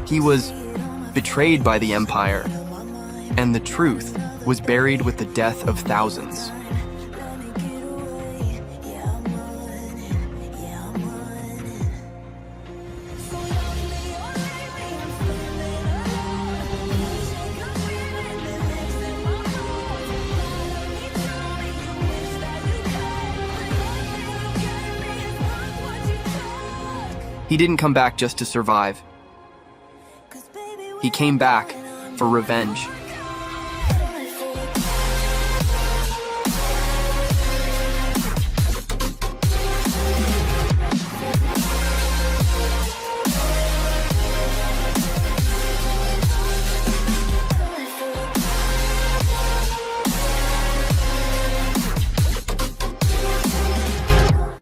He was betrayed by the Empire, and the truth was buried with the death of thousands. He didn't come back just to survive. He came back for revenge.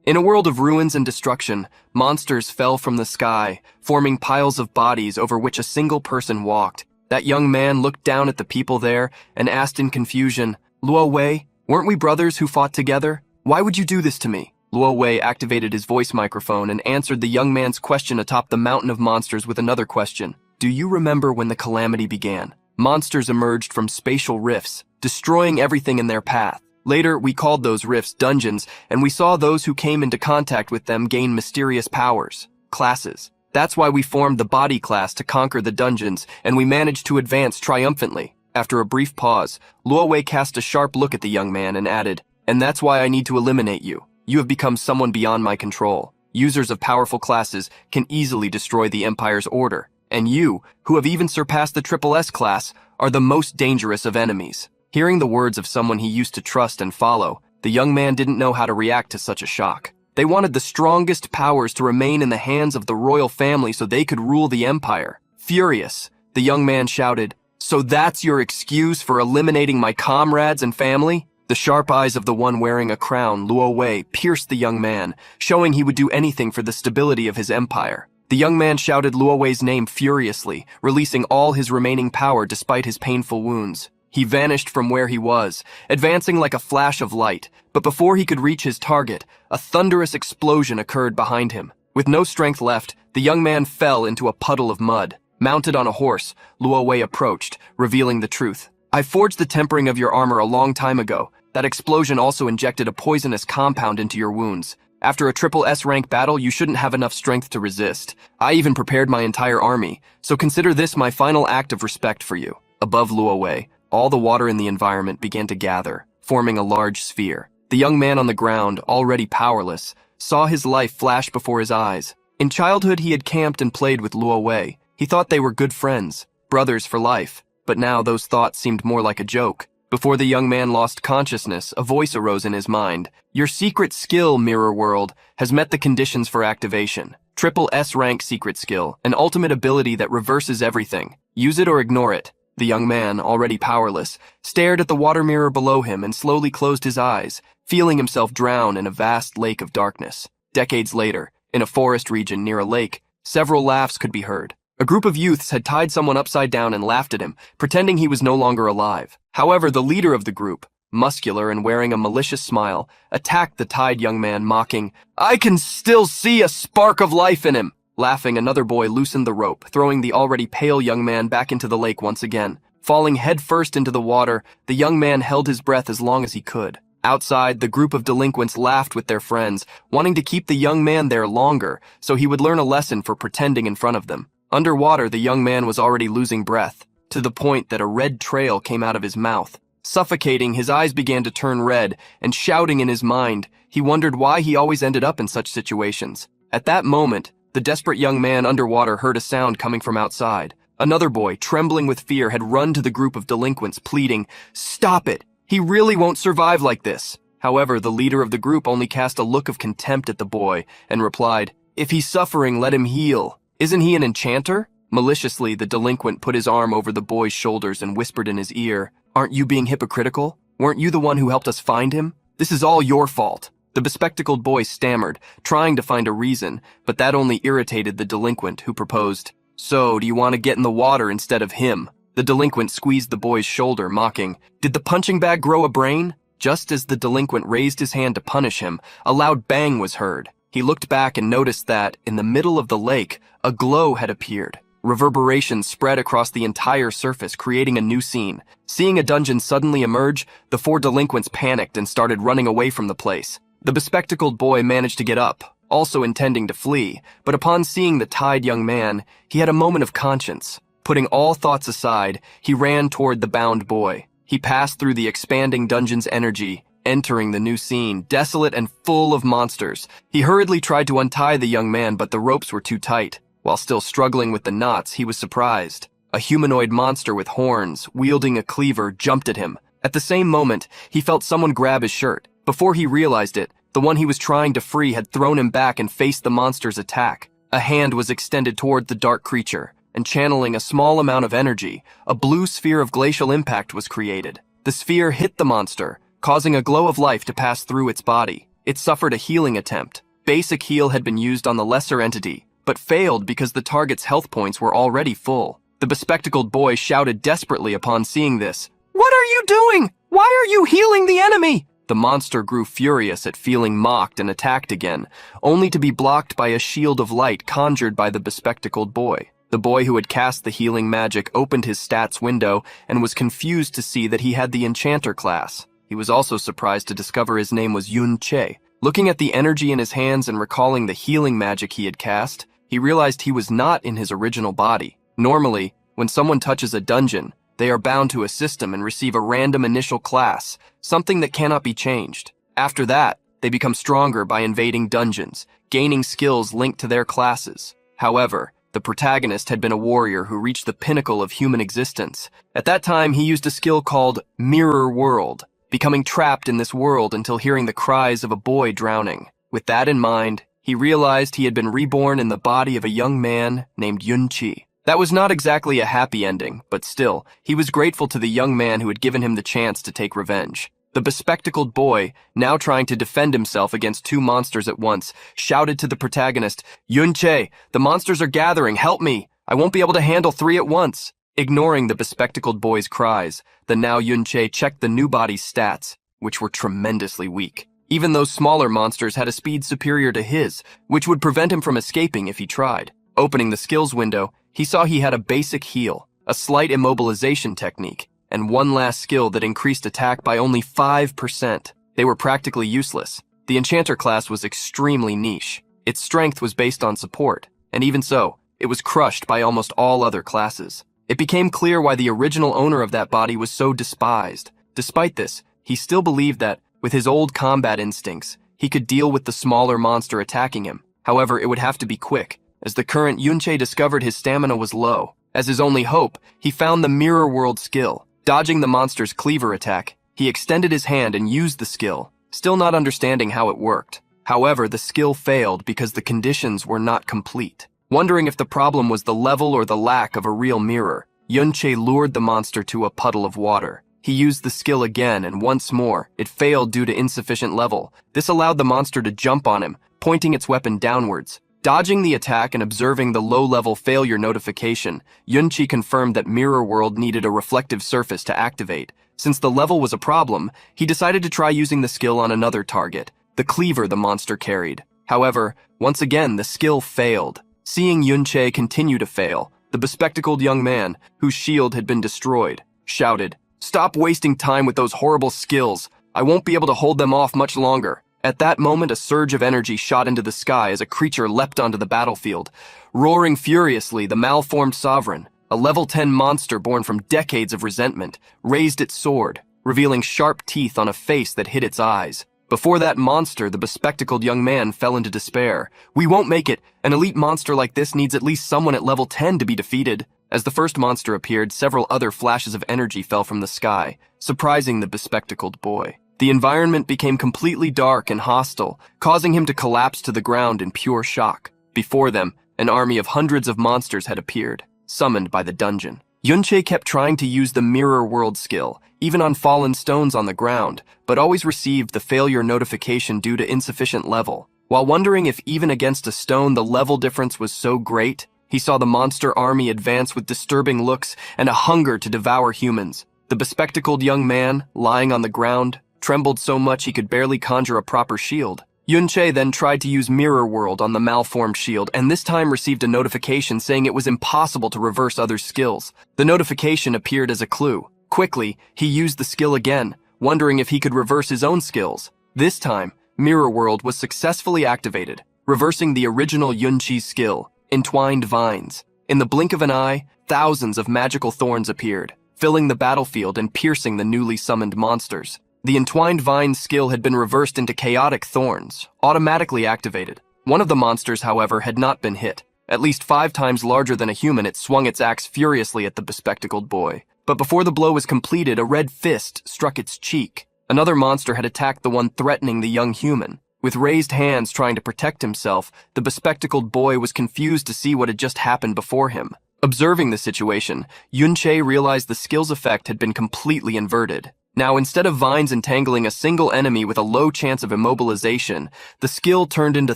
In a world of ruins and destruction, monsters fell from the sky, forming piles of bodies over which a single person walked. That young man looked down at the people there and asked in confusion, "Luo Wei, weren't we brothers who fought together? Why would you do this to me?" Luo Wei activated his voice microphone and answered the young man's question atop the mountain of monsters with another question. "Do you remember when the calamity began? Monsters emerged from spatial rifts, destroying everything in their path. Later, we called those rifts dungeons, and we saw those who came into contact with them gain mysterious powers, classes. That's why we formed the body class to conquer the dungeons, and we managed to advance triumphantly." After a brief pause, Luo Wei cast a sharp look at the young man and added, "And that's why I need to eliminate you. You have become someone beyond my control. Users of powerful classes can easily destroy the Empire's order, and you, who have even surpassed the Triple S class, are the most dangerous of enemies." Hearing the words of someone he used to trust and follow, the young man didn't know how to react to such a shock. They wanted the strongest powers to remain in the hands of the royal family so they could rule the Empire. Furious, the young man shouted, "So that's your excuse for eliminating my comrades and family?" The sharp eyes of the one wearing a crown, Luo Wei, pierced the young man, showing he would do anything for the stability of his empire. The young man shouted Luo Wei's name furiously, releasing all his remaining power despite his painful wounds. He vanished from where he was, advancing like a flash of light, but before he could reach his target, a thunderous explosion occurred behind him. With no strength left, the young man fell into a puddle of mud. Mounted on a horse, Luo Wei approached, revealing the truth. "I forged the tempering of your armor a long time ago. That explosion also injected a poisonous compound into your wounds. After a Triple S rank battle, you shouldn't have enough strength to resist. I even prepared my entire army, so consider this my final act of respect for you." Above Luo Wei, all the water in the environment began to gather, forming a large sphere. The young man on the ground, already powerless, saw his life flash before his eyes. In childhood, he had camped and played with Luo Wei. He thought they were good friends, brothers for life, but now those thoughts seemed more like a joke. Before the young man lost consciousness, a voice arose in his mind. "Your secret skill, Mirror World, has met the conditions for activation. Triple S rank secret skill, an ultimate ability that reverses everything. Use it or ignore it." The young man, already powerless, stared at the water mirror below him and slowly closed his eyes, feeling himself drown in a vast lake of darkness. Decades later, in a forest region near a lake, several laughs could be heard. A group of youths had tied someone upside down and laughed at him, pretending he was no longer alive. However, the leader of the group, muscular and wearing a malicious smile, attacked the tied young man, mocking, "I can still see a spark of life in him." Laughing, another boy loosened the rope, throwing the already pale young man back into the lake once again. Falling headfirst into the water, the young man held his breath as long as he could. Outside, the group of delinquents laughed with their friends, wanting to keep the young man there longer so he would learn a lesson for pretending in front of them. Underwater, the young man was already losing breath, to the point that a red trail came out of his mouth. Suffocating, his eyes began to turn red, and shouting in his mind, he wondered why he always ended up in such situations. At that moment, the desperate young man underwater heard a sound coming from outside. Another boy, trembling with fear, had run to the group of delinquents, pleading, "Stop it! He really won't survive like this." However, the leader of the group only cast a look of contempt at the boy and replied, "If he's suffering, let him heal. Isn't he an enchanter?" Maliciously, the delinquent put his arm over the boy's shoulders and whispered in his ear, "Aren't you being hypocritical? Weren't you the one who helped us find him? This is all your fault." The bespectacled boy stammered, trying to find a reason, but that only irritated the delinquent, who proposed, "So, do you want to get in the water instead of him?" The delinquent squeezed the boy's shoulder, mocking, "Did the punching bag grow a brain?" Just as the delinquent raised his hand to punish him, a loud bang was heard. He looked back and noticed that, in the middle of the lake, a glow had appeared. Reverberation spread across the entire surface, creating a new scene. Seeing a dungeon suddenly emerge, the four delinquents panicked and started running away from the place. The bespectacled boy managed to get up, also intending to flee, but upon seeing the tied young man, he had a moment of conscience. Putting all thoughts aside, he ran toward the bound boy. He passed through the expanding dungeon's energy, entering the new scene, desolate and full of monsters. He hurriedly tried to untie the young man, but the ropes were too tight. While still struggling with the knots, he was surprised. A humanoid monster with horns, wielding a cleaver, jumped at him. At the same moment, he felt someone grab his shirt. Before he realized it, the one he was trying to free had thrown him back and faced the monster's attack. A hand was extended toward the dark creature, and channeling a small amount of energy, a blue sphere of glacial impact was created. The sphere hit the monster, causing a glow of life to pass through its body. It suffered a healing attempt. Basic heal had been used on the lesser entity, but failed because the target's health points were already full. The bespectacled boy shouted desperately upon seeing this. "What are you doing? Why are you healing the enemy?" The monster grew furious at feeling mocked and attacked again, only to be blocked by a shield of light conjured by the bespectacled boy. The boy who had cast the healing magic opened his stats window and was confused to see that he had the enchanter class. He was also surprised to discover his name was Yun Che. Looking at the energy in his hands and recalling the healing magic he had cast, he realized he was not in his original body. Normally, when someone touches a dungeon, they are bound to a system and receive a random initial class, something that cannot be changed. After that, they become stronger by invading dungeons, gaining skills linked to their classes. However, the protagonist had been a warrior who reached the pinnacle of human existence. At that time, he used a skill called Mirror World, becoming trapped in this world until hearing the cries of a boy drowning. With that in mind, he realized he had been reborn in the body of a young man named Yun Chi. That was not exactly a happy ending, but still, he was grateful to the young man who had given him the chance to take revenge. The bespectacled boy, now trying to defend himself against two monsters at once, shouted to the protagonist, "Yun Che, the monsters are gathering, help me! I won't be able to handle three at once." Ignoring the bespectacled boy's cries, the now Yun Che checked the new body's stats, which were tremendously weak. Even those smaller monsters had a speed superior to his, which would prevent him from escaping if he tried. Opening the skills window, he saw he had a basic heal, a slight immobilization technique, and one last skill that increased attack by only 5%. They were practically useless. The enchanter class was extremely niche. Its strength was based on support, and even so, it was crushed by almost all other classes. It became clear why the original owner of that body was so despised. Despite this, he still believed that, with his old combat instincts, he could deal with the smaller monster attacking him. However, it would have to be quick, as the current Yun Che discovered his stamina was low. As his only hope, he found the Mirror World skill. Dodging the monster's cleaver attack, he extended his hand and used the skill, still not understanding how it worked. However, the skill failed because the conditions were not complete. Wondering if the problem was the level or the lack of a real mirror, Yun Che lured the monster to a puddle of water. He used the skill again, and once more, it failed due to insufficient level. This allowed the monster to jump on him, pointing its weapon downwards. Dodging the attack and observing the low-level failure notification, Yun Chi confirmed that Mirror World needed a reflective surface to activate. Since the level was a problem, he decided to try using the skill on another target, the cleaver the monster carried. However, once again, the skill failed. Seeing Yun Che continue to fail, the bespectacled young man, whose shield had been destroyed, shouted, "Stop wasting time with those horrible skills. I won't be able to hold them off much longer." At that moment, a surge of energy shot into the sky as a creature leapt onto the battlefield. Roaring furiously, the malformed sovereign, a level 10 monster born from decades of resentment, raised its sword, revealing sharp teeth on a face that hid its eyes. Before that monster, the bespectacled young man fell into despair. "We won't make it. An elite monster like this needs at least someone at level 10 to be defeated." As the first monster appeared, several other flashes of energy fell from the sky, surprising the bespectacled boy. The environment became completely dark and hostile, causing him to collapse to the ground in pure shock. Before them, an army of hundreds of monsters had appeared, summoned by the dungeon. Yun Che kept trying to use the Mirror World skill, even on fallen stones on the ground, but always received the failure notification due to insufficient level. While wondering if even against a stone the level difference was so great, he saw the monster army advance with disturbing looks and a hunger to devour humans. The bespectacled young man, lying on the ground, trembled so much he could barely conjure a proper shield. Yunche then tried to use Mirror World on the malformed shield and this time received a notification saying it was impossible to reverse others' skills. The notification appeared as a clue. Quickly, he used the skill again, wondering if he could reverse his own skills. This time, Mirror World was successfully activated, reversing the original Yunche's skill, Entwined Vines. In the blink of an eye, thousands of magical thorns appeared, filling the battlefield and piercing the newly summoned monsters. The Entwined Vines skill had been reversed into Chaotic Thorns, automatically activated. One of the monsters, however, had not been hit. At least 5 times larger than a human, it swung its axe furiously at the bespectacled boy. But before the blow was completed, a red fist struck its cheek. Another monster had attacked the one threatening the young human. With raised hands trying to protect himself, the bespectacled boy was confused to see what had just happened before him. Observing the situation, Yunche realized the skill's effect had been completely inverted. Now, instead of vines entangling a single enemy with a low chance of immobilization, the skill turned into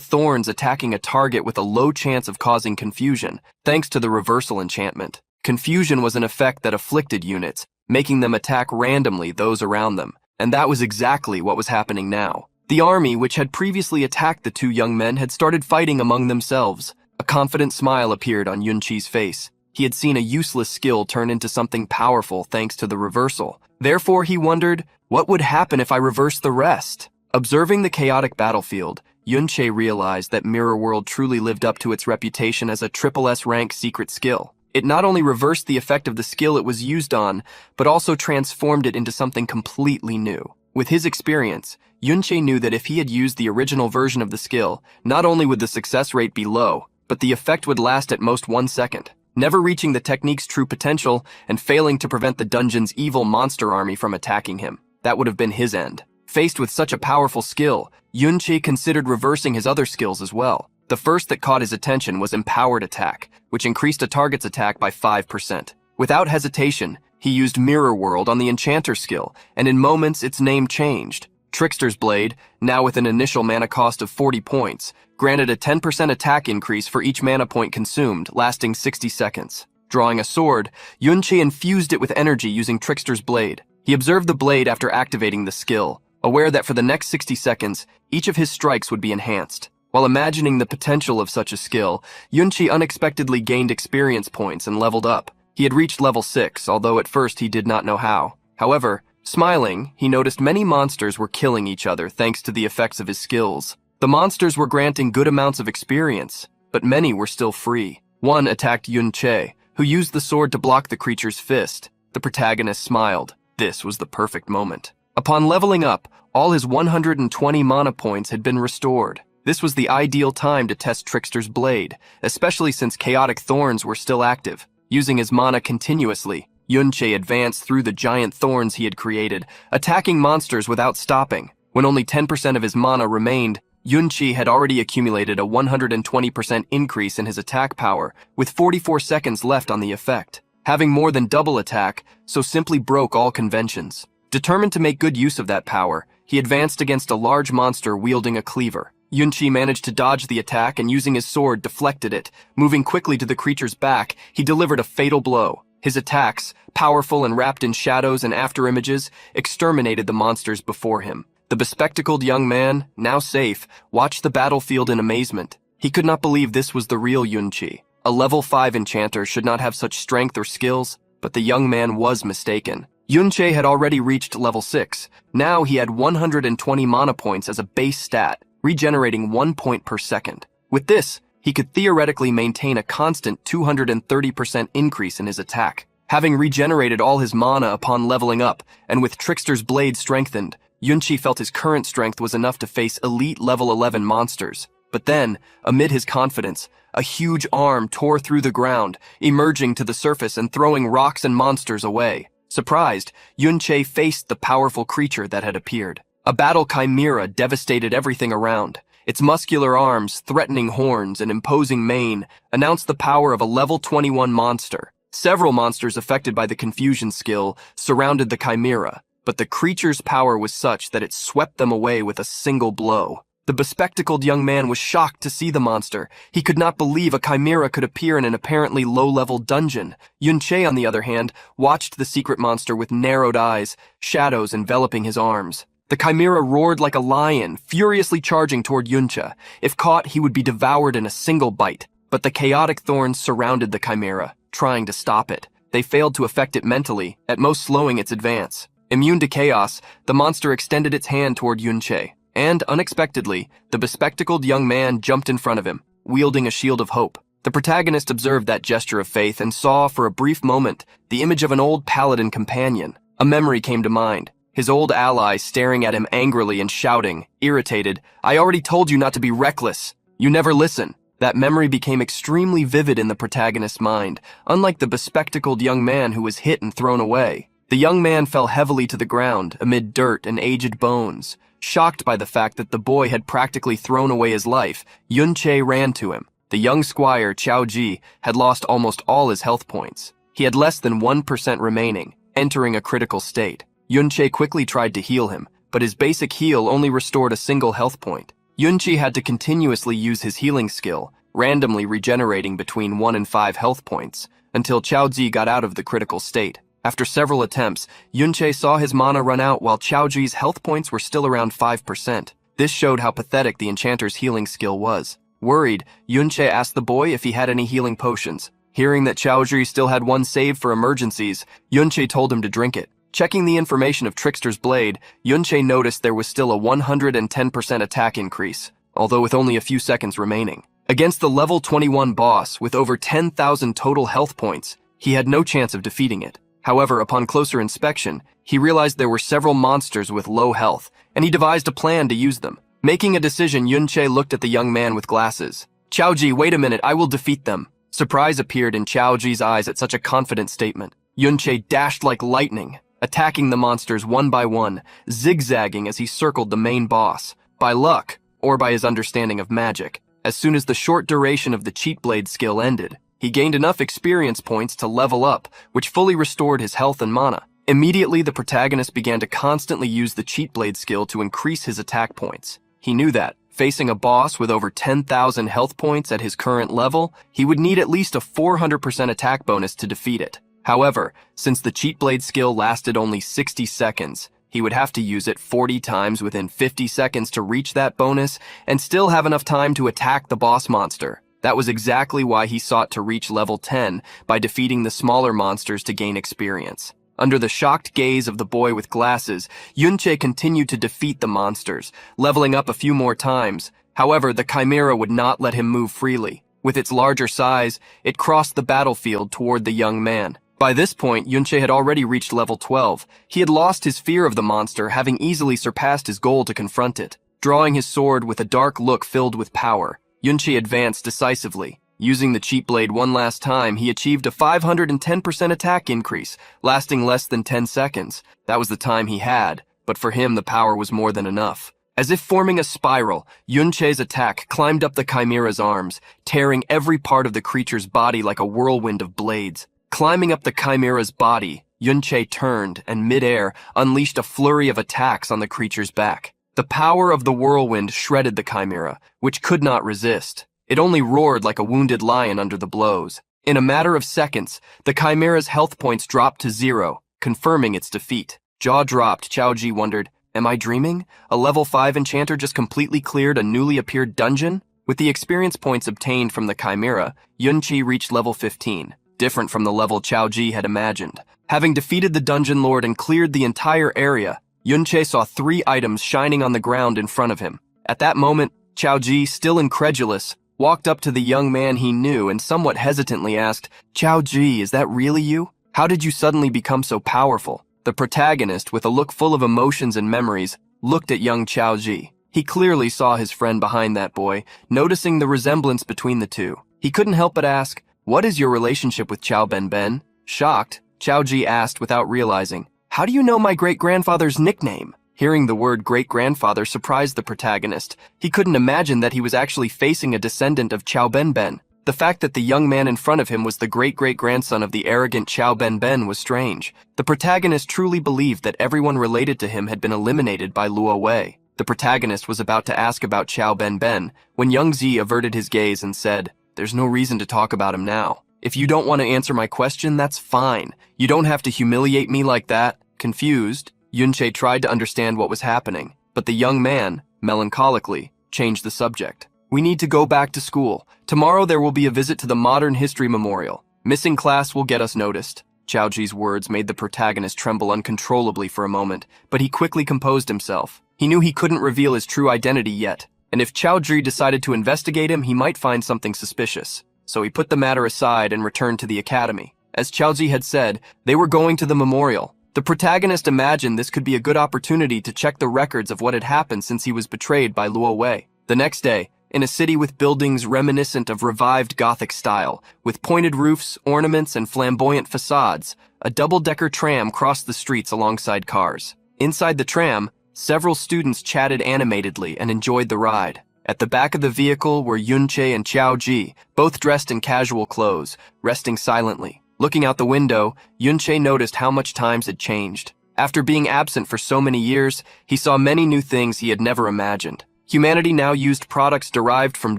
thorns attacking a target with a low chance of causing confusion, thanks to the reversal enchantment. Confusion was an effect that afflicted units, making them attack randomly those around them, and that was exactly what was happening now. The army, which had previously attacked the 2 young men, had started fighting among themselves. A confident smile appeared on Yunche's face. He had seen a useless skill turn into something powerful thanks to the reversal. Therefore, he wondered, what would happen if I reversed the rest? Observing the chaotic battlefield, Yunche realized that Mirror World truly lived up to its reputation as a SSS rank secret skill. It not only reversed the effect of the skill it was used on, but also transformed it into something completely new. With his experience, Yunche knew that if he had used the original version of the skill, not only would the success rate be low, but the effect would last at most 1 second. Never reaching the technique's true potential and failing to prevent the dungeon's evil monster army from attacking him. That would have been his end. Faced with such a powerful skill, Yunche considered reversing his other skills as well. The first that caught his attention was Empowered Attack, which increased a target's attack by 5%. Without hesitation, he used Mirror World on the Enchanter skill, and in moments its name changed. Trickster's Blade, now with an initial mana cost of 40 points, granted a 10% attack increase for each mana point consumed, lasting 60 seconds. Drawing a sword, Yunche infused it with energy using Trickster's Blade. He observed the blade after activating the skill, aware that for the next 60 seconds, each of his strikes would be enhanced. While imagining the potential of such a skill, Yunche unexpectedly gained experience points and leveled up. He had reached level 6, although at first he did not know how. However, smiling, he noticed many monsters were killing each other thanks to the effects of his skills. The monsters were granting good amounts of experience, but many were still free. One attacked Yunche, who used the sword to block the creature's fist. The protagonist smiled. This was the perfect moment. Upon leveling up, all his 120 mana points had been restored. This was the ideal time to test Trickster's Blade, especially since Chaotic Thorns were still active. Using his mana continuously, Yunche advanced through the giant thorns he had created, attacking monsters without stopping. When only 10% of his mana remained, Yunche had already accumulated a 120% increase in his attack power, with 44 seconds left on the effect. Having more than double attack, so simply broke all conventions. Determined to make good use of that power, he advanced against a large monster wielding a cleaver. Yunche managed to dodge the attack and using his sword deflected it. Moving quickly to the creature's back, he delivered a fatal blow. His attacks, powerful and wrapped in shadows and afterimages, exterminated the monsters before him. The bespectacled young man, now safe, watched the battlefield in amazement. He could not believe this was the real Yunche. A level 5 enchanter should not have such strength or skills, but the young man was mistaken. Yunche had already reached level 6. Now he had 120 mana points as a base stat, regenerating 1 point per second. With this, he could theoretically maintain a constant 230% increase in his attack. Having regenerated all his mana upon leveling up, and with Trickster's Blade strengthened, Yunche felt his current strength was enough to face elite level 11 monsters. But then, amid his confidence, a huge arm tore through the ground, emerging to the surface and throwing rocks and monsters away. Surprised, Yunche faced the powerful creature that had appeared. A battle chimera devastated everything around. Its muscular arms, threatening horns, and imposing mane announced the power of a level 21 monster. Several monsters affected by the confusion skill surrounded the chimera, but the creature's power was such that it swept them away with a single blow. The bespectacled young man was shocked to see the monster. He could not believe a chimera could appear in an apparently low-level dungeon. Yunche, on the other hand, watched the secret monster with narrowed eyes, shadows enveloping his arms. The chimera roared like a lion, furiously charging toward Yunche. If caught, he would be devoured in a single bite. But the chaotic thorns surrounded the chimera, trying to stop it. They failed to affect it mentally, at most slowing its advance. Immune to chaos, the monster extended its hand toward Yunche, and, unexpectedly, the bespectacled young man jumped in front of him, wielding a shield of hope. The protagonist observed that gesture of faith and saw, for a brief moment, the image of an old paladin companion. A memory came to mind. His old ally staring at him angrily and shouting, irritated, "I already told you not to be reckless. You never listen." That memory became extremely vivid in the protagonist's mind, unlike the bespectacled young man who was hit and thrown away. The young man fell heavily to the ground amid dirt and aged bones. Shocked by the fact that the boy had practically thrown away his life, Yunche ran to him. The young squire, Qiao Ji, had lost almost all his health points. He had less than 1% remaining, entering a critical state. Yunche quickly tried to heal him, but his basic heal only restored a single health point. Yunche had to continuously use his healing skill, randomly regenerating between 1 and 5 health points, until Qiao Ji got out of the critical state. After several attempts, Yunche saw his mana run out while Qiao Ji's health points were still around 5%. This showed how pathetic the enchanter's healing skill was. Worried, Yunche asked the boy if he had any healing potions. Hearing that Qiao Ji still had one saved for emergencies, Yunche told him to drink it. Checking the information of Trickster's Blade, Yunche noticed there was still a 110% attack increase, although with only a few seconds remaining. Against the level 21 boss with over 10,000 total health points, he had no chance of defeating it. However, upon closer inspection, he realized there were several monsters with low health, and he devised a plan to use them. Making a decision, Yunche looked at the young man with glasses. "Qiao Ji, wait a minute, I will defeat them." Surprise appeared in Qiao Ji's eyes at such a confident statement. Yunche dashed like lightning, attacking the monsters one by one, zigzagging as he circled the main boss. By luck, or by his understanding of magic, as soon as the short duration of the cheat blade skill ended, he gained enough experience points to level up, which fully restored his health and mana. Immediately, the protagonist began to constantly use the cheat blade skill to increase his attack points. He knew that, facing a boss with over 10,000 health points at his current level, he would need at least a 400% attack bonus to defeat it. However, since the cheat blade skill lasted only 60 seconds, he would have to use it 40 times within 50 seconds to reach that bonus and still have enough time to attack the boss monster. That was exactly why he sought to reach level 10 by defeating the smaller monsters to gain experience. Under the shocked gaze of the boy with glasses, Yunche continued to defeat the monsters, leveling up a few more times. However, the chimera would not let him move freely. With its larger size, it crossed the battlefield toward the young man. By this point, Yunche had already reached level 12. He had lost his fear of the monster, having easily surpassed his goal to confront it. Drawing his sword with a dark look filled with power, Yunche advanced decisively. Using the cheat blade one last time, he achieved a 510% attack increase, lasting less than 10 seconds. That was the time he had, but for him the power was more than enough. As if forming a spiral, Yunche's attack climbed up the chimera's arms, tearing every part of the creature's body like a whirlwind of blades. Climbing up the chimera's body, Yunche turned and mid-air unleashed a flurry of attacks on the creature's back. The power of the whirlwind shredded the chimera, which could not resist. It only roared like a wounded lion under the blows. In a matter of seconds, the chimera's health points dropped to 0, confirming its defeat. Jaw dropped, Qiao Ji wondered, "Am I dreaming? A level 5 enchanter just completely cleared a newly appeared dungeon?" With the experience points obtained from the chimera, Yunche reached level 15, different from the level Qiao Ji had imagined. Having defeated the dungeon lord and cleared the entire area, Yunche saw 3 items shining on the ground in front of him. At that moment, Qiao Ji, still incredulous, walked up to the young man he knew and somewhat hesitantly asked, "Qiao Ji, is that really you? How did you suddenly become so powerful?" The protagonist, with a look full of emotions and memories, looked at young Qiao Ji. He clearly saw his friend behind that boy, noticing the resemblance between the two. He couldn't help but ask, "What is your relationship with Qiao Ben? Shocked, Qiao Ji asked without realizing, "How do you know my great-grandfather's nickname?" Hearing the word great-grandfather surprised the protagonist. He couldn't imagine that he was actually facing a descendant of Qiao Ben. The fact that the young man in front of him was the great-great-grandson of the arrogant Qiao Ben was strange. The protagonist truly believed that everyone related to him had been eliminated by Luo Wei. The protagonist was about to ask about Qiao Ben when Young Zi averted his gaze and said, "There's no reason to talk about him now. If you don't want to answer my question, that's fine. You don't have to humiliate me like that." Confused, Yunche tried to understand what was happening, but the young man, melancholically, changed the subject. We need to go back to school. Tomorrow there will be a visit to the Modern History Memorial. Missing class will get us noticed. Chaoji's words made the protagonist tremble uncontrollably for a moment, but he quickly composed himself. He knew he couldn't reveal his true identity yet, and if Chaoji decided to investigate him, he might find something suspicious. So he put the matter aside and returned to the academy. As Chaoji had said, they were going to the memorial. The protagonist imagined this could be a good opportunity to check the records of what had happened since he was betrayed by Luo Wei. The next day, in a city with buildings reminiscent of revived Gothic style, with pointed roofs, ornaments, and flamboyant facades, a double-decker tram crossed the streets alongside cars. Inside the tram, several students chatted animatedly and enjoyed the ride. At the back of the vehicle were Yunche and Chaoji, both dressed in casual clothes, resting silently. Looking out the window, Yunche noticed how much times had changed. After being absent for so many years, he saw many new things he had never imagined. Humanity now used products derived from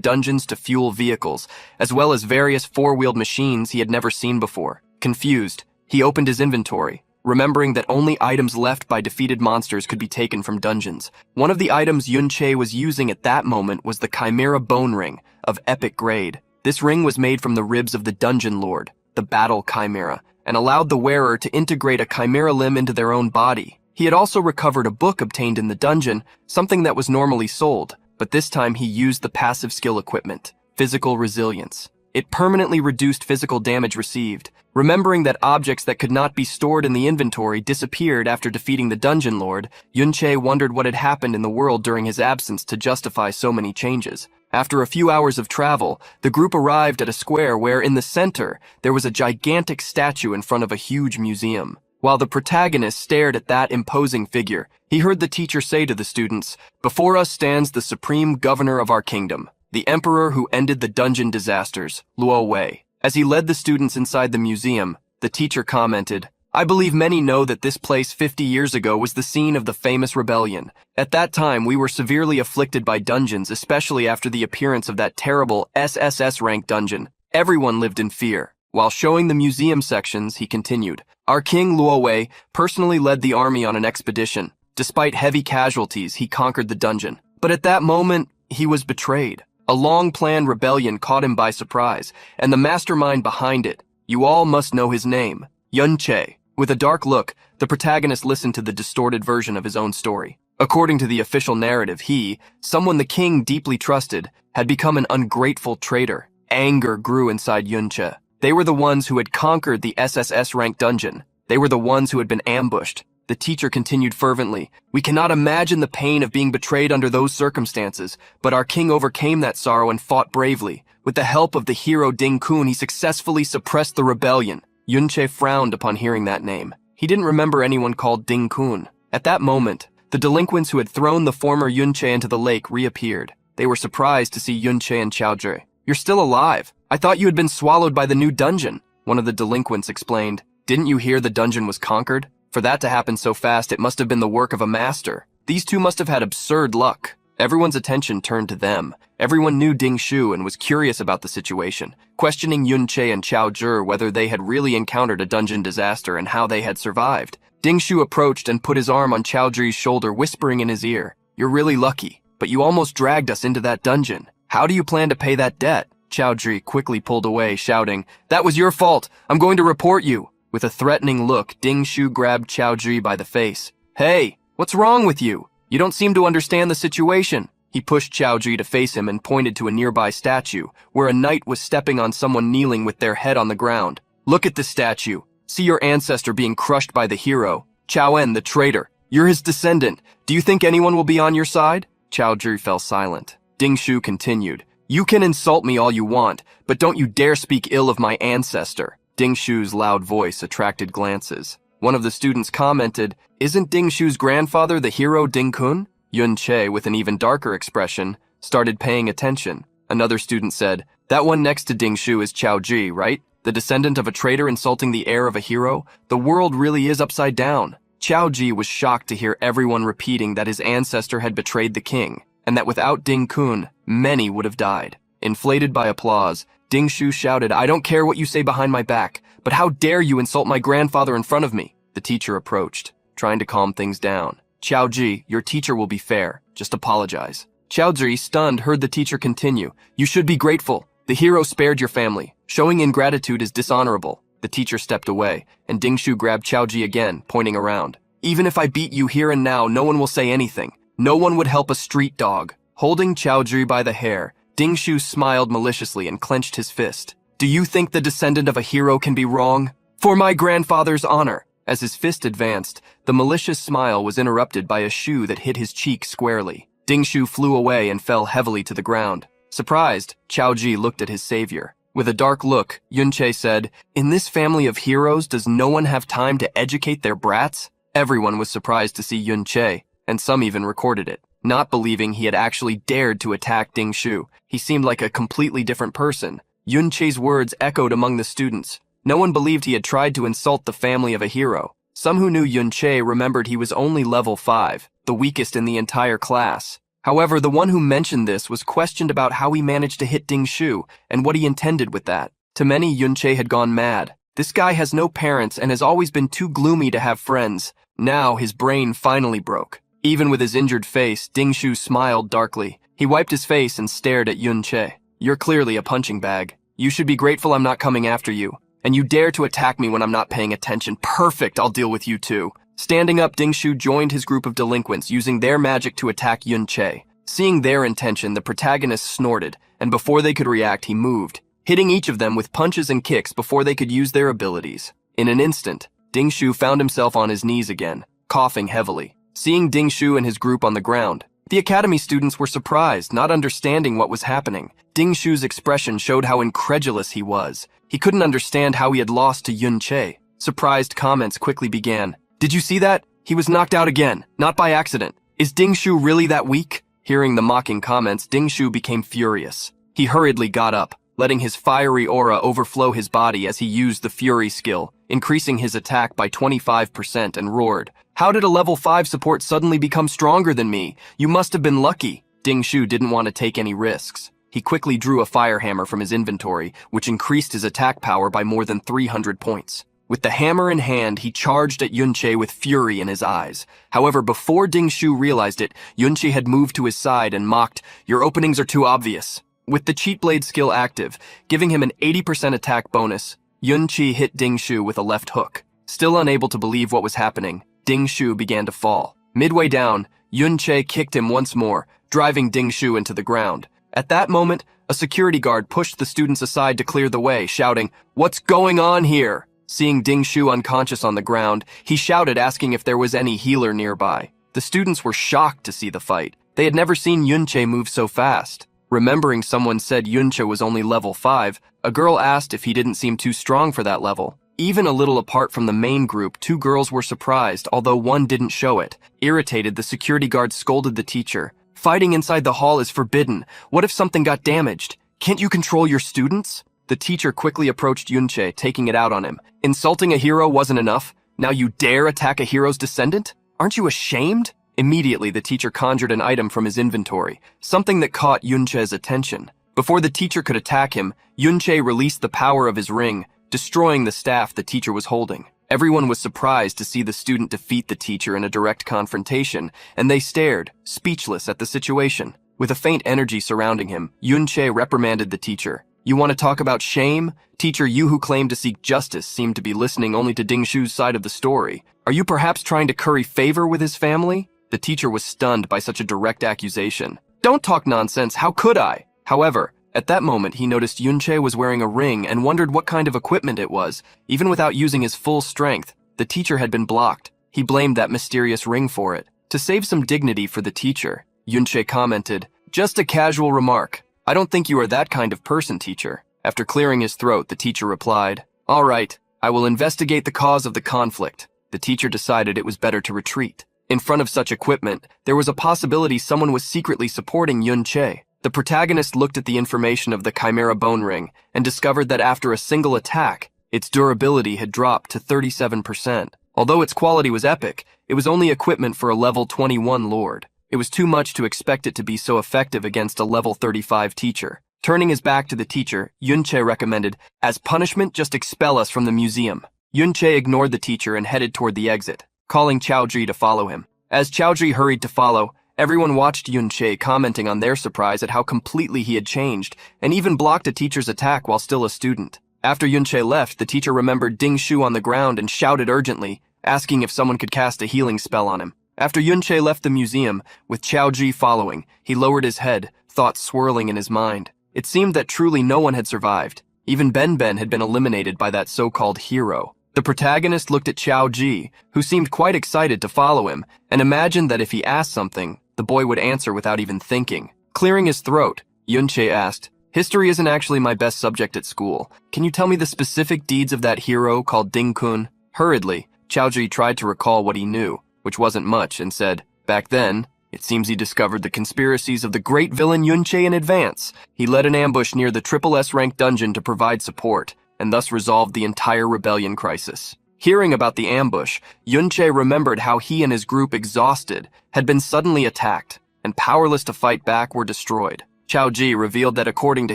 dungeons to fuel vehicles, as well as various four-wheeled machines he had never seen before. Confused, he opened his inventory, remembering that only items left by defeated monsters could be taken from dungeons. One of the items Yunche was using at that moment was the Chimera Bone Ring, of epic grade. This ring was made from the ribs of the Dungeon Lord, the Battle Chimera, and allowed the wearer to integrate a chimera limb into their own body. He had also recovered a book obtained in the dungeon, something that was normally sold, but this time he used the passive skill equipment, Physical Resilience. It permanently reduced physical damage received. Remembering that objects that could not be stored in the inventory disappeared after defeating the Dungeon Lord, Yunche wondered what had happened in the world during his absence to justify so many changes. After a few hours of travel, the group arrived at a square where, in the center, there was a gigantic statue in front of a huge museum. While the protagonist stared at that imposing figure, he heard the teacher say to the students, "Before us stands the supreme governor of our kingdom, the emperor who ended the dungeon disasters, Luo Wei." As he led the students inside the museum, the teacher commented, "I believe many know that this place 50 years ago was the scene of the famous rebellion. At that time, we were severely afflicted by dungeons, especially after the appearance of that terrible SSS rank dungeon. Everyone lived in fear." While showing the museum sections, he continued, "Our king Luo Wei personally led the army on an expedition. Despite heavy casualties, he conquered the dungeon. But at that moment, he was betrayed. A long-planned rebellion caught him by surprise, and the mastermind behind it, you all must know his name, Yunche." With a dark look, the protagonist listened to the distorted version of his own story. According to the official narrative, he, someone the king deeply trusted, had become an ungrateful traitor. Anger grew inside Yunche. They were the ones who had conquered the SSS rank dungeon. They were the ones who had been ambushed. The teacher continued fervently, "We cannot imagine the pain of being betrayed under those circumstances, but our king overcame that sorrow and fought bravely. With the help of the hero Ding Kun, he successfully suppressed the rebellion." Yunche frowned upon hearing that name. He didn't remember anyone called Ding Kun. At that moment, the delinquents who had thrown the former Yunche into the lake reappeared. They were surprised to see Yunche and Chaoji. "You're still alive. I thought you had been swallowed by the new dungeon," one of the delinquents explained. "Didn't you hear the dungeon was conquered? For that to happen so fast, it must have been the work of a master. These two must have had absurd luck." Everyone's attention turned to them. Everyone knew Ding Shu and was curious about the situation, questioning Yunche and Chao Zhi whether they had really encountered a dungeon disaster and how they had survived. Ding Shu approached and put his arm on Chao Zhi's shoulder, whispering in his ear, "You're really lucky, but you almost dragged us into that dungeon. How do you plan to pay that debt?" Chao Zhi quickly pulled away, shouting, "That was your fault. I'm going to report you." With a threatening look, Ding Shu grabbed Chao Zhi by the face. "Hey, what's wrong with you? You don't seem to understand the situation." He pushed Chao Zhi to face him and pointed to a nearby statue, where a knight was stepping on someone kneeling with their head on the ground. "Look at this statue. See your ancestor being crushed by the hero, Chao En the traitor. You're his descendant. Do you think anyone will be on your side?" Chao Zhi fell silent. Ding Shu continued, "You can insult me all you want, but don't you dare speak ill of my ancestor." Ding Shu's loud voice attracted glances. One of the students commented, "Isn't Ding Shu's grandfather the hero Ding Kun?" Yunche, with an even darker expression, started paying attention. Another student said, "That one next to Ding Shu is Chao Zhi, right? The descendant of a traitor insulting the heir of a hero? The world really is upside down." Chao Zhi was shocked to hear everyone repeating that his ancestor had betrayed the king, and that without Ding Kun, many would have died. Inflated by applause, Ding Shu shouted, "I don't care what you say behind my back, but how dare you insult my grandfather in front of me?" The teacher approached. trying to calm things down. Xiaoji, your teacher will be fair. Just apologize. Xiaozi, stunned, heard the teacher continue. You should be grateful. The hero spared your family. Showing ingratitude is dishonorable. The teacher stepped away, and Dingshu grabbed Xiaoji again, pointing around. Even if I beat you here and now, no one will say anything. No one would help a street dog. Holding Xiaoji by the hair, Dingshu smiled maliciously and clenched his fist. Do you think the descendant of a hero can be wrong? For my grandfather's honor. As his fist advanced, the malicious smile was interrupted by a shoe that hit his cheek squarely. Dingshu flew away and fell heavily to the ground. Surprised, Xiaoji looked at his savior. With a dark look, Yunche said, In this family of heroes, does no one have time to educate their brats? Everyone was surprised to see Yunche, and some even recorded it. Not believing he had actually dared to attack Dingshu, he seemed like a completely different person. Yunche's words echoed among the students. No one believed he had tried to insult the family of a hero. Some who knew Yunche remembered he was only level 5, the weakest in the entire class. However, the one who mentioned this was questioned about how he managed to hit Dingshu and what he intended with that. To many, Yunche had gone mad. This guy has no parents and has always been too gloomy to have friends. Now his brain finally broke. Even with his injured face, Dingshu smiled darkly. He wiped his face and stared at Yunche. You're clearly a punching bag. You should be grateful I'm not coming after you. And you dare to attack me when I'm not paying attention. Perfect, I'll deal with you too. Standing up, Dingshu joined his group of delinquents, using their magic to attack Yunche. Seeing their intention, the protagonist snorted, and before they could react, he moved, hitting each of them with punches and kicks before they could use their abilities. In an instant, Dingshu found himself on his knees again, coughing heavily. Seeing Dingshu and his group on the ground, the academy students were surprised, not understanding what was happening. Dingshu's expression showed how incredulous he was. He couldn't understand how he had lost to Yunche. Surprised comments quickly began. Did you see that? He was knocked out again, not by accident. Is Dingshu really that weak? Hearing the mocking comments, Dingshu became furious. He hurriedly got up, letting his fiery aura overflow his body as he used the Fury skill, increasing his attack by 25% and roared. How did a level 5 support suddenly become stronger than me? You must have been lucky. Dingshu didn't want to take any risks. He quickly drew a fire hammer from his inventory, which increased his attack power by more than 300 points. With the hammer in hand, he charged at Yunche with fury in his eyes. However, before Dingshu realized it, Yunche had moved to his side and mocked, Your openings are too obvious. With the cheat blade skill active, giving him an 80% attack bonus, Yunche hit Dingshu with a left hook. Still unable to believe what was happening, Dingshu began to fall. Midway down, Yunche kicked him once more, driving Dingshu into the ground. At that moment, a security guard pushed the students aside to clear the way, shouting, What's going on here? Seeing Dingshu unconscious on the ground, he shouted, asking if there was any healer nearby. The students were shocked to see the fight. They had never seen Yunche move so fast. Remembering someone said Yunche was only level 5, a girl asked if he didn't seem too strong for that level. Even a little apart from the main group, 2 girls were surprised, although one didn't show it. Irritated, the security guard scolded the teacher. Fighting inside the hall is forbidden. What if something got damaged? Can't you control your students? The teacher quickly approached Yunche, taking it out on him. Insulting a hero wasn't enough. Now you dare attack a hero's descendant? Aren't you ashamed? Immediately, the teacher conjured an item from his inventory, something that caught Yunche's attention. Before the teacher could attack him, Yunche released the power of his ring, destroying the staff the teacher was holding. Everyone was surprised to see the student defeat the teacher in a direct confrontation, and they stared, speechless at the situation. With a faint energy surrounding him, Yunche reprimanded the teacher. You want to talk about shame? Teacher, you who claimed to seek justice seemed to be listening only to Dingshu's side of the story. Are you perhaps trying to curry favor with his family? The teacher was stunned by such a direct accusation. Don't talk nonsense, how could I? However, at that moment he noticed Yunche was wearing a ring and wondered what kind of equipment it was. Even without using his full strength, the teacher had been blocked. He blamed that mysterious ring for it. To save some dignity for the teacher, Yunche commented, Just a casual remark. I don't think you are that kind of person, teacher. After clearing his throat, the teacher replied, All right, I will investigate the cause of the conflict. The teacher decided it was better to retreat. In front of such equipment, there was a possibility someone was secretly supporting Yunche. The protagonist looked at the information of the Chimera Bone Ring and discovered that after a single attack, its durability had dropped to 37%. Although its quality was epic, it was only equipment for a level 21 lord. It was too much to expect it to be so effective against a level 35 teacher. Turning his back to the teacher, Yunche recommended, As punishment, just expel us from the museum. Yunche ignored the teacher and headed toward the exit. calling Chaoji to follow him. As Chaoji hurried to follow, everyone watched Yunche, commenting on their surprise at how completely he had changed, and even blocked a teacher's attack while still a student. After Yunche left, the teacher remembered Ding Shu on the ground and shouted urgently, asking if someone could cast a healing spell on him. After Yunche left the museum, with Chaoji following, he lowered his head, thoughts swirling in his mind. It seemed that truly no one had survived. Even Ben had been eliminated by that so-called hero. The protagonist looked at Chaoji, who seemed quite excited to follow him, and imagined that if he asked something, the boy would answer without even thinking. Clearing his throat, Yunche asked, "History isn't actually my best subject at school. Can you tell me the specific deeds of that hero called Ding-kun?" Hurriedly, Chaoji tried to recall what he knew, which wasn't much, and said, "Back then, it seems he discovered the conspiracies of the great villain Yunche in advance. He led an ambush near the triple S-rank dungeon to provide support, and thus resolved the entire rebellion crisis." Hearing about the ambush, Yunche remembered how he and his group, exhausted, had been suddenly attacked, and powerless to fight back, were destroyed. Chaoji revealed that according to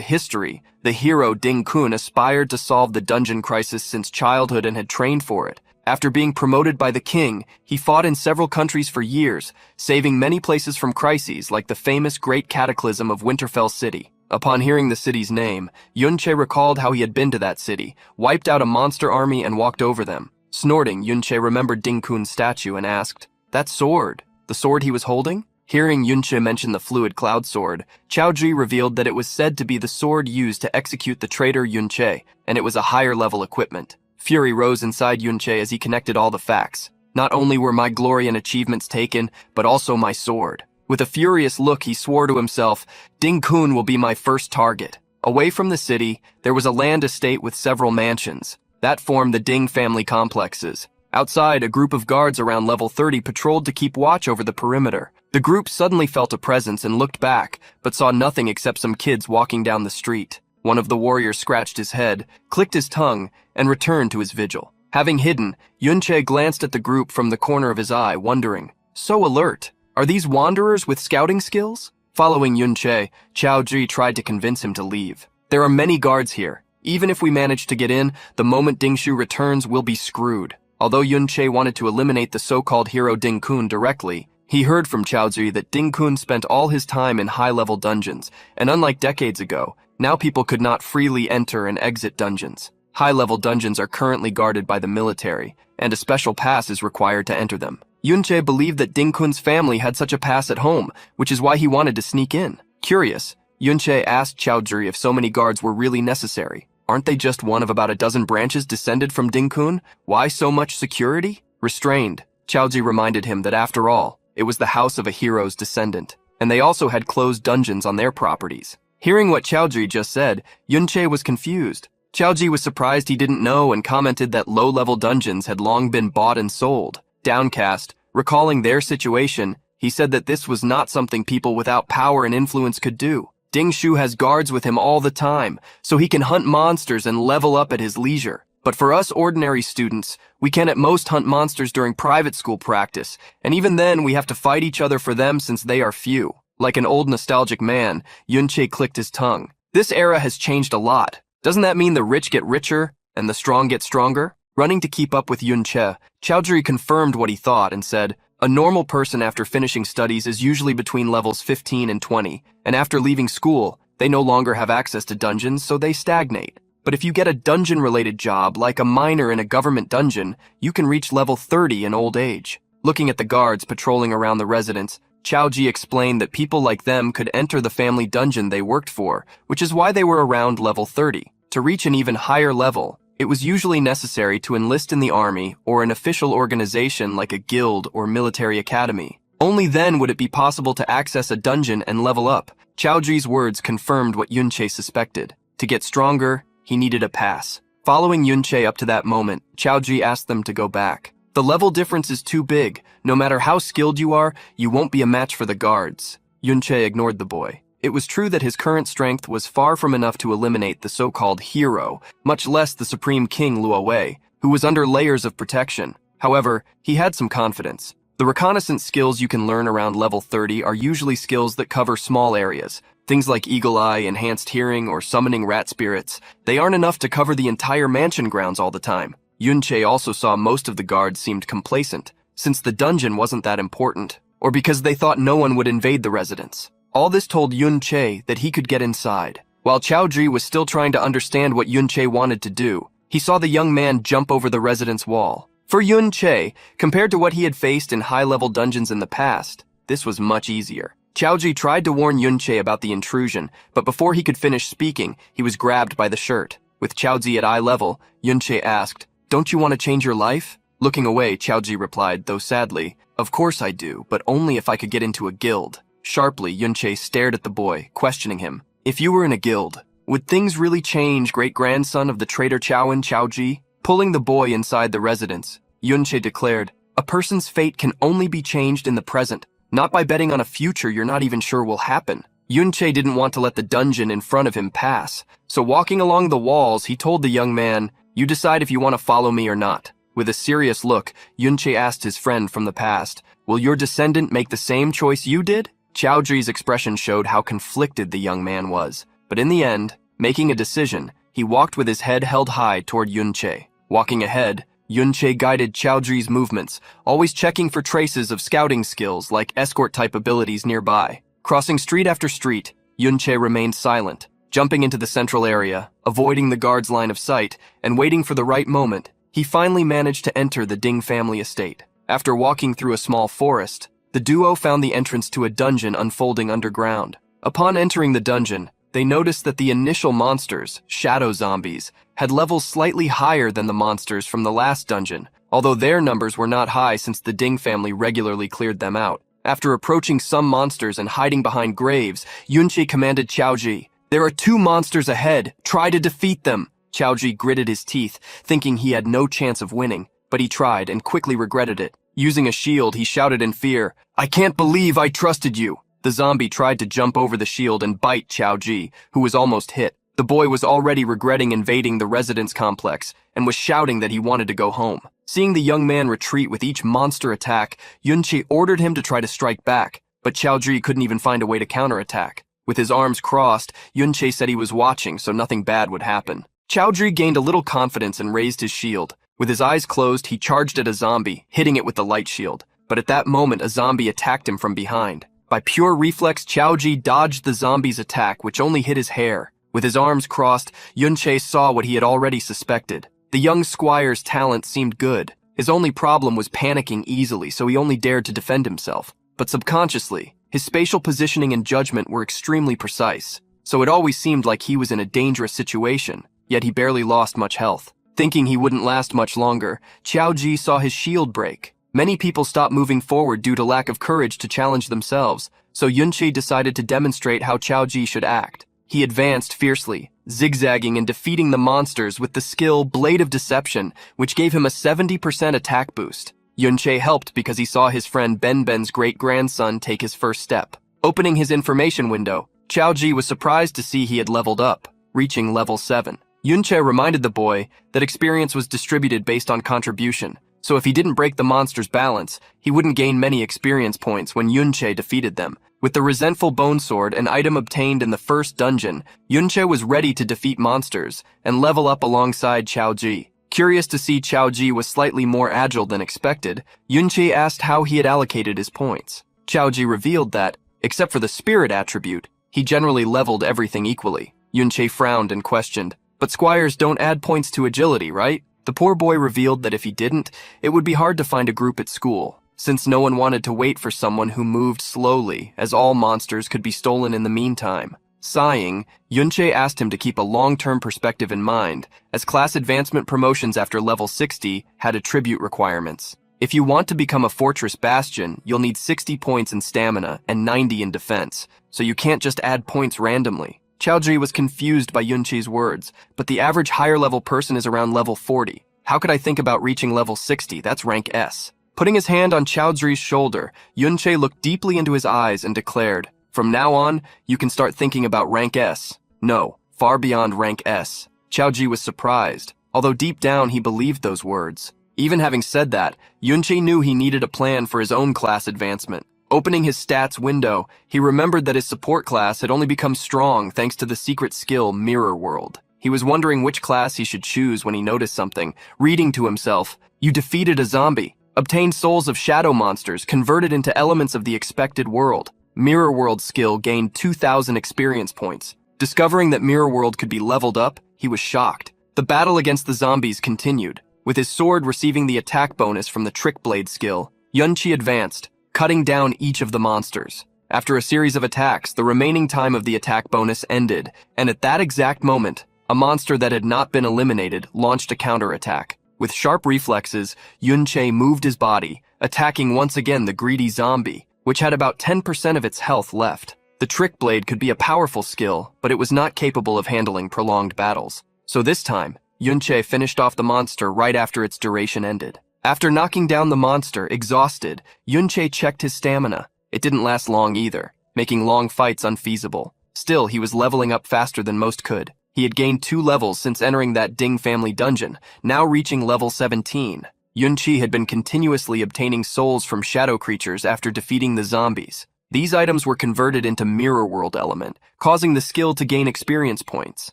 history, the hero Ding-kun aspired to solve the dungeon crisis since childhood and had trained for it. After being promoted by the king, he fought in several countries for years, saving many places from crises like the famous Great Cataclysm of Winterfell City. Upon hearing the city's name, Yunche recalled how he had been to that city, wiped out a monster army, and walked over them. Snorting, Yunche remembered Ding-kun's statue and asked, "That sword, the sword he was holding?" Hearing Yunche mention the fluid cloud sword, Chaoji revealed that it was said to be the sword used to execute the traitor Yunche, and it was a higher-level equipment. Fury rose inside Yunche as he connected all the facts. "Not only were my glory and achievements taken, but also my sword." With a furious look, he swore to himself, "Ding-kun will be my first target." Away from the city, there was a land estate with several mansions. That formed the Ding family complexes. Outside, a group of guards around level 30 patrolled to keep watch over the perimeter. The group suddenly felt a presence and looked back, but saw nothing except some kids walking down the street. One of the warriors scratched his head, clicked his tongue, and returned to his vigil. Having hidden, Yunche glanced at the group from the corner of his eye, wondering, "So alert. Are these wanderers with scouting skills?" Following Yunche, Chaoji tried to convince him to leave. "There are many guards here. Even if we manage to get in, the moment Dingshu returns, we'll be screwed." Although Yunche wanted to eliminate the so-called hero Ding-kun directly, he heard from Chaoji that Ding-kun spent all his time in high-level dungeons, and unlike decades ago, now people could not freely enter and exit dungeons. High-level dungeons are currently guarded by the military, and a special pass is required to enter them. Yunche believed that Ding-kun's family had such a pass at home, which is why he wanted to sneak in. Curious, Yunche asked Chaoji if so many guards were really necessary. Aren't they just one of about a dozen branches descended from Ding-kun? Why so much security? Restrained, Chaoji reminded him that after all, it was the house of a hero's descendant, and they also had closed dungeons on their properties. Hearing what Chaoji just said, Yunche was confused. Chaoji was surprised he didn't know and commented that low-level dungeons had long been bought and sold. Downcast, recalling their situation, he said that this was not something people without power and influence could do. Dingshu has guards with him all the time, so he can hunt monsters and level up at his leisure. But for us ordinary students, we can at most hunt monsters during private school practice, and even then we have to fight each other for them since they are few. Like an old nostalgic man, Yunche clicked his tongue. This era has changed a lot. Doesn't that mean the rich get richer and the strong get stronger? Running to keep up with Yunche, Chaoji confirmed what he thought and said, "A normal person after finishing studies is usually between levels 15 and 20, and after leaving school, they no longer have access to dungeons, so they stagnate. But if you get a dungeon-related job, like a miner in a government dungeon, you can reach level 30 in old age." Looking at the guards patrolling around the residence, Chaoji explained that people like them could enter the family dungeon they worked for, which is why they were around level 30. To reach an even higher level, it was usually necessary to enlist in the army or an official organization like a guild or military academy. Only then would it be possible to access a dungeon and level up. Chaoji's words confirmed what Yunche suspected. To get stronger, he needed a pass. Following Yunche up to that moment, Chaoji asked them to go back. "The level difference is too big. No matter how skilled you are, you won't be a match for the guards." Yunche ignored the boy. It was true that his current strength was far from enough to eliminate the so-called hero, much less the Supreme King Luowei, who was under layers of protection. However, he had some confidence. The reconnaissance skills you can learn around level 30 are usually skills that cover small areas. Things like Eagle Eye, Enhanced Hearing, or Summoning Rat Spirits. They aren't enough to cover the entire mansion grounds all the time. Yunche also saw most of the guards seemed complacent, since the dungeon wasn't that important, or because they thought no one would invade the residence. All this told Yun-che that he could get inside. While Chao-ji was still trying to understand what Yun-che wanted to do, he saw the young man jump over the residence wall. For Yun-che, compared to what he had faced in high-level dungeons in the past, this was much easier. Chao-ji tried to warn Yun-che about the intrusion, but before he could finish speaking, he was grabbed by the shirt. With Chao-ji at eye level, Yun-che asked, "Don't you want to change your life?" Looking away, Chao-ji replied, though sadly, "Of course I do, but only if I could get into a guild." Sharply, Yun-che stared at the boy, questioning him. "If you were in a guild, would things really change, great-grandson of the traitor Chao-in Chao-ji?" Pulling the boy inside the residence, Yun-che declared, "A person's fate can only be changed in the present, not by betting on a future you're not even sure will happen." Yun-che didn't want to let the dungeon in front of him pass, so walking along the walls, he told the young man, "You decide if you want to follow me or not." With a serious look, Yun-che asked his friend from the past, "Will your descendant make the same choice you did?" Chao-ji's expression showed how conflicted the young man was, but in the end, making a decision, he walked with his head held high toward Yun-che. Walking ahead, Yun-che guided Chao-ji's movements, always checking for traces of scouting skills like escort-type abilities nearby. Crossing street after street, Yun-che remained silent, jumping into the central area, avoiding the guard's line of sight, and waiting for the right moment. He finally managed to enter the Ding family estate. After walking through a small forest, the duo found the entrance to a dungeon unfolding underground. Upon entering the dungeon, they noticed that the initial monsters, shadow zombies, had levels slightly higher than the monsters from the last dungeon, although their numbers were not high since the Ding family regularly cleared them out. After approaching some monsters and hiding behind graves, Yun-che commanded Chao-ji, "There are 2 monsters ahead, try to defeat them." Chao-ji gritted his teeth, thinking he had no chance of winning, but he tried and quickly regretted it. Using a shield, he shouted in fear, "I can't believe I trusted you." The zombie tried to jump over the shield and bite Chao-ji, who was almost hit. The boy was already regretting invading the residence complex and was shouting that he wanted to go home. Seeing the young man retreat with each monster attack, Yun-che ordered him to try to strike back, but Chao-ji couldn't even find a way to counterattack. With his arms crossed, Yun-che said he was watching so nothing bad would happen. Chao-ji gained a little confidence and raised his shield. With his eyes closed, he charged at a zombie, hitting it with the light shield. But at that moment, a zombie attacked him from behind. By pure reflex, Chao-ji dodged the zombie's attack, which only hit his hair. With his arms crossed, Yun-che saw what he had already suspected. The young squire's talent seemed good. His only problem was panicking easily, so he only dared to defend himself. But subconsciously, his spatial positioning and judgment were extremely precise, so it always seemed like he was in a dangerous situation, yet he barely lost much health. Thinking he wouldn't last much longer, Chao-ji saw his shield break. Many people stopped moving forward due to lack of courage to challenge themselves, so Yun-che decided to demonstrate how Chao-ji should act. He advanced fiercely, zigzagging and defeating the monsters with the skill Blade of Deception, which gave him a 70% attack boost. Yun-che helped because he saw his friend Ben-ben's great-grandson take his first step. Opening his information window, Chao-ji was surprised to see he had leveled up, reaching level 7. Yun-che reminded the boy that experience was distributed based on contribution, so if he didn't break the monster's balance, he wouldn't gain many experience points when Yun-che defeated them. With the resentful bone sword, an item obtained in the first dungeon, Yun-che was ready to defeat monsters and level up alongside Chao-ji. Curious to see Chao-ji was slightly more agile than expected, Yun-che asked how he had allocated his points. Chao-ji revealed that, except for the spirit attribute, he generally leveled everything equally. Yun-che frowned and questioned, "But squires don't add points to agility, right?" The poor boy revealed that if he didn't, it would be hard to find a group at school, since no one wanted to wait for someone who moved slowly, as all monsters could be stolen in the meantime. Sighing, Yun-che asked him to keep a long-term perspective in mind, as class advancement promotions after level 60 had attribute requirements. If you want to become a fortress bastion, you'll need 60 points in stamina and 90 in defense, so you can't just add points randomly. Chao-ji was confused by Yun-che's words, but the average higher-level person is around level 40. How could I think about reaching level 60? That's rank S. Putting his hand on Chao-ji's shoulder, Yun-che looked deeply into his eyes and declared, "From now on, you can start thinking about rank S. No, far beyond rank S." Chao-ji was surprised, although deep down he believed those words. Even having said that, Yun-che knew he needed a plan for his own class advancement. Opening his stats window, he remembered that his support class had only become strong thanks to the secret skill Mirror World. He was wondering which class he should choose when he noticed something, reading to himself, "You defeated a zombie." Obtained souls of shadow monsters converted into elements of the expected world. Mirror World skill gained 2,000 experience points. Discovering that Mirror World could be leveled up, he was shocked. The battle against the zombies continued. With his sword receiving the attack bonus from the Trick Blade skill, Yunqi advanced, cutting down each of the monsters. After a series of attacks, the remaining time of the attack bonus ended, and at that exact moment, a monster that had not been eliminated launched a counterattack. With sharp reflexes, Yunqi moved his body, attacking once again the greedy zombie, which had about 10% of its health left. The Trick Blade could be a powerful skill, but it was not capable of handling prolonged battles. So this time, Yunqi finished off the monster right after its duration ended. After knocking down the monster, exhausted, Yunqi checked his stamina. It didn't last long either, making long fights unfeasible. Still, he was leveling up faster than most could. He had gained 2 levels since entering that Ding family dungeon, now reaching level 17. Yunqi had been continuously obtaining souls from shadow creatures after defeating the zombies. These items were converted into Mirror World element, causing the skill to gain experience points.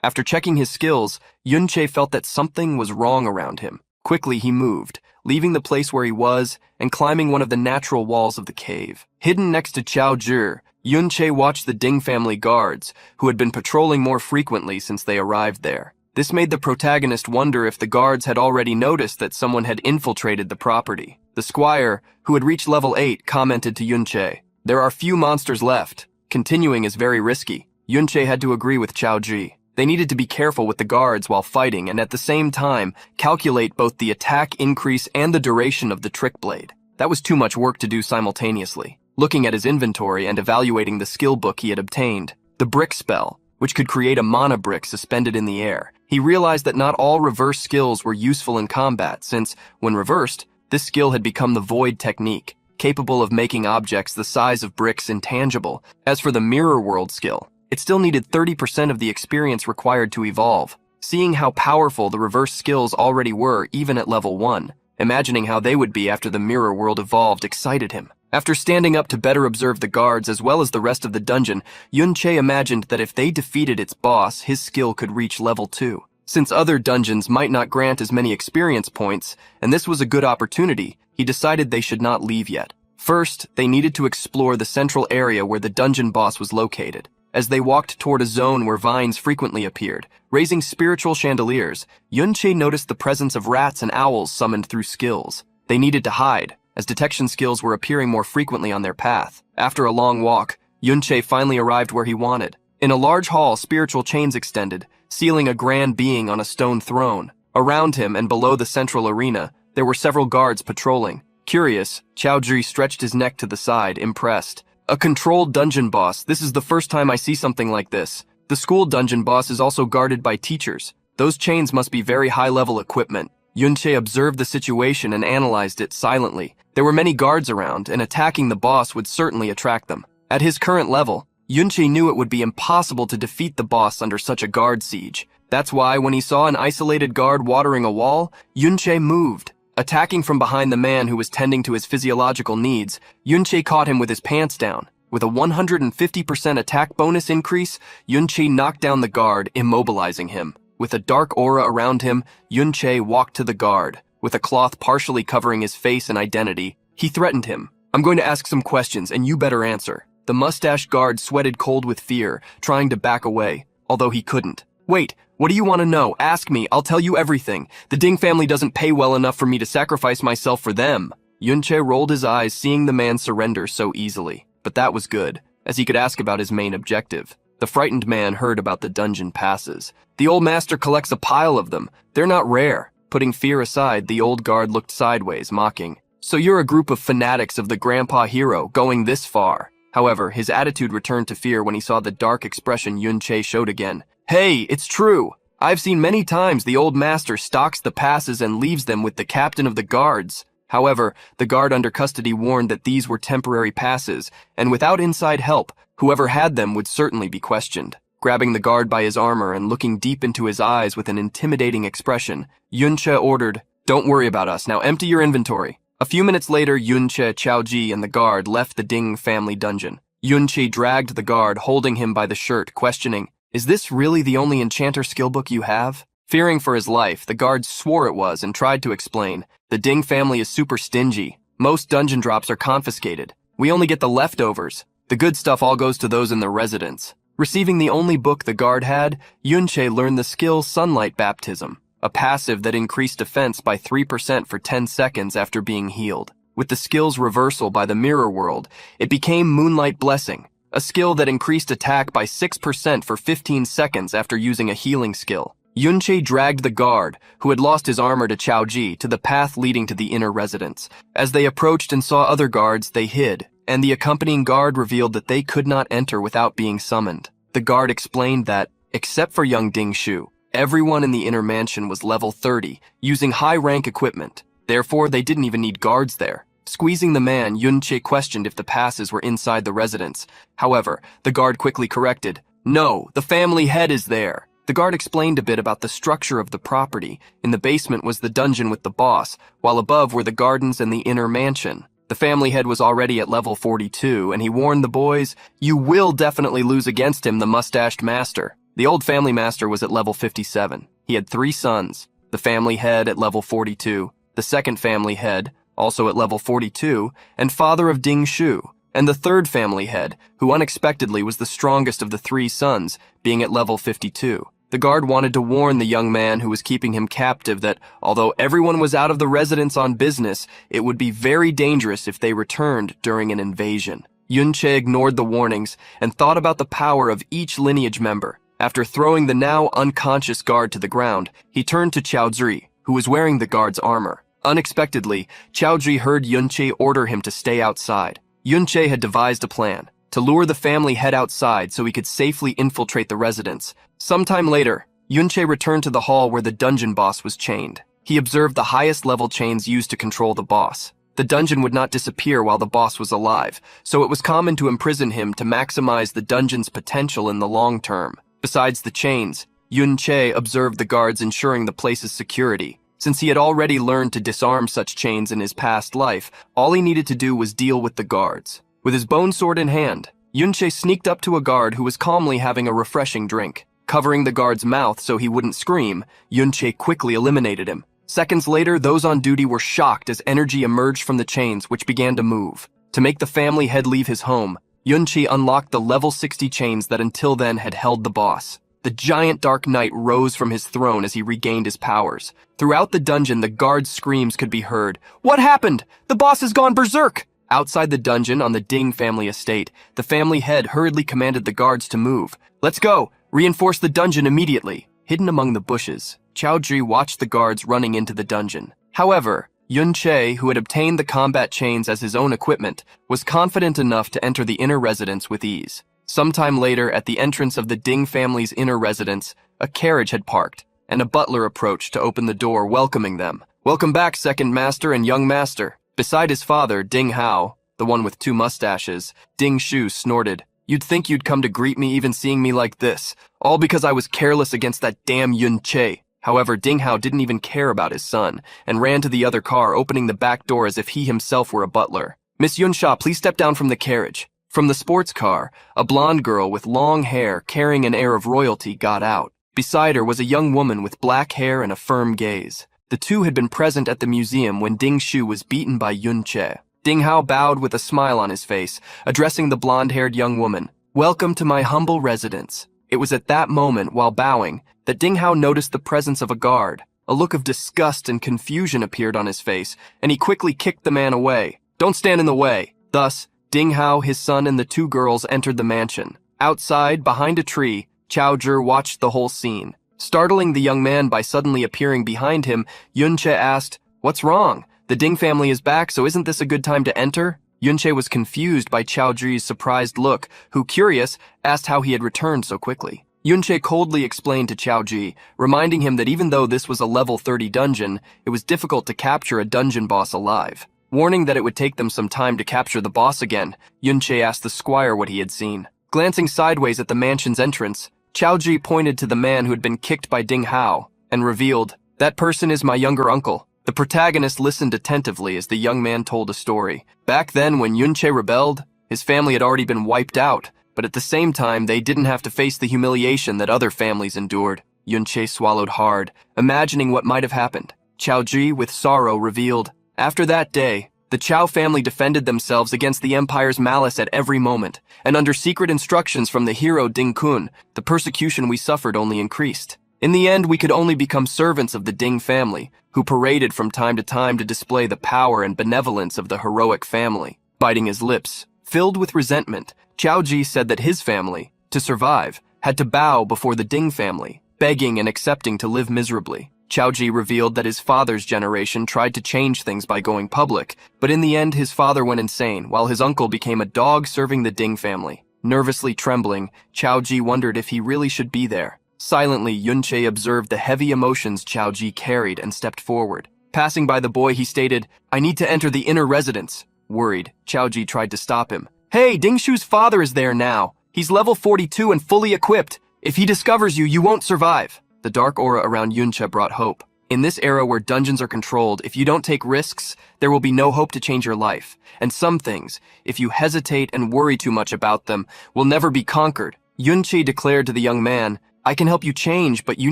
After checking his skills, Yunqi felt that something was wrong around him. Quickly, he moved, leaving the place where he was and climbing one of the natural walls of the cave. Hidden next to Chao Zhi, Yunqi watched the Ding family guards, who had been patrolling more frequently since they arrived there. This made the protagonist wonder if the guards had already noticed that someone had infiltrated the property. The squire, who had reached level 8, commented to Yunqi, "There are few monsters left. Continuing is very risky." Yunqi had to agree with Chao Zhi. They needed to be careful with the guards while fighting and at the same time calculate both the attack increase and the duration of the Trick Blade. That was too much work to do simultaneously. Looking at his inventory and evaluating the skill book he had obtained, the brick spell, which could create a mana brick suspended in the air, he realized that not all reverse skills were useful in combat since, when reversed, this skill had become the void technique, capable of making objects the size of bricks intangible. As for the Mirror World skill, it still needed 30% of the experience required to evolve. Seeing how powerful the reverse skills already were even at level 1, imagining how they would be after the Mirror World evolved excited him. After standing up to better observe the guards as well as the rest of the dungeon, Yunqi imagined that if they defeated its boss, his skill could reach level 2. Since other dungeons might not grant as many experience points, and this was a good opportunity, he decided they should not leave yet. First, they needed to explore the central area where the dungeon boss was located. As they walked toward a zone where vines frequently appeared, raising spiritual chandeliers, Yunqi noticed the presence of rats and owls summoned through skills. They needed to hide, as detection skills were appearing more frequently on their path. After a long walk, Yunqi finally arrived where he wanted. In a large hall, spiritual chains extended, sealing a grand being on a stone throne. Around him and below the central arena, there were several guards patrolling. Curious, Chao Zhi stretched his neck to the side, impressed. A controlled dungeon boss. This is the first time I see something like this. The school dungeon boss is also guarded by teachers. Those chains must be very high-level equipment. Yunqi observed the situation and analyzed it silently. There were many guards around, and attacking the boss would certainly attract them. At his current level, Yunqi knew it would be impossible to defeat the boss under such a guard siege. That's why when he saw an isolated guard watering a wall, Yunqi moved. Attacking from behind the man who was tending to his physiological needs, Yunqi caught him with his pants down. With a 150% attack bonus increase, Yunqi knocked down the guard, immobilizing him. With a dark aura around him, Yunqi walked to the guard. With a cloth partially covering his face and identity, he threatened him. "I'm going to ask some questions, and you better answer." The mustached guard sweated cold with fear, trying to back away, although he couldn't. "Wait, what do you want to know? Ask me, I'll tell you everything. The Ding family doesn't pay well enough for me to sacrifice myself for them." Yunqi rolled his eyes, seeing the man surrender so easily. But that was good, as he could ask about his main objective. The frightened man heard about the dungeon passes. "The old master collects a pile of them. They're not rare." Putting fear aside, the old guard looked sideways, mocking. "So you're a group of fanatics of the grandpa hero, going this far." However, his attitude returned to fear when he saw the dark expression Yunqi showed again. "Hey, it's true. I've seen many times the old master stocks the passes and leaves them with the captain of the guards." However, the guard under custody warned that these were temporary passes, and without inside help, whoever had them would certainly be questioned. Grabbing the guard by his armor and looking deep into his eyes with an intimidating expression, Yunqi ordered, "Don't worry about us, now empty your inventory." A few minutes later, Yunqi, Chao Zhi, and the guard left the Ding family dungeon. Yunqi dragged the guard, holding him by the shirt, questioning, "Is this really the only enchanter skillbook you have?" Fearing for his life, the guard swore it was and tried to explain. The Ding family is super stingy. Most dungeon drops are confiscated. We only get the leftovers. The good stuff all goes to those in the residence. Receiving the only book the guard had, Yunche learned the skill Sunlight Baptism, a passive that increased defense by 3% for 10 seconds after being healed. With the skill's reversal by the mirror world, it became Moonlight Blessing, a skill that increased attack by 6% for 15 seconds after using a healing skill. Yunche dragged the guard, who had lost his armor to Chaoji, to the path leading to the inner residence. As they approached and saw other guards, they hid, and the accompanying guard revealed that they could not enter without being summoned. The guard explained that, except for young Ding Shu, everyone in the inner mansion was level 30, using high-rank equipment. Therefore, they didn't even need guards there. Squeezing the man, Yunche questioned if the passes were inside the residence. However, the guard quickly corrected, "No, the family head is there." The guard explained a bit about the structure of the property. In the basement was the dungeon with the boss, while above were the gardens and the inner mansion. The family head was already at level 42, and he warned the boys, "You will definitely lose against him, the mustached master." The old family master was at level 57. He had 3 sons, the family head at level 42, the second family head, also at level 42, and father of Ding Shu, and the third family head, who unexpectedly was the strongest of the 3 sons, being at level 52. The guard wanted to warn the young man who was keeping him captive that, although everyone was out of the residence on business, it would be very dangerous if they returned during an invasion. Yunche ignored the warnings and thought about the power of each lineage member. After throwing the now unconscious guard to the ground, he turned to Chaozi, who was wearing the guard's armor. Unexpectedly, Chaozi heard Yunche order him to stay outside. Yunche had devised a plan to lure the family head outside so he could safely infiltrate the residence. Sometime later, Yunche returned to the hall where the dungeon boss was chained. He observed the highest level chains used to control the boss. The dungeon would not disappear while the boss was alive, so it was common to imprison him to maximize the dungeon's potential in the long term. Besides the chains, Yunche observed the guards ensuring the place's security. Since he had already learned to disarm such chains in his past life, all he needed to do was deal with the guards. With his bone sword in hand, Yunche sneaked up to a guard who was calmly having a refreshing drink. Covering the guard's mouth so he wouldn't scream, Yunche quickly eliminated him. Seconds later, those on duty were shocked as energy emerged from the chains, which began to move. To make the family head leave his home, Yunche unlocked the level 60 chains that until then had held the boss. The giant Dark Knight rose from his throne as he regained his powers. Throughout the dungeon, the guards' screams could be heard. "What happened? The boss has gone berserk!" Outside the dungeon on the Ding family estate, the family head hurriedly commanded the guards to move. "Let's go! Reinforce the dungeon immediately!" Hidden among the bushes, Chaoji watched the guards running into the dungeon. However, Yunche, who had obtained the combat chains as his own equipment, was confident enough to enter the inner residence with ease. Sometime later, at the entrance of the Ding family's inner residence, a carriage had parked, and a butler approached to open the door, welcoming them. "Welcome back, second master and young master." Beside his father, Ding Hao, the one with 2 mustaches, Ding Shu snorted. "You'd think you'd come to greet me even seeing me like this, all because I was careless against that damn Yunche." However, Ding Hao didn't even care about his son, and ran to the other car, opening the back door as if he himself were a butler. "Miss Yunsha, please step down from the carriage." From the sports car, a blonde girl with long hair carrying an air of royalty got out. Beside her was a young woman with black hair and a firm gaze. The two had been present at the museum when Ding Shu was beaten by Yunche. Ding Hao bowed with a smile on his face, addressing the blonde-haired young woman. "Welcome to my humble residence." It was at that moment, while bowing, that Ding Hao noticed the presence of a guard. A look of disgust and confusion appeared on his face, and he quickly kicked the man away. "Don't stand in the way." Thus, Ding Hao, his son, and the 2 girls entered the mansion. Outside, behind a tree, Chaozi watched the whole scene. Startling the young man by suddenly appearing behind him, Yunche asked, "What's wrong? The Ding family is back, so isn't this a good time to enter?" Yunche was confused by Chaozi's surprised look, who, curious, asked how he had returned so quickly. Yunche coldly explained to Chaozi, reminding him that even though this was a level 30 dungeon, it was difficult to capture a dungeon boss alive. Warning that it would take them some time to capture the boss again, Yunche asked the squire what he had seen. Glancing sideways at the mansion's entrance, Chaozi pointed to the man who had been kicked by Ding Hao, and revealed, "That person is my younger uncle." The protagonist listened attentively as the young man told a story. Back then, when Yunche rebelled, his family had already been wiped out, but at the same time, they didn't have to face the humiliation that other families endured. Yunche swallowed hard, imagining what might have happened. Chaoji, with sorrow, revealed, "After that day, the Chao family defended themselves against the Empire's malice at every moment, and under secret instructions from the hero Ding Kun, the persecution we suffered only increased. In the end, we could only become servants of the Ding family, who paraded from time to time to display the power and benevolence of the heroic family." Biting his lips, filled with resentment, Chaoji said that his family, to survive, had to bow before the Ding family, begging and accepting to live miserably. Chaoji revealed that his father's generation tried to change things by going public, but in the end his father went insane, while his uncle became a dog serving the Ding family. Nervously trembling, Chaoji wondered if he really should be there. Silently, Yunche observed the heavy emotions Chaoji carried and stepped forward. Passing by the boy, he stated, "I need to enter the inner residence." Worried, Chaoji tried to stop him. "Hey, Dingshu's father is there now. He's level 42 and fully equipped. If he discovers you, you won't survive." The dark aura around Yunche brought hope. In this era where dungeons are controlled, if you don't take risks, there will be no hope to change your life. And some things, if you hesitate and worry too much about them, will never be conquered. Yunche declared to the young man, "I can help you change, but you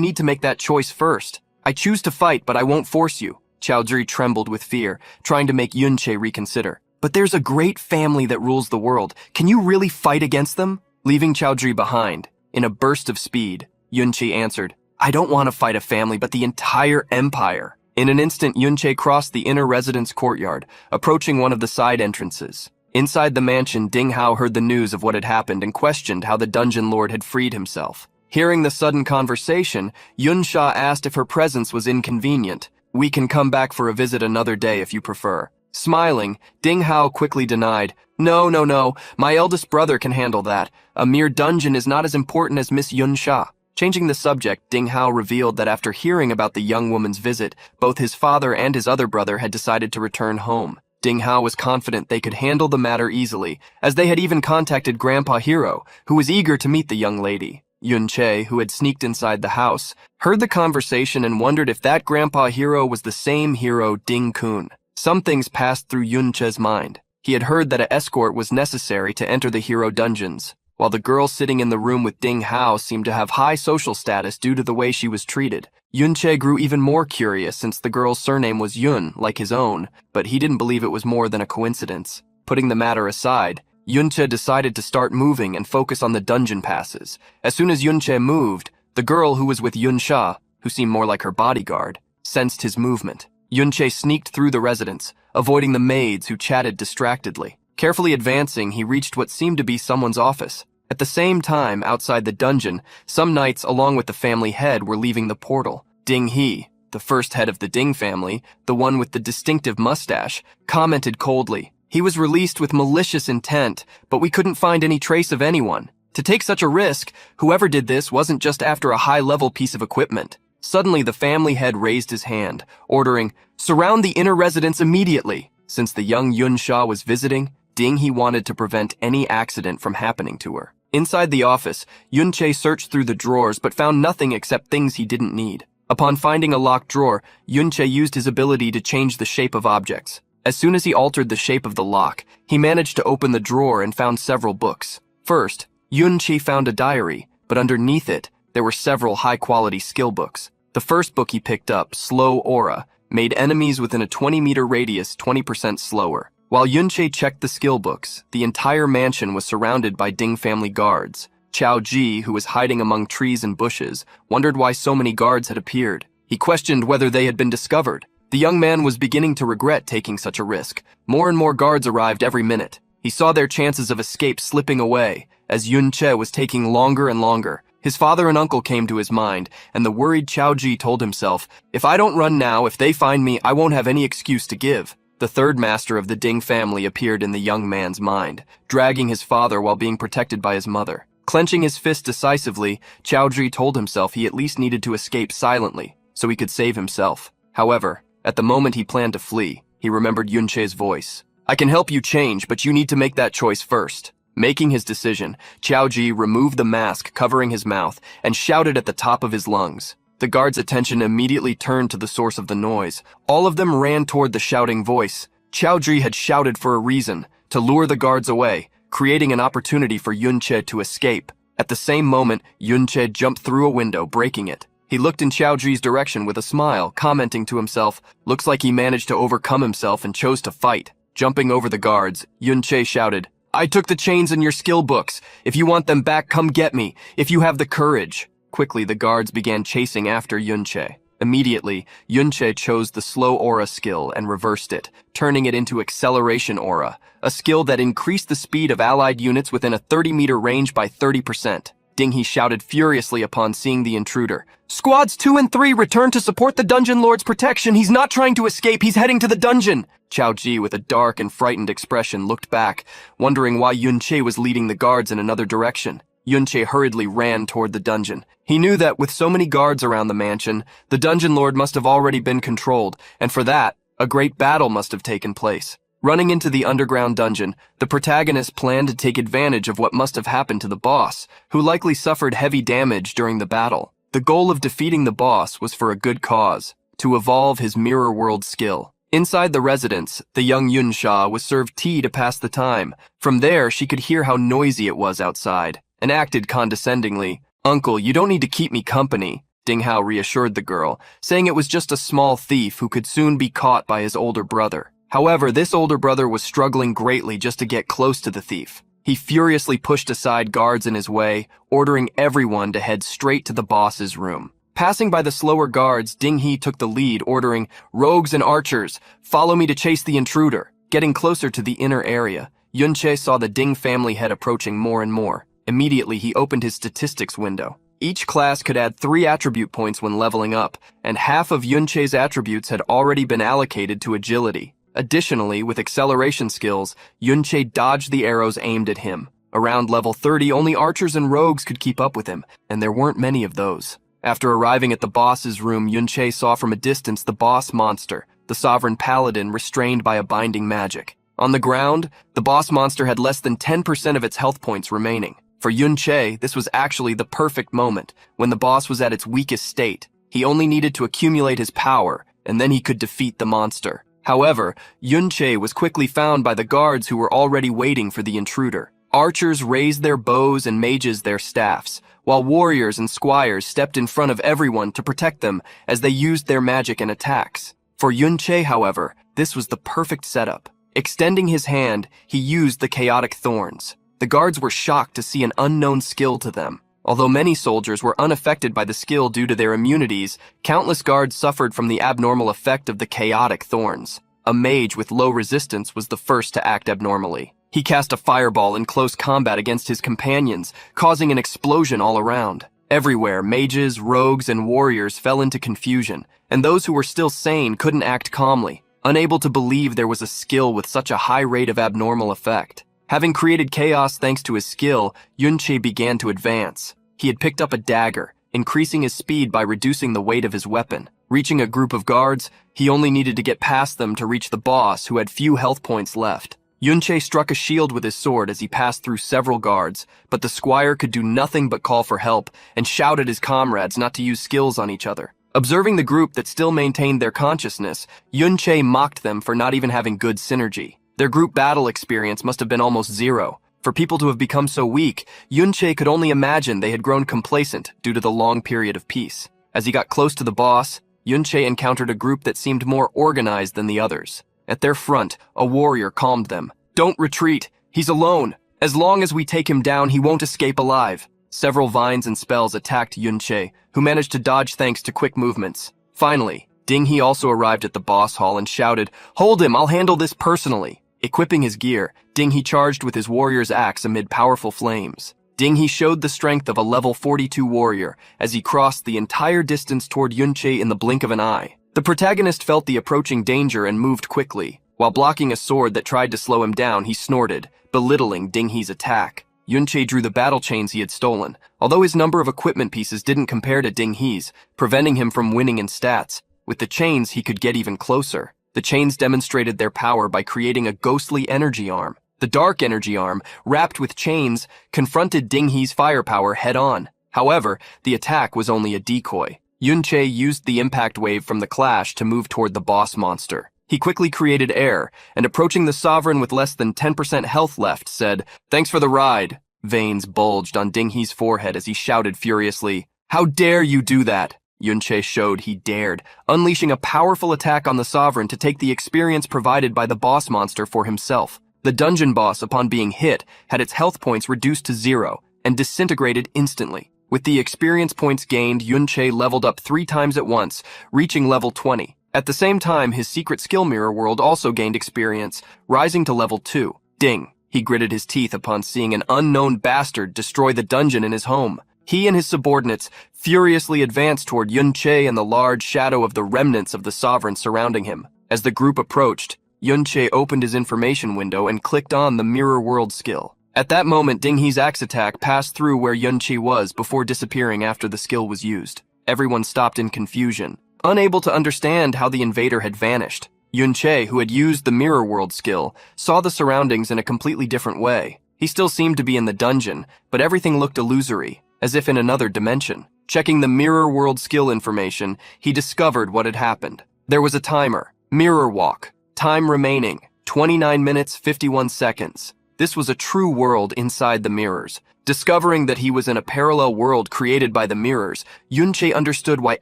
need to make that choice first. I choose to fight, but I won't force you." Chaoji trembled with fear, trying to make Yunche reconsider. "But there's a great family that rules the world. Can you really fight against them?" Leaving Chaoji behind, in a burst of speed, Yunche answered, "I don't want to fight a family, but the entire empire." In an instant, Yunche crossed the inner residence courtyard, approaching one of the side entrances. Inside the mansion, Ding Hao heard the news of what had happened and questioned how the dungeon lord had freed himself. Hearing the sudden conversation, Yunsha asked if her presence was inconvenient. "We can come back for a visit another day if you prefer." Smiling, Ding Hao quickly denied, No, my eldest brother can handle that. A mere dungeon is not as important as Miss Yunsha." Changing the subject, Ding Hao revealed that after hearing about the young woman's visit, both his father and his other brother had decided to return home. Ding Hao was confident they could handle the matter easily, as they had even contacted Grandpa Hero, who was eager to meet the young lady. Yunche, who had sneaked inside the house, heard the conversation and wondered if that Grandpa Hero was the same hero Ding Kun. Some things passed through Yunche's mind. He had heard that an escort was necessary to enter the hero dungeons. While the girl sitting in the room with Ding Hao seemed to have high social status due to the way she was treated, Yunche grew even more curious since the girl's surname was Yun, like his own, but he didn't believe it was more than a coincidence. Putting the matter aside, Yunche decided to start moving and focus on the dungeon passes. As soon as Yunche moved, the girl who was with Yunsha, who seemed more like her bodyguard, sensed his movement. Yunche sneaked through the residence, avoiding the maids who chatted distractedly. Carefully advancing, he reached what seemed to be someone's office. At the same time, outside the dungeon, some knights along with the family head were leaving the portal. Ding He, the first head of the Ding family, the one with the distinctive mustache, commented coldly, "He was released with malicious intent, but we couldn't find any trace of anyone. To take such a risk, whoever did this wasn't just after a high-level piece of equipment." Suddenly, the family head raised his hand, ordering, "Surround the inner residence immediately." Since the young Yunsha was visiting, Ding He wanted to prevent any accident from happening to her. Inside the office, Yunche searched through the drawers but found nothing except things he didn't need. Upon finding a locked drawer, Yunche used his ability to change the shape of objects. As soon as he altered the shape of the lock, he managed to open the drawer and found several books. First, Yunche found a diary, but underneath it, there were several high-quality skill books. The first book he picked up, Slow Aura, made enemies within a 20-meter radius 20% slower. While Yunche checked the skill books, the entire mansion was surrounded by Ding family guards. Chao Ji, who was hiding among trees and bushes, wondered why so many guards had appeared. He questioned whether they had been discovered. The young man was beginning to regret taking such a risk. More and more guards arrived every minute. He saw their chances of escape slipping away, as Yunche was taking longer and longer. His father and uncle came to his mind, and the worried Chao Ji told himself, "If I don't run now, if they find me, I won't have any excuse to give." The third master of the Ding family appeared in the young man's mind, dragging his father while being protected by his mother. Clenching his fist decisively, Chao Ji told himself he at least needed to escape silently, so he could save himself. However, at the moment he planned to flee, he remembered Yunche's voice. "I can help you change, but you need to make that choice first." Making his decision, Chao Ji removed the mask covering his mouth and shouted at the top of his lungs. The guards' attention immediately turned to the source of the noise. All of them ran toward the shouting voice. Chao Ji had shouted for a reason, to lure the guards away, creating an opportunity for Yunche to escape. At the same moment, Yunche jumped through a window, breaking it. He looked in Xiaoji's direction with a smile, commenting to himself, looks like he managed to overcome himself and chose to fight. Jumping over the guards, Yunche shouted, I took the chains in your skill books. If you want them back, come get me, if you have the courage. Quickly, the guards began chasing after Yunche. Immediately, Yunche chose the slow aura skill and reversed it, turning it into acceleration aura, a skill that increased the speed of allied units within a 30-meter range by 30%. Dinghe shouted furiously upon seeing the intruder. Squads 2 and 3 return to support the Dungeon Lord's protection. He's not trying to escape, he's heading to the dungeon. Xiaoji, with a dark and frightened expression, looked back, wondering why Yunche was leading the guards in another direction. Yunche hurriedly ran toward the dungeon. He knew that with so many guards around the mansion, the Dungeon Lord must have already been controlled, and for that, a great battle must have taken place. Running into the underground dungeon, the protagonist planned to take advantage of what must have happened to the boss, who likely suffered heavy damage during the battle. The goal of defeating the boss was for a good cause, to evolve his mirror world skill. Inside the residence, the young Yunsha was served tea to pass the time. From there, she could hear how noisy it was outside, and acted condescendingly. Uncle, you don't need to keep me company, Ding Hao reassured the girl, saying it was just a small thief who could soon be caught by his older brother. However, this older brother was struggling greatly just to get close to the thief. He furiously pushed aside guards in his way, ordering everyone to head straight to the boss's room. Passing by the slower guards, Ding He took the lead, ordering, Rogues and archers, follow me to chase the intruder. Getting closer to the inner area, Yunche saw the Ding family head approaching more and more. Immediately, he opened his statistics window. Each class could add 3 attribute points when leveling up, and half of Yunche's attributes had already been allocated to agility. Additionally, with acceleration skills, Yunche dodged the arrows aimed at him. Around level 30, only archers and rogues could keep up with him, and there weren't many of those. After arriving at the boss's room, Yunche saw from a distance the boss monster, the sovereign paladin restrained by a binding magic. On the ground, the boss monster had less than 10% of its health points remaining. For Yunche, this was actually the perfect moment, when the boss was at its weakest state. He only needed to accumulate his power, and then he could defeat the monster. However, Yunche was quickly found by the guards who were already waiting for the intruder. Archers raised their bows and mages their staffs, while warriors and squires stepped in front of everyone to protect them as they used their magic and attacks. For Yunche, however, this was the perfect setup. Extending his hand, he used the chaotic thorns. The guards were shocked to see an unknown skill to them. Although many soldiers were unaffected by the skill due to their immunities, countless guards suffered from the abnormal effect of the chaotic thorns. A mage with low resistance was the first to act abnormally. He cast a fireball in close combat against his companions, causing an explosion all around. Everywhere, mages, rogues, and warriors fell into confusion, and those who were still sane couldn't act calmly, unable to believe there was a skill with such a high rate of abnormal effect. Having created chaos thanks to his skill, Yunche began to advance. He had picked up a dagger, increasing his speed by reducing the weight of his weapon. Reaching a group of guards, he only needed to get past them to reach the boss, who had few health points left. Yunche struck a shield with his sword as he passed through several guards, but the squire could do nothing but call for help and shout at his comrades not to use skills on each other. Observing the group that still maintained their consciousness, Yunche mocked them for not even having good synergy. Their group battle experience must have been almost zero. For people to have become so weak, Yunche could only imagine they had grown complacent due to the long period of peace. As he got close to the boss, Yunche encountered a group that seemed more organized than the others. At their front, a warrior calmed them. Don't retreat. He's alone. As long as we take him down, he won't escape alive. Several vines and spells attacked Yunche, who managed to dodge thanks to quick movements. Finally, Ding He also arrived at the boss hall and shouted, Hold him, I'll handle this personally. Equipping his gear, Ding He charged with his warrior's axe amid powerful flames. Ding He showed the strength of a level 42 warrior as he crossed the entire distance toward Yunche in the blink of an eye. The protagonist felt the approaching danger and moved quickly. While blocking a sword that tried to slow him down, he snorted, belittling Ding He's attack. Yunche drew the battle chains he had stolen, although his number of equipment pieces didn't compare to Ding He's, preventing him from winning in stats. With the chains, he could get even closer. The chains demonstrated their power by creating a ghostly energy arm. The dark energy arm, wrapped with chains, confronted Ding He's firepower head-on. However, the attack was only a decoy. Yunche used the impact wave from the clash to move toward the boss monster. He quickly created air, and approaching the sovereign with less than 10% health left, said, Thanks for the ride. Veins bulged on Ding He's forehead as he shouted furiously, How dare you do that? Yunche showed he dared, unleashing a powerful attack on the Sovereign to take the experience provided by the boss monster for himself. The dungeon boss, upon being hit, had its health points reduced to 0 and disintegrated instantly. With the experience points gained, Yunche leveled up 3 times at once, reaching level 20. At the same time, his secret skill mirror world also gained experience, rising to level 2. Ding! He gritted his teeth upon seeing an unknown bastard destroy the dungeon in his home. He and his subordinates furiously advanced toward Yunche and the large shadow of the remnants of the Sovereign surrounding him. As the group approached, Yunche opened his information window and clicked on the mirror world skill. At that moment, Ding He's axe attack passed through where Yunche was before disappearing after the skill was used. Everyone stopped in confusion, unable to understand how the invader had vanished. Yunche, who had used the mirror world skill, saw the surroundings in a completely different way. He still seemed to be in the dungeon, but everything looked illusory, as if in another dimension. Checking the mirror world skill information, he discovered what had happened. There was a timer. Mirror walk. Time remaining, 29 minutes, 51 seconds. This was a true world inside the mirrors. Discovering that he was in a parallel world created by the mirrors, Yunche understood why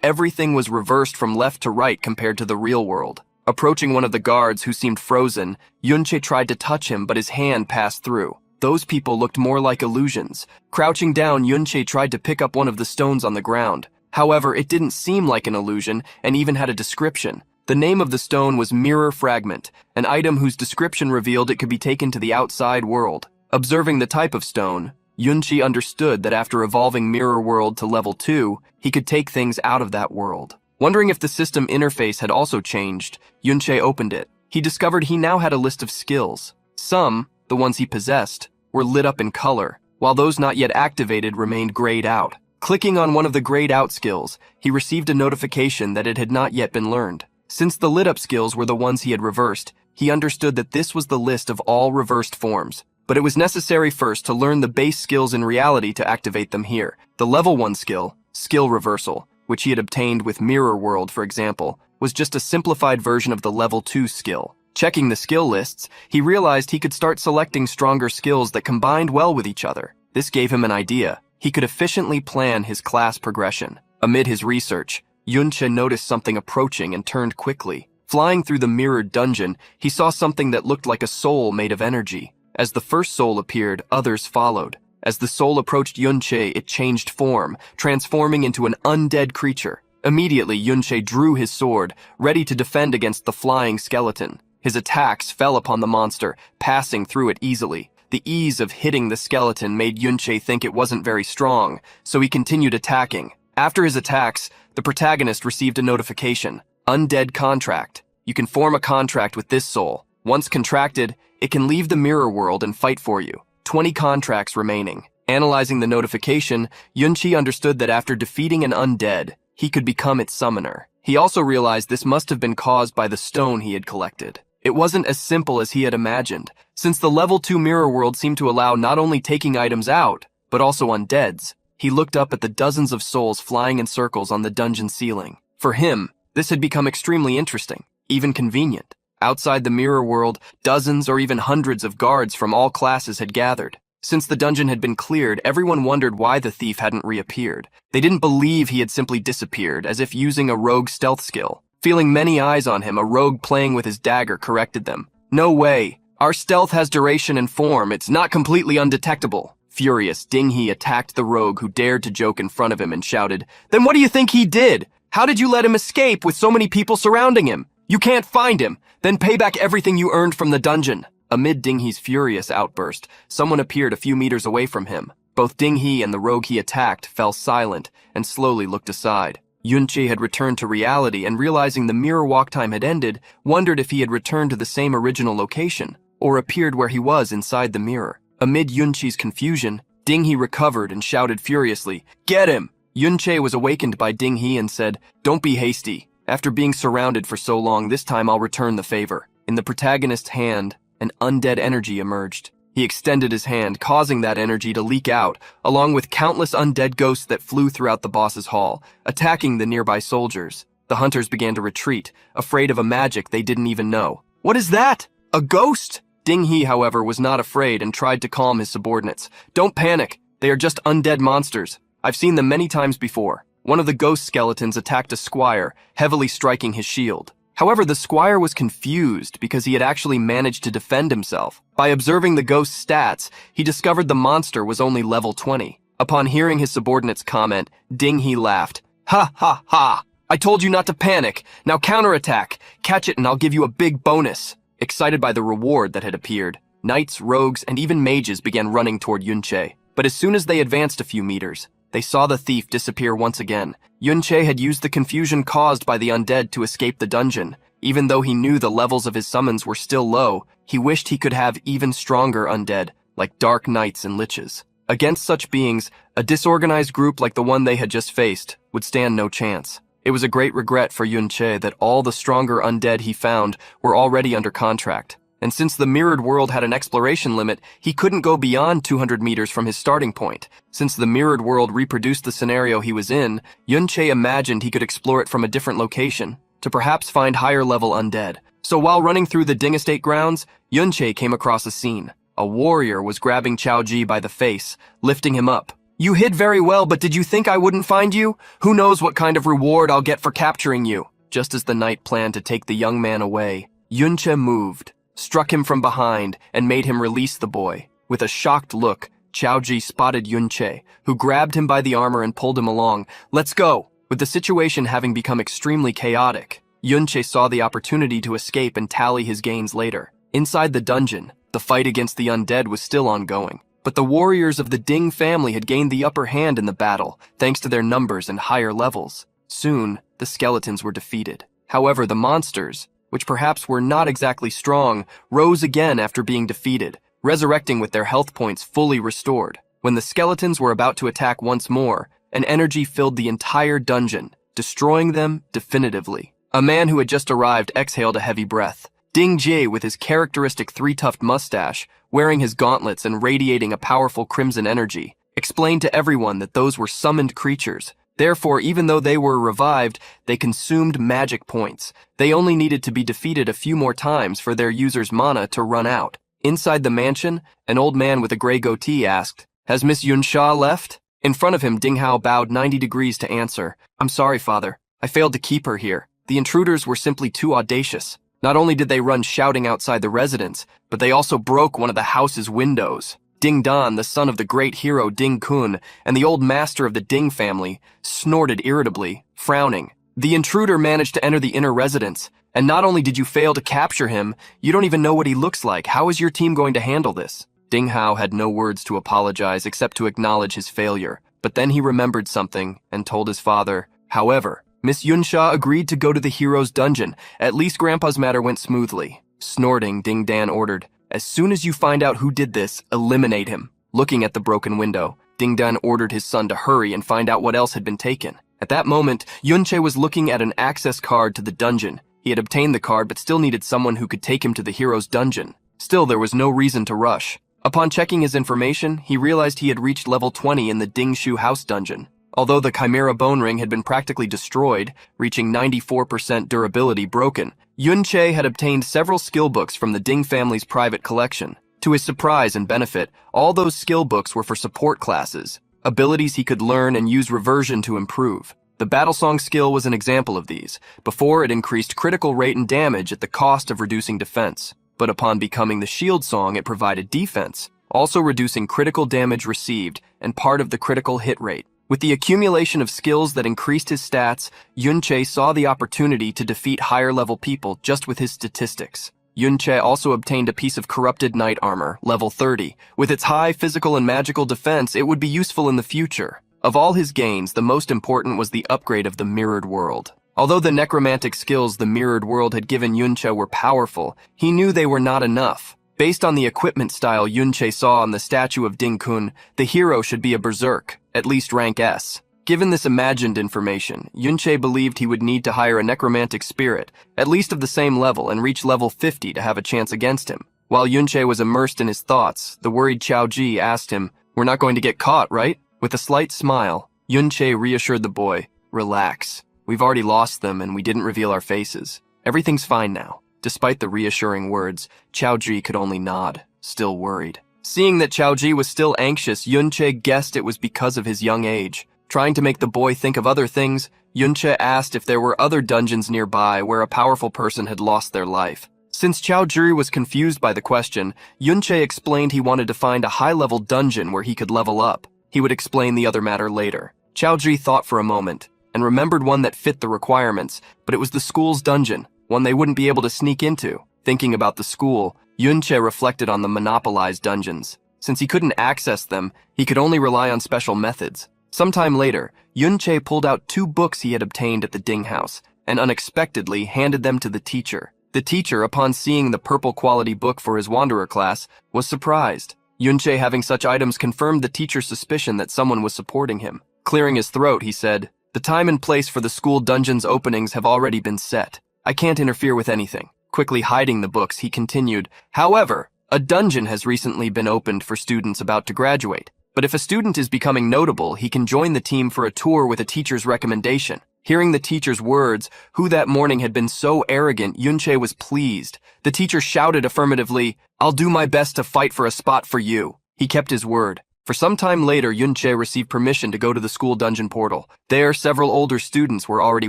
everything was reversed from left to right compared to the real world. Approaching one of the guards who seemed frozen, Yunche tried to touch him, but his hand passed through. Those people looked more like illusions. Crouching down, Yunche tried to pick up one of the stones on the ground. However, it didn't seem like an illusion and even had a description. The name of the stone was Mirror Fragment, an item whose description revealed it could be taken to the outside world. Observing the type of stone, Yunche understood that after evolving Mirror World to level 2, he could take things out of that world. Wondering if the system interface had also changed, Yunche opened it. He discovered he now had a list of skills. Some, the ones he possessed, were lit up in color, while those not yet activated remained grayed out. Clicking on one of the grayed out skills, he received a notification that it had not yet been learned. Since the lit up skills were the ones he had reversed, he understood that this was the list of all reversed forms. But it was necessary first to learn the base skills in reality to activate them here. The level 1 skill, Skill Reversal, which he had obtained with Mirror World, for example, was just a simplified version of the level 2 skill. Checking the skill lists, he realized he could start selecting stronger skills that combined well with each other. This gave him an idea. He could efficiently plan his class progression. Amid his research, Yunche noticed something approaching and turned quickly. Flying through the mirrored dungeon, he saw something that looked like a soul made of energy. As the first soul appeared, others followed. As the soul approached Yunche, it changed form, transforming into an undead creature. Immediately, Yunche drew his sword, ready to defend against the flying skeleton. His attacks fell upon the monster, passing through it easily. The ease of hitting the skeleton made Yunche think it wasn't very strong, so he continued attacking. After his attacks, the protagonist received a notification. Undead contract. You can form a contract with this soul. Once contracted, it can leave the mirror world and fight for you. 20 contracts remaining. Analyzing the notification, Yunche understood that after defeating an undead, he could become its summoner. He also realized this must have been caused by the stone he had collected. It wasn't as simple as he had imagined, since the level 2 mirror world seemed to allow not only taking items out, but also undeads. He looked up at the dozens of souls flying in circles on the dungeon ceiling. For him, this had become extremely interesting, even convenient. Outside the mirror world, dozens or even hundreds of guards from all classes had gathered. Since the dungeon had been cleared, everyone wondered why the thief hadn't reappeared. They didn't believe he had simply disappeared, as if using a rogue stealth skill. Feeling many eyes on him, a rogue playing with his dagger corrected them. "No way. Our stealth has duration and form. It's not completely undetectable." Furious, Ding He attacked the rogue who dared to joke in front of him and shouted, "Then what do you think he did? How did you let him escape with so many people surrounding him? You can't find him. Then pay back everything you earned from the dungeon." Amid Ding He's furious outburst, someone appeared a few meters away from him. Both Ding He and the rogue he attacked fell silent and slowly looked aside. Yunche had returned to reality and, realizing the mirror walk time had ended, wondered if he had returned to the same original location or appeared where he was inside the mirror. Amid Yunche's confusion, Ding He recovered and shouted furiously, "Get him!" Yunche was awakened by Ding He and said, "Don't be hasty. After being surrounded for so long, this time I'll return the favor." In the protagonist's hand, an undead energy emerged. He extended his hand, causing that energy to leak out, along with countless undead ghosts that flew throughout the boss's hall, attacking the nearby soldiers. The hunters began to retreat, afraid of a magic they didn't even know. "What is that? A ghost?" Ding He, however, was not afraid and tried to calm his subordinates. "Don't panic. They are just undead monsters. I've seen them many times before." one of the ghost skeletons attacked a squire, heavily striking his shield. However, the squire was confused because he had actually managed to defend himself. By observing the ghost's stats, he discovered the monster was only level 20. Upon hearing his subordinate's comment, Ding He laughed. "Ha ha ha! I told you not to panic. Now counterattack. Catch it and I'll give you a big bonus." Excited by the reward that had appeared, knights, rogues, and even mages began running toward Yunche. But as soon as they advanced a few meters, they saw the thief disappear once again. Yunche had used the confusion caused by the undead to escape the dungeon. Even though he knew the levels of his summons were still low, he wished he could have even stronger undead, like dark knights and liches. Against such beings, a disorganized group like the one they had just faced would stand no chance. It was a great regret for Yunche that all the stronger undead he found were already under contract. And since the mirrored world had an exploration limit, he couldn't go beyond 200 meters from his starting point. Since the mirrored world reproduced the scenario he was in, Yunche imagined he could explore it from a different location, to perhaps find higher-level undead. So while running through the Ding Estate grounds, Yunche came across a scene. A warrior was grabbing Qiaoji by the face, lifting him up. "You hid very well, but did you think I wouldn't find you? Who knows what kind of reward I'll get for capturing you?" Just as the knight planned to take the young man away, Yunche moved, struck him from behind, and made him release the boy. With a shocked look, Qiaoji spotted Yunche, who grabbed him by the armor and pulled him along. "Let's go!" With the situation having become extremely chaotic, Yunche saw the opportunity to escape and tally his gains later. Inside the dungeon, the fight against the undead was still ongoing, but the warriors of the Ding family had gained the upper hand in the battle, thanks to their numbers and higher levels. Soon, the skeletons were defeated. However, the monsters, which perhaps were not exactly strong, rose again after being defeated, resurrecting with their health points fully restored. When the skeletons were about to attack once more, an energy filled the entire dungeon, destroying them definitively. A man who had just arrived exhaled a heavy breath. Ding Jie, with his characteristic three-tuft mustache, wearing his gauntlets and radiating a powerful crimson energy, explained to everyone that those were summoned creatures. Therefore, even though they were revived, they consumed magic points. They only needed to be defeated a few more times for their user's mana to run out. Inside the mansion, an old man with a gray goatee asked, "Has Miss Yunsha left?" In front of him, Ding Hao bowed 90 degrees to answer, "I'm sorry, father. I failed to keep her here. The intruders were simply too audacious. Not only did they run shouting outside the residence, but they also broke one of the house's windows." Ding Dan, the son of the great hero Ding Kun, and the old master of the Ding family, snorted irritably, frowning. "The intruder managed to enter the inner residence, and not only did you fail to capture him, you don't even know what he looks like. How is your team going to handle this?" Ding Hao had no words to apologize except to acknowledge his failure, but then he remembered something and told his father, "However, Miss Yunsha agreed to go to the hero's dungeon. At least Grandpa's matter went smoothly." Snorting, Ding Dan ordered, "As soon as you find out who did this, eliminate him." Looking at the broken window, Ding Dan ordered his son to hurry and find out what else had been taken. At that moment, Yunche was looking at an access card to the dungeon. He had obtained the card but still needed someone who could take him to the hero's dungeon. Still, there was no reason to rush. Upon checking his information, he realized he had reached level 20 in the Dingshu house dungeon. Although the Chimera Bone Ring had been practically destroyed, reaching 94% durability broken, Yunche had obtained several skill books from the Ding family's private collection. To his surprise and benefit, all those skill books were for support classes, abilities he could learn and use Reversion to improve. The Battlesong skill was an example of these. Before, it increased critical rate and damage at the cost of reducing defense. But upon becoming the Shield Song, it provided defense, also reducing critical damage received and part of the critical hit rate. With the accumulation of skills that increased his stats, Yunche saw the opportunity to defeat higher-level people just with his statistics. Yunche also obtained a piece of corrupted knight armor, level 30. With its high physical and magical defense, it would be useful in the future. Of all his gains, the most important was the upgrade of the mirrored world. Although the necromantic skills the mirrored world had given Yunche were powerful, he knew they were not enough. Based on the equipment style Yunche saw on the statue of Ding Kun, the hero should be a berserk, at least rank S. Given this imagined information, Yunche believed he would need to hire a necromantic spirit, at least of the same level, and reach level 50 to have a chance against him. While Yunche was immersed in his thoughts, the worried Qiaoji asked him, "We're not going to get caught, right?" With a slight smile, Yunche reassured the boy, "Relax. We've already lost them and we didn't reveal our faces. Everything's fine now." Despite the reassuring words, Qiaoji could only nod, still worried. Seeing that Qiaoji was still anxious, Yunche guessed it was because of his young age. Trying to make the boy think of other things, Yunche asked if there were other dungeons nearby where a powerful person had lost their life. Since Chaojiri was confused by the question, Yunche explained he wanted to find a high-level dungeon where he could level up. He would explain the other matter later. Chaojiri thought for a moment and remembered one that fit the requirements, but it was the school's dungeon, one they wouldn't be able to sneak into. Thinking about the school, Yunche reflected on the monopolized dungeons. Since he couldn't access them, he could only rely on special methods. Sometime later, Yunche pulled out 2 books he had obtained at the Ding house and unexpectedly handed them to the teacher. The teacher, upon seeing the purple quality book for his wanderer class, was surprised. Yunche having such items confirmed the teacher's suspicion that someone was supporting him. Clearing his throat, he said, "The time and place for the school dungeon's openings have already been set. I can't interfere with anything." Quickly hiding the books, he continued, "However, a dungeon has recently been opened for students about to graduate. But if a student is becoming notable, he can join the team for a tour with a teacher's recommendation." Hearing the teacher's words, who that morning had been so arrogant, Yunche was pleased. The teacher shouted affirmatively, "I'll do my best to fight for a spot for you." He kept his word. For some time later, Yunche received permission to go to the school dungeon portal. There, several older students were already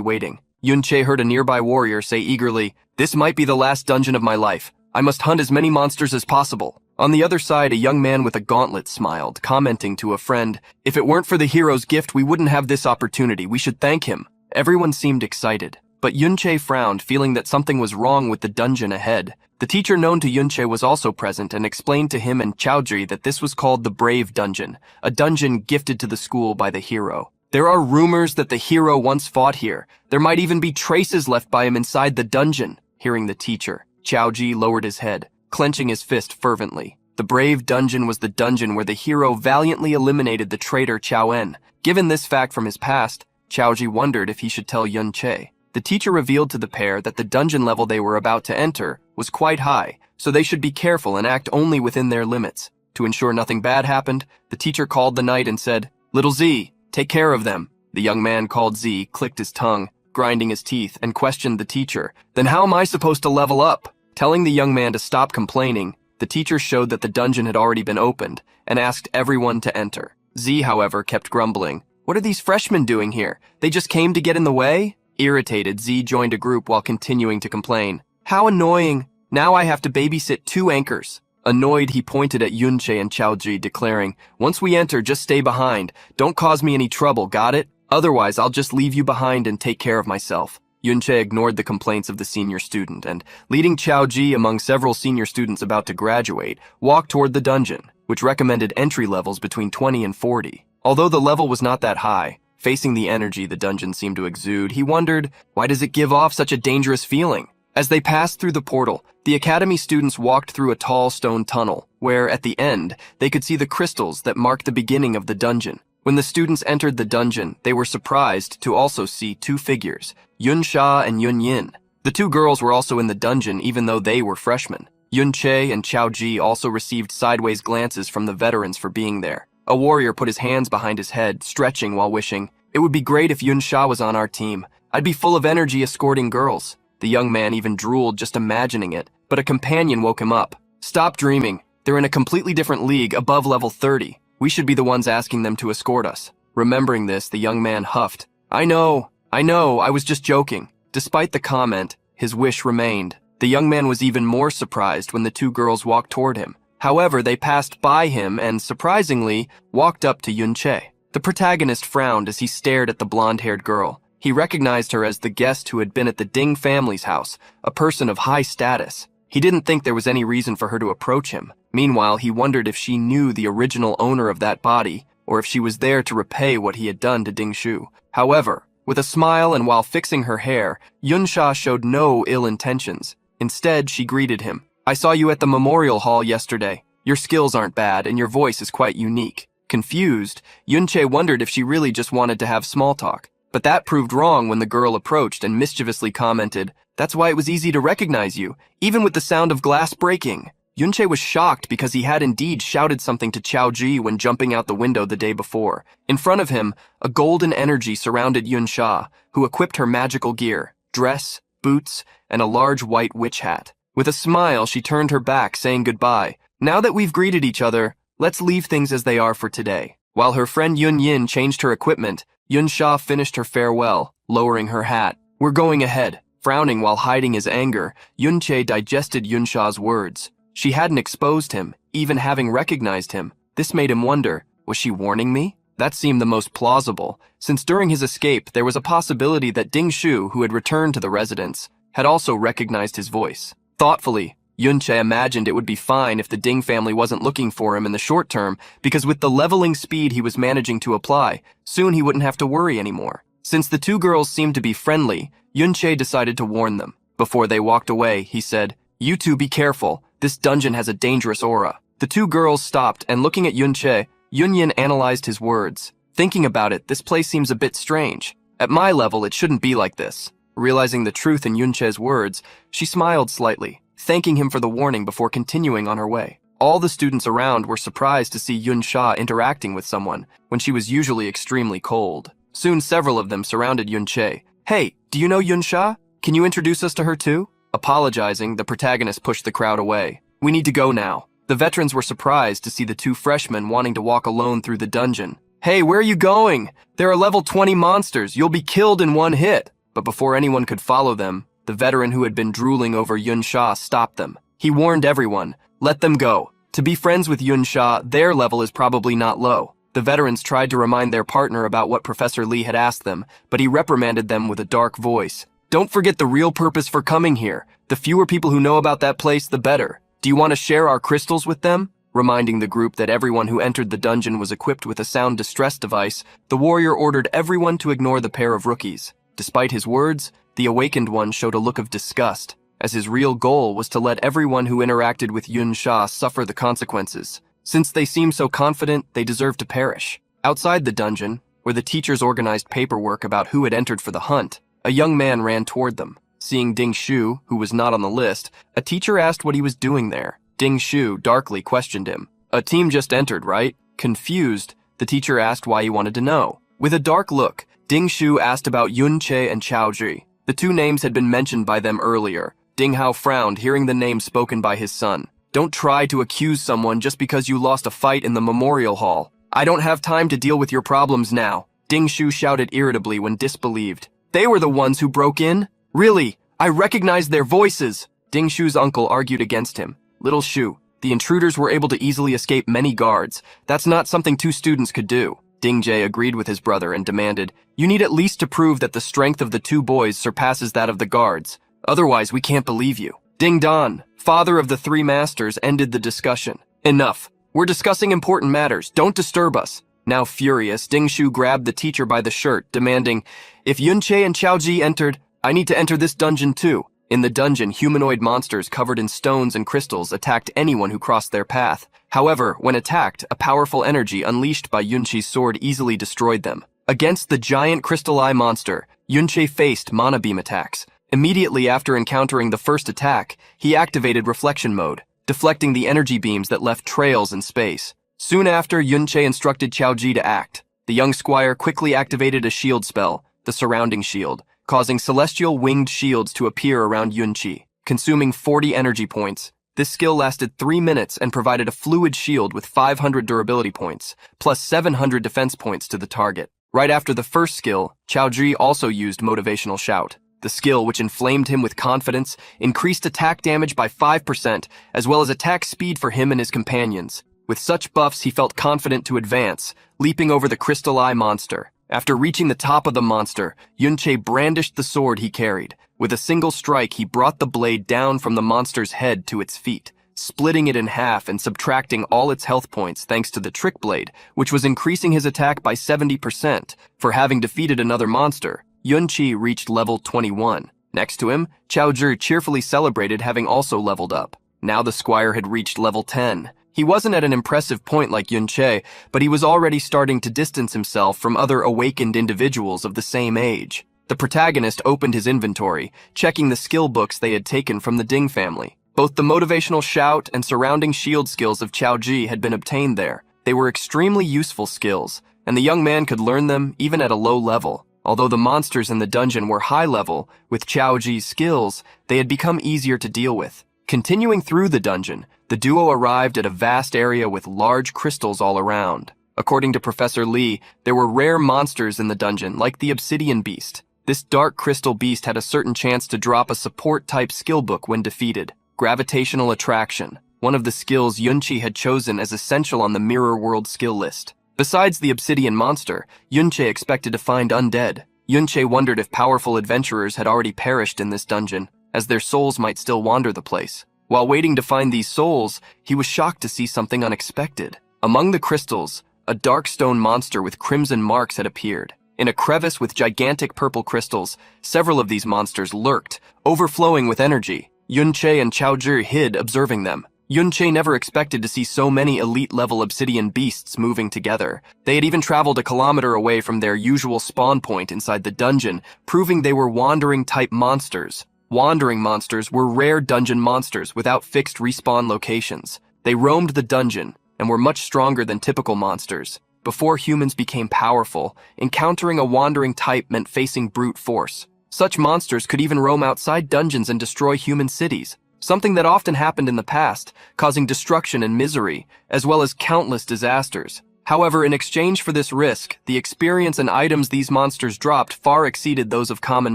waiting. Yunche heard a nearby warrior say eagerly, "This might be the last dungeon of my life. I must hunt as many monsters as possible." On the other side, a young man with a gauntlet smiled, commenting to a friend, "If it weren't for the hero's gift, we wouldn't have this opportunity. We should thank him." Everyone seemed excited, but Yunche frowned, feeling that something was wrong with the dungeon ahead. The teacher known to Yunche was also present and explained to him and Chaojiri that this was called the Brave Dungeon, a dungeon gifted to the school by the hero. "There are rumors that the hero once fought here. There might even be traces left by him inside the dungeon." Hearing the teacher, Chaojiri lowered his head, clenching his fist fervently. The Brave Dungeon was the dungeon where the hero valiantly eliminated the traitor Chao En. Given this fact from his past, Chaojiri wondered if he should tell Yunche. The teacher revealed to the pair that the dungeon level they were about to enter was quite high, so they should be careful and act only within their limits. To ensure nothing bad happened, the teacher called the knight and said, "Little Z, take care of them." The young man called Z clicked his tongue, grinding his teeth, and questioned the teacher, "Then how am I supposed to level up?" Telling the young man to stop complaining, the teacher showed that the dungeon had already been opened and asked everyone to enter. Z, however, kept grumbling. "What are these freshmen doing here? They just came to get in the way?" Irritated, Z joined a group while continuing to complain. "How annoying. Now I have to babysit 2 anchors." Annoyed, he pointed at Yunche and Chaojiri, declaring, "Once we enter, just stay behind. Don't cause me any trouble, got it? Otherwise, I'll just leave you behind and take care of myself." Yunche ignored the complaints of the senior student and, leading Chaojiri among several senior students about to graduate, walked toward the dungeon, which recommended entry levels between 20 and 40. Although the level was not that high, facing the energy the dungeon seemed to exude, he wondered, why does it give off such a dangerous feeling? As they passed through the portal, the academy students walked through a tall stone tunnel, where, at the end, they could see the crystals that marked the beginning of the dungeon. When the students entered the dungeon, they were surprised to also see 2 figures, Yunsha and Yunyin. The 2 girls were also in the dungeon even though they were freshmen. Yunche and Chaojiri also received sideways glances from the veterans for being there. A warrior put his hands behind his head, stretching while wishing, "It would be great if Yunsha was on our team. I'd be full of energy escorting girls." The young man even drooled just imagining it, but a companion woke him up. "Stop dreaming. They're in a completely different league, above level 30. We should be the ones asking them to escort us." Remembering this, the young man huffed. I know, I was just joking." Despite the comment, his wish remained. The young man was even more surprised when the 2 girls walked toward him. However, they passed by him and, surprisingly, walked up to Yunche. The protagonist frowned as he stared at the blonde-haired girl. He recognized her as the guest who had been at the Ding family's house, a person of high status. He didn't think there was any reason for her to approach him. Meanwhile, he wondered if she knew the original owner of that body, or if she was there to repay what he had done to Ding Shu. However, with a smile and while fixing her hair, Yunsha showed no ill intentions. Instead, she greeted him. "I saw you at the memorial hall yesterday. Your skills aren't bad, and your voice is quite unique." Confused, Yunche wondered if she really just wanted to have small talk. But that proved wrong when the girl approached and mischievously commented, "That's why it was easy to recognize you, even with the sound of glass breaking." Yunche was shocked because he had indeed shouted something to Chaojiri when jumping out the window the day before. In front of him, a golden energy surrounded Yunsha, who equipped her magical gear, dress, boots, and a large white witch hat. With a smile, she turned her back, saying goodbye. "Now that we've greeted each other, let's leave things as they are for today." While her friend Yun Yin changed her equipment, Yun Sha finished her farewell, lowering her hat. "We're going ahead." Frowning while hiding his anger, Yun Che digested Yun Sha's words. She hadn't exposed him, even having recognized him. This made him wonder, was she warning me? That seemed the most plausible, since during his escape there was a possibility that Ding Shu, who had returned to the residence, had also recognized his voice. Thoughtfully, Yun Che imagined it would be fine if the Ding family wasn't looking for him in the short term, because with the leveling speed he was managing to apply, soon he wouldn't have to worry anymore. Since the two girls seemed to be friendly, Yun Che decided to warn them. Before they walked away, he said, "You two be careful. This dungeon has a dangerous aura." The two girls stopped, and looking at Yun Che, Yun Yin analyzed his words. Thinking about it, this place seems a bit strange. At my level, it shouldn't be like this. Realizing the truth in Yun Che's words, she smiled slightly, thanking him for the warning before continuing on her way. All the students around were surprised to see Yun Sha interacting with someone, when she was usually extremely cold. Soon several of them surrounded Yun Che. "Hey, do you know Yun Sha? Can you introduce us to her too?" Apologizing, the protagonist pushed the crowd away. "We need to go now." The veterans were surprised to see the two freshmen wanting to walk alone through the dungeon. "Hey, where are you going? There are level 20 monsters. You'll be killed in one hit." But before anyone could follow them, the veteran who had been drooling over Yun Sha stopped them. He warned everyone, "Let them go. To be friends with Yun Sha, their level is probably not low." The veterans tried to remind their partner about what Professor Lee had asked them, but he reprimanded them with a dark voice. "Don't forget the real purpose for coming here. The fewer people who know about that place, the better. Do you want to share our crystals with them?" Reminding the group that everyone who entered the dungeon was equipped with a sound distress device, the warrior ordered everyone to ignore the pair of rookies. Despite his words, the awakened one showed a look of disgust, as his real goal was to let everyone who interacted with Yun Sha suffer the consequences. Since they seemed so confident, they deserved to perish. Outside the dungeon, where the teachers organized paperwork about who had entered for the hunt, a young man ran toward them. Seeing Ding Shu, who was not on the list, a teacher asked what he was doing there. Ding Shu darkly questioned him. "A team just entered, right?" Confused, the teacher asked why he wanted to know. With a dark look, Ding Shu asked about Yun Che and Chao Ji. The two names had been mentioned by them earlier. Ding Hao frowned, hearing the name spoken by his son. "Don't try to accuse someone just because you lost a fight in the memorial hall. I don't have time to deal with your problems now," Ding Shu shouted irritably when disbelieved. "They were the ones who broke in? Really? I recognized their voices." Ding Shu's uncle argued against him. "Little Shu, the intruders were able to easily escape many guards. That's not something two students could do." Ding Jae agreed with his brother and demanded, "You need at least to prove that the strength of the two boys surpasses that of the guards. Otherwise, we can't believe you." Ding Dan, father of the three masters, ended the discussion. "Enough. We're discussing important matters. Don't disturb us." Now furious, Ding Shu grabbed the teacher by the shirt, demanding, "If Yun Che and Chao Ji entered, I need to enter this dungeon too." In the dungeon, humanoid monsters covered in stones and crystals attacked anyone who crossed their path. However, when attacked, a powerful energy unleashed by Yun Che's sword easily destroyed them. Against the giant crystal eye monster, Yun Che faced mana beam attacks. Immediately after encountering the first attack, he activated reflection mode, deflecting the energy beams that left trails in space. Soon after, Yun Che instructed Chao Ji to act. The young squire quickly activated a shield spell, the surrounding shield, causing celestial winged shields to appear around Yun Che, consuming 40 energy points. This skill lasted 3 minutes and provided a fluid shield with 500 durability points, plus 700 defense points to the target. Right after the first skill, Chao Ji also used Motivational Shout. The skill, which inflamed him with confidence, increased attack damage by 5%, as well as attack speed for him and his companions. With such buffs, he felt confident to advance, leaping over the crystal eye monster. After reaching the top of the monster, Yun Che brandished the sword he carried. With a single strike, he brought the blade down from the monster's head to its feet, splitting it in half and subtracting all its health points thanks to the trick blade, which was increasing his attack by 70%. For having defeated another monster, Yun Che reached level 21. Next to him, Chao Ji cheerfully celebrated having also leveled up. Now the squire had reached level 10. He wasn't at an impressive point like Yun Che, but he was already starting to distance himself from other awakened individuals of the same age. The protagonist opened his inventory, checking the skill books they had taken from the Ding family. Both the motivational shout and surrounding shield skills of Chao Ji had been obtained there. They were extremely useful skills, and the young man could learn them even at a low level. Although the monsters in the dungeon were high level, with Chao Ji's skills, they had become easier to deal with. Continuing through the dungeon, the duo arrived at a vast area with large crystals all around. According to Professor Lee, there were rare monsters in the dungeon, like the obsidian beast. This dark crystal beast had a certain chance to drop a support-type skill book when defeated. Gravitational attraction, one of the skills Yunchi had chosen as essential on the Mirror World skill list. Besides the obsidian monster, Yunche expected to find undead. Yunche wondered if powerful adventurers had already perished in this dungeon, as their souls might still wander the place. While waiting to find these souls, he was shocked to see something unexpected. Among the crystals, a dark stone monster with crimson marks had appeared. In a crevice with gigantic purple crystals, several of these monsters lurked, overflowing with energy. Yunche and Chaozhi hid, observing them. Yunche never expected to see so many elite-level obsidian beasts moving together. They had even traveled a kilometer away from their usual spawn point inside the dungeon, proving they were wandering-type monsters. Wandering monsters were rare dungeon monsters without fixed respawn locations. They roamed the dungeon and were much stronger than typical monsters. Before humans became powerful, encountering a wandering type meant facing brute force. Such monsters could even roam outside dungeons and destroy human cities, something that often happened in the past, causing destruction and misery, as well as countless disasters. However, in exchange for this risk, the experience and items these monsters dropped far exceeded those of common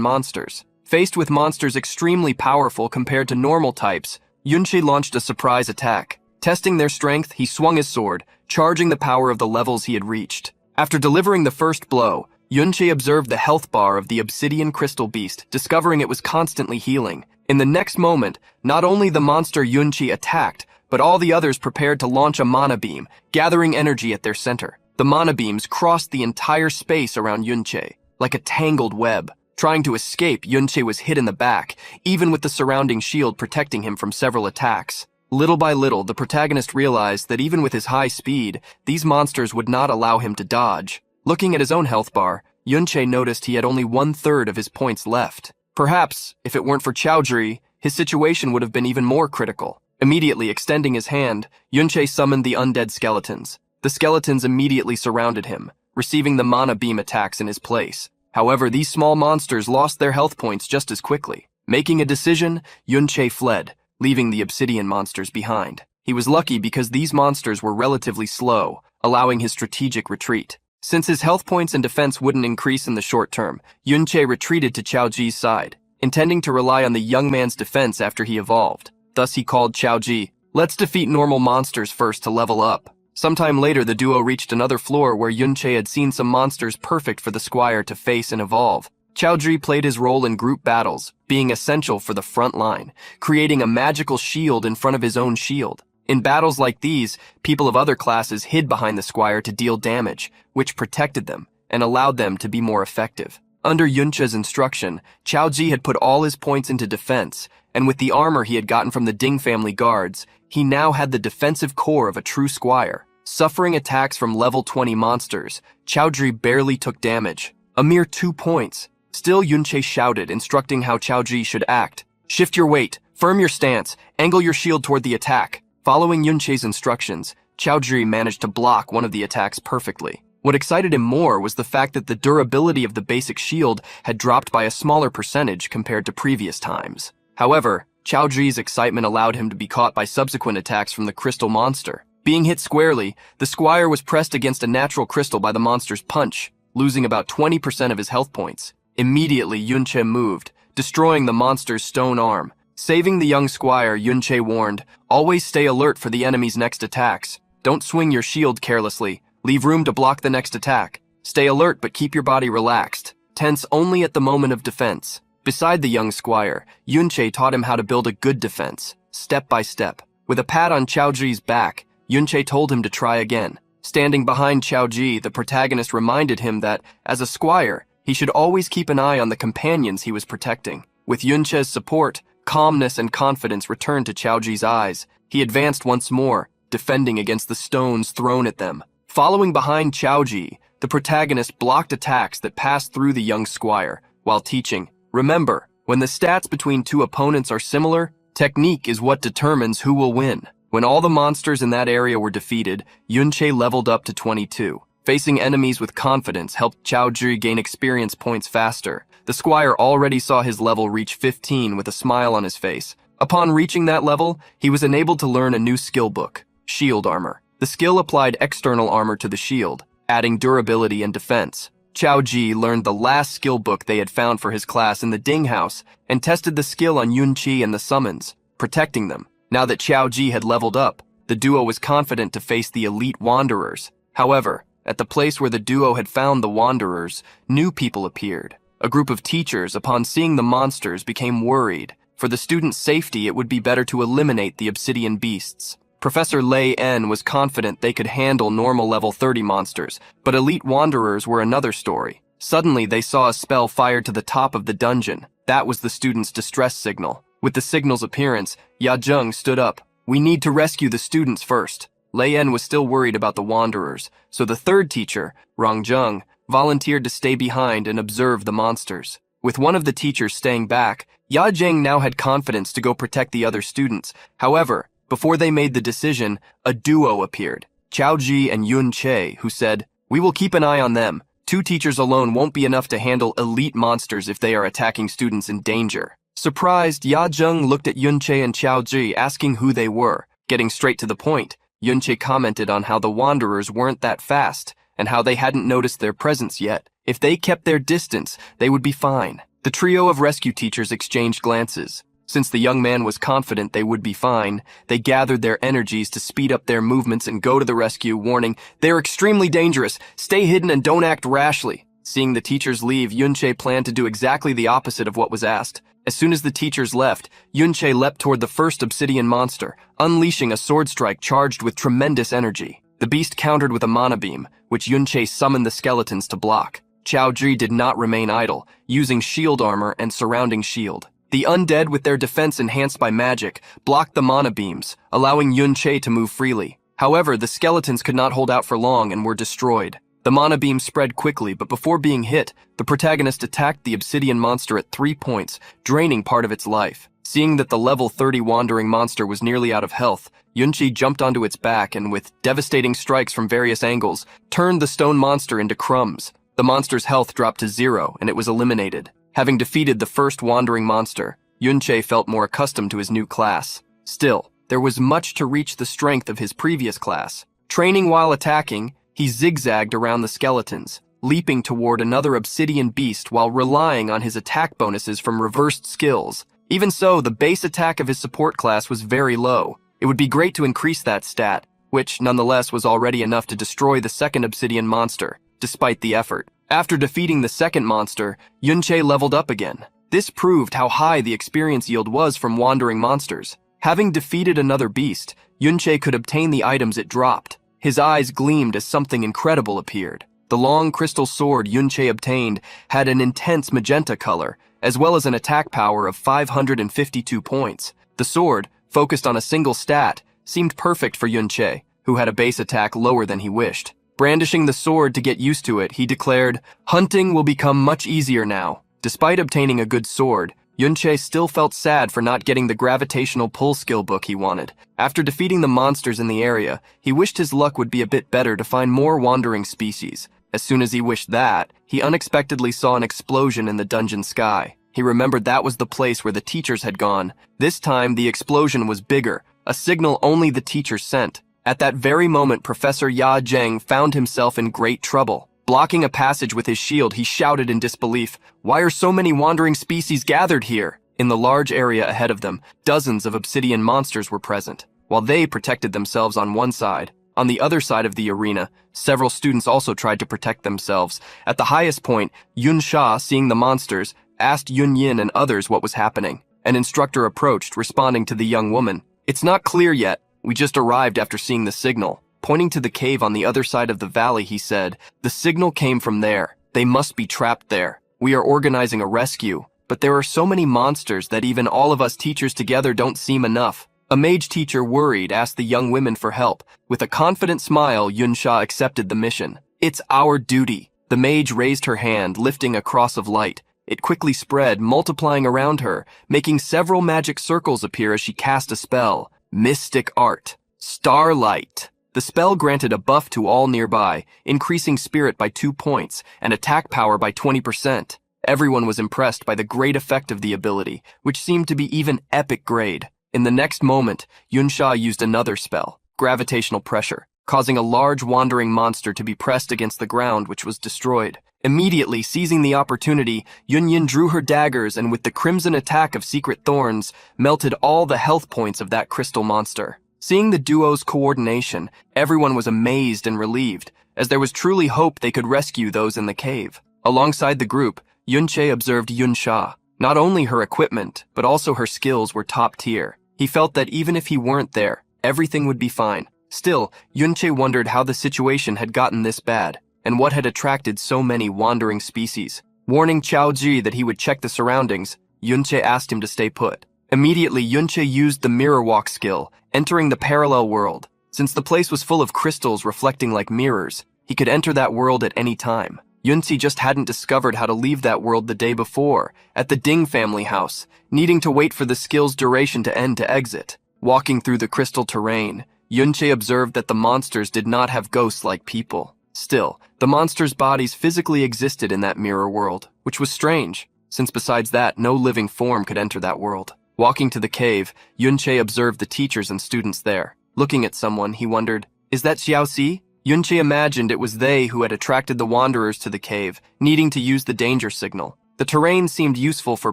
monsters. Faced with monsters extremely powerful compared to normal types, Yunchi launched a surprise attack. Testing their strength, he swung his sword, charging the power of the levels he had reached. After delivering the first blow, Yunchi observed the health bar of the obsidian crystal beast, discovering it was constantly healing. In the next moment, not only the monster Yunchi attacked, but all the others prepared to launch a mana beam, gathering energy at their center. The mana beams crossed the entire space around Yunchi, like a tangled web. Trying to escape, Yunchi was hit in the back, even with the surrounding shield protecting him from several attacks. Little by little, the protagonist realized that even with his high speed, these monsters would not allow him to dodge. Looking at his own health bar, Yunche noticed he had only 1/3 of his points left. Perhaps, if it weren't for Chaozhi, his situation would have been even more critical. Immediately extending his hand, Yunche summoned the undead skeletons. The skeletons immediately surrounded him, receiving the mana beam attacks in his place. However, these small monsters lost their health points just as quickly. Making a decision, Yunche fled, leaving the obsidian monsters behind. He was lucky because these monsters were relatively slow, allowing his strategic retreat. Since his health points and defense wouldn't increase in the short term, Yunche retreated to Chaozhi's side, intending to rely on the young man's defense after he evolved. Thus he called Chaozhi, "Let's defeat normal monsters first to level up." Sometime later, the duo reached another floor where Yunche had seen some monsters perfect for the squire to face and evolve. Chaozhi played his role in group battles, being essential for the front line, creating a magical shield in front of his own shield. In battles like these, people of other classes hid behind the squire to deal damage, which protected them and allowed them to be more effective. Under Yunche's instruction, Chaozhi had put all his points into defense, and with the armor he had gotten from the Ding family guards, he now had the defensive core of a true squire. Suffering attacks from level 20 monsters, Chaozhi barely took damage, a mere 2 points. Still, Yunche shouted, instructing how Chaozhi should act. "Shift your weight, firm your stance, angle your shield toward the attack." Following Yunche's instructions, Chaozhi managed to block one of the attacks perfectly. What excited him more was the fact that the durability of the basic shield had dropped by a smaller percentage compared to previous times. However, Chaozhi's excitement allowed him to be caught by subsequent attacks from the crystal monster. Being hit squarely, the squire was pressed against a natural crystal by the monster's punch, losing about 20% of his health points. Immediately, Yunche moved, destroying the monster's stone arm. Saving the young squire, Yunche warned, "Always stay alert for the enemy's next attacks. Don't swing your shield carelessly. Leave room to block the next attack. Stay alert but keep your body relaxed. Tense only at the moment of defense." Beside the young squire, Yunche taught him how to build a good defense, step by step. With a pat on Chaozhi's back, Yunche told him to try again. Standing behind Chaozhi, the protagonist reminded him that, as a squire, he should always keep an eye on the companions he was protecting. With Yunche's support, calmness and confidence returned to Chaozhi's eyes. He advanced once more, defending against the stones thrown at them. Following behind Chaozhi, the protagonist blocked attacks that passed through the young squire, while teaching, "Remember, when the stats between two opponents are similar, technique is what determines who will win." When all the monsters in that area were defeated, Yunche leveled up to 22. Facing enemies with confidence helped Chaozhi gain experience points faster. The squire already saw his level reach 15 with a smile on his face. Upon reaching that level, he was enabled to learn a new skill book, Shield Armor. The skill applied external armor to the shield, adding durability and defense. Chao Ji learned the last skill book they had found for his class in the Ding house and tested the skill on Yun Qi and the summons, protecting them. Now that Chao Ji had leveled up, the duo was confident to face the elite wanderers. However, at the place where the duo had found the wanderers, new people appeared. A group of teachers, upon seeing the monsters, became worried. For the students' safety, it would be better to eliminate the obsidian beasts. Professor Lei En was confident they could handle normal level 30 monsters, but elite wanderers were another story. Suddenly, they saw a spell fired to the top of the dungeon. That was the students' distress signal. With the signal's appearance, Ya Zheng stood up. "We need to rescue the students first." Lei En was still worried about the wanderers, so the third teacher, Rong Zheng, volunteered to stay behind and observe the monsters. With one of the teachers staying back, Ya Zheng now had confidence to go protect the other students. However, before they made the decision, a duo appeared, Chao Ji and Yun Che, who said, "We will keep an eye on them. 2 teachers alone won't be enough to handle elite monsters if they are attacking students in danger." Surprised, Ya Zheng looked at Yun Che and Chao Ji, asking who they were. Getting straight to the point, Yun Che commented on how the wanderers weren't that fast and how they hadn't noticed their presence yet. If they kept their distance, they would be fine. The trio of rescue teachers exchanged glances. Since the young man was confident they would be fine, they gathered their energies to speed up their movements and go to the rescue, warning, "They're extremely dangerous. Stay hidden and don't act rashly." Seeing the teachers leave, Yun Che planned to do exactly the opposite of what was asked. As soon as the teachers left, Yun Che leapt toward the first obsidian monster, unleashing a sword strike charged with tremendous energy. The beast countered with a mana beam, which Yun Che summoned the skeletons to block. Chao Ji did not remain idle, using shield armor and surrounding shield. The undead, with their defense enhanced by magic, blocked the mana beams, allowing Yun Che to move freely. However, the skeletons could not hold out for long and were destroyed. The mana beam spread quickly, but before being hit, the protagonist attacked the obsidian monster at 3 points, draining part of its life. Seeing that the level 30 wandering monster was nearly out of health, Yun Chi jumped onto its back and, with devastating strikes from various angles, turned the stone monster into crumbs. The monster's health dropped to 0, and it was eliminated. Having defeated the first wandering monster, Yun Che felt more accustomed to his new class. Still, there was much to reach the strength of his previous class. Training while attacking, he zigzagged around the skeletons, leaping toward another obsidian beast while relying on his attack bonuses from reversed skills. Even so, the base attack of his support class was very low. It would be great to increase that stat, which nonetheless was already enough to destroy the second obsidian monster, despite the effort. After defeating the second monster, Yun Che leveled up again. This proved how high the experience yield was from wandering monsters. Having defeated another beast, Yun Che could obtain the items it dropped. His eyes gleamed as something incredible appeared. The long crystal sword Yun Che obtained had an intense magenta color, as well as an attack power of 552 points. The sword, focused on a single stat, seemed perfect for Yun Che, who had a base attack lower than he wished. Brandishing the sword to get used to it, he declared, "Hunting will become much easier now." Despite obtaining a good sword, Yun Che still felt sad for not getting the gravitational pull skill book he wanted. After defeating the monsters in the area, he wished his luck would be a bit better to find more wandering species. As soon as he wished that, he unexpectedly saw an explosion in the dungeon sky. He remembered that was the place where the teachers had gone. This time, the explosion was bigger, a signal only the teachers sent. At that very moment, Professor Ya Zheng found himself in great trouble. Blocking a passage with his shield, he shouted in disbelief, "Why are so many wandering species gathered here?" In the large area ahead of them, dozens of obsidian monsters were present. While they protected themselves on one side, on the other side of the arena, several students also tried to protect themselves. At the highest point, Yun Sha, seeing the monsters, asked Yun Yin and others what was happening. An instructor approached, responding to the young woman, "It's not clear yet. We just arrived after seeing the signal." Pointing to the cave on the other side of the valley, he said, "The signal came from there. They must be trapped there. We are organizing a rescue, but there are so many monsters that even all of us teachers together don't seem enough." A mage teacher, worried, asked the young women for help. With a confident smile, Yun Sha accepted the mission. "It's our duty." The mage raised her hand, lifting a cross of light. It quickly spread, multiplying around her, making several magic circles appear as she cast a spell. Mystic Art. Starlight. The spell granted a buff to all nearby, increasing spirit by 2 points and attack power by 20%. Everyone was impressed by the great effect of the ability, which seemed to be even epic grade. In the next moment, Yun Sha used another spell, Gravitational Pressure. causing a large wandering monster to be pressed against the ground, which was destroyed. Immediately seizing the opportunity, Yunyin drew her daggers and with the crimson attack of secret thorns, melted all the health points of that crystal monster. Seeing the duo's coordination, everyone was amazed and relieved, as there was truly hope they could rescue those in the cave. Alongside the group, Yunche observed Yunsha. Not only her equipment, but also her skills were top tier. He felt that even if he weren't there, everything would be fine. Still, Yunche wondered how the situation had gotten this bad, and what had attracted so many wandering species. Warning Chaoji that he would check the surroundings, Yunche asked him to stay put. Immediately, Yunche used the mirror walk skill, entering the parallel world. Since the place was full of crystals reflecting like mirrors, he could enter that world at any time. Yunci just hadn't discovered how to leave that world the day before, at the Ding family house, needing to wait for the skill's duration to end to exit. Walking through the crystal terrain, Yunche observed that the monsters did not have ghosts like people. Still, the monsters' bodies physically existed in that mirror world, which was strange, since besides that, no living form could enter that world. Walking to the cave, Yunche observed the teachers and students there. Looking at someone, he wondered, "Is that Xiaoxi?" Yunche imagined it was they who had attracted the wanderers to the cave, needing to use the danger signal. The terrain seemed useful for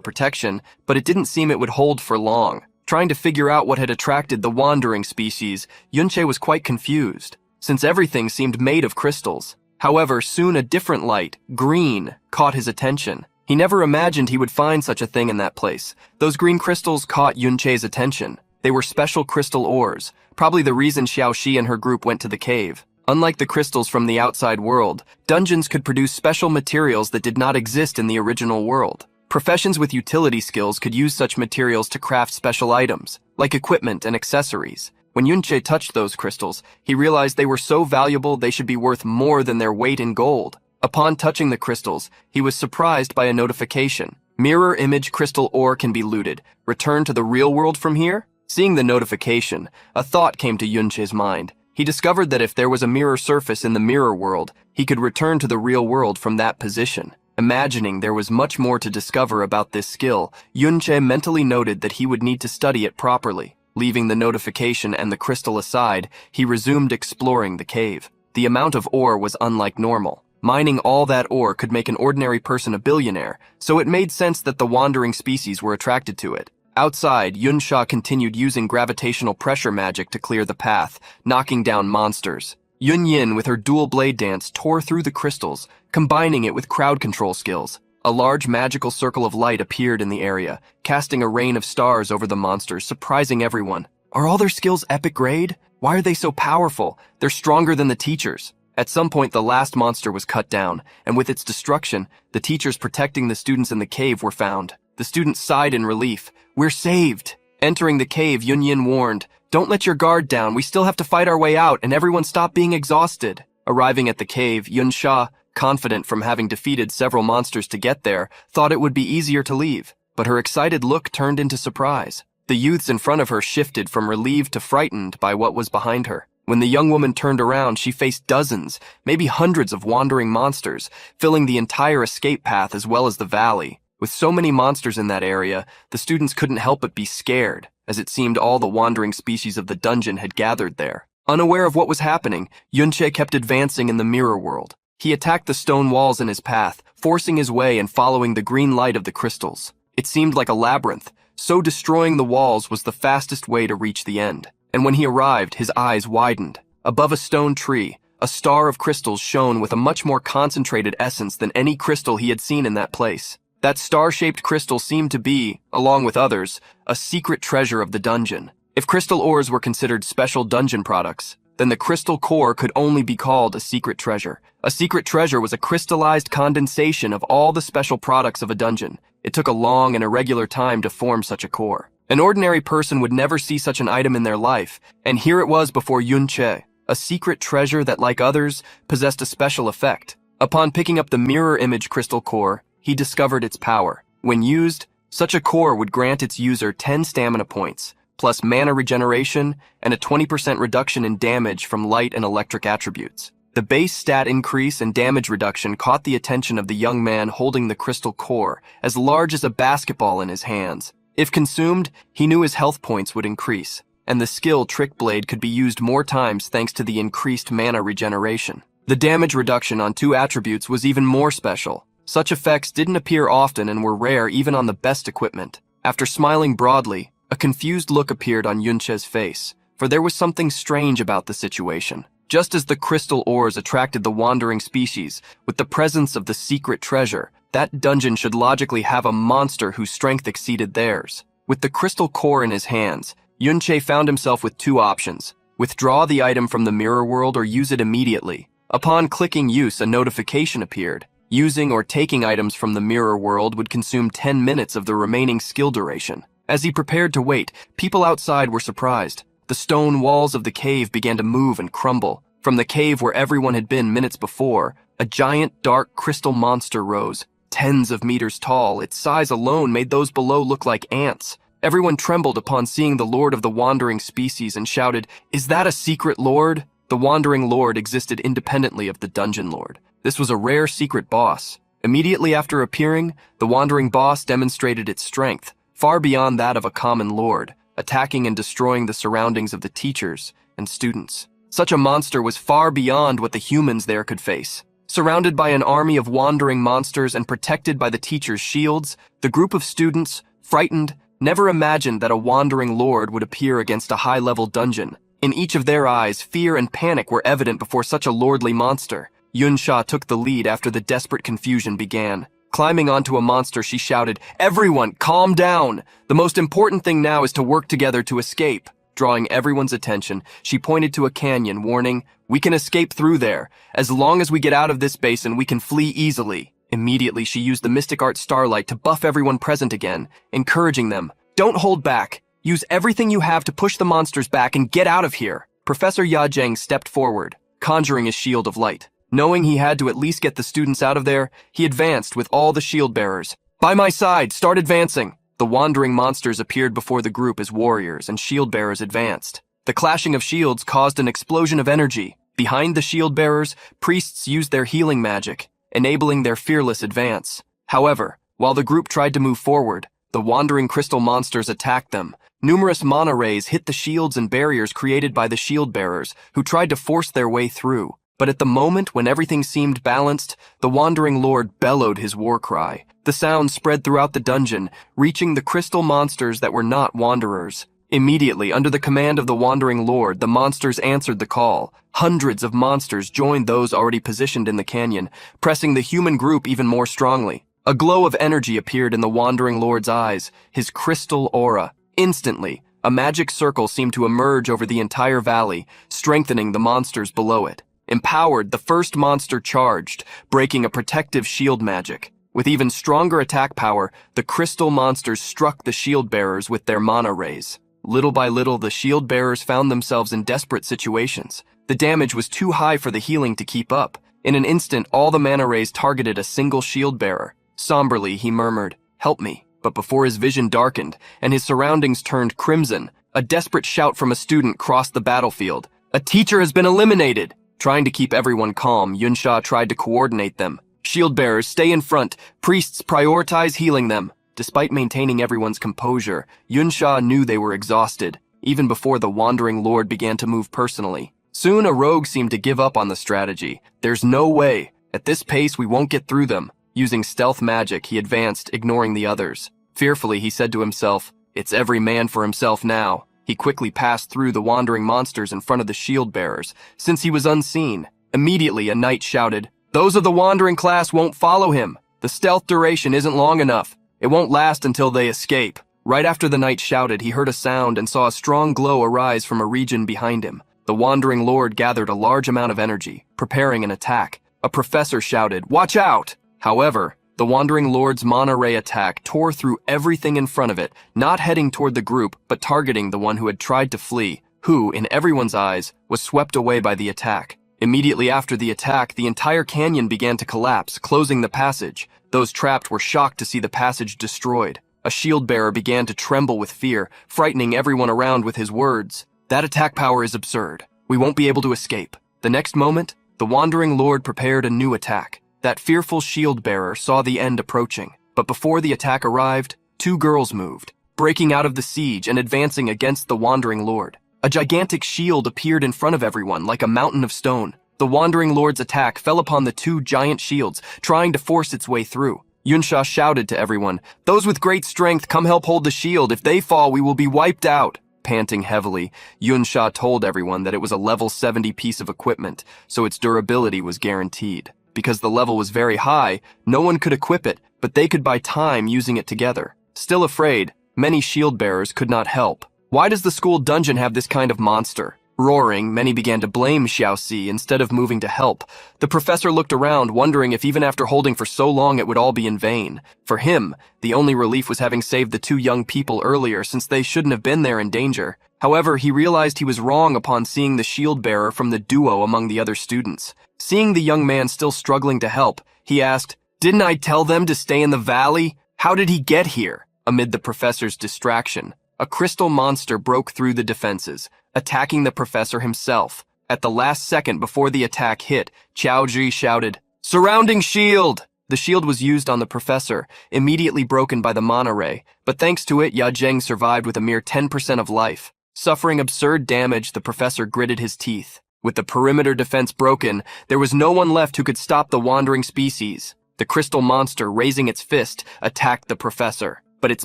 protection, but it didn't seem it would hold for long. Trying to figure out what had attracted the wandering species, Yunche was quite confused, since everything seemed made of crystals. However, soon a different light, green, caught his attention. He never imagined he would find such a thing in that place. Those green crystals caught Yunche's attention. They were special crystal ores, probably the reason Xiaoxi and her group went to the cave. Unlike the crystals from the outside world, dungeons could produce special materials that did not exist in the original world. Professions with utility skills could use such materials to craft special items, like equipment and accessories. When Yunche touched those crystals, he realized they were so valuable they should be worth more than their weight in gold. Upon touching the crystals, he was surprised by a notification. Mirror image crystal ore can be looted. Return to the real world from here? Seeing the notification, a thought came to Yunche's mind. He discovered that if there was a mirror surface in the mirror world, he could return to the real world from that position. Imagining there was much more to discover about this skill, Yunche mentally noted that he would need to study it properly. Leaving the notification and the crystal aside, he resumed exploring the cave. The amount of ore was unlike normal. Mining all that ore could make an ordinary person a billionaire, so it made sense that the wandering species were attracted to it. Outside, Yunsha continued using gravitational pressure magic to clear the path, knocking down monsters. Yunyin, with her dual blade dance, tore through the crystals, combining it with crowd control skills. A large magical circle of light appeared in the area, casting a rain of stars over the monsters, surprising everyone. Are all their skills epic grade? Why are they so powerful? They're stronger than the teachers. At some point, the last monster was cut down, and with its destruction, the teachers protecting the students in the cave were found. The students sighed in relief. "We're saved." Entering the cave, Yunyin warned, "Don't let your guard down. We still have to fight our way out, and everyone stop being exhausted." Arriving at the cave, Yunsha, confident from having defeated several monsters to get there, thought it would be easier to leave. But her excited look turned into surprise. The youths in front of her shifted from relieved to frightened by what was behind her. When the young woman turned around, she faced dozens, maybe hundreds of wandering monsters, filling the entire escape path as well as the valley. With so many monsters in that area, the students couldn't help but be scared, as it seemed all the wandering species of the dungeon had gathered there. Unaware of what was happening, Yunche kept advancing in the mirror world. He attacked the stone walls in his path, forcing his way and following the green light of the crystals. It seemed like a labyrinth, so destroying the walls was the fastest way to reach the end. And when he arrived, his eyes widened. Above a stone tree, a star of crystals shone with a much more concentrated essence than any crystal he had seen in that place. That star-shaped crystal seemed to be, along with others, a secret treasure of the dungeon. If crystal ores were considered special dungeon products, then the crystal core could only be called a secret treasure. A secret treasure was a crystallized condensation of all the special products of a dungeon. It took a long and irregular time to form such a core. An ordinary person would never see such an item in their life, and here it was before Yunche, a secret treasure that, like others, possessed a special effect. Upon picking up the mirror image crystal core, he discovered its power. When used, such a core would grant its user 10 stamina points, plus mana regeneration and a 20% reduction in damage from light and electric attributes. The base stat increase and damage reduction caught the attention of the young man holding the crystal core, as large as a basketball in his hands. If consumed, he knew his health points would increase, and the skill Trick Blade could be used more times thanks to the increased mana regeneration. The damage reduction on 2 attributes was even more special. Such effects didn't appear often and were rare even on the best equipment. After smiling broadly, a confused look appeared on Yunche's face, for there was something strange about the situation. Just as the crystal ores attracted the wandering species with the presence of the secret treasure, that dungeon should logically have a monster whose strength exceeded theirs. With the crystal core in his hands, Yunche found himself with 2 options: withdraw the item from the mirror world or use it immediately. Upon clicking use, a notification appeared. Using or taking items from the mirror world would consume 10 minutes of the remaining skill duration. As he prepared to wait, people outside were surprised. The stone walls of the cave began to move and crumble. From the cave where everyone had been minutes before, a giant, dark crystal monster rose, tens of meters tall. Its size alone made those below look like ants. Everyone trembled upon seeing the Lord of the Wandering Species and shouted, "Is that a secret lord?" The Wandering Lord existed independently of the Dungeon Lord. This was a rare secret boss. Immediately after appearing, the Wandering Boss demonstrated its strength, far beyond that of a common lord, attacking and destroying the surroundings of the teachers and students. Such a monster was far beyond what the humans there could face. Surrounded by an army of wandering monsters and protected by the teachers' shields, the group of students, frightened, never imagined that a wandering lord would appear against a high-level dungeon. In each of their eyes, fear and panic were evident before such a lordly monster. Yunsha took the lead after the desperate confusion began. Climbing onto a monster, she shouted, "Everyone, calm down! The most important thing now is to work together to escape." Drawing everyone's attention, she pointed to a canyon, warning, "We can escape through there. As long as we get out of this basin, we can flee easily." Immediately, she used the Mystic Art Starlight to buff everyone present again, encouraging them, "Don't hold back. Use everything you have to push the monsters back and get out of here." Professor Yajeng stepped forward, conjuring his shield of light. Knowing he had to at least get the students out of there, he advanced with all the shield bearers. "By my side, start advancing." The wandering monsters appeared before the group as warriors, and shield bearers advanced. The clashing of shields caused an explosion of energy. Behind the shield bearers, priests used their healing magic, enabling their fearless advance. However, while the group tried to move forward, the wandering crystal monsters attacked them. Numerous mana rays hit the shields and barriers created by the shield bearers, who tried to force their way through. But at the moment when everything seemed balanced, the Wandering Lord bellowed his war cry. The sound spread throughout the dungeon, reaching the crystal monsters that were not wanderers. Immediately, under the command of the Wandering Lord, the monsters answered the call. Hundreds of monsters joined those already positioned in the canyon, pressing the human group even more strongly. A glow of energy appeared in the Wandering Lord's eyes, his crystal aura. Instantly, a magic circle seemed to emerge over the entire valley, strengthening the monsters below it. Empowered, the first monster charged, breaking a protective shield magic. With even stronger attack power, the crystal monsters struck the shield bearers with their mana rays. Little by little, the shield bearers found themselves in desperate situations. The damage was too high for the healing to keep up. In an instant, all the mana rays targeted a single shield bearer. Somberly, he murmured, "Help me." But before his vision darkened and his surroundings turned crimson, a desperate shout from a student crossed the battlefield. "A teacher has been eliminated!" Trying to keep everyone calm, Yunsha tried to coordinate them. "Shield bearers, stay in front. Priests, prioritize healing them." Despite maintaining everyone's composure, Yunsha knew they were exhausted, even before the Wandering Lord began to move personally. Soon a rogue seemed to give up on the strategy. "There's no way. At this pace, we won't get through them." Using stealth magic, he advanced, ignoring the others. Fearfully, he said to himself, "It's every man for himself now." He quickly passed through the wandering monsters in front of the shield bearers. Since he was unseen, immediately a knight shouted, "Those of the wandering class won't follow him. The stealth duration isn't long enough. It won't last until they escape." Right after the knight shouted, he heard a sound and saw a strong glow arise from a region behind him. The Wandering Lord gathered a large amount of energy, preparing an attack. A professor shouted, "Watch out!" However, the Wandering Lord's mana ray attack tore through everything in front of it, not heading toward the group, but targeting the one who had tried to flee, who, in everyone's eyes, was swept away by the attack. Immediately after the attack, the entire canyon began to collapse, closing the passage. Those trapped were shocked to see the passage destroyed. A shield bearer began to tremble with fear, frightening everyone around with his words. "That attack power is absurd. We won't be able to escape." The next moment, the Wandering Lord prepared a new attack. That fearful shield bearer saw the end approaching, but before the attack arrived, 2 girls moved. breaking out of the siege and advancing against the Wandering Lord. A gigantic shield appeared in front of everyone like a mountain of stone. The Wandering Lord's attack fell upon the two giant shields, trying to force its way through. Yunsha shouted to everyone, "Those with great strength, come help hold the shield. If they fall, we will be wiped out." Panting heavily, Yunsha told everyone that it was a level 70 piece of equipment, so its durability was guaranteed. Because the level was very high, no one could equip it, but they could buy time using it together. Still afraid, many shield bearers could not help. Why does the school dungeon have this kind of monster? Roaring, many began to blame Xiaoxi instead of moving to help. The professor looked around, wondering if even after holding for so long it would all be in vain. For him, the only relief was having saved the two young people earlier, since they shouldn't have been there in danger. However, he realized he was wrong upon seeing the shield bearer from the duo among the other students. Seeing the young man still struggling to help, he asked, "Didn't I tell them to stay in the valley? How did he get here?" Amid the professor's distraction, a crystal monster broke through the defenses, attacking the professor himself. At the last second before the attack hit, Qiaoji shouted, "Surrounding shield!" The shield was used on the professor, immediately broken by the mana ray, but thanks to it, Yajeng survived with a mere 10% of life. Suffering absurd damage, the professor gritted his teeth. With the perimeter defense broken, there was no one left who could stop the wandering species. The crystal monster, raising its fist, attacked the professor, but its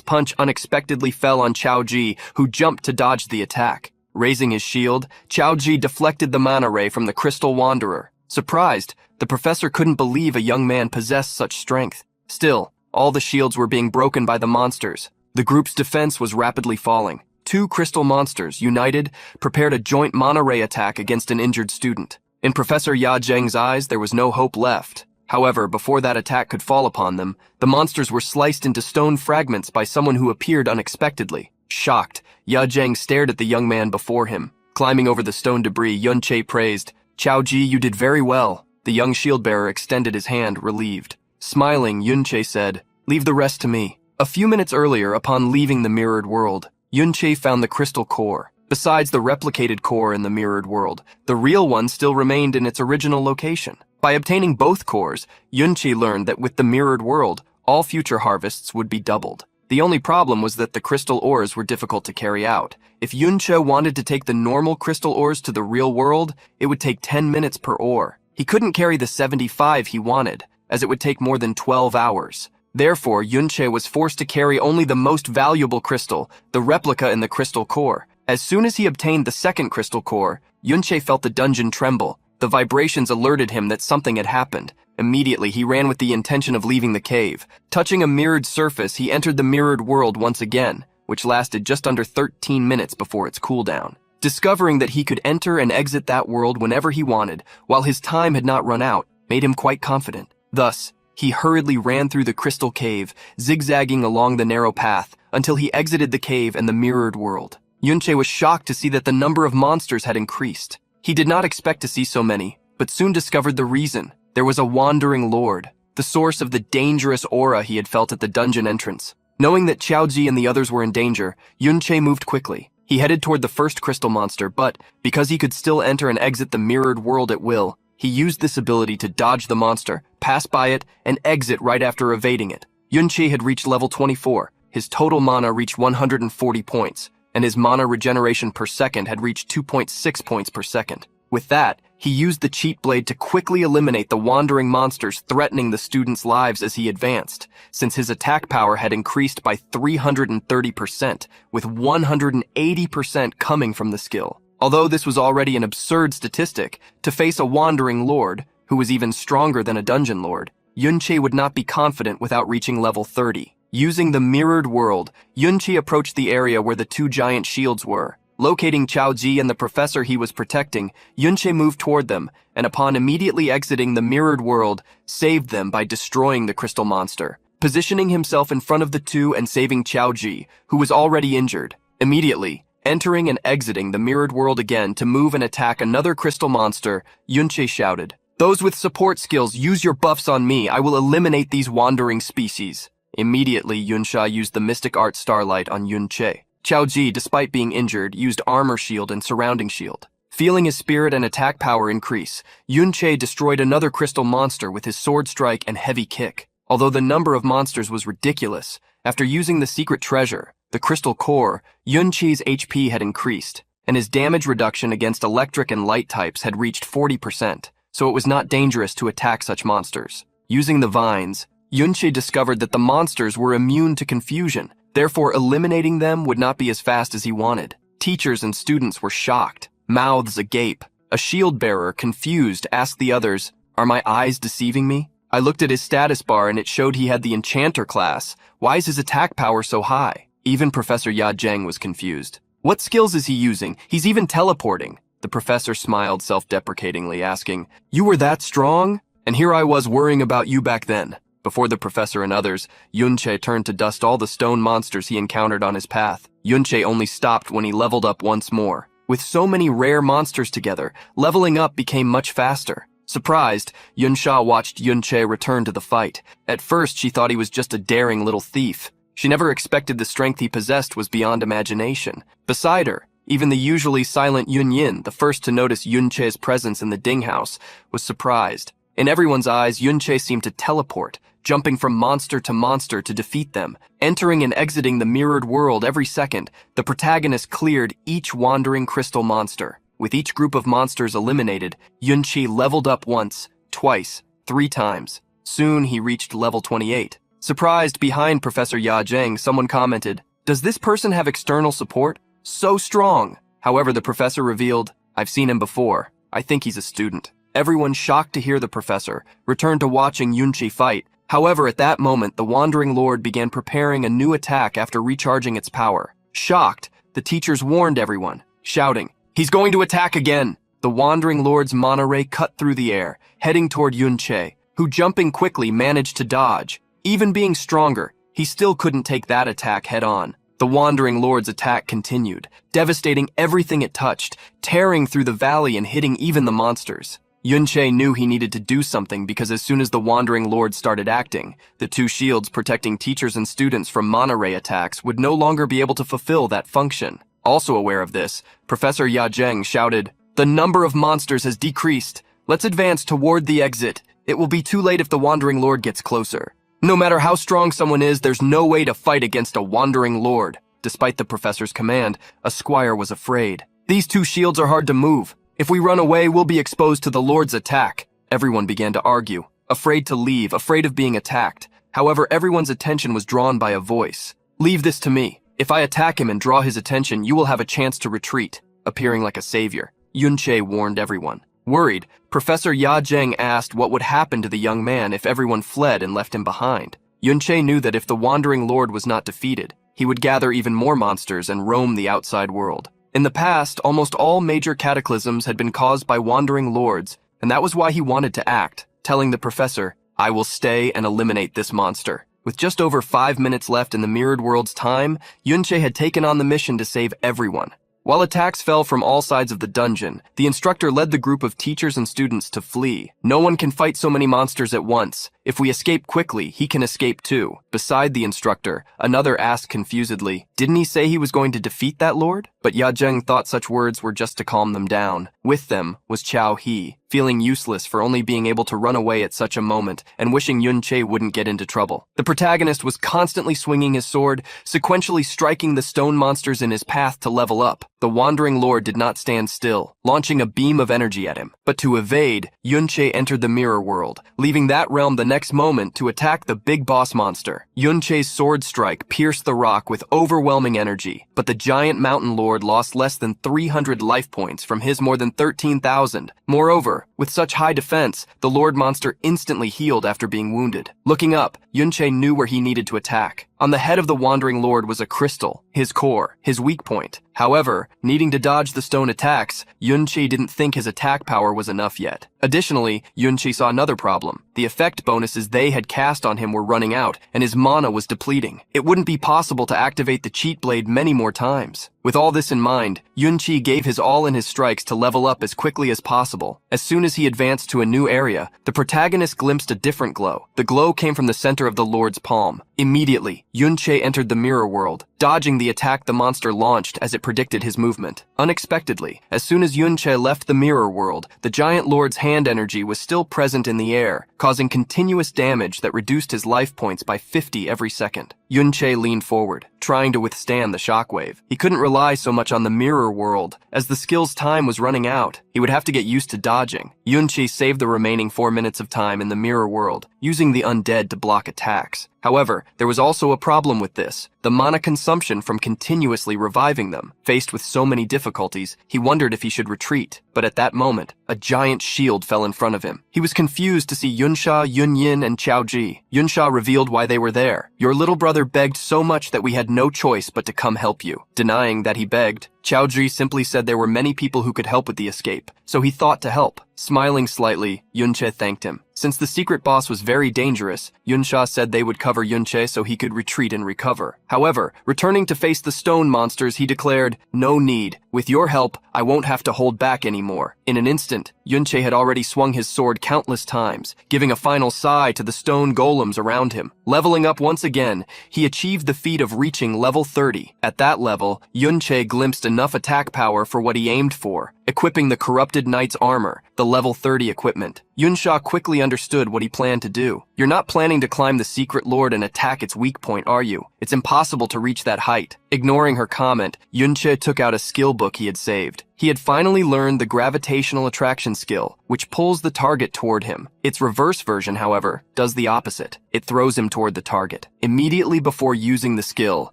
punch unexpectedly fell on Qiaoji, who jumped to dodge the attack. Raising his shield, Qiaoji deflected the mana ray from the crystal wanderer. Surprised, the professor couldn't believe a young man possessed such strength. Still, all the shields were being broken by the monsters. The group's defense was rapidly falling. Two crystal monsters, united, prepared a joint mana ray attack against an injured student. In Professor Ya Zheng's eyes, there was no hope left. However, before that attack could fall upon them, the monsters were sliced into stone fragments by someone who appeared unexpectedly. Shocked, Ya Zheng stared at the young man before him. Climbing over the stone debris, Yunche praised, "Qiaoji, you did very well." The young shield-bearer extended his hand, relieved. Smiling, Yunche said, "Leave the rest to me." A few minutes earlier, upon leaving the mirrored world, Yunche found the crystal core. Besides the replicated core in the mirrored world, the real one still remained in its original location. By obtaining both cores, Yunche learned that with the mirrored world, all future harvests would be doubled. The only problem was that the crystal ores were difficult to carry out. If Yunche wanted to take the normal crystal ores to the real world, it would take 10 minutes per ore. He couldn't carry the 75 he wanted, as it would take more than 12 hours. Therefore, Yunche was forced to carry only the most valuable crystal, the replica in the crystal core. As soon as he obtained the second crystal core, Yunche felt the dungeon tremble. The vibrations alerted him that something had happened. Immediately, he ran with the intention of leaving the cave. Touching a mirrored surface, he entered the mirrored world once again, which lasted just under 13 minutes before its cooldown. Discovering that he could enter and exit that world whenever he wanted, while his time had not run out, made him quite confident. Thus, he hurriedly ran through the crystal cave, zigzagging along the narrow path, until he exited the cave and the mirrored world. Yunche was shocked to see that the number of monsters had increased. He did not expect to see so many, but soon discovered the reason. There was a wandering lord, the source of the dangerous aura he had felt at the dungeon entrance. Knowing that Qiaoji and the others were in danger, Yunche moved quickly. He headed toward the first crystal monster, but because he could still enter and exit the mirrored world at will, he used this ability to dodge the monster, pass by it, and exit right after evading it. Yunche had reached level 24. His total mana reached 140 points, and his mana regeneration per second had reached 2.6 points per second. With that, he used the cheat blade to quickly eliminate the wandering monsters threatening the students' lives as he advanced, since his attack power had increased by 330%, with 180% coming from the skill. Although this was already an absurd statistic, to face a wandering lord, who was even stronger than a dungeon lord, Yunche would not be confident without reaching level 30. Using the mirrored world, Yunche approached the area where the two giant shields were. Locating Qiaoji and the professor he was protecting, Yunche moved toward them, and upon immediately exiting the mirrored world, saved them by destroying the crystal monster, positioning himself in front of the two and saving Qiaoji, who was already injured. Immediately, entering and exiting the mirrored world again to move and attack another crystal monster, Yunche shouted, "Those with support skills, use your buffs on me. I will eliminate these wandering species." Immediately, Yunsha used the Mystic Art Starlight on Yunche. Qiaoji, despite being injured, used Armor Shield and Surrounding Shield. Feeling his spirit and attack power increase, Yunche destroyed another crystal monster with his Sword Strike and Heavy Kick. Although the number of monsters was ridiculous, after using the secret treasure, the crystal core, Yunqi's HP had increased, and his damage reduction against electric and light types had reached 40%, so it was not dangerous to attack such monsters. Using the vines, Yunqi discovered that the monsters were immune to confusion, therefore eliminating them would not be as fast as he wanted. Teachers and students were shocked, mouths agape. A shield bearer, confused, asked the others, "Are my eyes deceiving me?" I looked at his status bar and it showed he had the Enchanter class. Why is his attack power so high? Even Professor Ya Zheng was confused. What skills is he using? He's even teleporting. The professor smiled self-deprecatingly, asking, "You were that strong? And here I was worrying about you back then." Before the professor and others, Yunqi turned to dust all the stone monsters he encountered on his path. Yunqi only stopped when he leveled up once more. With so many rare monsters together, leveling up became much faster. Surprised, Yunsha watched Yunqi return to the fight. At first, she thought he was just a daring little thief. She never expected the strength he possessed was beyond imagination. Beside her, even the usually silent Yunyin, the first to notice Yunqi's presence in the Ding house, was surprised. In everyone's eyes, Yunqi seemed to teleport, jumping from monster to defeat them. Entering and exiting the mirrored world every second, the protagonist cleared each wandering crystal monster. With each group of monsters eliminated, Yunqi leveled up once, twice, 3 times. Soon he reached level 28. Surprised behind Professor Ya Zheng, someone commented, "Does this person have external support? So strong!" However, the professor revealed, "I've seen him before. I think he's a student." Everyone, shocked to hear the professor, returned to watching Yunqi fight. However, at that moment, the Wandering Lord began preparing a new attack after recharging its power. Shocked, the teachers warned everyone, shouting, "He's going to attack again!" The Wandering Lord's mana ray cut through the air, heading toward Yunqi, who, jumping quickly, managed to dodge. Even being stronger, he still couldn't take that attack head-on. The Wandering Lord's attack continued, devastating everything it touched, tearing through the valley and hitting even the monsters. Yunqi knew he needed to do something because as soon as the Wandering Lord started acting, the 2 shields protecting teachers and students from mana ray attacks would no longer be able to fulfill that function. Also aware of this, Professor Ya Zheng shouted, "The number of monsters has decreased. Let's advance toward the exit. It will be too late if the Wandering Lord gets closer." No matter how strong someone is, there's no way to fight against a Wandering Lord. Despite the professor's command, a squire was afraid. "These 2 shields are hard to move. If we run away, we'll be exposed to the Lord's attack." Everyone began to argue, afraid to leave, afraid of being attacked. However, everyone's attention was drawn by a voice. "Leave this to me. If I attack him and draw his attention, you will have a chance to retreat," appearing like a savior. Yunqi warned everyone. Worried, Professor Ya Zheng asked what would happen to the young man if everyone fled and left him behind. Yunqi knew that if the Wandering Lord was not defeated, he would gather even more monsters and roam the outside world. In the past, almost all major cataclysms had been caused by Wandering Lords, and that was why he wanted to act, telling the professor, "I will stay and eliminate this monster." With just over 5 minutes left in the mirrored world's time, Yunqi had taken on the mission to save everyone. While attacks fell from all sides of the dungeon, the instructor led the group of teachers and students to flee. "No one can fight so many monsters at once. If we escape quickly, he can escape too." Beside the instructor, another asked confusedly, "Didn't he say he was going to defeat that lord?" But Ya Zheng thought such words were just to calm them down. With them was Chao He, feeling useless for only being able to run away at such a moment and wishing Yunqi wouldn't get into trouble. The protagonist was constantly swinging his sword, sequentially striking the stone monsters in his path to level up. The Wandering Lord did not stand still, launching a beam of energy at him. But to evade, Yunqi entered the mirror world, leaving that realm the next moment to attack the big boss monster. Yunqi's sword strike pierced the rock with overwhelming energy, but the giant mountain lord lost less than 300 life points from his more than 13,000. Moreover, with such high defense, the lord monster instantly healed after being wounded. Looking up, Yunqi knew where he needed to attack. On the head of the Wandering Lord was a crystal, his core, his weak point. However, needing to dodge the stone attacks, Yunqi didn't think his attack power was enough yet. Additionally, Yunqi saw another problem. The effect bonuses they had cast on him were running out, and his mana was depleting. It wouldn't be possible to activate the cheat blade many more times. With all this in mind, Yunqi gave his all in his strikes to level up as quickly as possible. As soon as he advanced to a new area, the protagonist glimpsed a different glow. The glow came from the center of the Lord's palm. Immediately, Yunqi entered the mirror world, dodging the attack the monster launched as it predicted his movement. Unexpectedly, as soon as Yunqi left the mirror world, the giant lord's hand energy was still present in the air, causing continuous damage that reduced his life points by 50 every second. Yunqi leaned forward, trying to withstand the shockwave. He couldn't rely so much on the mirror world. As the skill's time was running out, he would have to get used to dodging. Yunche saved the remaining 4 minutes of time in the mirror world, using the undead to block attacks. However, there was also a problem with this: the mana consumption from continuously reviving them. Faced with so many difficulties, he wondered if he should retreat. But at that moment, a giant shield fell in front of him. He was confused to see Yunsha, Yunyin, and Qiaoji. Yunsha revealed why they were there. "Your little brother begged so much that we had no choice but to come help you." Denying that he begged, Qiaoji simply said there were many people who could help with the escape, so he thought to help. Smiling slightly, Yunche thanked him. Since the secret boss was very dangerous, Yunsha said they would cover Yunche so he could retreat and recover. However, returning to face the stone monsters, he declared, "No need. With your help, I won't have to hold back anymore." In an instant, Yunche had already swung his sword countless times, giving a final sigh to the stone golems around him. Leveling up once again, he achieved the feat of reaching level 30. At that level, Yunche glimpsed enough attack power for what he aimed for, equipping the corrupted knight's armor, the level 30 equipment. Yunsha quickly understood what he planned to do. "You're not planning to climb the secret lord and attack its weak point, are you? It's impossible to reach that height." Ignoring her comment, Yunche took out a skill book he had saved. He had finally learned the gravitational attraction skill, which pulls the target toward him. Its reverse version, however, does the opposite. It throws him toward the target. Immediately before using the skill,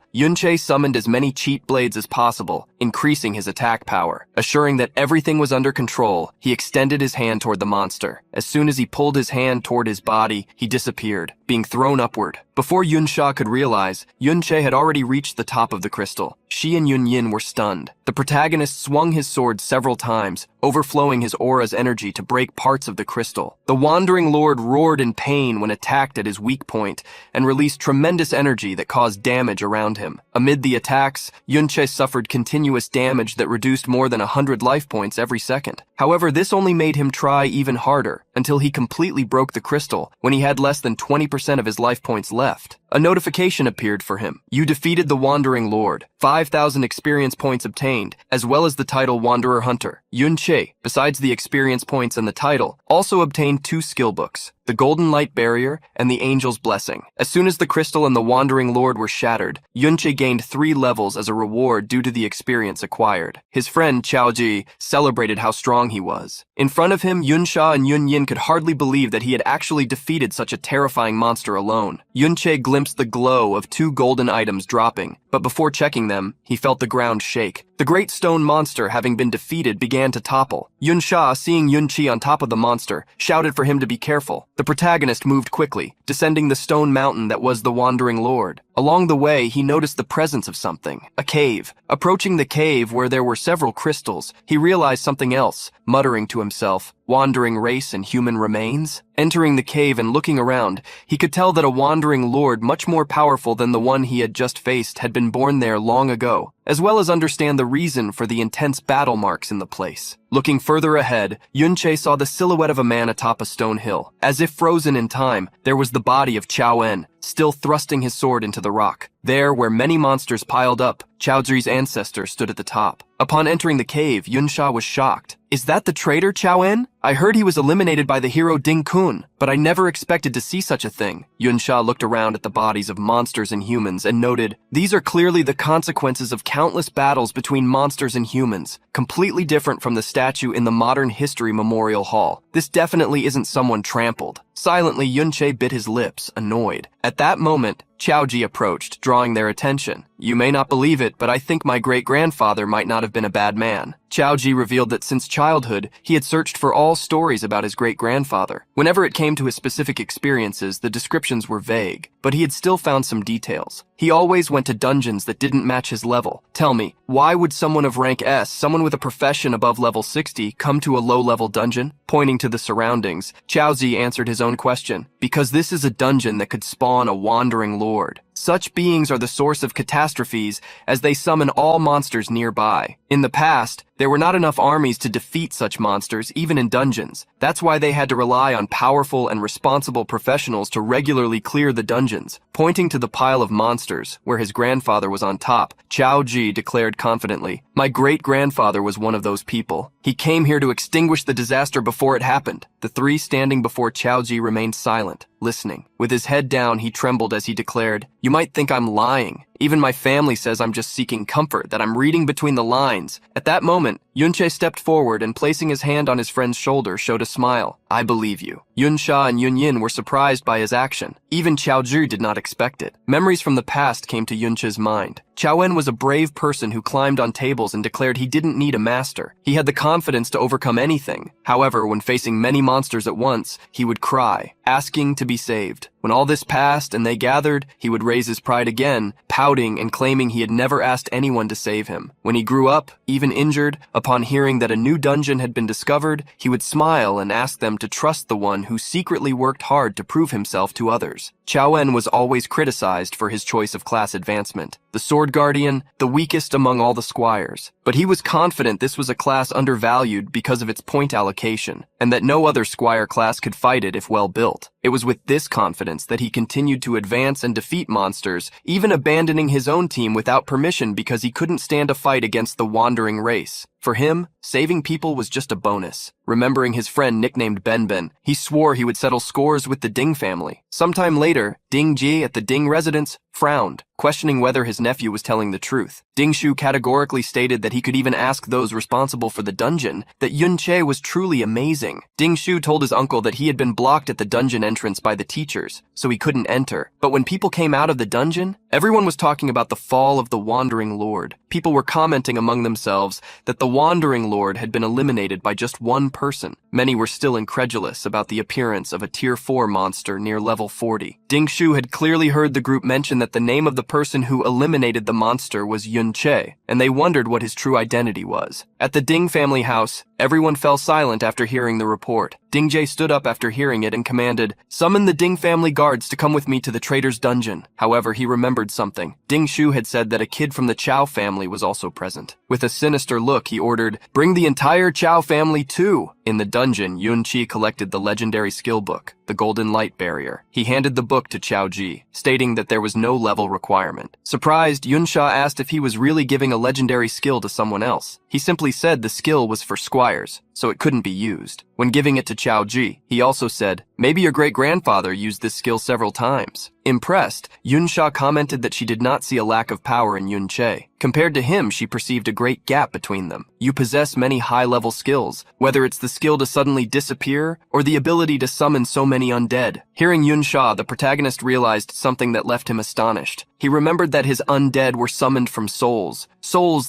Yunche summoned as many cheat blades as possible, increasing his attack power. Assuring that everything was under control, he extended his hand toward the monster. As soon as he pulled his hand toward his body, he disappeared, being thrown upward. Before Yunsha could realize, Yunche had already reached the top of the crystal. She and Yunyin were stunned. The protagonist swung his sword several times, overflowing his aura's energy to break parts of the crystal. The Wandering Lord roared in pain when attacked at his weak point, and released tremendous energy that caused damage around him. Amid the attacks, Yunche suffered continuous damage that reduced more than 100 life points every second. However, this only made him try even harder, until he completely broke the crystal when he had less than 20% of his life points left. A notification appeared for him. "You defeated the Wandering Lord. 5,000 experience points obtained, as well as the title Wanderer Hunter." Yunche, besides the experience points and the title, also obtained 2 skill books: the Golden Light Barrier and the Angel's Blessing. As soon as the crystal and the Wandering Lord were shattered, Yunche gained 3 levels as a reward due to the experience acquired. His friend Qiaoji celebrated how strong he was. In front of him, Yunsha and Yunyin could hardly believe that he had actually defeated such a terrifying monster alone. Yunche glimpsed the glow of 2 golden items dropping, but before checking them, he felt the ground shake. The great stone monster, having been defeated, began to topple. Yunsha, seeing Yunchi on top of the monster, shouted for him to be careful. The protagonist moved quickly, descending the stone mountain that was the Wandering Lord. Along the way, he noticed the presence of something: a cave. Approaching the cave, where there were several crystals, he realized something else, muttering to himself, "Wandering race and human remains?" Entering the cave and looking around, he could tell that a Wandering Lord much more powerful than the one he had just faced had been born there long ago, as well as understand the reason for the intense battle marks in the place. Looking further ahead, Yunche saw the silhouette of a man atop a stone hill. As if frozen in time, there was the body of Qiaoen, still thrusting his sword into the rock. There, where many monsters piled up, Qiaozi's ancestor stood at the top. Upon entering the cave, Yunsha was shocked. "Is that the traitor Qiaoen? I heard he was eliminated by the hero Ding Kun, but I never expected to see such a thing." Yunsha looked around at the bodies of monsters and humans and noted, "These are clearly the consequences of countless battles between monsters and humans, completely different from the statue in the Modern History Memorial Hall. This definitely isn't someone trampled." Silently, Yunche bit his lips, annoyed. At that moment, Qiaoji approached, drawing their attention. "You may not believe it, but I think my great-grandfather might not have been a bad man." Qiaoji revealed that since childhood, he had searched for all stories about his great-grandfather. Whenever it came to his specific experiences, the descriptions were vague, but he had still found some details. He always went to dungeons that didn't match his level. "Tell me, why would someone of rank S, someone with a profession above level 60, come to a low-level dungeon?" Pointing to the surroundings, Qiaozi answered his own question. "Because this is a dungeon that could spawn a Wandering Lord. Such beings are the source of catastrophes as they summon all monsters nearby. In the past, there were not enough armies to defeat such monsters, even in dungeons. That's why they had to rely on powerful and responsible professionals to regularly clear the dungeons." Pointing to the pile of monsters, where his grandfather was on top, Qiaoji declared confidently, "My great-grandfather was one of those people. He came here to extinguish the disaster before it happened." The 3 standing before Qiaoji remained silent, listening. With his head down, he trembled as he declared, "You might think I'm lying, Even my family says I'm just seeking comfort, that I'm reading between the lines. At that moment, Yunche stepped forward and placing his hand on his friend's shoulder showed a smile. I believe you. Yunsha and Yunyin were surprised by his action. Even Xiaozhi did not expect it. Memories from the past came to Yunche's mind. Xiaowen was a brave person who climbed on tables and declared he didn't need a master. He had the confidence to overcome anything. However, when facing many monsters at once, he would cry, asking to be saved. When all this passed and they gathered, he would raise his pride again, pouting and claiming he had never asked anyone to save him. When he grew up, even injured, upon hearing that a new dungeon had been discovered, he would smile and ask them to trust the one who secretly worked hard to prove himself to others. Xiaowen was always criticized for his choice of class advancement. The Sword Guardian, the weakest among all the squires. But he was confident this was a class undervalued because of its point allocation, and that no other squire class could fight it if well built. It was with this confidence that he continued to advance and defeat monsters, even abandoning his own team without permission because he couldn't stand a fight against the wandering race. For him, saving people was just a bonus. Remembering his friend nicknamed Benben, he swore he would settle scores with the Ding family. Sometime later, Ding Ji at the Ding residence frowned, questioning whether his nephew was telling the truth. Ding Shu categorically stated that he could even ask those responsible for the dungeon that Yun Che was truly amazing. Ding Shu told his uncle that he had been blocked at the dungeon entrance by the teachers, so he couldn't enter. But when people came out of the dungeon, everyone was talking about the fall of the Wandering Lord. People were commenting among themselves that the Wandering Lord had been eliminated by just one person. Many were still incredulous about the appearance of a Tier 4 monster near level 40. Ding Shu had clearly heard the group mention that the name of the person who eliminated the monster was Yun Che, and they wondered what his true identity was. At the Ding family house, everyone fell silent after hearing the report. Ding Jie stood up after hearing it and commanded, "Summon the Ding family guards to come with me to the traitor's dungeon." However, he remembered something. Ding Shu had said that a kid from the Chao family was also present. With a sinister look, he ordered, "Bring the entire Chao family too." In the dungeon, Yun Qi collected the legendary skill book, the Golden Light Barrier. He handed the book to Chao Ji, stating that there was no level requirement. Surprised, Yun Sha asked if he was really giving a legendary skill to someone else. He simply said the skill was for squires, so it couldn't be used. When giving it to Chao Ji, he also said, "Maybe your great-grandfather used this skill several times." Impressed, Yun Sha commented that she did not see a lack of power in Yun Che. Compared to him, she perceived a great gap between them. You possess many high-level skills, whether it's the skill to suddenly disappear or the ability to summon so many undead. Hearing Yun Sha, the protagonist realized something that left him astonished. He remembered that his undead were summoned from souls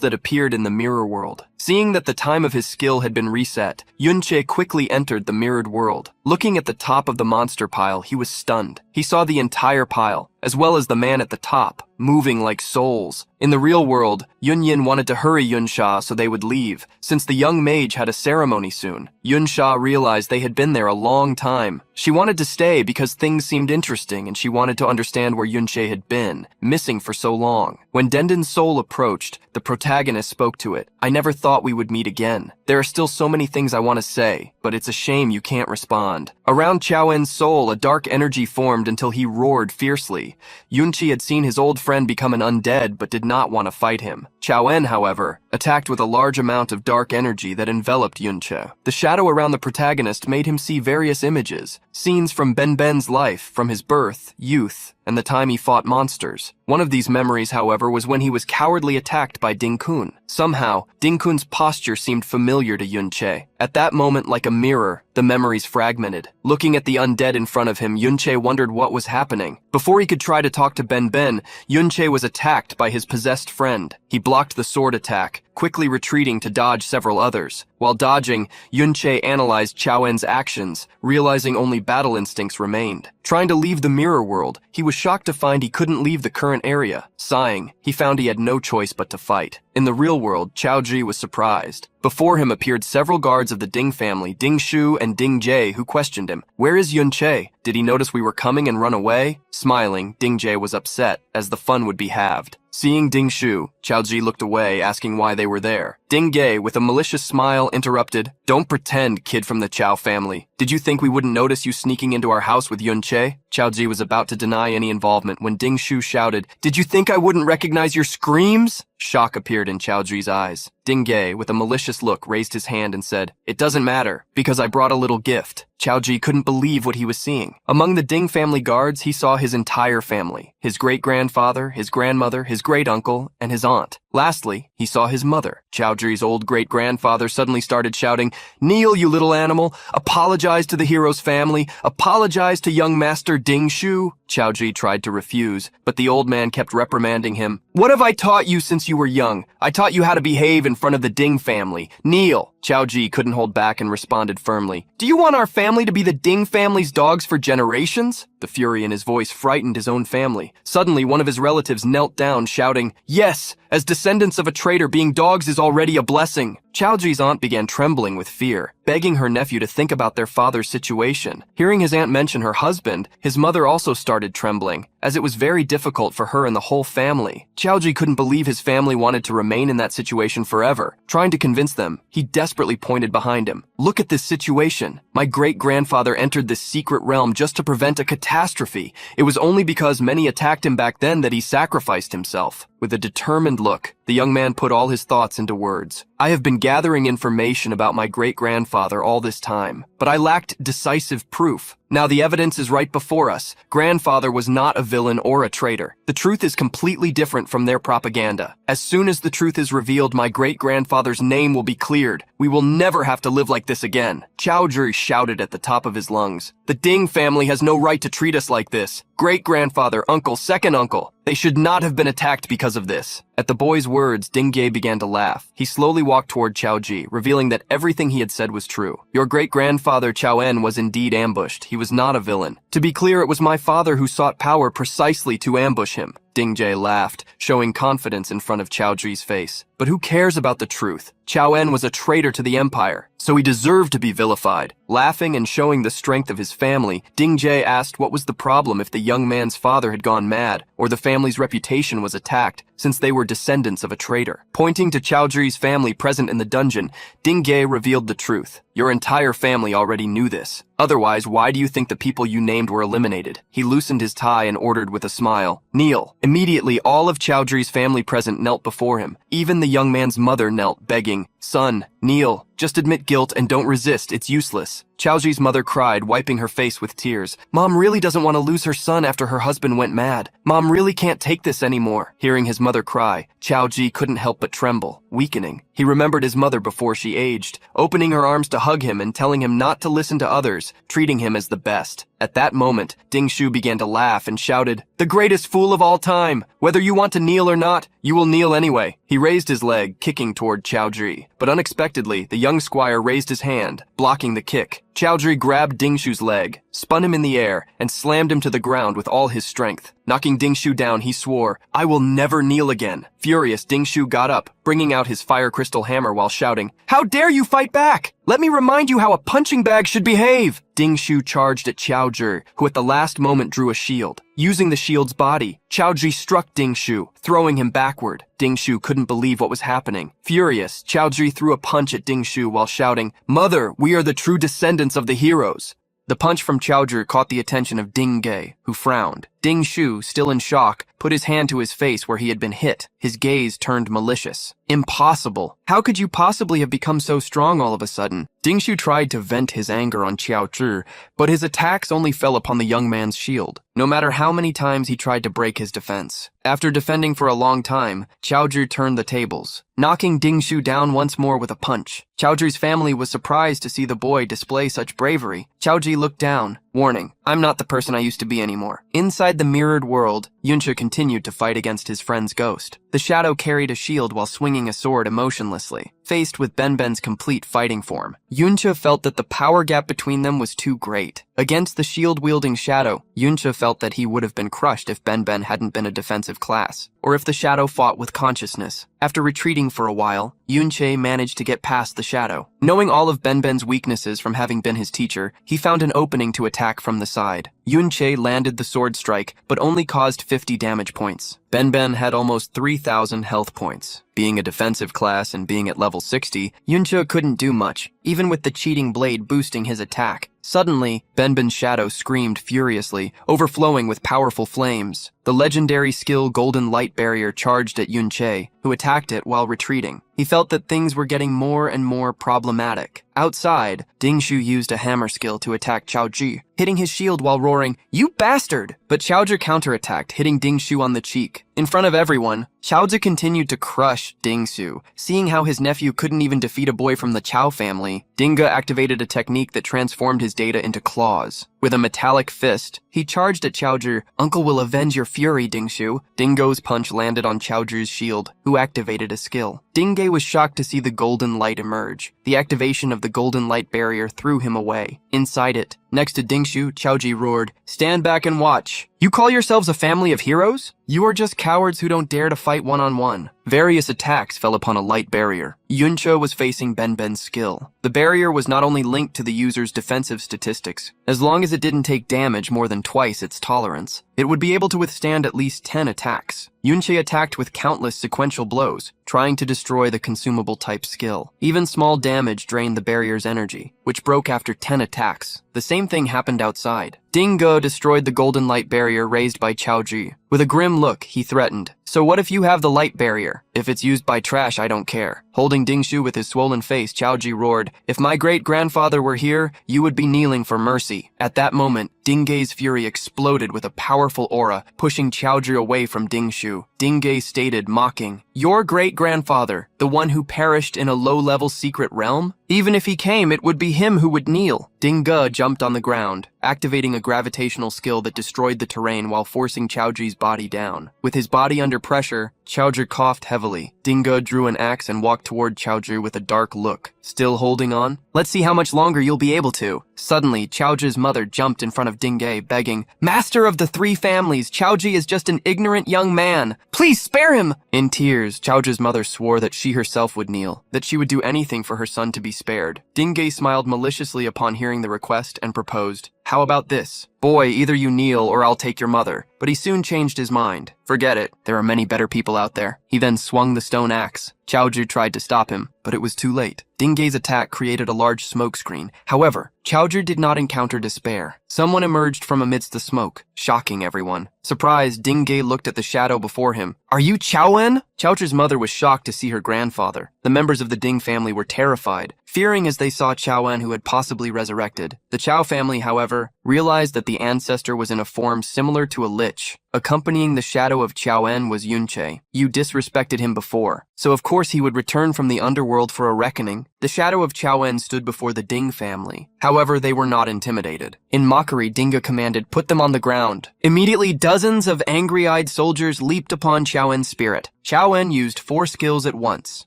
that appeared in the mirror world. Seeing that the time of his skill had been reset, Yun Che quickly entered the mirrored world. Looking at the top of the monster pile, he was stunned. He saw the entire pile, as well as the man at the top, moving like souls. In the real world, Yun Yin wanted to hurry Yun Sha so they would leave, since the young mage had a ceremony soon. Yun Sha realized they had been there a long time. She wanted to stay because things seemed interesting and she wanted to understand where Yun Che had been, missing for so long. When Denden's soul approached, the protagonist spoke to it. "I never thought we would meet again. There are still so many things I want to say, but it's a shame you can't respond." Around Qiaowen's soul, a dark energy formed until he roared fiercely. Yunqi had seen his old friend become an undead but did not want to fight him. Qiaowen, however, attacked with a large amount of dark energy that enveloped Yunche. The shadow around the protagonist made him see various images, scenes from Benben's life, from his birth, youth, and the time he fought monsters. One of these memories, however, was when he was cowardly attacked by Ding Kun. Somehow, Ding Kun's posture seemed familiar to Yun Che. At that moment, like a mirror, the memories fragmented. Looking at the undead in front of him, Yun Che wondered what was happening. Before he could try to talk to Ben, Yun Che was attacked by his possessed friend. He blocked the sword attack, quickly retreating to dodge several others. While dodging, Yun Che analyzed Qiaowen's actions, realizing only battle instincts remained. Trying to leave the mirror world, he was shocked to find he couldn't leave the current area. Sighing, he found he had no choice but to fight. In the real world, Chao Ji was surprised. Before him appeared several guards of the Ding family, Ding Shu and Ding Jie, who questioned him. "Where is Yun Che? Did he notice we were coming and run away?" Smiling, Ding Jie was upset, as the fun would be halved. Seeing Ding Shu, Chao Ji looked away, asking why they were there. Ding Ge, with a malicious smile, interrupted, "Don't pretend, kid from the Chao family. Did you think we wouldn't notice you sneaking into our house with Yun Che?" Chaoji was about to deny any involvement when Ding Shu shouted, "Did you think I wouldn't recognize your screams?" Shock appeared in Chaoji's eyes. Ding Ge, with a malicious look, raised his hand and said, "It doesn't matter, because I brought a little gift." Chaoji couldn't believe what he was seeing. Among the Ding family guards, he saw his entire family. His great-grandfather, his grandmother, his great-uncle, and his aunt. Lastly, he saw his mother. Chaoji's old great-grandfather suddenly started shouting, "Kneel, you little animal! Apologize to the hero's family! Apologize to young master Ding Shu!" Chaoji tried to refuse, but the old man kept reprimanding him. "What have I taught you since you were young? I taught you how to behave in front of the Ding family. Kneel!" Chaoji couldn't hold back and responded firmly, "Do you want our family to be the Ding family's dogs for generations?" The fury in his voice frightened his own family. Suddenly, one of his relatives knelt down, shouting, "Yes, as descendants of a traitor, being dogs is already a blessing." Chaoji's aunt began trembling with fear, begging her nephew to think about their father's situation. Hearing his aunt mention her husband, his mother also started trembling, as it was very difficult for her and the whole family. Chaoji couldn't believe his family wanted to remain in that situation forever. Trying to convince them, he desperately pointed behind him. "Look at this situation. My great-grandfather entered this secret realm just to prevent a catastrophe. It was only because many attacked him back then that he sacrificed himself." With a determined look, the young man put all his thoughts into words. "I have been gathering information about my great-grandfather all this time, but I lacked decisive proof. Now the evidence is right before us. Grandfather was not a villain or a traitor. The truth is completely different from their propaganda. As soon as the truth is revealed, my great-grandfather's name will be cleared. We will never have to live like this again." Chaoji shouted at the top of his lungs. "The Ding family has no right to treat us like this. Great-grandfather, uncle, second uncle. They should not have been attacked because of this." At the boy's words, Ding Ge began to laugh. He slowly walked toward Chaoji, revealing that everything he had said was true. "Your great-grandfather Chao En was indeed ambushed. He was not a villain. To be clear, it was my father who sought power precisely to ambush him." Ding Ge laughed, showing confidence in front of Chaoji's face. "But who cares about the truth? Chao En was a traitor to the empire, so he deserved to be vilified." Laughing and showing the strength of his family, Ding Ge asked what was the problem if the young man's father had gone mad, or the family's reputation was attacked, since they were descendants of a traitor. Pointing to Chaoji's family present in the dungeon, Ding Ge revealed the truth. "Your entire family already knew this. Otherwise, why do you think the people you named were eliminated?" He loosened his tie and ordered with a smile, "Kneel." Immediately, all of Chaoji's family present knelt before him. Even the young man's mother knelt, begging, "Son, kneel. Just admit guilt and don't resist. It's useless." Chaoji's mother cried, wiping her face with tears. "Mom really doesn't want to lose her son after her husband went mad. Mom really can't take this anymore." Hearing his mother cry, Chaoji couldn't help but tremble, weakening. He remembered his mother before she aged, opening her arms to hug him and telling him not to listen to others, treating him as the best. At that moment, Ding Shu began to laugh and shouted, "The greatest fool of all time! Whether you want to kneel or not, you will kneel anyway." He raised his leg, kicking toward Chaoji, but unexpectedly, the young squire raised his hand, blocking the kick. Chaoji grabbed Ding Shu's leg, spun him in the air, and slammed him to the ground with all his strength. Knocking Ding Shu down, he swore, "I will never kneel again." Furious, Ding Shu got up, bringing out his fire crystal hammer while shouting, "How dare you fight back? Let me remind you how a punching bag should behave!" Ding Shu charged at Chaoji, who at the last moment drew a shield. Using the shield's body, Chaoji struck Ding Shu, throwing him backward. Ding Shu couldn't believe what was happening. Furious, Chaoji threw a punch at Ding Shu while shouting, "Mother, we are the true descendants of the heroes." The punch from Chaoji caught the attention of Ding Ge, who frowned. Ding Shu, still in shock, put his hand to his face where he had been hit. His gaze turned malicious. "Impossible. How could you possibly have become so strong all of a sudden?" Ding Shu tried to vent his anger on Chaoji, but his attacks only fell upon the young man's shield, no matter how many times he tried to break his defense. After defending for a long time, Chaoji turned the tables, knocking Ding Shu down once more with a punch. Chaoji's family was surprised to see the boy display such bravery. Chaoji looked down, warning, "I'm not the person I used to be anymore." Inside the mirrored world, Yuncha continued to fight against his friend's ghost. The shadow carried a shield while swinging a sword emotionlessly. Faced with Benben's complete fighting form, Yuncha felt that the power gap between them was too great. Against the shield-wielding shadow, Yuncha felt that he would have been crushed if Benben hadn't been a defensive class, or if the shadow fought with consciousness. After retreating for a while, Yunche managed to get past the shadow. Knowing all of Benben's weaknesses from having been his teacher, he found an opening to attack from the side. Yunche landed the sword strike, but only caused 50 damage points. Benben had almost 3,000 health points. Being a defensive class and being at level 60, Yunche couldn't do much, even with the cheating blade boosting his attack. Suddenly, Benben's shadow screamed furiously, overflowing with powerful flames. The legendary skill Golden Light Barrier charged at Yunche, who attacked it while retreating. He felt that things were getting more and more problematic. Outside, Dingshu used a hammer skill to attack Chaoji, hitting his shield while roaring, "You bastard!" But Chaoji counterattacked, hitting Dingshu on the cheek. In front of everyone, Chaoji continued to crush Dingsu. Seeing how his nephew couldn't even defeat a boy from the Chao family, Dinga activated a technique that transformed his data into claws. With a metallic fist, he charged at Chaoji. "Uncle will avenge your fury, Dingshu." Dingo's punch landed on Chaoji's shield, who activated a skill. Dinge was shocked to see the golden light emerge. The activation of the golden light barrier threw him away. Inside it, next to Dingshu, Chaoji roared, "Stand back and watch. You call yourselves a family of heroes? You are just cowards who don't dare to fight one-on-one." Various attacks fell upon a light barrier. Yunche was facing Benben's skill. The barrier was not only linked to the user's defensive statistics. As long as it didn't take damage more than twice its tolerance, it would be able to withstand at least 10 attacks. Yunche attacked with countless sequential blows, trying to destroy the consumable type skill. Even small damage drained the barrier's energy, which broke after 10 attacks. The same thing happened outside. Dingo destroyed the golden light barrier raised by Chaoji. With a grim look, he threatened, "So what if you have the light barrier? If it's used by trash, I don't care." Holding Dingshu with his swollen face, Chaoji roared, "If my great-grandfather were here, you would be kneeling for mercy." At that moment, Dinge's fury exploded with a powerful aura, pushing Chaoji away from Dingshu. Dinge stated, mocking, "Your great-grandfather, the one who perished in a low-level secret realm? Even if he came, it would be him who would kneel." Dinge jumped on the ground, activating a gravitational skill that destroyed the terrain while forcing Chaoji's body down. With his body under pressure, Chaoji coughed heavily. Dinge drew an axe and walked toward Chaoji with a dark look. "Still holding on? Let's see how much longer you'll be able to." Suddenly, Chaoji's mother jumped in front of Dinge, begging, "Master of the three families, Chaoji is just an ignorant young man. Please spare him!" In tears, Chaoji's mother swore that she herself would kneel, that she would do anything for her son to be spared. Dinge smiled maliciously upon hearing the request and proposed, "How about this? Boy, either you kneel or I'll take your mother." But he soon changed his mind. "Forget it. There are many better people out there." He then swung the stone axe. Chaoji tried to stop him, but it was too late. Dinge's attack created a large smoke screen. However, Chaoji did not encounter despair. Someone emerged from amidst the smoke, shocking everyone. Surprised, Dinge looked at the shadow before him. "Are you Chaoen?" Chaoji's mother was shocked to see her grandfather. The members of the Ding family were terrified, fearing as they saw Chaoen who had possibly resurrected. The Chao family, however, realized that the ancestor was in a form similar to a lich. Accompanying the shadow of Chaoen was Yunche. You disrespected him before, so of course he would return from the underworld for a reckoning. The shadow of Chaoen stood before the Ding family. However, they were not intimidated. In mockery, Dinga commanded, "Put them on the ground." Immediately, dozens of angry-eyed soldiers leaped upon Chaoen's spirit. Chaoen used 4 skills at once: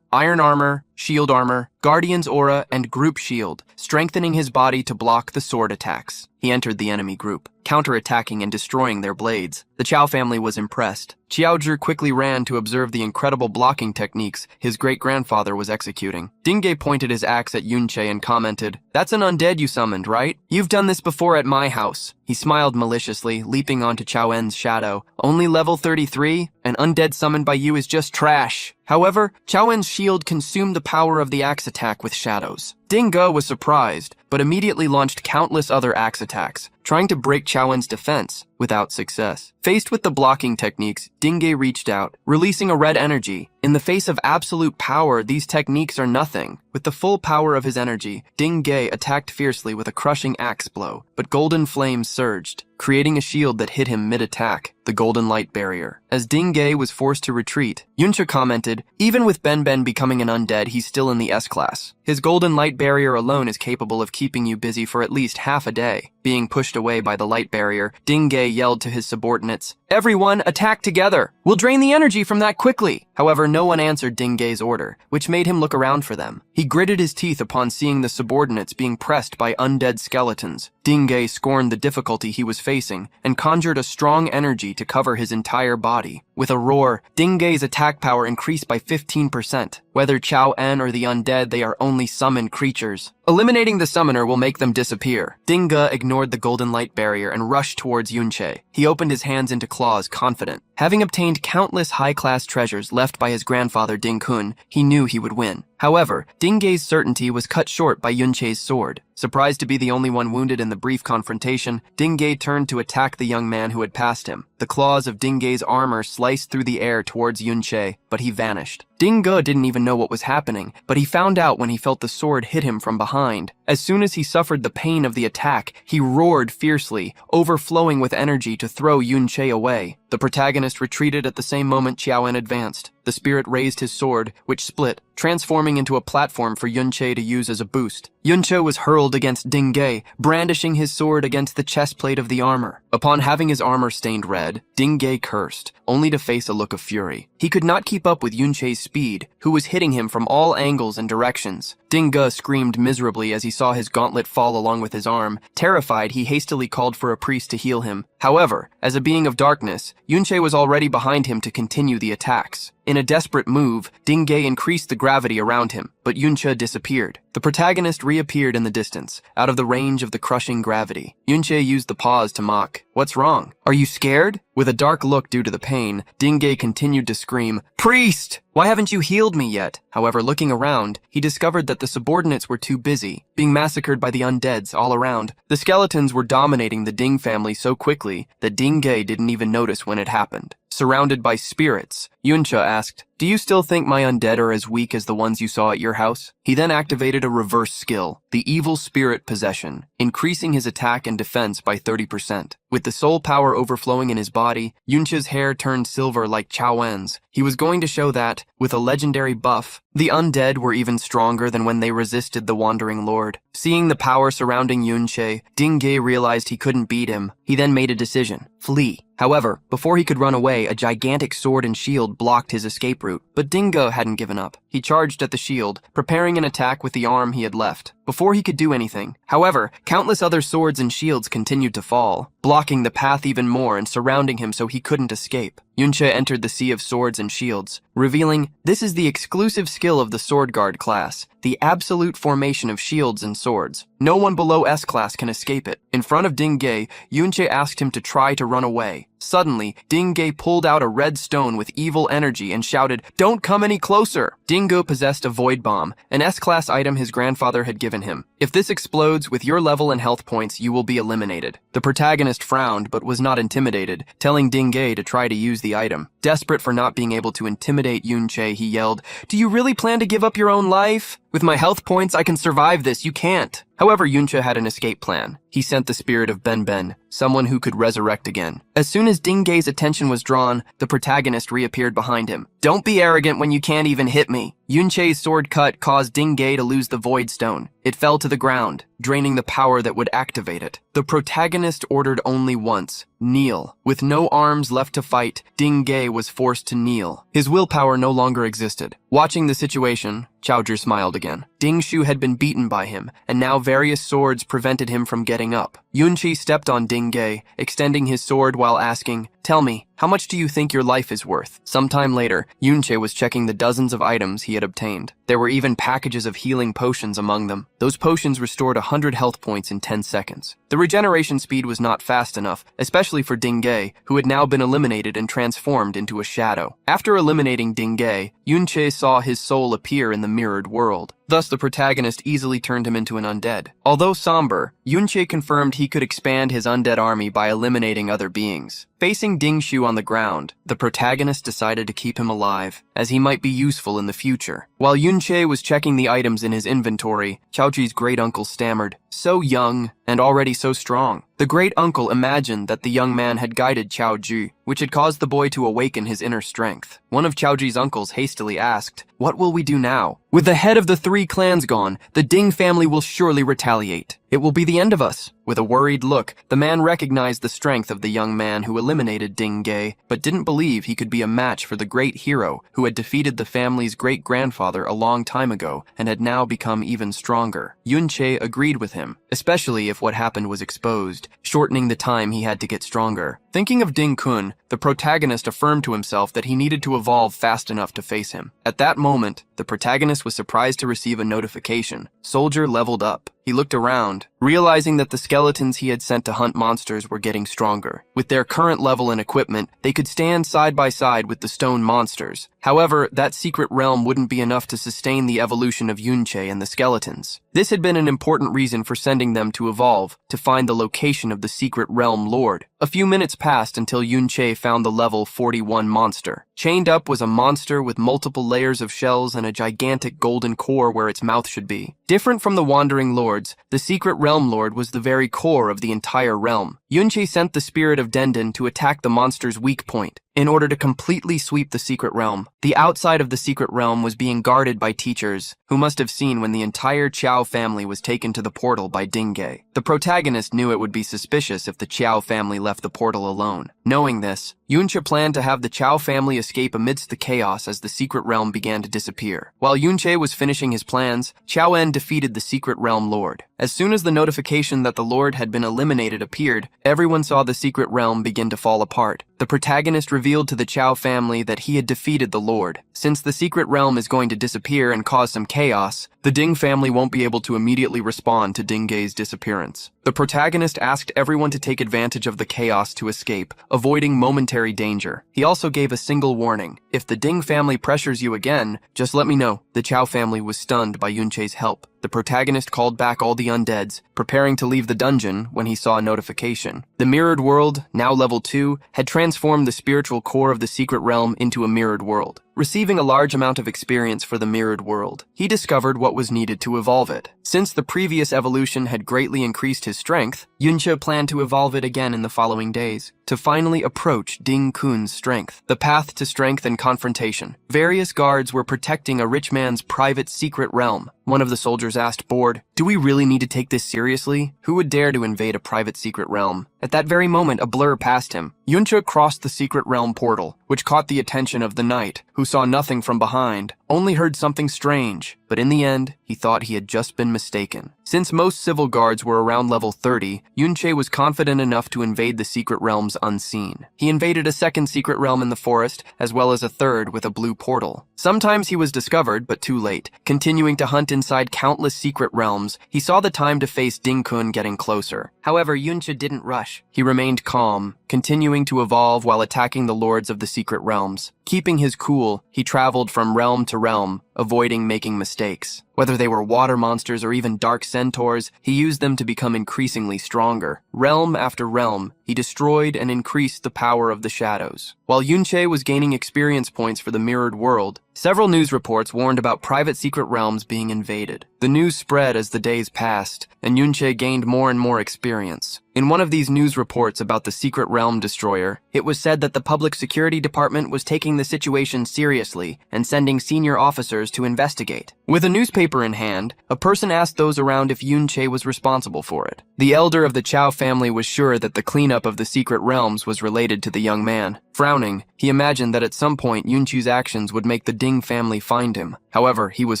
Iron Armor, Shield Armor, Guardian's Aura, and Group Shield, strengthening his body to block the sword attacks. He entered the enemy group, counterattacking and destroying their blades. The Chao family was impressed. Qiaozhi quickly ran to observe the incredible blocking techniques his great-grandfather was executing. Dinge pointed his axe at Yunche and commented, "That's an undead you summoned, right? You've done this before at my house." He smiled maliciously, leaping onto Chaoen's shadow. "Only level 33? An undead summoned by you is just trash." However, Chaoen's shield consumed the power of the axe attack with shadows. Dinge was surprised, but immediately launched countless other axe attacks, trying to break Chaoen's defense, without success. Faced with the blocking techniques, Dinge reached out, releasing a red energy. In the face of absolute power, these techniques are nothing. With the full power of his energy, Dinge attacked fiercely with a crushing axe blow, but golden flames surged, creating a shield that hit him mid-attack, the golden light barrier. As Dinge was forced to retreat, Yunche commented, "Even with Ben becoming an undead, he's still in the S-class. His golden light barrier alone is capable of keeping you busy for at least half a day." Being pushed away by the light barrier, Dinge yelled to his subordinates, "Everyone, attack together! We'll drain the energy from that quickly!" However, no one answered Dinge's order, which made him look around for them. He gritted his teeth upon seeing the subordinates being pressed by undead skeletons. Dingay scorned the difficulty he was facing and conjured a strong energy to cover his entire body. With a roar, Dingay's attack power increased by 15%. Whether Chao En or the undead, they are only summoned creatures. Eliminating the summoner will make them disappear. Dinga ignored the golden light barrier and rushed towards Yunche. He opened his hands into claws, confident. Having obtained countless high-class treasures left by his grandfather Ding Kun, he knew he would win. However, Dingay's certainty was cut short by Yunche's sword. Surprised to be the only one wounded in the brief confrontation, Dingay turned to attack the young man who had passed him. The claws of Dingay's armor sliced through the air towards Yunche, but he vanished. Dinga didn't even know what was happening, but he found out when he felt the sword hit him from behind. As soon as he suffered the pain of the attack, he roared fiercely, overflowing with energy to throw Yunche away. The protagonist retreated at the same moment Xiaoen advanced. The spirit raised his sword, which split, transforming into a platform for Yunche to use as a boost. Yunche was hurled against Dingay, brandishing his sword against the chest plate of the armor. Upon having his armor stained red, Dingay cursed, only to face a look of fury. He could not keep up with Yunche's speed, who was hitting him from all angles and directions. Dinga screamed miserably as he saw his gauntlet fall along with his arm. Terrified, he hastily called for a priest to heal him. However, as a being of darkness, Yunche was already behind him to continue the attacks. In a desperate move, Dingay increased the gravity around him, but Yunche disappeared. The protagonist reappeared in the distance, out of the range of the crushing gravity. Yunche used the pause to mock. "What's wrong? Are you scared?" With a dark look due to the pain, Dingay continued to scream, "Priest! Why haven't you healed me yet?" However, looking around, he discovered that the subordinates were too busy, being massacred by the undeads all around. The skeletons were dominating the Ding family so quickly that Dingay didn't even notice when it happened. Surrounded by spirits, Yunche asked, "Do you still think my undead are as weak as the ones you saw at your house?" He then activated a reverse skill, the evil spirit possession, increasing his attack and defense by 30%. With the soul power overflowing in his body, Yunche's hair turned silver like Xiaoen's. He was going to show that, with a legendary buff, the undead were even stronger than when they resisted the Wandering Lord. Seeing the power surrounding Yunche, Dingay realized he couldn't beat him. He then made a decision: flee. However, before he could run away, a gigantic sword and shield blocked his escape route. But Dingo hadn't given up. He charged at the shield, preparing an attack with the arm he had left. Before he could do anything, however, countless other swords and shields continued to fall, blocking the path even more and surrounding him so he couldn't escape. Yunche entered the sea of swords and shields, revealing, "This is the exclusive skill of the Sword Guard class, the absolute formation of shields and swords. No one below S-class can escape it." In front of Dingay, Yunche asked him to try to run away. Suddenly, Dingay pulled out a red stone with evil energy and shouted, "Don't come any closer!" Dingo possessed a void bomb, an S-class item his grandfather had given him. If this explodes with your level and health points, you will be eliminated. The protagonist frowned but was not intimidated, telling Dingay to try to use the item. Desperate for not being able to intimidate Yunche, he yelled, "Do you really plan to give up your own life? With my health points, I can survive this. You can't." However, Yunche had an escape plan. He sent the spirit of Ben, someone who could resurrect again. As soon as Dingay's attention was drawn, the protagonist reappeared behind him. "Don't be arrogant when you can't even hit me." Yunche's sword cut caused Dingay to lose the void stone. It fell to the ground, draining the power that would activate it. The protagonist ordered only once: kneel. With no arms left to fight, Dingay was forced to kneel. His willpower no longer existed. Watching the situation, Chaoju smiled again. Dingshu had been beaten by him, and now various swords prevented him from getting up. Yunchi stepped on Dingay, extending his sword while asking, "Tell me, how much do you think your life is worth?" Sometime later, Yunche was checking the dozens of items he had obtained. There were even packages of healing potions among them. Those potions restored 100 health points in 10 seconds. The regeneration speed was not fast enough, especially for Dingay, who had now been eliminated and transformed into a shadow. After eliminating Dingay, Yunche saw his soul appear in the mirrored world. Thus, the protagonist easily turned him into an undead. Although somber, Yunche confirmed he could expand his undead army by eliminating other beings. Facing Dingshu on the ground, the protagonist decided to keep him alive, as he might be useful in the future. While Yunche was checking the items in his inventory, Chaoji's great-uncle stammered, "So young, and already so strong." The great-uncle imagined that the young man had guided Chaoji, which had caused the boy to awaken his inner strength. One of Chaoji's uncles hastily asked, "What will we do now?" "With the head of the 3 clans gone, the Ding family will surely retaliate." It will be the end of us. With a worried look, the man recognized the strength of the young man who eliminated Ding Ge, but didn't believe he could be a match for the great hero who had defeated the family's great-grandfather a long time ago and had now become even stronger. Yunche agreed with him, especially if what happened was exposed, shortening the time he had to get stronger. Thinking of Ding Kun, the protagonist affirmed to himself that he needed to evolve fast enough to face him. At that moment, the protagonist was surprised to receive a notification. Soldier leveled up. He looked around, realizing that the skeletons he had sent to hunt monsters were getting stronger. With their current level and equipment, they could stand side by side with the stone monsters. However, that secret realm wouldn't be enough to sustain the evolution of Yunche and the skeletons. This had been an important reason for sending them to evolve, to find the location of the secret realm lord. A few minutes passed until Yunche found the level 41 monster. Chained up was a monster with multiple layers of shells and a gigantic golden core where its mouth should be. Different from the wandering lords, the secret realm lord was the very core of the entire realm. Yunche sent the spirit of Denden to attack the monster's weak point in order to completely sweep the secret realm. The outside of the secret realm was being guarded by teachers, who must have seen when the entire Qiao family was taken to the portal by Ding Ge. The protagonist knew it would be suspicious if the Qiao family left the portal alone. Knowing this, Yunche planned to have the Qiao family escape amidst the chaos as the secret realm began to disappear. While Yunche was finishing his plans, Qiao En defeated the secret realm lord. As soon as the notification that the lord had been eliminated appeared, everyone saw the secret realm begin to fall apart. The protagonist revealed to the Qiao family that he had defeated the lord. Since the secret realm is going to disappear and cause some chaos, the Ding family won't be able to immediately respond to Ding Ge's disappearance. The protagonist asked everyone to take advantage of the chaos to escape, avoiding momentary danger. He also gave a single warning. If the Ding family pressures you again, just let me know. The Qiao family was stunned by Yunche's help. The protagonist called back all the undeads, preparing to leave the dungeon when he saw a notification. The mirrored world, now level 2, had transformed the spiritual core of the secret realm into a mirrored world. Receiving a large amount of experience for the mirrored world, he discovered what was needed to evolve it. Since the previous evolution had greatly increased his strength, Yunche planned to evolve it again in the following days, to finally approach Ding Kun's strength. The path to strength and confrontation. Various guards were protecting a rich man's private secret realm. One of the soldiers asked, bored, "Do we really need to take this seriously? Who would dare to invade a private secret realm?" At that very moment, a blur passed him. Yunche crossed the secret realm portal, which caught the attention of the knight, who saw nothing from behind, only heard something strange. But in the end, he thought he had just been mistaken. Since most civil guards were around level 30, Yunche was confident enough to invade the secret realms unseen. He invaded a second secret realm in the forest, as well as a third with a blue portal. Sometimes he was discovered, but too late. Continuing to hunt inside countless secret realms, he saw the time to face Ding Kun getting closer. However, Yunche didn't rush. He remained calm, continuing to evolve while attacking the lords of the secret realms. Keeping his cool, he traveled from realm to realm, avoiding making mistakes. Whether they were water monsters or even dark centaurs, he used them to become increasingly stronger. Realm after realm, he destroyed and increased the power of the shadows. While Yunche was gaining experience points for the mirrored world, several news reports warned about private secret realms being invaded. The news spread as the days passed, and Yunche gained more and more experience. In one of these news reports about the secret realm destroyer, it was said that the public security department was taking the situation seriously and sending senior officers to investigate. With a newspaper in hand, a person asked those around if Yunche was responsible for it. The elder of the Qiao family was sure that the cleanup of the secret realms was related to the young man. Frowning, he imagined that at some point Yunche's actions would make the Ding family find him. However, he was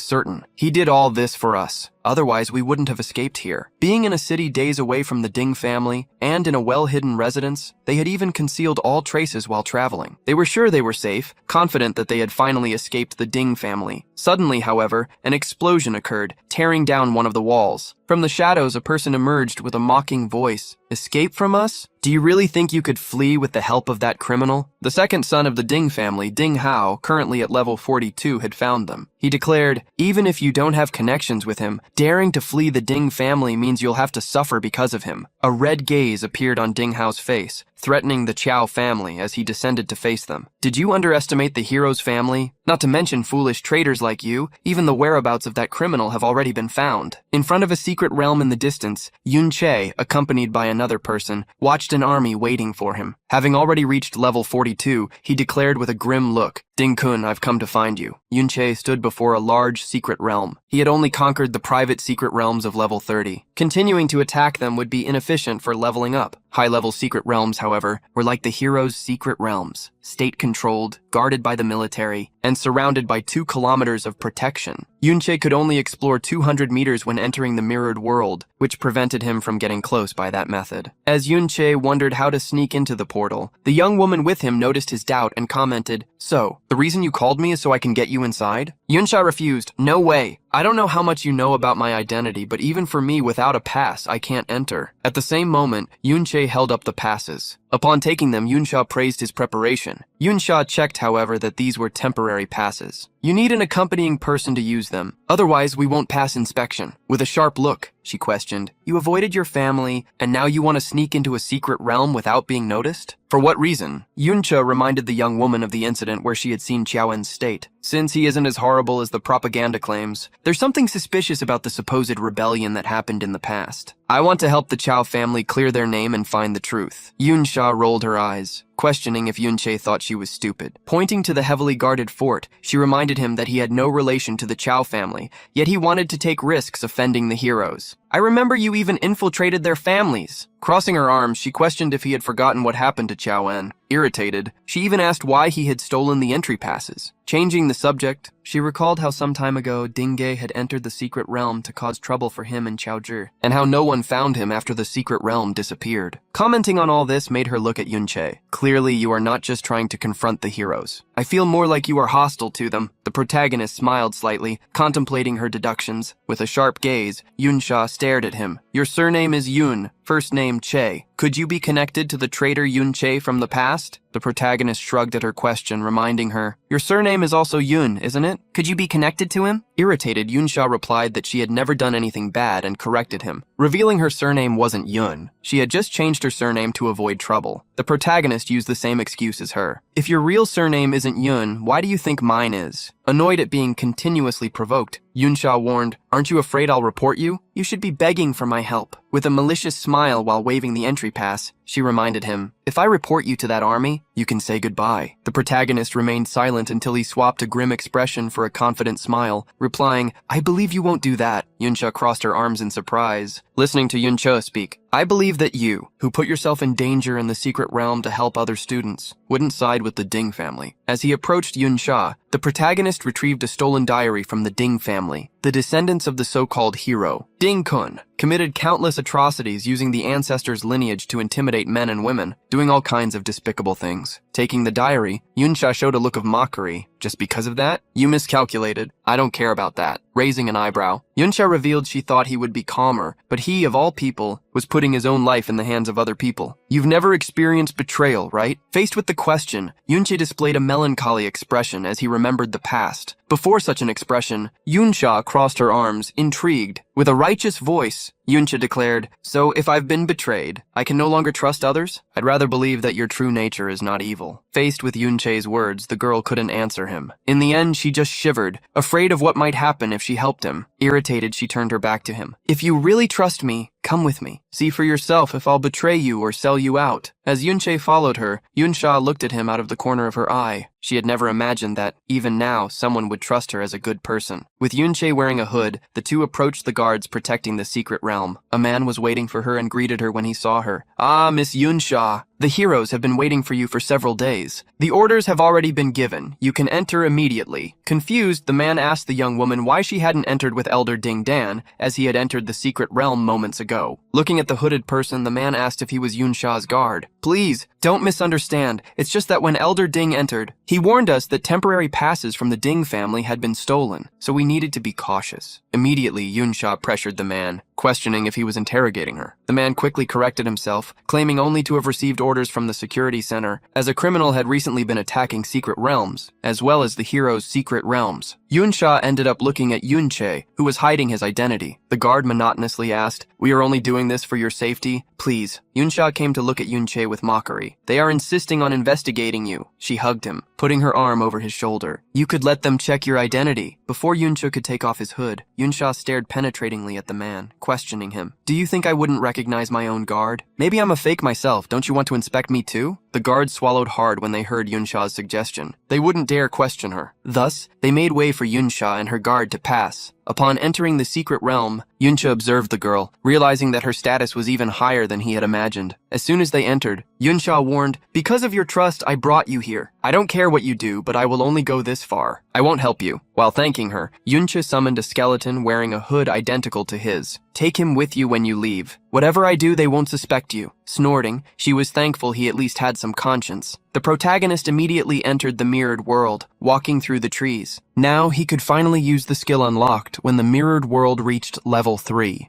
certain. He did all this for us. Otherwise, we wouldn't have escaped here. Being in a city days away from the Ding family, and in a well-hidden residence, they had even concealed all traces while traveling. They were sure they were safe, confident that they had finally escaped the Ding family. Suddenly, however, an explosion occurred, tearing down one of the walls. From the shadows, a person emerged with a mocking voice. "Escape from us? Do you really think you could flee with the help of that criminal?" The second son of the Ding family, Ding Hao, currently at level 42, had found them. He declared, "Even if you don't have connections with him, daring to flee the Ding family means you'll have to suffer because of him." A red gaze appeared on Ding Hao's face, threatening the Qiao family as he descended to face them. "Did you underestimate the hero's family? Not to mention foolish traitors like you, even the whereabouts of that criminal have already been found." In front of a secret realm in the distance, Yunche, accompanied by another person, watched an army waiting for him. Having already reached level 42, he declared with a grim look, "Ding-kun, I've come to find you." Yunche stood before a large secret realm. He had only conquered the private secret realms of level 30. Continuing to attack them would be inefficient for leveling up. High-level secret realms, however, were like the hero's secret realms, state-controlled, guarded by the military, and surrounded by 2 kilometers of protection. Yunche could only explore 200 meters when entering the mirrored world, which prevented him from getting close by that method. As Yunche wondered how to sneak into the portal, the young woman with him noticed his doubt and commented, "So, the reason you called me is so I can get you inside?" Yunsha refused. "No way. I don't know how much you know about my identity, but even for me without a pass, I can't enter." At the same moment, Yunche held up the passes. Upon taking them, Yunsha praised his preparation. Yunsha checked, however, that these were temporary passes. "You need an accompanying person to use them. Otherwise, we won't pass inspection." With a sharp look, she questioned, "You avoided your family, and now you want to sneak into a secret realm without being noticed? For what reason?" Yunsha reminded the young woman of the incident where she had seen Qiaowen's state. "Since he isn't as horrible as the propaganda claims, there's something suspicious about the supposed rebellion that happened in the past. I want to help the Qiao family clear their name and find the truth." Yunsha rolled her eyes, questioning if Yunche thought she was stupid. Pointing to the heavily guarded fort, she reminded him that he had no relation to the Qiao family, yet he wanted to take risks offending the heroes. "I remember you even infiltrated their families." Crossing her arms, she questioned if he had forgotten what happened to Qiaowen. Irritated, she even asked why he had stolen the entry passes. Changing the subject, she recalled how some time ago Dingge had entered the secret realm to cause trouble for him and Qiaozhi, and how no one found him after the secret realm disappeared. Commenting on all this made her look at Yunche. "Clearly, you are not just trying to confront the heroes. I feel more like you are hostile to them." The protagonist smiled slightly, contemplating her deductions. With a sharp gaze, Yunsha stared at him. "Your surname is Yun, first name Che. Could you be connected to the traitor Yun Che from the past?" The protagonist shrugged at her question, reminding her, "Your surname is also Yun, isn't it? Could you be connected to him?" Irritated, Yunsha replied that she had never done anything bad and corrected him, revealing her surname wasn't Yun. She had just changed her surname to avoid trouble. The protagonist used the same excuse as her. "If your real surname isn't Yun, why do you think mine is?" Annoyed at being continuously provoked, Yunsha warned, "Aren't you afraid I'll report you? You should be begging for my help." With a malicious smile while waving the entry pass, she reminded him, "If I report you to that army, you can say goodbye." The protagonist remained silent until he swapped a grim expression for a confident smile, replying, "I believe you won't do that." Yunsha crossed her arms in surprise. Listening to Yunsha speak, "I believe that you, who put yourself in danger in the secret realm to help other students, wouldn't side with the Ding family." As he approached Yunsha, the protagonist retrieved a stolen diary from the Ding family, the descendants of the so-called hero. Ding-kun committed countless atrocities using the ancestors' lineage to intimidate men and women, doing all kinds of despicable things. Taking the diary, Yunsha showed a look of mockery. "Just because of that? You miscalculated. I don't care about that." Raising an eyebrow, Yunsha revealed she thought he would be calmer, but he, of all people, was putting his own life in the hands of other people. "You've never experienced betrayal, right?" Faced with the question, Yunche displayed a melancholy expression as he remembered the past. Before such an expression, Yunsha crossed her arms, intrigued. With a righteous voice, Yunche declared, "So if I've been betrayed, I can no longer trust others? I'd rather believe that your true nature is not evil." Faced with Yunche's words, the girl couldn't answer him. In the end, she just shivered, afraid of what might happen if she helped him. Irritated, she turned her back to him. "If you really trust me, come with me. See for yourself if I'll betray you or sell you out." As Yunche followed her, Yunsha looked at him out of the corner of her eye. She had never imagined that, even now, someone would trust her as a good person. With Yunche wearing a hood, the two approached the guards protecting the secret realm. A man was waiting for her and greeted her when he saw her. "Ah, Miss Yunsha, the heroes have been waiting for you for several days. The orders have already been given. You can enter immediately." Confused, the man asked the young woman why she hadn't entered with Elder Ding Dan, as he had entered the secret realm moments ago. Looking at the hooded person, the man asked if he was Yunsha's guard. "Please, don't misunderstand. It's just that when Elder Ding entered, he warned us that temporary passes from the Ding family had been stolen, so we needed to be cautious." Immediately, Yunsha pressured the man, questioning if he was interrogating her. The man quickly corrected himself, claiming only to have received orders from the security center, as a criminal had recently been attacking secret realms, as well as the hero's secret realms. Yunsha ended up looking at Yunche, who was hiding his identity. The guard monotonously asked, "We are only doing this for your safety? Please." Yunsha came to look at Yunche with mockery. "They are insisting on investigating you." She hugged him, putting her arm over his shoulder. "You could let them check your identity." Before Yunsha could take off his hood, Yunsha stared penetratingly at the man, questioning him. "Do you think I wouldn't recognize my own guard? Maybe I'm a fake myself. Don't you want to inspect me too?" The guards swallowed hard when they heard Yunsha's suggestion. They wouldn't dare question her. Thus, they made way for Yunsha and her guard to pass. Upon entering the secret realm, Yunsha observed the girl, realizing that her status was even higher than he had imagined. As soon as they entered, Yunsha warned, "Because of your trust, I brought you here. I don't care what you do, but I will only go this far. I won't help you." While thanking her, Yunsha summoned a skeleton wearing a hood identical to his. "Take him with you when you leave. Whatever I do, they won't suspect you." Snorting, she was thankful he at least had some conscience. The protagonist immediately entered the mirrored world, walking through the trees. Now he could finally use the skill unlocked when the mirrored world reached level 3.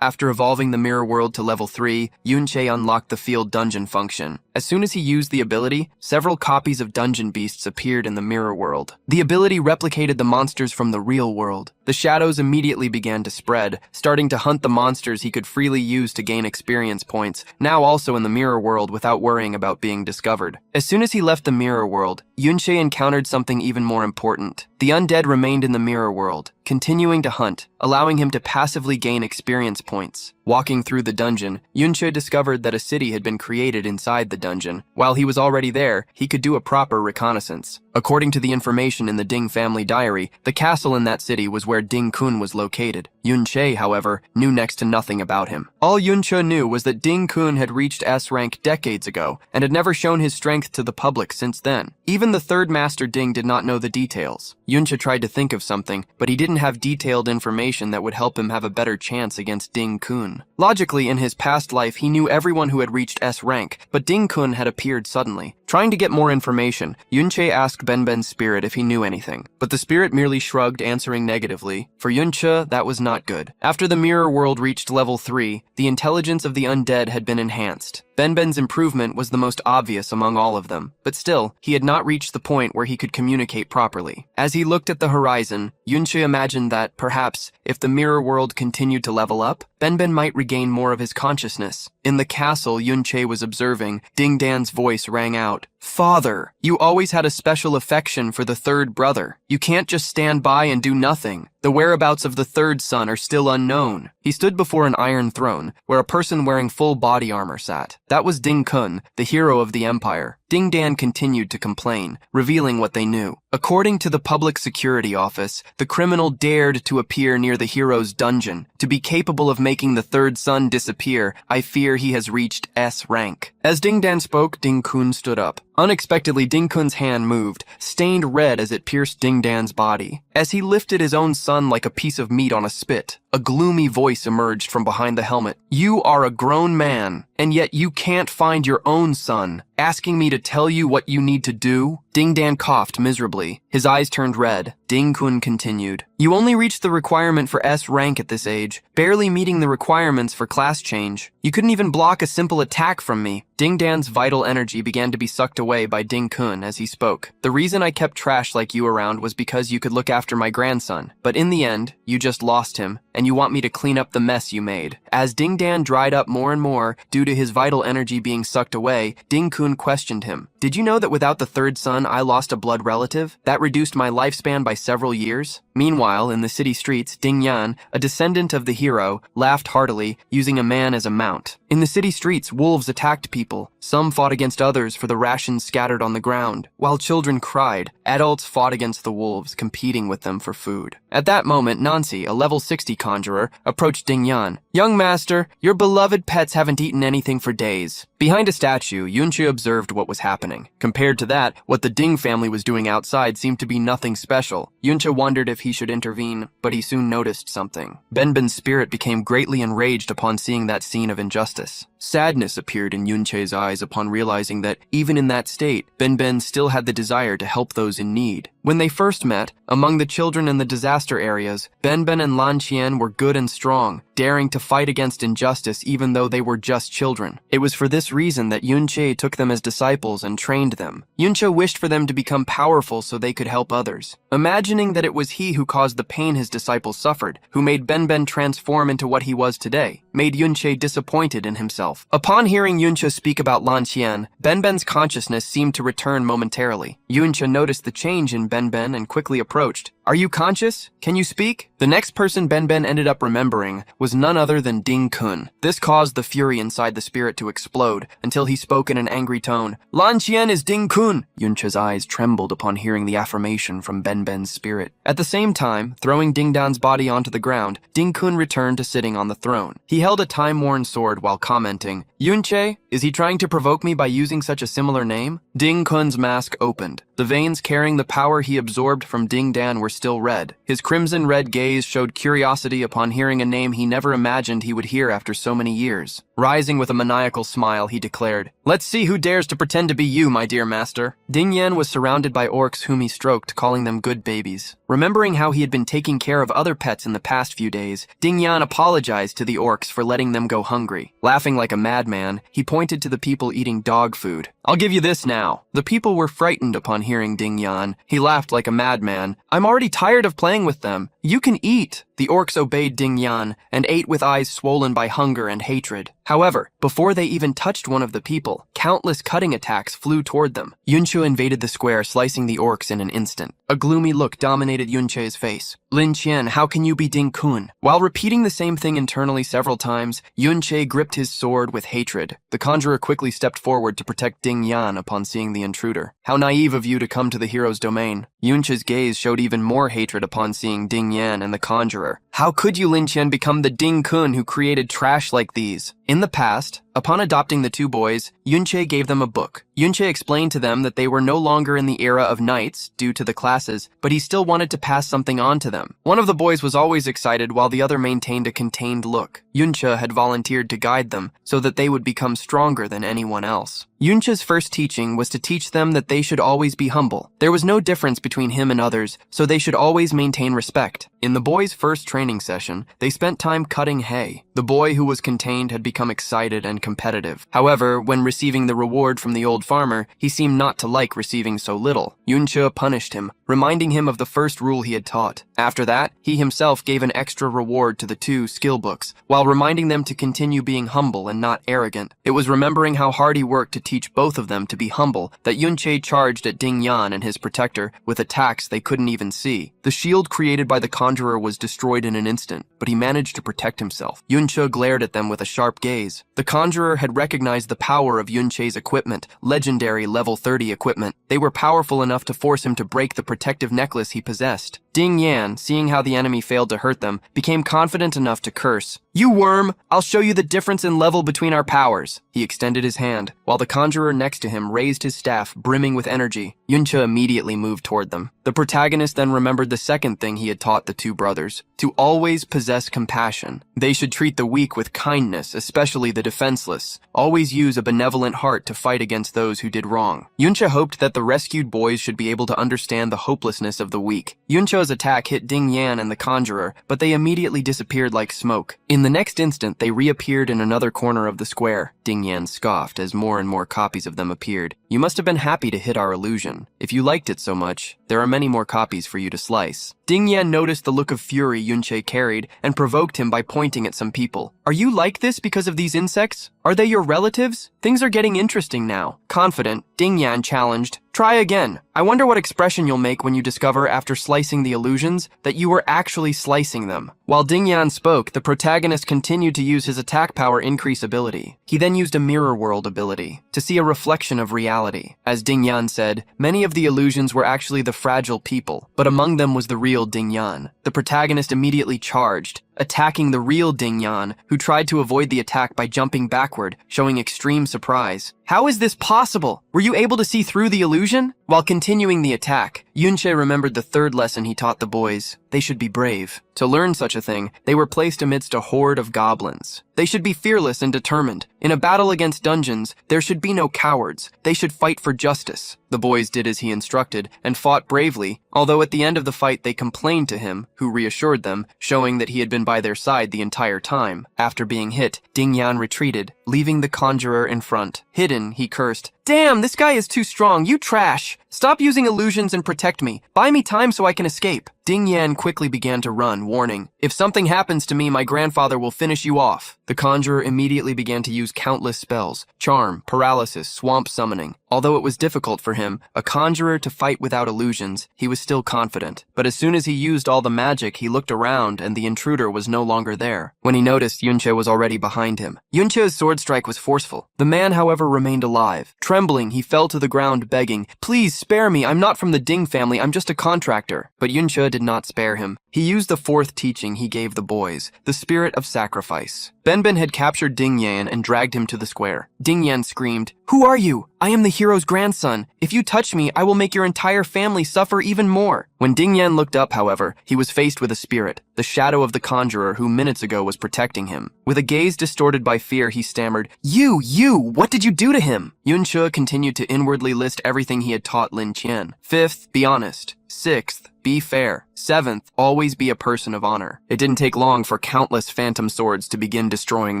After evolving the mirror world to level 3, Yunche unlocked the field dungeon function. As soon as he used the ability, several copies of dungeon beasts appeared in the mirror world. The ability replicated the monsters from the real world. The shadows immediately began to spread, starting to hunt the monsters he could freely use to gain experience points, now also in the mirror world without worrying about being discovered. As soon as he left the mirror world, Yunche encountered something even more important. The undead remained in the mirror world, continuing to hunt, allowing him to passively gain experience points. Walking through the dungeon, Yunche discovered that a city had been created inside the dungeon. While he was already there, he could do a proper reconnaissance. According to the information in the Ding family diary, the castle in that city was where Ding Kun was located. Yunche, however, knew next to nothing about him. All Yunche knew was that Ding Kun had reached S rank decades ago and had never shown his strength to the public since then. Even the third master Ding did not know the details. Yunche tried to think of something, but he didn't have detailed information that would help him have a better chance against Ding Kun. Logically, in his past life, he knew everyone who had reached S rank, but Ding Kun had appeared suddenly. Trying to get more information, Yunche asked Benben's spirit if he knew anything, but the spirit merely shrugged, answering negatively. For Yunche, that was not good. After the mirror world reached level 3, the intelligence of the undead had been enhanced. Benben's improvement was the most obvious among all of them, but still, he had not reached the point where he could communicate properly. As he looked at the horizon, Yunche imagined that, perhaps, if the mirror world continued to level up, Benben might regain more of his consciousness. In the castle Yunche was observing, Ding Dan's voice rang out. "Father, you always had a special affection for the third brother. You can't just stand by and do nothing. The whereabouts of the third son are still unknown." He stood before an iron throne, where a person wearing full body armor sat. That was Ding Kun, the hero of the empire. Ding Dan continued to complain, revealing what they knew. According to the Public Security Office, the criminal dared to appear near the hero's dungeon. To be capable of making the third son disappear, I fear he has reached S rank. As Ding Dan spoke, Ding Kun stood up. Unexpectedly, Ding Kun's hand moved, stained red as it pierced Ding Dan's body. As he lifted his own son like a piece of meat on a spit, a gloomy voice emerged from behind the helmet. "You are a grown man, and yet you can't find your own son. Asking me to tell you what you need to do?" Ding Dan coughed miserably. His eyes turned red. Ding Kun continued. "You only reached the requirement for S rank at this age, barely meeting the requirements for class change. You couldn't even block a simple attack from me." Ding Dan's vital energy began to be sucked away by Ding Kun as he spoke. "The reason I kept trash like you around was because you could look after my grandson. But in the end, you just lost him, and you want me to clean up the mess you made." As Ding Dan dried up more and more due to his vital energy being sucked away, Ding Kun questioned him. "Did you know that without the third son, I lost a blood relative? That reduced my lifespan by several years?" Meanwhile, in the city streets, Ding Yan, a descendant of the hero, laughed heartily, using a man as a mount. In the city streets, wolves attacked people. Some fought against others for the rations scattered on the ground. While children cried, adults fought against the wolves, competing with them for food. At that moment, Nancy, a level 60 conjurer, approached Ding Yan. "Young master, your beloved pets haven't eaten anything for days." Behind a statue, Yunche observed what was happening. Compared to that, what the Ding family was doing outside seemed to be nothing special. Yunche wondered if he should intervene, but he soon noticed something. Benben's spirit became greatly enraged upon seeing that scene of injustice. Sadness appeared in Yunche's eyes upon realizing that, even in that state, Ben still had the desire to help those in need. When they first met, among the children in the disaster areas, Ben and Lan Qian were good and strong, daring to fight against injustice even though they were just children. It was for this reason that Yunche took them as disciples and trained them. Yunche wished for them to become powerful so they could help others. Imagining that it was he who caused the pain his disciples suffered, who made Ben transform into what he was today, made Yunche disappointed in himself. Upon hearing Yunche speak about Lan Qian, Ben's consciousness seemed to return momentarily. Yunche noticed the change in Ben and quickly approached. "Are you conscious? Can you speak?" The next person Ben ended up remembering was none other than Ding Kun. This caused the fury inside the spirit to explode until he spoke in an angry tone. "Lan Qian is Ding Kun!" Yunche's eyes trembled upon hearing the affirmation from Ben's spirit. At the same time, throwing Ding Dan's body onto the ground, Ding Kun returned to sitting on the throne. He held a time-worn sword while commenting, "Yunche, is he trying to provoke me by using such a similar name?" Ding Kun's mask opened. The veins carrying the power he absorbed from Ding Dan were still red. His crimson-red gaze showed curiosity upon hearing a name he never imagined he would hear after so many years. Rising with a maniacal smile, he declared, "Let's see who dares to pretend to be you, my dear master." Ding Yan was surrounded by orcs whom he stroked, calling them good babies. Remembering how he had been taking care of other pets in the past few days, Ding Yan apologized to the orcs for letting them go hungry. Laughing like a madman, he pointed to the people eating dog food. "I'll give you this now." The people were frightened upon hearing Ding Yan. He laughed like a madman. "I'm already tired of playing with them. You can eat." The orcs obeyed Ding Yan and ate with eyes swollen by hunger and hatred. However, before they even touched one of the people, countless cutting attacks flew toward them. Yunche invaded the square, slicing the orcs in an instant. A gloomy look dominated Yunche's face. "Lin Qian, how can you be Ding Kun?" While repeating the same thing internally several times, Yunche gripped his sword with hatred. The conjurer quickly stepped forward to protect Ding Yan upon seeing the intruder. "How naive of you to come to the hero's domain." Yunche's gaze showed even more hatred upon seeing Ding Yan and the conjurer. "How could you, Lin Qian, become the Ding Kun who created trash like these?" In the past, upon adopting the two boys, Yunche gave them a book. Yunche explained to them that they were no longer in the era of knights due to the classes, but he still wanted to pass something on to them. One of the boys was always excited while the other maintained a contained look. Yunche had volunteered to guide them so that they would become stronger than anyone else. Yunche's first teaching was to teach them that they should always be humble. There was no difference between him and others, so they should always maintain respect. In the boys' first training session, they spent time cutting hay. The boy who was contained had become excited and competitive. However, when receiving the reward from the old farmer, he seemed not to like receiving so little. Yunche punished him, reminding him of the first rule he had taught. After that, he himself gave an extra reward to the two skill books, while reminding them to continue being humble and not arrogant. It was remembering how hard he worked to teach both of them to be humble that Yunche charged at Ding Yan and his protector with attacks they couldn't even see. The shield created by the conjurer was destroyed in an instant, but he managed to protect himself. Yunche glared at them with a sharp gaze. The conjurer had recognized the power of Yunche's equipment, legendary level 30 equipment. They were powerful enough to force him to break the protective necklace he possessed. Ding Yan, seeing how the enemy failed to hurt them, became confident enough to curse. "You worm! I'll show you the difference in level between our powers." He extended his hand, while the conjurer next to him raised his staff, brimming with energy. Yunche immediately moved toward them. The protagonist then remembered the second thing he had taught the two brothers, to always possess compassion. They should treat the weak with kindness, especially the defenseless. Always use a benevolent heart to fight against those who did wrong. Yunche hoped that the rescued boys should be able to understand the hopelessness of the weak. Yunche's attack hit Ding Yan and the conjurer, but they immediately disappeared like smoke. In the next instant, they reappeared in another corner of the square. Ding Yan scoffed as more and more copies of them appeared. "You must have been happy to hit our illusion. If you liked it so much, there are many more copies for you to slice." Ding Yan noticed the look of fury Yunche carried and provoked him by pointing at some people. "Are you like this because of these insects? Are they your relatives? Things are getting interesting now." Confident, Ding Yan challenged, "Try again. I wonder what expression you'll make when you discover after slicing the illusions that you were actually slicing them." While Ding Yan spoke, the protagonist continued to use his attack power increase ability. He then used a mirror world ability to see a reflection of reality. As Ding Yan said, many of the illusions were actually the fragile people, but among them was the real Ding Yan. The protagonist immediately charged. attacking the real Ding Yan, who tried to avoid the attack by jumping backward, showing extreme surprise. How is this possible? Were you able to see through the illusion? While continuing the attack, Yunche remembered the third lesson he taught the boys. They should be brave. To learn such a thing, they were placed amidst a horde of goblins. They should be fearless and determined. In a battle against dungeons, there should be no cowards. They should fight for justice. The boys did as he instructed and fought bravely, although at the end of the fight they complained to him, who reassured them, showing that he had been by their side the entire time. After being hit, Ding Yan retreated, leaving the conjurer in front. Hidden, he cursed, "Damn, this guy is too strong, you trash! Stop using illusions and protect me. Buy me time so I can escape." Ding Yan quickly began to run, warning, "If something happens to me, my grandfather will finish you off." The conjurer immediately began to use countless spells, charm, paralysis, swamp summoning. Although it was difficult for him, a conjurer, to fight without illusions, he was still confident. But as soon as he used all the magic, he looked around and the intruder was no longer there. When he noticed, Yunche was already behind him. Yunche's sword strike was forceful. The man, however, remained alive. Trembling, he fell to the ground begging, "Please spare me, I'm not from the Ding family, I'm just a contractor." But Yunche did not spare him. He used the fourth teaching he gave the boys, the spirit of sacrifice. Benben had captured Ding Yan and dragged him to the square. Ding Yan screamed, "Who are you? I am the hero's grandson. If you touch me, I will make your entire family suffer even more." When Ding Yan looked up, however, he was faced with a spirit, the shadow of the conjurer who minutes ago was protecting him. With a gaze distorted by fear, he stammered, You, what did you do to him?" Yunche continued to inwardly list everything he had taught Lin Qian. Fifth, be honest. Sixth, be fair. Seventh, always be a person of honor. It didn't take long for countless phantom swords to begin destroying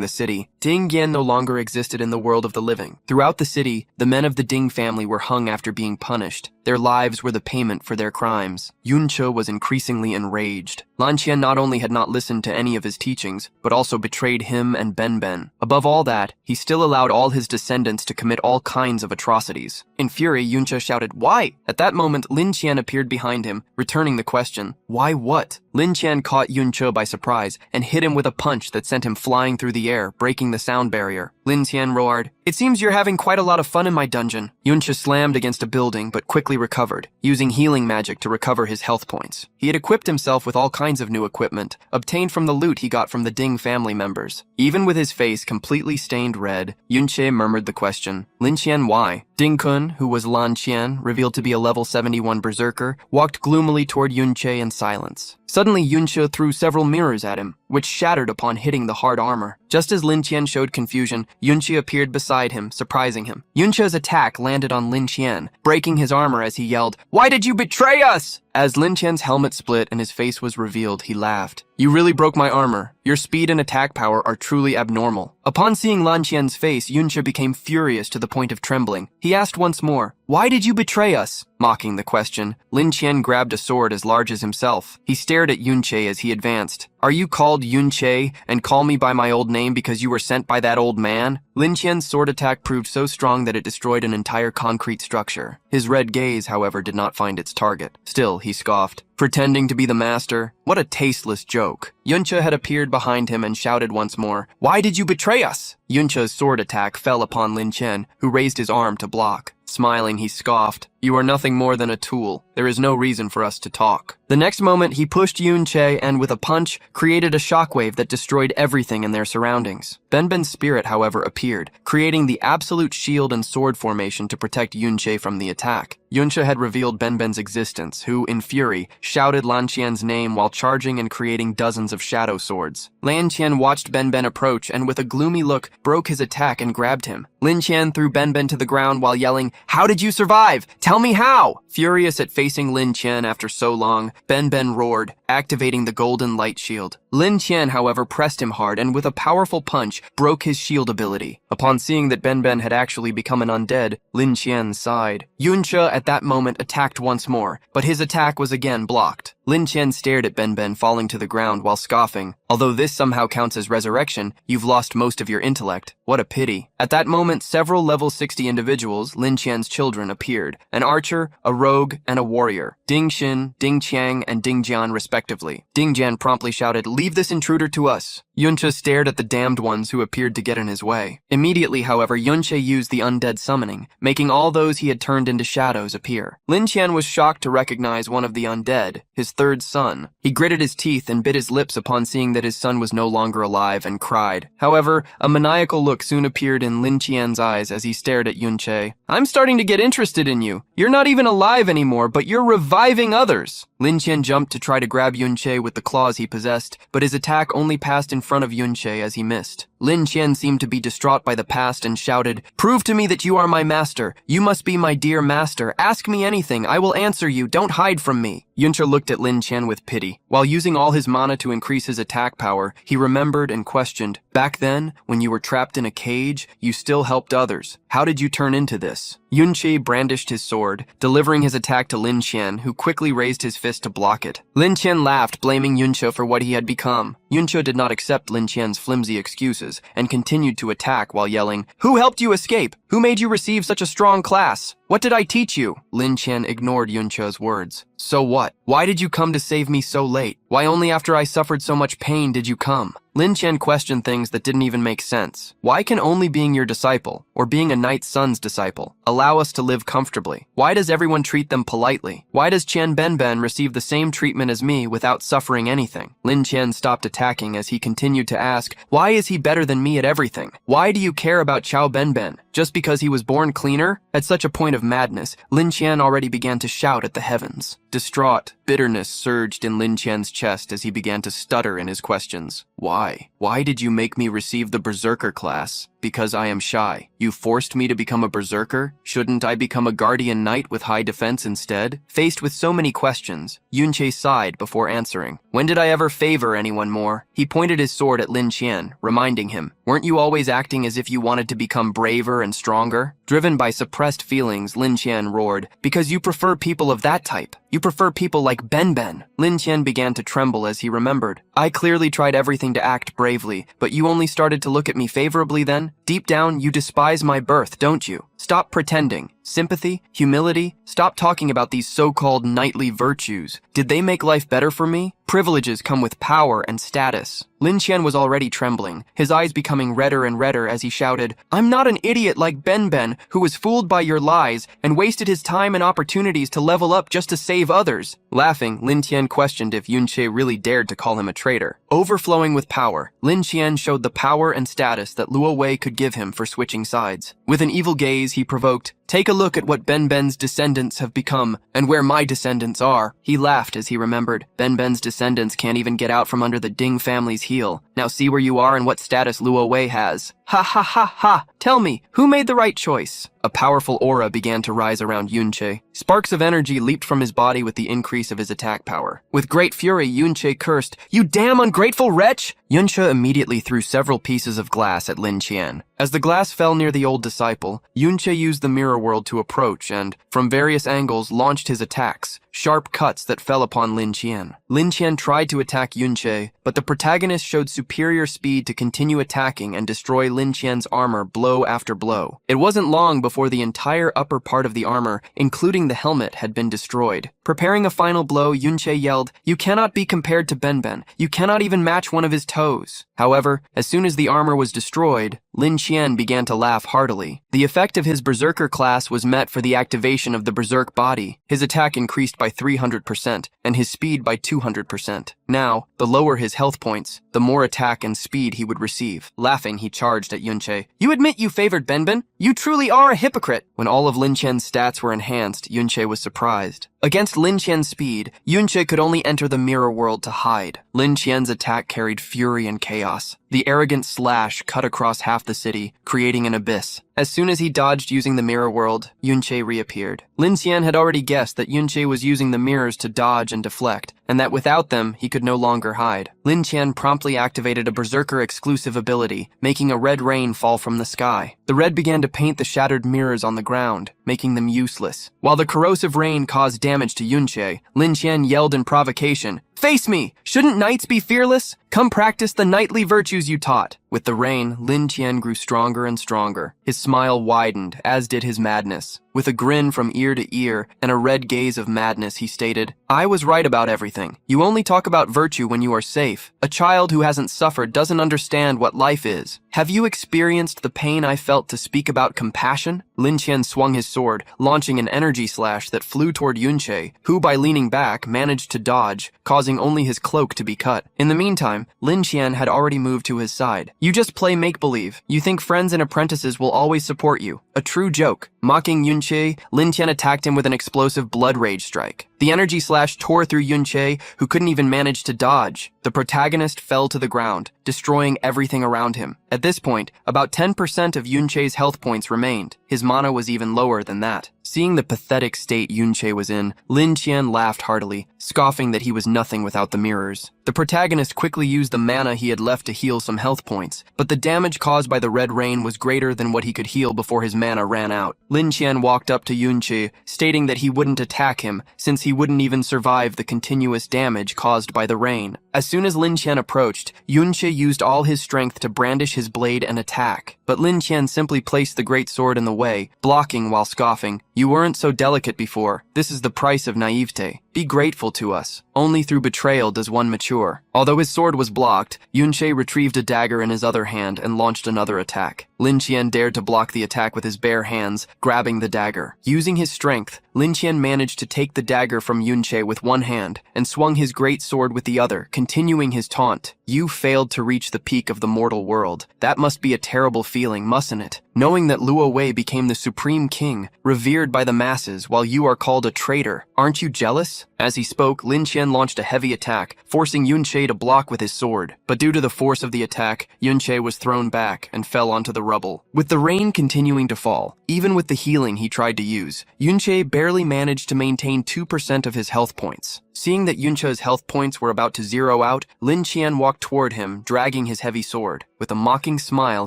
the city. Ding Yan no longer existed in the world of the living. Throughout the city, the men of the Ding family were hung after being punished. Their lives were the payment for their crimes. Yunche was increasingly enraged. Lan Qian not only had not listened to any of his teachings, but also betrayed him and Benben. Above all that, he still allowed all his descendants to commit all kinds of atrocities. In fury, Yunche shouted, "Why?" At that moment, Lin Qian appeared behind him, returning the question, "Why what?" Lin Qian caught Yunche by surprise and hit him with a punch that sent him flying through the air, breaking the sound barrier. Lin Qian roared, "It seems you're having quite a lot of fun in my dungeon." Yunche slammed against a building, but quickly recovered, using healing magic to recover his health points. He had equipped himself with all kinds of new equipment, obtained from the loot he got from the Ding family members. Even with his face completely stained red, Yunche murmured the question, "Lin Qian, why?" Ding-kun, who was Lan Qian, revealed to be a level 71 berserker, walked gloomily toward Yunche in silence. Suddenly, Yunche threw several mirrors at him, which shattered upon hitting the hard armor. Just as Lin Qian showed confusion, Yunche appeared beside him, surprising him. Yunche's attack landed on Lin Qian, breaking his armor as he yelled, "Why did you betray us?" As Lin Qian's helmet split and his face was revealed, he laughed. "You really broke my armor. Your speed and attack power are truly abnormal." Upon seeing Lan Qian's face, Yunche became furious to the point of trembling. He asked once more, "Why did you betray us?" Mocking the question, Lin Qian grabbed a sword as large as himself. He stared at Yunche as he advanced. "Are you called Yunche and call me by my old name because you were sent by that old man?" Lin Qian's sword attack proved so strong that it destroyed an entire concrete structure. His red gaze, however, did not find its target. Still, he scoffed. "Pretending to be the master? What a tasteless joke." Yunche had appeared behind him and shouted once more, "Why did you betray us?" Yunche's sword attack fell upon Lin Qian, who raised his arm to block. Smiling, he scoffed, "You are nothing more than a tool. There is no reason for us to talk." The next moment, he pushed Yunche and, with a punch, created a shockwave that destroyed everything in their surroundings. Benben's spirit, however, appeared, creating the absolute shield and sword formation to protect Yunche from the attack. Yunche had revealed Benben's existence, who, in fury, shouted Lan Qian's name while charging and creating dozens of shadow swords. Lan Qian watched Benben approach and, with a gloomy look, broke his attack and grabbed him. Lin Qian threw Benben to the ground while yelling, "How did you survive? Tell me how!" Furious at facing Lin Qian after so long, Benben roared, activating the golden light shield. Lin Qian, however, pressed him hard and, with a powerful punch, broke his shield ability. Upon seeing that Benben had actually become an undead, Lin Qian sighed. Yunche at that moment attacked once more, but his attack was again blocked. Lin Qian stared at Benben falling to the ground while scoffing. "Although this somehow counts as resurrection, you've lost most of your intellect. What a pity." At that moment, several level 60 individuals, Lin Qian's children, appeared. An archer, a rogue, and a warrior. Ding Xin, Ding Qiang, and Ding Jian respectively. Ding Jian promptly shouted, "Leave this intruder to us." Yunche stared at the damned ones who appeared to get in his way. Immediately, however, Yunche used the undead summoning, making all those he had turned into shadows appear. Lin Qian was shocked to recognize one of the undead, his third son. He gritted his teeth and bit his lips upon seeing that his son was no longer alive and cried. However, a maniacal look soon appeared in Lin Qian's eyes as he stared at Yunche. "I'm starting to get interested in you. You're not even alive anymore, but you're reviving others." Lin Qian jumped to try to grab Yunche with the claws he possessed, but his attack only passed in front of Yunche as he missed. Lin Qian seemed to be distraught by the past and shouted, "Prove to me that you are my master. You must be my dear master. Ask me anything. I will answer you. Don't hide from me." Yunche looked at Lin Qian with pity. While using all his mana to increase his attack power, he remembered and questioned, "Back then, when you were trapped in a cage, you still helped others. How did you turn into this?" Yunche brandished his sword, delivering his attack to Lin Qian, who quickly raised his fist to block it. Lin Qian laughed, blaming Yunche for what he had become. Yunche did not accept Lin Qian's flimsy excuses and continued to attack while yelling, "Who helped you escape? Who made you receive such a strong class? What did I teach you?" Lin Qian ignored Yunche's words. "So what? Why did you come to save me so late? Why only after I suffered so much pain did you come?" Lin Qian questioned things that didn't even make sense. Why can only being your disciple, or being a knight's son's disciple, allow us to live comfortably? Why does everyone treat them politely? Why does Qian Benben receive the same treatment as me without suffering anything? Lin Qian stopped attacking as he continued to ask, "Why is he better than me at everything? Why do you care about Qiao Benben? Just because he was born cleaner?" At such a point of madness, Lin Qian already began to shout at the heavens. Distraught, bitterness surged in Lin Qian's chest as he began to stutter in his questions. "Why? Why did you make me receive the berserker class? Because I am shy. You forced me to become a berserker? Shouldn't I become a guardian knight with high defense instead?" Faced with so many questions, Yunche sighed before answering. "When did I ever favor anyone more?" He pointed his sword at Lin Qian, reminding him, "Weren't you always acting as if you wanted to become braver and stronger?" Driven by suppressed feelings, Lin Qian roared, "Because you prefer people of that type. You prefer people like Benben." Lin Qian began to tremble as he remembered. "I clearly tried everything to act bravely, but you only started to look at me favorably then? Deep down, you despise my birth, don't you? Stop pretending. Sympathy, humility, stop talking about these so-called knightly virtues. Did they make life better for me? Privileges come with power and status." Lin Qian was already trembling, his eyes becoming redder and redder as he shouted, "I'm not an idiot like Benben, who was fooled by your lies and wasted his time and opportunities to level up just to save others." Laughing, Lin Qian questioned if Yunche really dared to call him a traitor. Overflowing with power, Lin Qian showed the power and status that Luo Wei could give him for switching sides. With an evil gaze, he provoked, "Take a look at what Benben's descendants have become, and where my descendants are." He laughed as he remembered, Benben's descendants can't even get out from under the Ding family's heel. Now see where you are and what status Luo Wei has. Ha ha ha ha! Tell me, who made the right choice? A powerful aura began to rise around Yunche. Sparks of energy leaped from his body with the increase of his attack power. With great fury, Yunche cursed, "You damn ungrateful wretch!" Yunche immediately threw several pieces of glass at Lin Qian. As the glass fell near the old disciple, Yunche used the mirror world to approach and, from various angles, launched his attacks, sharp cuts that fell upon Lin Qian. Lin Qian tried to attack Yunche, but the protagonist showed superior speed to continue attacking and destroy Lin Qian's armor blow after blow. It wasn't long before the entire upper part of the armor, including the helmet, had been destroyed. Preparing a final blow, Yunche yelled, "You cannot be compared to Benben. You cannot even match one of his toes." However, as soon as the armor was destroyed, Lin Qian began to laugh heartily. The effect of his berserker class was met for the activation of the berserk body. His attack increased by 300%, and his speed by 200%. Now, the lower his health points, the more attack and speed he would receive. Laughing, he charged at Yunche. "You admit you favored Benben? You truly are a hypocrite!" When all of Lin Qian's stats were enhanced, Yunche was surprised. Against Lin Qian's speed, Yunche could only enter the mirror world to hide. Lin Qian's attack carried fury and chaos. The arrogant slash cut across half the city, creating an abyss. As soon as he dodged using the mirror world, Yunche reappeared. Lin Qian had already guessed that Yunche was using the mirrors to dodge and deflect, and that without them, he could no longer hide. Lin Qian promptly activated a berserker exclusive ability, making a red rain fall from the sky. The red began to paint the shattered mirrors on the ground, making them useless. While the corrosive rain caused damage to Yunche, Lin Qian yelled in provocation, "Face me! Shouldn't knights be fearless? Come practice the knightly virtues you taught." With the rain, Lin Qian grew stronger and stronger. His smile widened, as did his madness. With a grin from ear to ear and a red gaze of madness, he stated, "I was right about everything. You only talk about virtue when you are safe. A child who hasn't suffered doesn't understand what life is. Have you experienced the pain I felt to speak about compassion?" Lin Qian swung his sword, launching an energy slash that flew toward Yunche, who, by leaning back, managed to dodge, causing only his cloak to be cut. In the meantime, Lin Qian had already moved to his side. "You just play make-believe. You think friends and apprentices will always support you. A true joke." Mocking Yunche, Lin Qian attacked him with an explosive blood rage strike. The energy slash tore through Yunche, who couldn't even manage to dodge. The protagonist fell to the ground, destroying everything around him. At this point, about 10% of Yunche's health points remained. His mana was even lower than that. Seeing the pathetic state Yunche was in, Lin Qian laughed heartily, scoffing that he was nothing without the mirrors. The protagonist quickly used the mana he had left to heal some health points, but the damage caused by the red rain was greater than what he could heal before his mana ran out. Lin Qian walked up to Yunche, stating that he wouldn't attack him, since he wouldn't even survive the continuous damage caused by the rain. As soon as Lin Qian approached, Yunche used all his strength to brandish his blade and attack, but Lin Qian simply placed the great sword in the way, blocking while scoffing. "You weren't so delicate before. This is the price of naivete. Be grateful to us. Only through betrayal does one mature." Although his sword was blocked, Yunche retrieved a dagger in his other hand and launched another attack. Lin Qian dared to block the attack with his bare hands, grabbing the dagger. Using his strength, Lin Qian managed to take the dagger from Yunche with one hand and swung his great sword with the other, continuing his taunt. "You failed to reach the peak of the mortal world. That must be a terrible feeling, mustn't it? Knowing that Luo Wei became the supreme king, revered by the masses, while you are called a traitor. Aren't you jealous?" As he spoke, Lin Qian launched a heavy attack, forcing Yunche to block with his sword. But due to the force of the attack, Yunche was thrown back and fell onto the rubble. With the rain continuing to fall, even with the healing he tried to use, Yunche barely managed to maintain 2% of his health points. Seeing that Yunche's health points were about to zero out, Lin Qian walked toward him, dragging his heavy sword. With a mocking smile,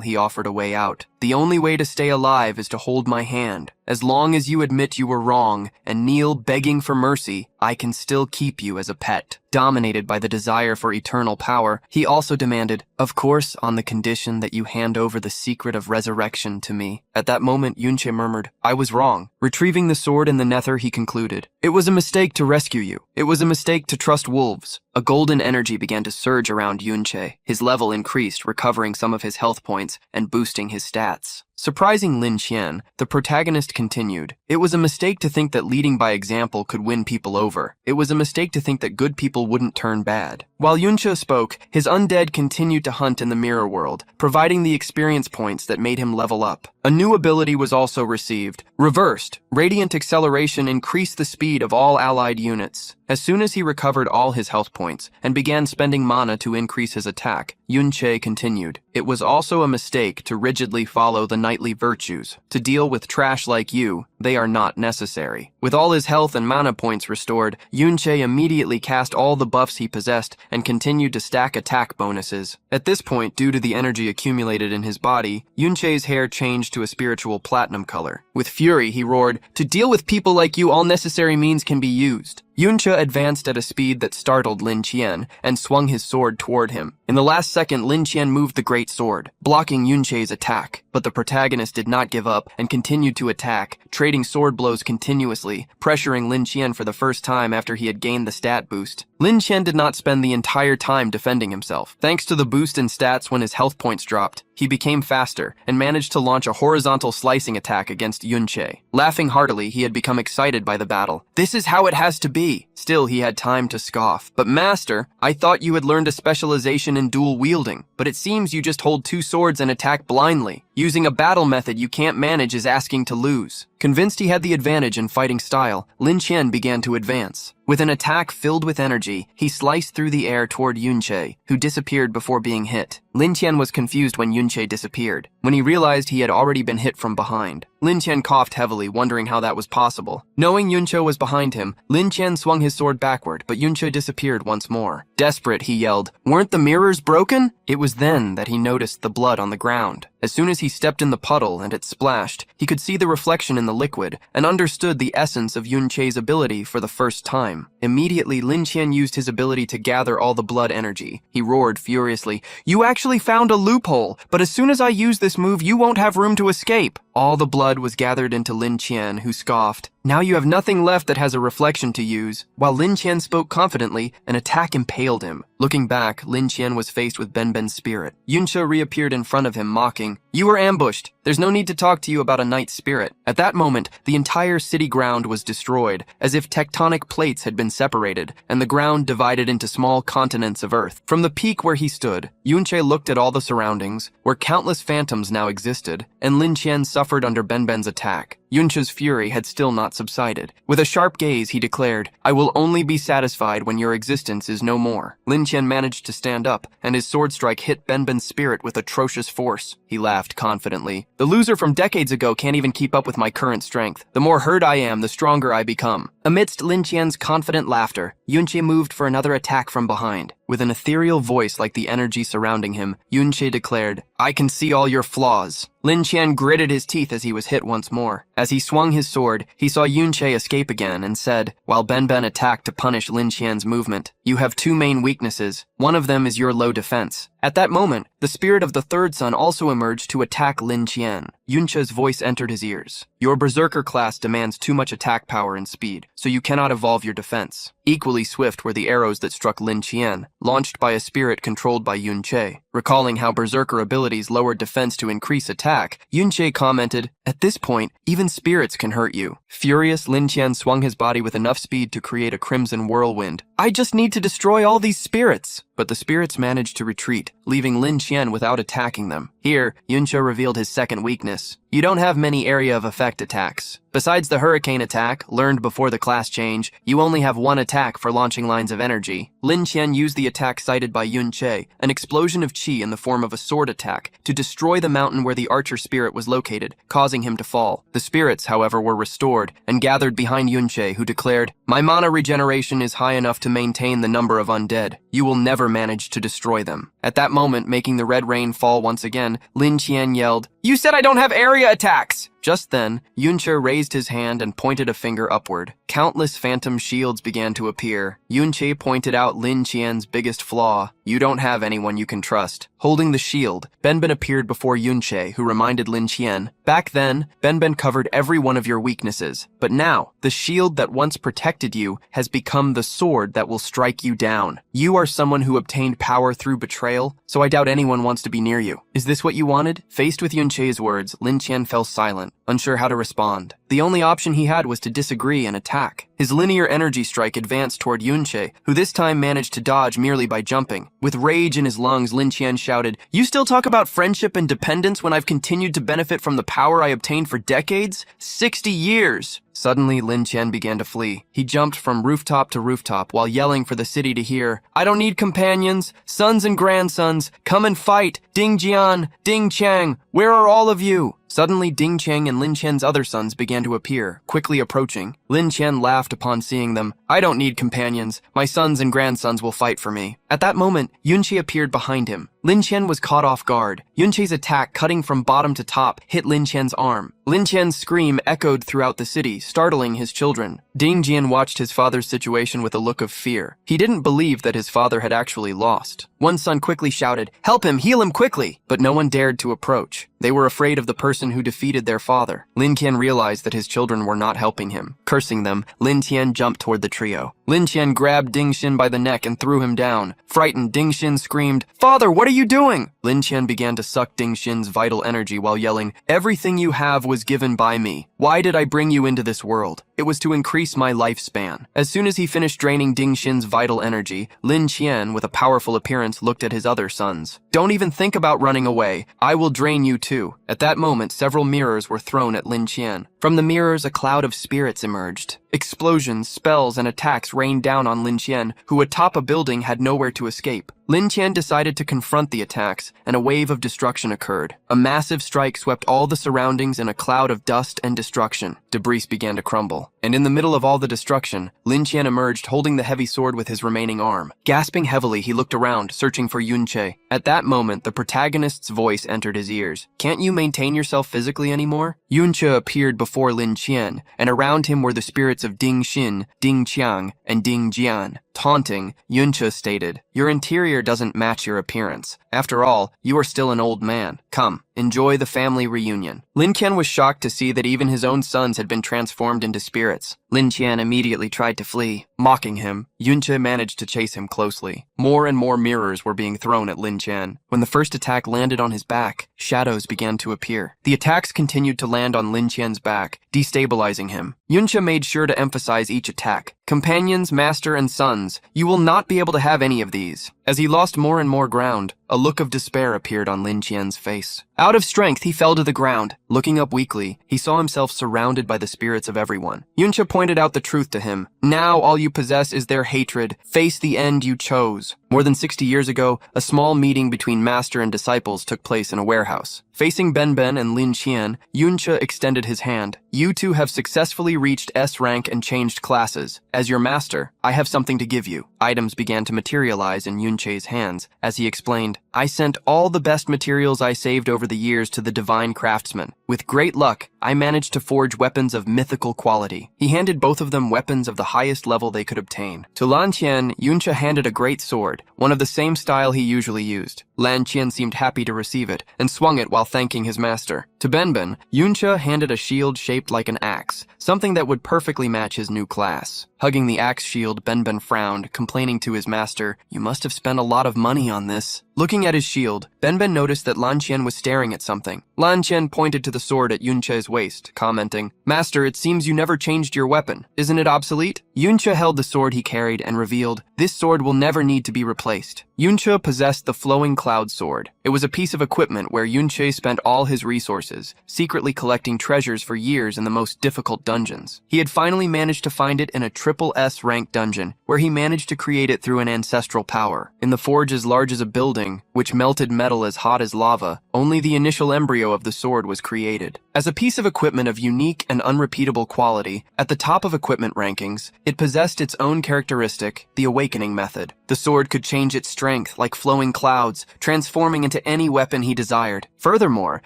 he offered a way out. "The only way to stay alive is to hold my hand. As long as you admit you were wrong and kneel begging for mercy, I can still keep you as a pet." Dominated by the desire for eternal power, he also demanded, "Of course, on the condition that you hand over the secret of resurrection to me." At that moment, Yunche murmured, "I was wrong." Retrieving the sword and the nether, he concluded, "It was a mistake to rescue you. It was a mistake to trust wolves." A golden energy began to surge around Yunche. His level increased, recovering some of his health points and boosting his stats. Surprising Lin Qian, the protagonist continued, "It was a mistake to think that leading by example could win people over. It was a mistake to think that good people wouldn't turn bad." While Yunche spoke, his undead continued to hunt in the mirror world, providing the experience points that made him level up. A new ability was also received. Reversed, Radiant Acceleration increased the speed of all allied units. As soon as he recovered all his health points and began spending mana to increase his attack, Yunche continued, "It was also a mistake to rigidly follow the knightly virtues. To deal with trash like you, they are not necessary." With all his health and mana points restored, Yunche immediately cast all the buffs he possessed and continued to stack attack bonuses. At this point, due to the energy accumulated in his body, Yunche's hair changed to a spiritual platinum color. With fury, he roared, "To deal with people like you, all necessary means can be used." Yunche advanced at a speed that startled Lin Qian and swung his sword toward him. In the last second, Lin Qian moved the great sword, blocking Yunche's attack. But the protagonist did not give up and continued to attack, trading sword blows continuously, pressuring Lin Qian for the first time after he had gained the stat boost. Lin Qian did not spend the entire time defending himself. Thanks to the boost in stats when his health points dropped, he became faster and managed to launch a horizontal slicing attack against Yunche. Laughing heartily, he had become excited by the battle. "This is how it has to be." Still, he had time to scoff. "But master, I thought you had learned a specialization in dual wielding, but it seems you just hold two swords and attack blindly. Using a battle method you can't manage is asking to lose." Convinced he had the advantage in fighting style, Lin Qian began to advance. With an attack filled with energy, he sliced through the air toward Yunche, who disappeared before being hit. Lin Qian was confused when Yunche disappeared, when he realized he had already been hit from behind. Lin Qian coughed heavily, wondering how that was possible. Knowing Yunche was behind him, Lin Qian swung his sword backward, but Yunche disappeared once more. Desperate, he yelled, "Weren't the mirrors broken?" It was then that he noticed the blood on the ground. As soon as he He stepped in the puddle and it splashed. He could see the reflection in the liquid and understood the essence of Yunche's ability for the first time. Immediately, Lin Qian used his ability to gather all the blood energy. He roared furiously, "You actually found a loophole, but as soon as I use this move, you won't have room to escape." All the blood was gathered into Lin Qian, who scoffed. "Now you have nothing left that has a reflection to use." While Lin Qian spoke confidently, an attack impaled him. Looking back, Lin Qian was faced with Benben's spirit. Yunche reappeared in front of him, mocking, "You were ambushed. There's no need to talk to you about a night spirit." At that moment, the entire city ground was destroyed, as if tectonic plates had been separated, and the ground divided into small continents of earth. From the peak where he stood, Yunche looked at all the surroundings, where countless phantoms now existed, and Lin Qian suffered under Benben's attack. Yunche's fury had still not subsided. With a sharp gaze, he declared, "I will only be satisfied when your existence is no more." Lin Qian managed to stand up, and his sword strike hit Benben's spirit with atrocious force. He laughed confidently. "The loser from decades ago can't even keep up with my current strength. The more hurt I am, the stronger I become." Amidst Lin Qian's confident laughter, Yunche moved for another attack from behind. With an ethereal voice like the energy surrounding him, Yunche declared, "I can see all your flaws." Lin Qian gritted his teeth as he was hit once more. As he swung his sword, he saw Yunche escape again and said, while Benben attacked to punish Lin Qian's movement, "You have two main weaknesses. One of them is your low defense." At that moment, the spirit of the third son also emerged to attack Lin Qian. Yunche's voice entered his ears. "Your berserker class demands too much attack power and speed, so you cannot evolve your defense." Equally swift were the arrows that struck Lin Qian, launched by a spirit controlled by Yunche. Recalling how berserker abilities lowered defense to increase attack, Yunche commented, "At this point, even spirits can hurt you." Furious, Lin Qian swung his body with enough speed to create a crimson whirlwind. "I just need to destroy all these spirits." But the spirits managed to retreat, leaving Lin Qian without attacking them. Here, Yunche revealed his second weakness. "You don't have many area of effect attacks. Besides the hurricane attack, learned before the class change, you only have one attack for launching lines of energy." Lin Qian used the attack cited by Yunche, an explosion of chi in the form of a sword attack, to destroy the mountain where the archer spirit was located, causing him to fall. The spirits, however, were restored and gathered behind Yunche, who declared, "My mana regeneration is high enough to maintain the number of undead. You will never manage to destroy them." At that moment, making the red rain fall once again, Lin Qian yelled, "You said I don't have area attacks!" Just then, Yunche raised his hand and pointed a finger upward. Countless phantom shields began to appear. Yunche pointed out Lin Qian's biggest flaw: "You don't have anyone you can trust." Holding the shield, Benben appeared before Yunche, who reminded Lin Qian, "Back then, Benben covered every one of your weaknesses, but now, the shield that once protected you has become the sword that will strike you down. You are someone who obtained power through betrayal, so I doubt anyone wants to be near you. Is this what you wanted?" Faced with Yunche's words, Lin Qian fell silent, unsure how to respond. The only option he had was to disagree and attack. His linear energy strike advanced toward Yunche, who this time managed to dodge merely by jumping. With rage in his lungs, Lin Qian shouted, "You still talk about friendship and dependence when I've continued to benefit from the power I obtained for decades? 60 years! Suddenly, Lin Qian began to flee. He jumped from rooftop to rooftop while yelling for the city to hear, "I don't need companions, sons and grandsons, come and fight, Ding Jian, Ding Chang, where are all of you?" Suddenly, Ding Chang and Lin Qian's other sons began to appear, quickly approaching. Lin Qian laughed upon seeing them. "I don't need companions. My sons and grandsons will fight for me." At that moment, Yunche appeared behind him. Lin Qian was caught off guard. Yunche's attack, cutting from bottom to top, hit Lin Qian's arm. Lin Qian's scream echoed throughout the city, startling his children. Ding Jian watched his father's situation with a look of fear. He didn't believe that his father had actually lost. One son quickly shouted, "Help him, heal him quickly!" But no one dared to approach. They were afraid of the person who defeated their father. Lin Qian realized that his children were not helping him. Cursing them, Lin Qian jumped toward the trio. Lin Qian grabbed Ding Xin by the neck and threw him down. Frightened, Ding Xin screamed, "Father, what are you doing?" Lin Qian began to suck Ding Xin's vital energy while yelling, "Everything you have was given by me. Why did I bring you into this world? It was to increase my lifespan." As soon as he finished draining Ding Xin's vital energy, Lin Qian, with a powerful appearance, looked at his other sons. "Don't even think about running away. I will drain you too." At that moment, several mirrors were thrown at Lin Qian. From the mirrors, a cloud of spirits emerged. Explosions, spells, and attacks rained down on Lin Qian, who atop a building had nowhere to escape. Lin Qian decided to confront the attacks, and a wave of destruction occurred. A massive strike swept all the surroundings in a cloud of dust and destruction. Debris began to crumble, and in the middle of all the destruction, Lin Qian emerged holding the heavy sword with his remaining arm. Gasping heavily, he looked around, searching for Yunche. At that moment, the protagonist's voice entered his ears. "Can't you maintain yourself physically anymore?" Yunche appeared before Lin Qian, and around him were the spirits of Ding Xin, Ding Qiang, and Ding Jian. Taunting, Yunche stated, "Your interior doesn't match your appearance. After all, you are still an old man. Come, enjoy the family reunion." Lin Qian was shocked to see that even his own sons had been transformed into spirits. Lin Qian immediately tried to flee. Mocking him, Yunche managed to chase him closely. More and more mirrors were being thrown at Lin Qian. When the first attack landed on his back, shadows began to appear. The attacks continued to land on Lin Qian's back, destabilizing him. Yunche made sure to emphasize each attack. "Companions, master, and sons, you will not be able to have any of these." As he lost more and more ground, a look of despair appeared on Lin Qian's face. Out of strength, he fell to the ground. Looking up weakly, he saw himself surrounded by the spirits of everyone. Yunche pointed out the truth to him. "Now all you possess is their hatred. Face the end you chose." More than 60 years ago, a small meeting between master and disciples took place in a warehouse. Facing Benben and Lin Qian, Yunche extended his hand. "You two have successfully reached S rank and changed classes. As your master, I have something to give you." Items began to materialize in Yunche's hands as he explained, "I sent all the best materials I saved over the years to the divine craftsman. With great luck, I managed to forge weapons of mythical quality." He handed both of them weapons of the highest level they could obtain. To Lan Qian, Yunche handed a great sword, one of the same style he usually used. Lan Qian seemed happy to receive it and swung it while thanking his master. To Benben, Yunche handed a shield shaped like an axe, something that would perfectly match his new class. Hugging the axe shield, Benben frowned, complaining to his master, "You must have spent a lot of money on this." Looking at his shield, Benben noticed that Lan Qian was staring at something. Lan Qian pointed to the sword at Yunche's waist, commenting, "Master, it seems you never changed your weapon. Isn't it obsolete?" Yunche held the sword he carried and revealed, "This sword will never need to be replaced." Yunche possessed the flowing cloud sword. It was a piece of equipment where Yunche spent all his resources, secretly collecting treasures for years in the most difficult dungeons. He had finally managed to find it in a triple S rank dungeon, where he managed to create it through an ancestral power. In the forge as large as a building, which melted metal as hot as lava, only the initial embryo of the sword was created. As a piece of equipment of unique and unrepeatable quality, at the top of equipment rankings, it possessed its own characteristic, the awakening method. The sword could change its strength like flowing clouds, transforming into any weapon he desired. Furthermore,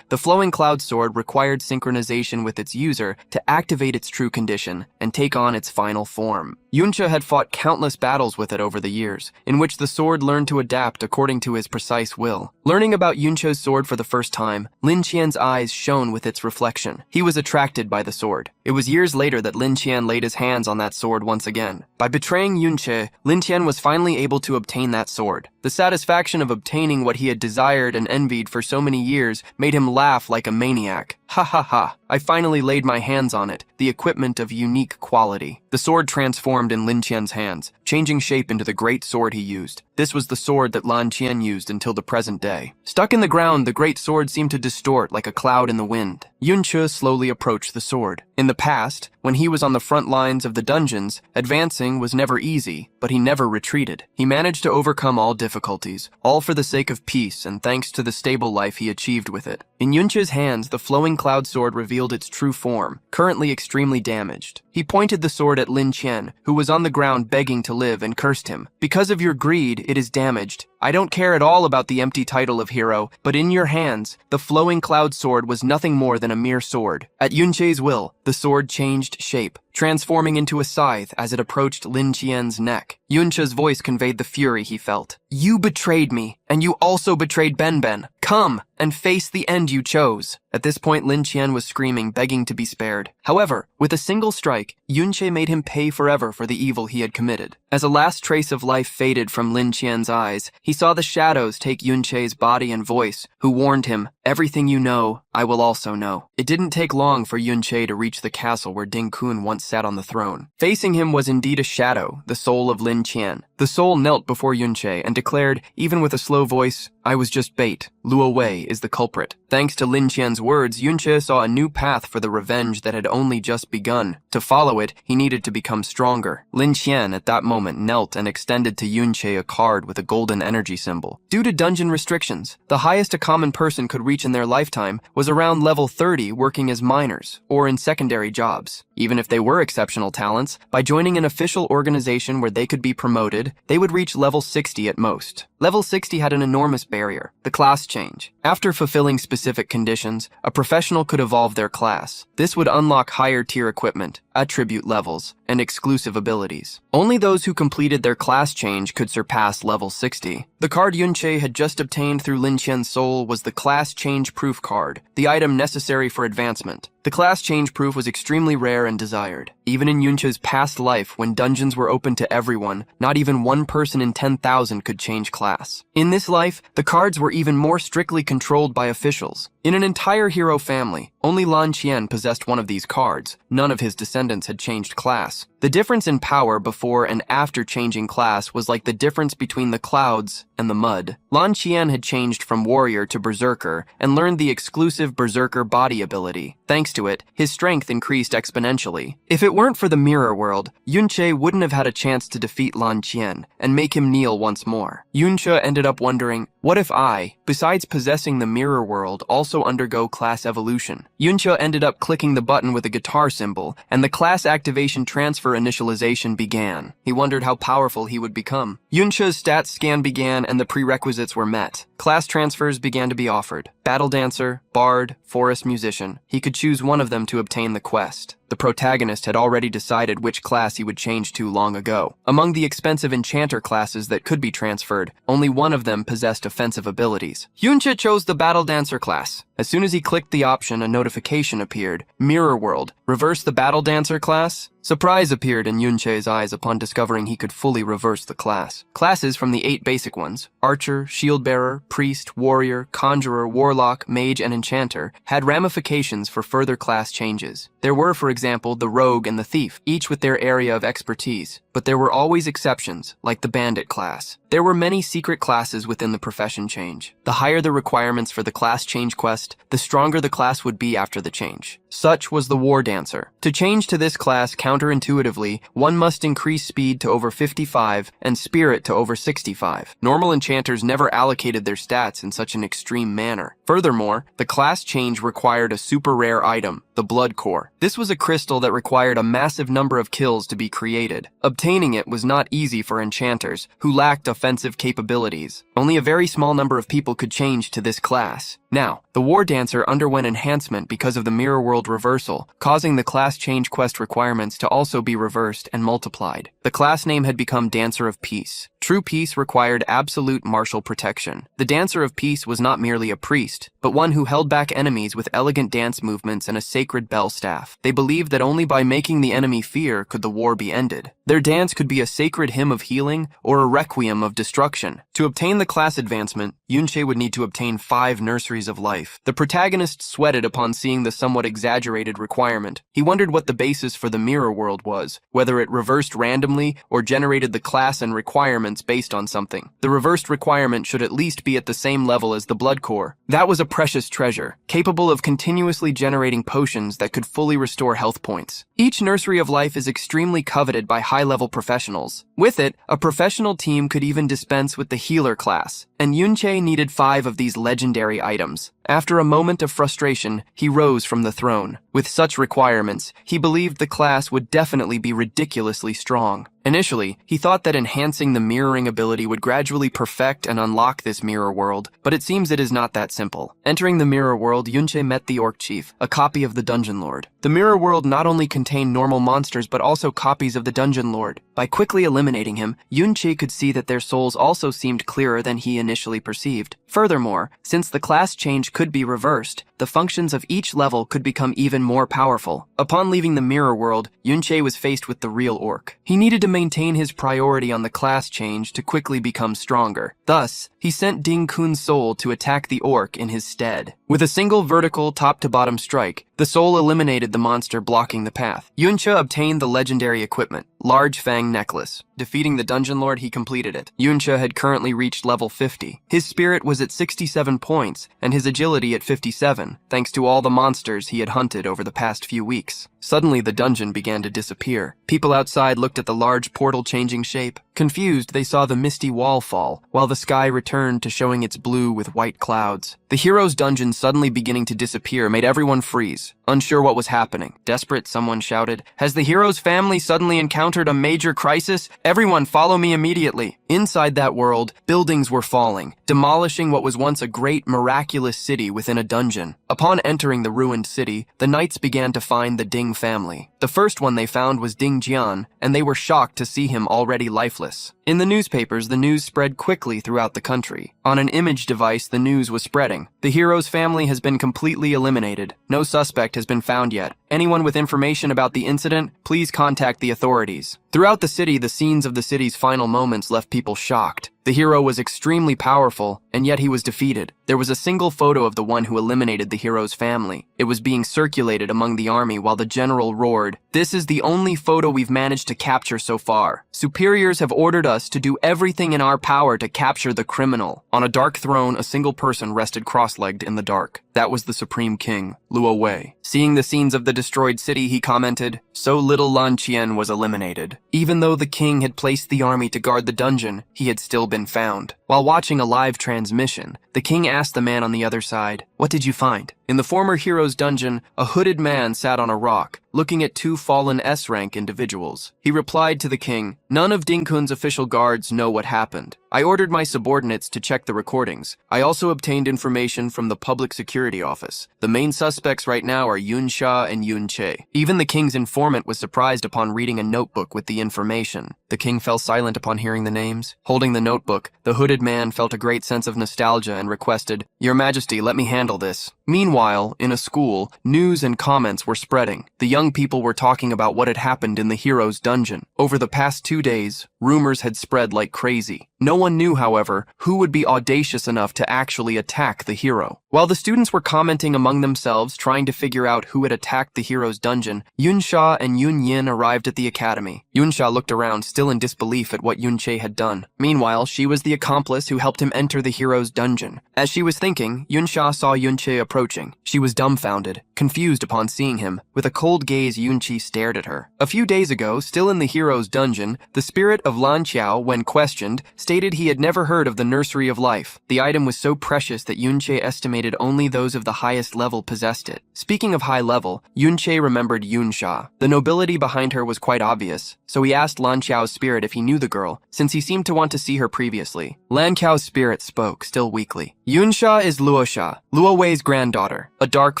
the flowing cloud sword required synchronization with its user to activate its true condition and take on its final form. Yunche had fought countless battles with it over the years, in which the sword learned to adapt according to his precise will. Learning about Yunche's sword for the first time, Lin Qian's eyes shone with its reflection. He was attracted by the sword. It was years later that Lin Qian laid his hands on that sword once again. By betraying Yunche, Lin Qian was finally able to obtain that sword. The satisfaction of obtaining what he had desired and envied for so many years made him laugh like a maniac. "Ha ha ha, I finally laid my hands on it, the equipment of unique quality." The sword transformed in Lin Qian's hands, changing shape into the great sword he used. This was the sword that Lan Qian used until the present day. Stuck in the ground, the great sword seemed to distort like a cloud in the wind. Yunche slowly approached the sword. In the past, when he was on the front lines of the dungeons, advancing was never easy, but he never retreated. He managed to overcome all difficulties, all for the sake of peace and thanks to the stable life he achieved with it. In Yunche's hands, the flowing cloud sword revealed its true form, currently extremely damaged. He pointed the sword at Lin Qian, who was on the ground begging to live, and cursed him. "Because of your greed, it is damaged. I don't care at all about the empty title of hero, but in your hands, the flowing cloud sword was nothing more than a mere sword." At Yunche's will, the sword changed shape, transforming into a scythe as it approached Lin Qian's neck. Yunche's voice conveyed the fury he felt. "You betrayed me, and you also betrayed Benben. Come and face the end you chose." At this point, Lin Qian was screaming, begging to be spared. However, with a single strike, Yunche made him pay forever for the evil he had committed. As a last trace of life faded from Lin Qian's eyes, he saw the shadows take Yunche's body and voice, who warned him, "Everything you know, I will also know." It didn't take long for Yunche to reach the castle where Ding Kun once sat on the throne. Facing him was indeed a shadow, the soul of Lin Qian. The soul knelt before Yunche and declared, even with a slow voice, "I was just bait. Luo Wei is the culprit." Thanks to Lin Qian's words, Yunche saw a new path for the revenge that had only just begun. To follow it, he needed to become stronger. Lin Qian at that moment knelt and extended to Yunche a card with a golden energy symbol. Due to dungeon restrictions, the highest a common person could reach in their lifetime was around level 30 working as miners or in secondary jobs. Even if they were exceptional talents, by joining an official organization where they could be promoted, they would reach level 60 at most. Level 60 had an enormous barrier, the class change. After fulfilling specific conditions, a professional could evolve their class. This would unlock higher tier equipment, attribute levels, and exclusive abilities. Only those who completed their class change could surpass level 60. The card Yunche had just obtained through Lin Qian's soul was the class change proof card, the item necessary for advancement. The class change proof was extremely rare and desired. Even in Yunche's past life, when dungeons were open to everyone, not even one person in 10,000 could change class. In this life, the cards were even more strictly controlled by officials. In an entire hero family, only Lan Qian possessed one of these cards. None of his descendants had changed class. The difference in power before and after changing class was like the difference between the clouds and the mud. Lan Qian had changed from warrior to berserker and learned the exclusive berserker body ability. Thanks to it, his strength increased exponentially. If it weren't for the mirror world, Yunche wouldn't have had a chance to defeat Lan Qian and make him kneel once more. Yunche ended up wondering, what if I, besides possessing the mirror world, also undergo class evolution? Yunche ended up clicking the button with a guitar symbol, and the class activation transfer initialization began. He wondered how powerful he would become. Yunche's stats scan began and the prerequisites were met. Class transfers began to be offered. Battle Dancer, Bard, Forest Musician. He could choose one of them to obtain the quest. The protagonist had already decided which class he would change to long ago. Among the expensive enchanter classes that could be transferred, only one of them possessed offensive abilities. Yunche chose the Battle Dancer class. As soon as he clicked the option, a notification appeared. Mirror World. Reverse the Battle Dancer class? Surprise appeared in Yunche's eyes upon discovering he could fully reverse the class. Classes from the 8 basic ones, Archer, Shield-Bearer, Priest, Warrior, Conjurer, Warlock, Mage, and Enchanter, had ramifications for further class changes. There were, for example, the Rogue and the Thief, each with their area of expertise. But there were always exceptions, like the Bandit class. There were many secret classes within the profession change. The higher the requirements for the class change quest, the stronger the class would be after the change. Such was the War Dancer. To change to this class counterintuitively, one must increase speed to over 55 and spirit to over 65. Normal enchanters never allocated their stats in such an extreme manner. Furthermore, the class change required a super rare item, the Blood Core. This was a crystal that required a massive number of kills to be created. Obtaining it was not easy for enchanters, who lacked offensive capabilities. Only a very small number of people could change to this class. Now, the War Dancer underwent enhancement because of the Mirror World reversal, causing the class change quest requirements to also be reversed and multiplied. The class name had become Dancer of Peace. True peace required absolute martial protection. The Dancer of Peace was not merely a priest, but one who held back enemies with elegant dance movements and a sacred bell staff. They believed that only by making the enemy fear could the war be ended. Their dance could be a sacred hymn of healing or a requiem of destruction. To obtain the class advancement, Yunche would need to obtain 5 nurseries of life. The protagonist sweated upon seeing the somewhat exaggerated requirement. He wondered what the basis for the Mirror World was, whether it reversed randomly or generated the class and requirements based on something. The reversed requirement should at least be at the same level as the Blood Core. That was a precious treasure, capable of continuously generating potions that could fully restore health points. Each nursery of life is extremely coveted by high-level professionals. With it, a professional team could even dispense with the healer class, and Yunche needed 5 of these legendary items. After a moment of frustration, he rose from the throne. With such requirements, he believed the class would definitely be ridiculously strong. Initially, he thought that enhancing the mirroring ability would gradually perfect and unlock this mirror world, but it seems it is not that simple. Entering the mirror world, Yunche met the Orc Chief, a copy of the Dungeon Lord. The mirror world not only contained normal monsters but also copies of the Dungeon Lord. By quickly eliminating him, Yunche could see that their souls also seemed clearer than he initially perceived. Furthermore, since the class change could be reversed, the functions of each level could become even more powerful. Upon leaving the mirror world, Yunche was faced with the real orc. He needed to maintain his priority on the class change to quickly become stronger. Thus, he sent Ding Kun's soul to attack the orc in his stead. With a single vertical top-to-bottom strike, the The soul eliminated the monster blocking the path. Yuncha obtained the legendary equipment, Large Fang Necklace. Defeating the dungeon lord, he completed it. Yuncha had currently reached level 50. His spirit was at 67 points, and his agility at 57, thanks to all the monsters he had hunted over the past few weeks. Suddenly, the dungeon began to disappear. People outside looked at the large portal changing shape. Confused, they saw the misty wall fall, while the sky returned to showing its blue with white clouds. The hero's dungeon suddenly beginning to disappear made everyone freeze, unsure what was happening. Desperate, someone shouted, "Has the hero's family suddenly encountered a major crisis? Everyone follow me immediately." Inside that world, buildings were falling, demolishing what was once a great, miraculous city within a dungeon. Upon entering the ruined city, the knights began to find the Ding family. The first one they found was Ding Jian, and they were shocked to see him already lifeless. In the newspapers, the news spread quickly throughout the country. On an image device, the news was spreading. The hero's family has been completely eliminated. No suspect has been found yet. Anyone with information about the incident, please contact the authorities. Throughout the city, the scenes of the city's final moments left people shocked. The hero was extremely powerful, and yet he was defeated. There was a single photo of the one who eliminated the hero's family. It was being circulated among the army while the general roared, "This is the only photo we've managed to capture so far. Superiors have ordered us to do everything in our power to capture the criminal." On a dark throne, a single person rested cross-legged in the dark. That was the Supreme King, Luo Wei. Seeing the scenes of the destroyed city, he commented, "So little Lan Qian was eliminated. Even though the king had placed the army to guard the dungeon, he had still been found." While watching a live transmission, the king asked the man on the other side, "What did you find?" In the former hero's dungeon, a hooded man sat on a rock, looking at two fallen S-rank individuals. He replied to the king, "None of Ding Kun's official guards know what happened. I ordered my subordinates to check the recordings. I also obtained information from the public security office. The main suspects right now are Yun Sha and Yun Che." Even the king's informant was surprised upon reading a notebook with the information. The king fell silent upon hearing the names. Holding the notebook, the hooded man felt a great sense of nostalgia and requested, "Your Majesty, let me handle this." Meanwhile, in a school, news and comments were spreading. The young people were talking about what had happened in the hero's dungeon. Over the past 2 days, rumors had spread like crazy. No one knew, however, who would be audacious enough to actually attack the hero. While the students were commenting among themselves, trying to figure out who had attacked the hero's dungeon, Yun Sha and Yun Yin arrived at the academy. Yun Sha looked around, still in disbelief at what Yun Che had done. Meanwhile, she was the accomplice who helped him enter the hero's dungeon. As she was thinking, Yun Sha saw Yun Che approaching. She was dumbfounded, confused upon seeing him. With a cold gaze, Yun Che stared at her. A few days ago, still in the hero's dungeon, the spirit of Lan Qiao, when questioned, stated he had never heard of the Nursery of Life. The item was so precious that Yun Che estimated only those of the highest level possessed it. Speaking of high level, Yun Che remembered Yun Sha. The nobility behind her was quite obvious, so he asked Lan Qiao's spirit if he knew the girl, since he seemed to want to see her previously. Lan Qiao's spirit spoke, still weakly. "Yun Sha is Luo Sha, Luo Wei's granddaughter." A dark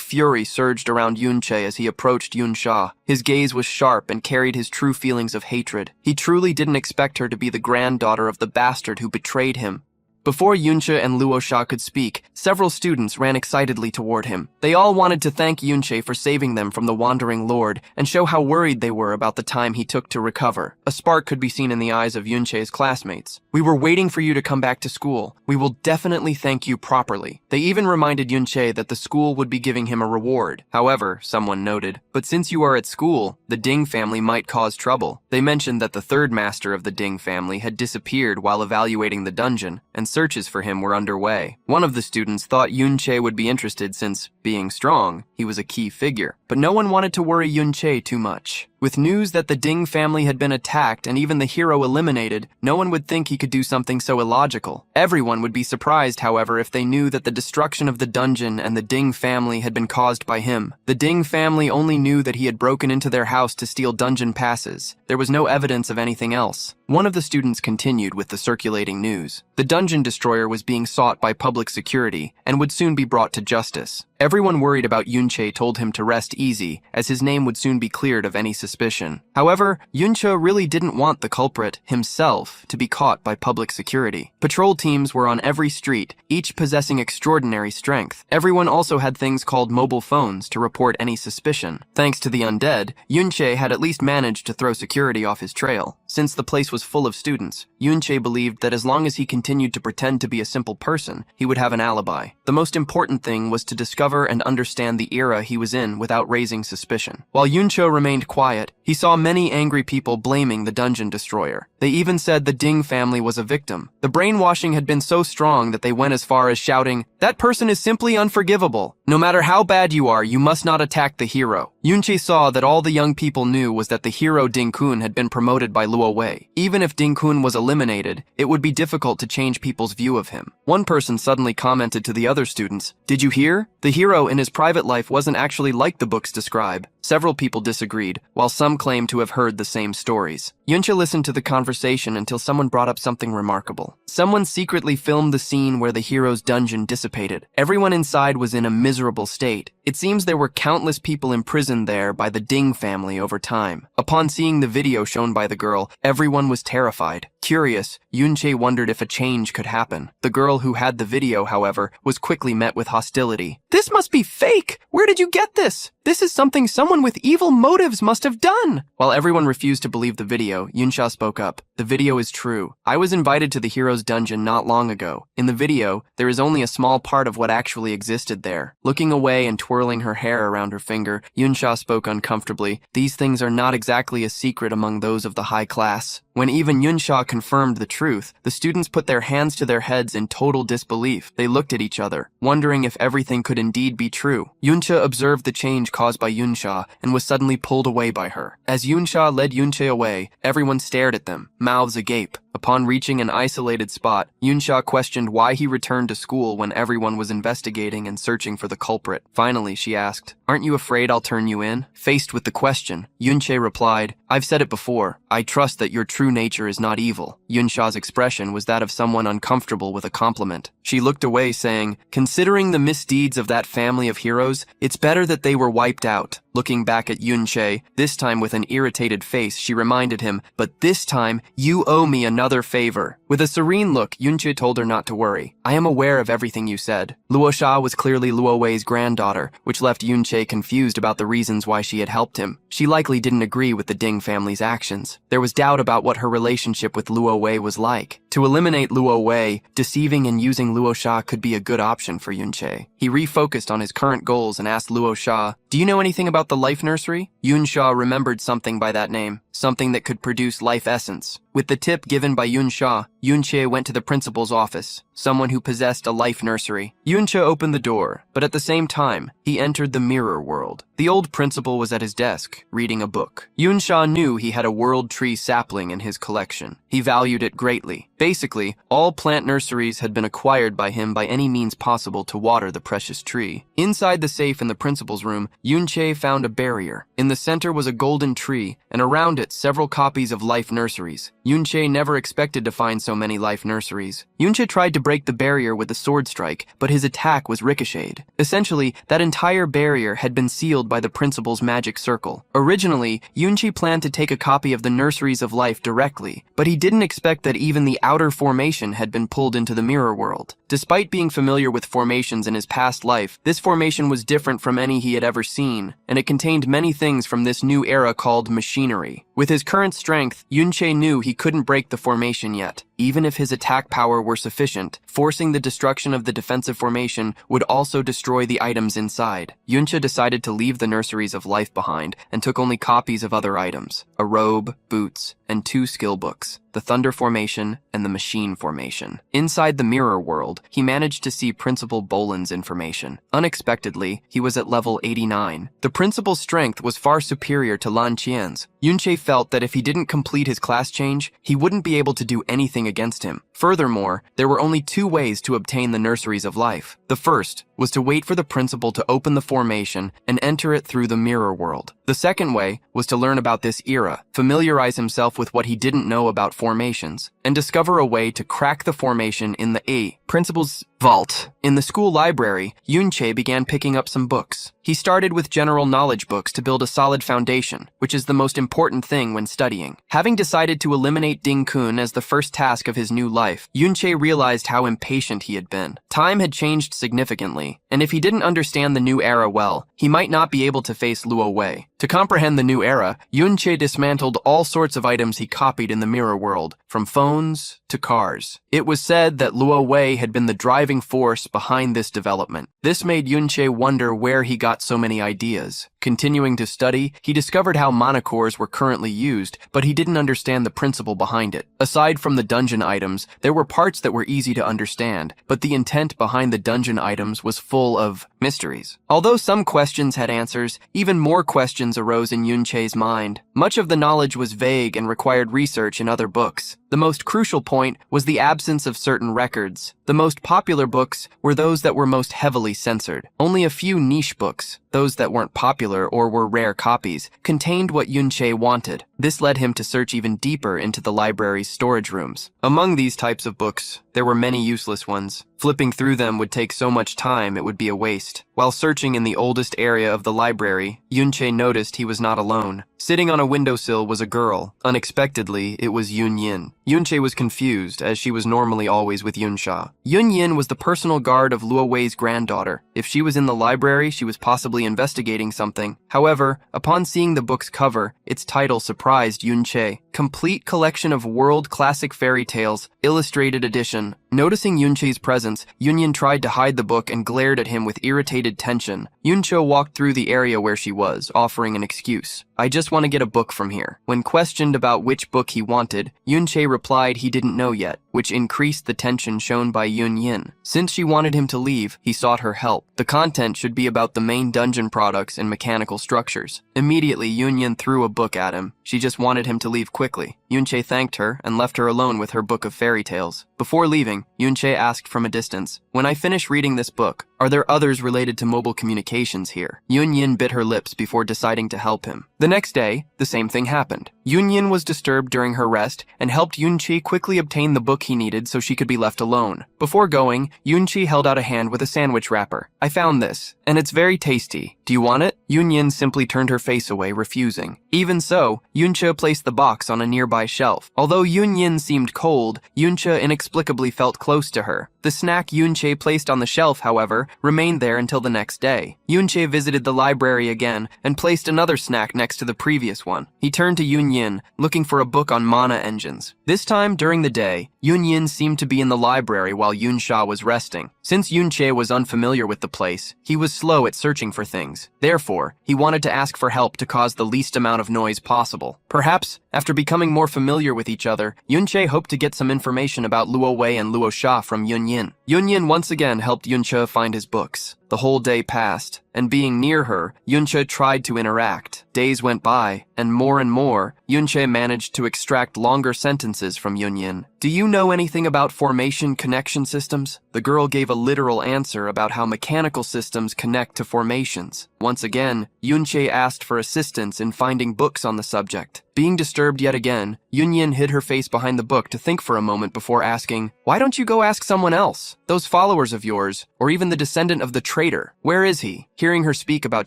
fury surged around Yun Che as he approached Yun Sha. His gaze was sharp and carried his true feelings of hatred. He truly didn't expect her to be the granddaughter of the bastard who betrayed him. Before Yunche and Luo Sha could speak, several students ran excitedly toward him. They all wanted to thank Yunche for saving them from the Wandering Lord and show how worried they were about the time he took to recover. A spark could be seen in the eyes of Yunche's classmates. "We were waiting for you to come back to school. We will definitely thank you properly." They even reminded Yunche that the school would be giving him a reward. However, someone noted, "But since you are at school, the Ding family might cause trouble." They mentioned that the third master of the Ding family had disappeared while evaluating the dungeon, and searches for him were underway. One of the students thought Yunche would be interested since, being strong, he was a key figure. But no one wanted to worry Yunche too much. With news that the Ding family had been attacked and even the hero eliminated, no one would think he could do something so illogical. Everyone would be surprised, however, if they knew that the destruction of the dungeon and the Ding family had been caused by him. The Ding family only knew that he had broken into their house to steal dungeon passes. There was no evidence of anything else. One of the students continued with the circulating news. The dungeon destroyer was being sought by public security and would soon be brought to justice. Everyone worried about Yunche told him to rest easy, as his name would soon be cleared of any suspicion. However, Yunche really didn't want the culprit, himself, to be caught by public security. Patrol teams were on every street, each possessing extraordinary strength. Everyone also had things called mobile phones to report any suspicion. Thanks to the undead, Yunche had at least managed to throw security off his trail. Since the place was full of students, Yunche believed that as long as he continued to pretend to be a simple person, he would have an alibi. The most important thing was to discover discover and understand the era he was in without raising suspicion. While Yuncho remained quiet, he saw many angry people blaming the dungeon destroyer. They even said the Ding family was a victim. The brainwashing had been so strong that they went as far as shouting, "That person is simply unforgivable. No matter how bad you are, you must not attack the hero." Yunche saw that all the young people knew was that the hero Ding Kun had been promoted by Luo Wei. Even if Ding Kun was eliminated, it would be difficult to change people's view of him. One person suddenly commented to the other students, "Did you hear? The hero in his private life wasn't actually like the books describe." Several people disagreed, while some claimed to have heard the same stories. Yuncha listened to the conversation until someone brought up something remarkable. Someone secretly filmed the scene where the hero's dungeon dissipated. Everyone inside was in a miserable state. It seems there were countless people imprisoned there by the Ding family over time. Upon seeing the video shown by the girl, everyone was terrified. Curious, Yunche wondered if a change could happen. The girl who had the video, however, was quickly met with hostility. "This must be fake! Where did you get this? This is something someone with evil motives must have done!" While everyone refused to believe the video, Yunsha spoke up. "The video is true. I was invited to the hero's dungeon not long ago. In the video, there is only a small part of what actually existed there." Looking away and twirling her hair around her finger, Yunsha spoke uncomfortably. "These things are not exactly a secret among those of the high class." When even Yunsha confirmed the truth, the students put their hands to their heads in total disbelief. They looked at each other, wondering if everything could indeed be true. Yunsha observed the change caused by Yunsha and was suddenly pulled away by her. As Yunsha led Yunche away, everyone stared at them, mouths agape. Upon reaching an isolated spot, Yunsha questioned why he returned to school when everyone was investigating and searching for the culprit. Finally, she asked, "Aren't you afraid I'll turn you in?" Faced with the question, Yunche replied, "I've said it before. I trust that your true nature is not evil." Yunsha's expression was that of someone uncomfortable with a compliment. She looked away, saying, "Considering the misdeeds of that family of heroes, it's better that they were wiped out." Looking back at Yunche, this time with an irritated face, she reminded him, "But this time, you owe me another favor." With a serene look, Yunche told her not to worry. "I am aware of everything you said." Luo Sha was clearly Luo Wei's granddaughter, which left Yunche confused about the reasons why she had helped him. She likely didn't agree with the Ding family's actions. There was doubt about what her relationship with Luo Wei was like. To eliminate Luo Wei, deceiving and using Luo Sha could be a good option for Yunche. He refocused on his current goals and asked Luo Sha, "Do you know anything about the life nursery?" Yunsha remembered something by that name, something that could produce life essence. With the tip given by Yunsha, Yunche went to the principal's office, someone who possessed a life nursery. Yunche opened the door, but at the same time, he entered the mirror world. The old principal was at his desk, reading a book. Yunsha knew he had a world tree sapling in his collection. He valued it greatly. Basically, all plant nurseries had been acquired by him by any means possible to water the precious tree. Inside the safe in the principal's room, Yunche found a barrier. In the center was a golden tree, and around it several copies of life nurseries. Yunche never expected to find so many life nurseries. Yunche tried to break the barrier with a sword strike, but his attack was ricocheted. Essentially, that entire barrier had been sealed by the principal's magic circle. Originally, Yunche planned to take a copy of the nurseries of life directly, but he didn't expect that even the outer formation had been pulled into the mirror world. Despite being familiar with formations in his past life, this formation was different from any he had ever seen, and it contained many things from this new era called machinery. With his current strength, Yunche knew he couldn't break the formation yet. Even if his attack power were sufficient, forcing the destruction of the defensive formation would also destroy the items inside. Yunche decided to leave the nurseries of life behind and took only copies of other items, a robe, boots, and 2 skill books, the Thunder Formation and the Machine Formation. Inside the mirror world, he managed to see Principal Bolan's information. Unexpectedly, he was at level 89. The principal's strength was far superior to Lan Qian's. Yunche felt that if he didn't complete his class change, he wouldn't be able to do anything against him. Furthermore, there were only 2 ways to obtain the nurseries of life. The first was to wait for the principal to open the formation and enter it through the mirror world. The second way was to learn about this era, familiarize himself with what he didn't know about formations, and discover a way to crack the formation in the principal's vault. In the school library, Yunche began picking up some books. He started with general knowledge books to build a solid foundation, which is the most important thing when studying. Having decided to eliminate Ding Kun as the first task task of his new life, Yunche realized how impatient he had been. Time had changed significantly, and if he didn't understand the new era well, he might not be able to face Luo Wei. To comprehend the new era, Yunche dismantled all sorts of items he copied in the mirror world, from phones to cars. It was said that Luo Wei had been the driving force behind this development. This made Yunche wonder where he got so many ideas. Continuing to study, he discovered how manacores were currently used, but he didn't understand the principle behind it. Aside from the dungeon items, there were parts that were easy to understand, but the intent behind the dungeon items was full of mysteries. Although some questions had answers, even more questions arose in Yunche's mind. Much of the knowledge was vague and required research in other books. The most crucial point was the absence of certain records. The most popular books were those that were most heavily censored. Only a few niche books, those that weren't popular or were rare copies, contained what Yunche wanted. This led him to search even deeper into the library's storage rooms. Among these types of books, there were many useless ones. Flipping through them would take so much time it would be a waste. While searching in the oldest area of the library, Yunche noticed he was not alone. Sitting on a windowsill was a girl. Unexpectedly, it was Yun Yin. Yunche was confused, as she was normally always with Yunsha. Yun Yin was the personal guard of Luo Wei's granddaughter. If she was in the library, she was possibly investigating something. However, upon seeing the book's cover, its title surprised Yunche. Complete Collection of World Classic Fairy Tales, Illustrated Edition. Noticing Yunche's presence, Yunyin tried to hide the book and glared at him with irritated tension. Yuncho walked through the area where she was, offering an excuse. "I just want to get a book from here." When questioned about which book he wanted, Yunche replied he didn't know yet, which increased the tension shown by Yun Yin. Since she wanted him to leave, he sought her help. The content should be about the main dungeon products and mechanical structures. Immediately, Yun Yin threw a book at him. She just wanted him to leave quickly. Yunche thanked her and left her alone with her book of fairy tales. Before leaving, Yunche asked from a distance, "When I finish reading this book, are there others related to mobile communications here?" Yun Yin bit her lips before deciding to help him. The next day, the same thing happened. Yun Yin was disturbed during her rest and helped Yunchi quickly obtain the book he needed so she could be left alone. Before going, Yunchi held out a hand with a sandwich wrapper. "I found this, and it's very tasty. Do you want it?" Yun Yin simply turned her face away, refusing. Even so, Yuncha placed the box on a nearby shelf. Although Yun Yin seemed cold, Yuncha inexplicably felt close to her. The snack Yunche placed on the shelf, however, remained there until the next day. Yunche visited the library again and placed another snack next to the previous one. He turned to Yun Yin, looking for a book on mana engines. This time, during the day, Yun Yin seemed to be in the library while Yunsha was resting. Since Yunche was unfamiliar with the place, he was slow at searching for things. Therefore, he wanted to ask for help to cause the least amount of noise possible. Perhaps, after becoming more familiar with each other, Yunche hoped to get some information about Luo Wei and Luo Sha from Yun Yin. Yun Yin once again helped Yunche find his books. The whole day passed, and being near her, Yunche tried to interact. Days went by, and more, Yunche managed to extract longer sentences from Yun Yin. "Do you know anything about formation connection systems?" The girl gave a literal answer about how mechanical systems connect to formations. Once again, Yunche asked for assistance in finding books on the subject. Being disturbed yet again, Yun Yin hid her face behind the book to think for a moment before asking, "Why don't you go ask someone else? Those followers of yours, or even the descendant of the traitor. Where is he?" Hearing her speak about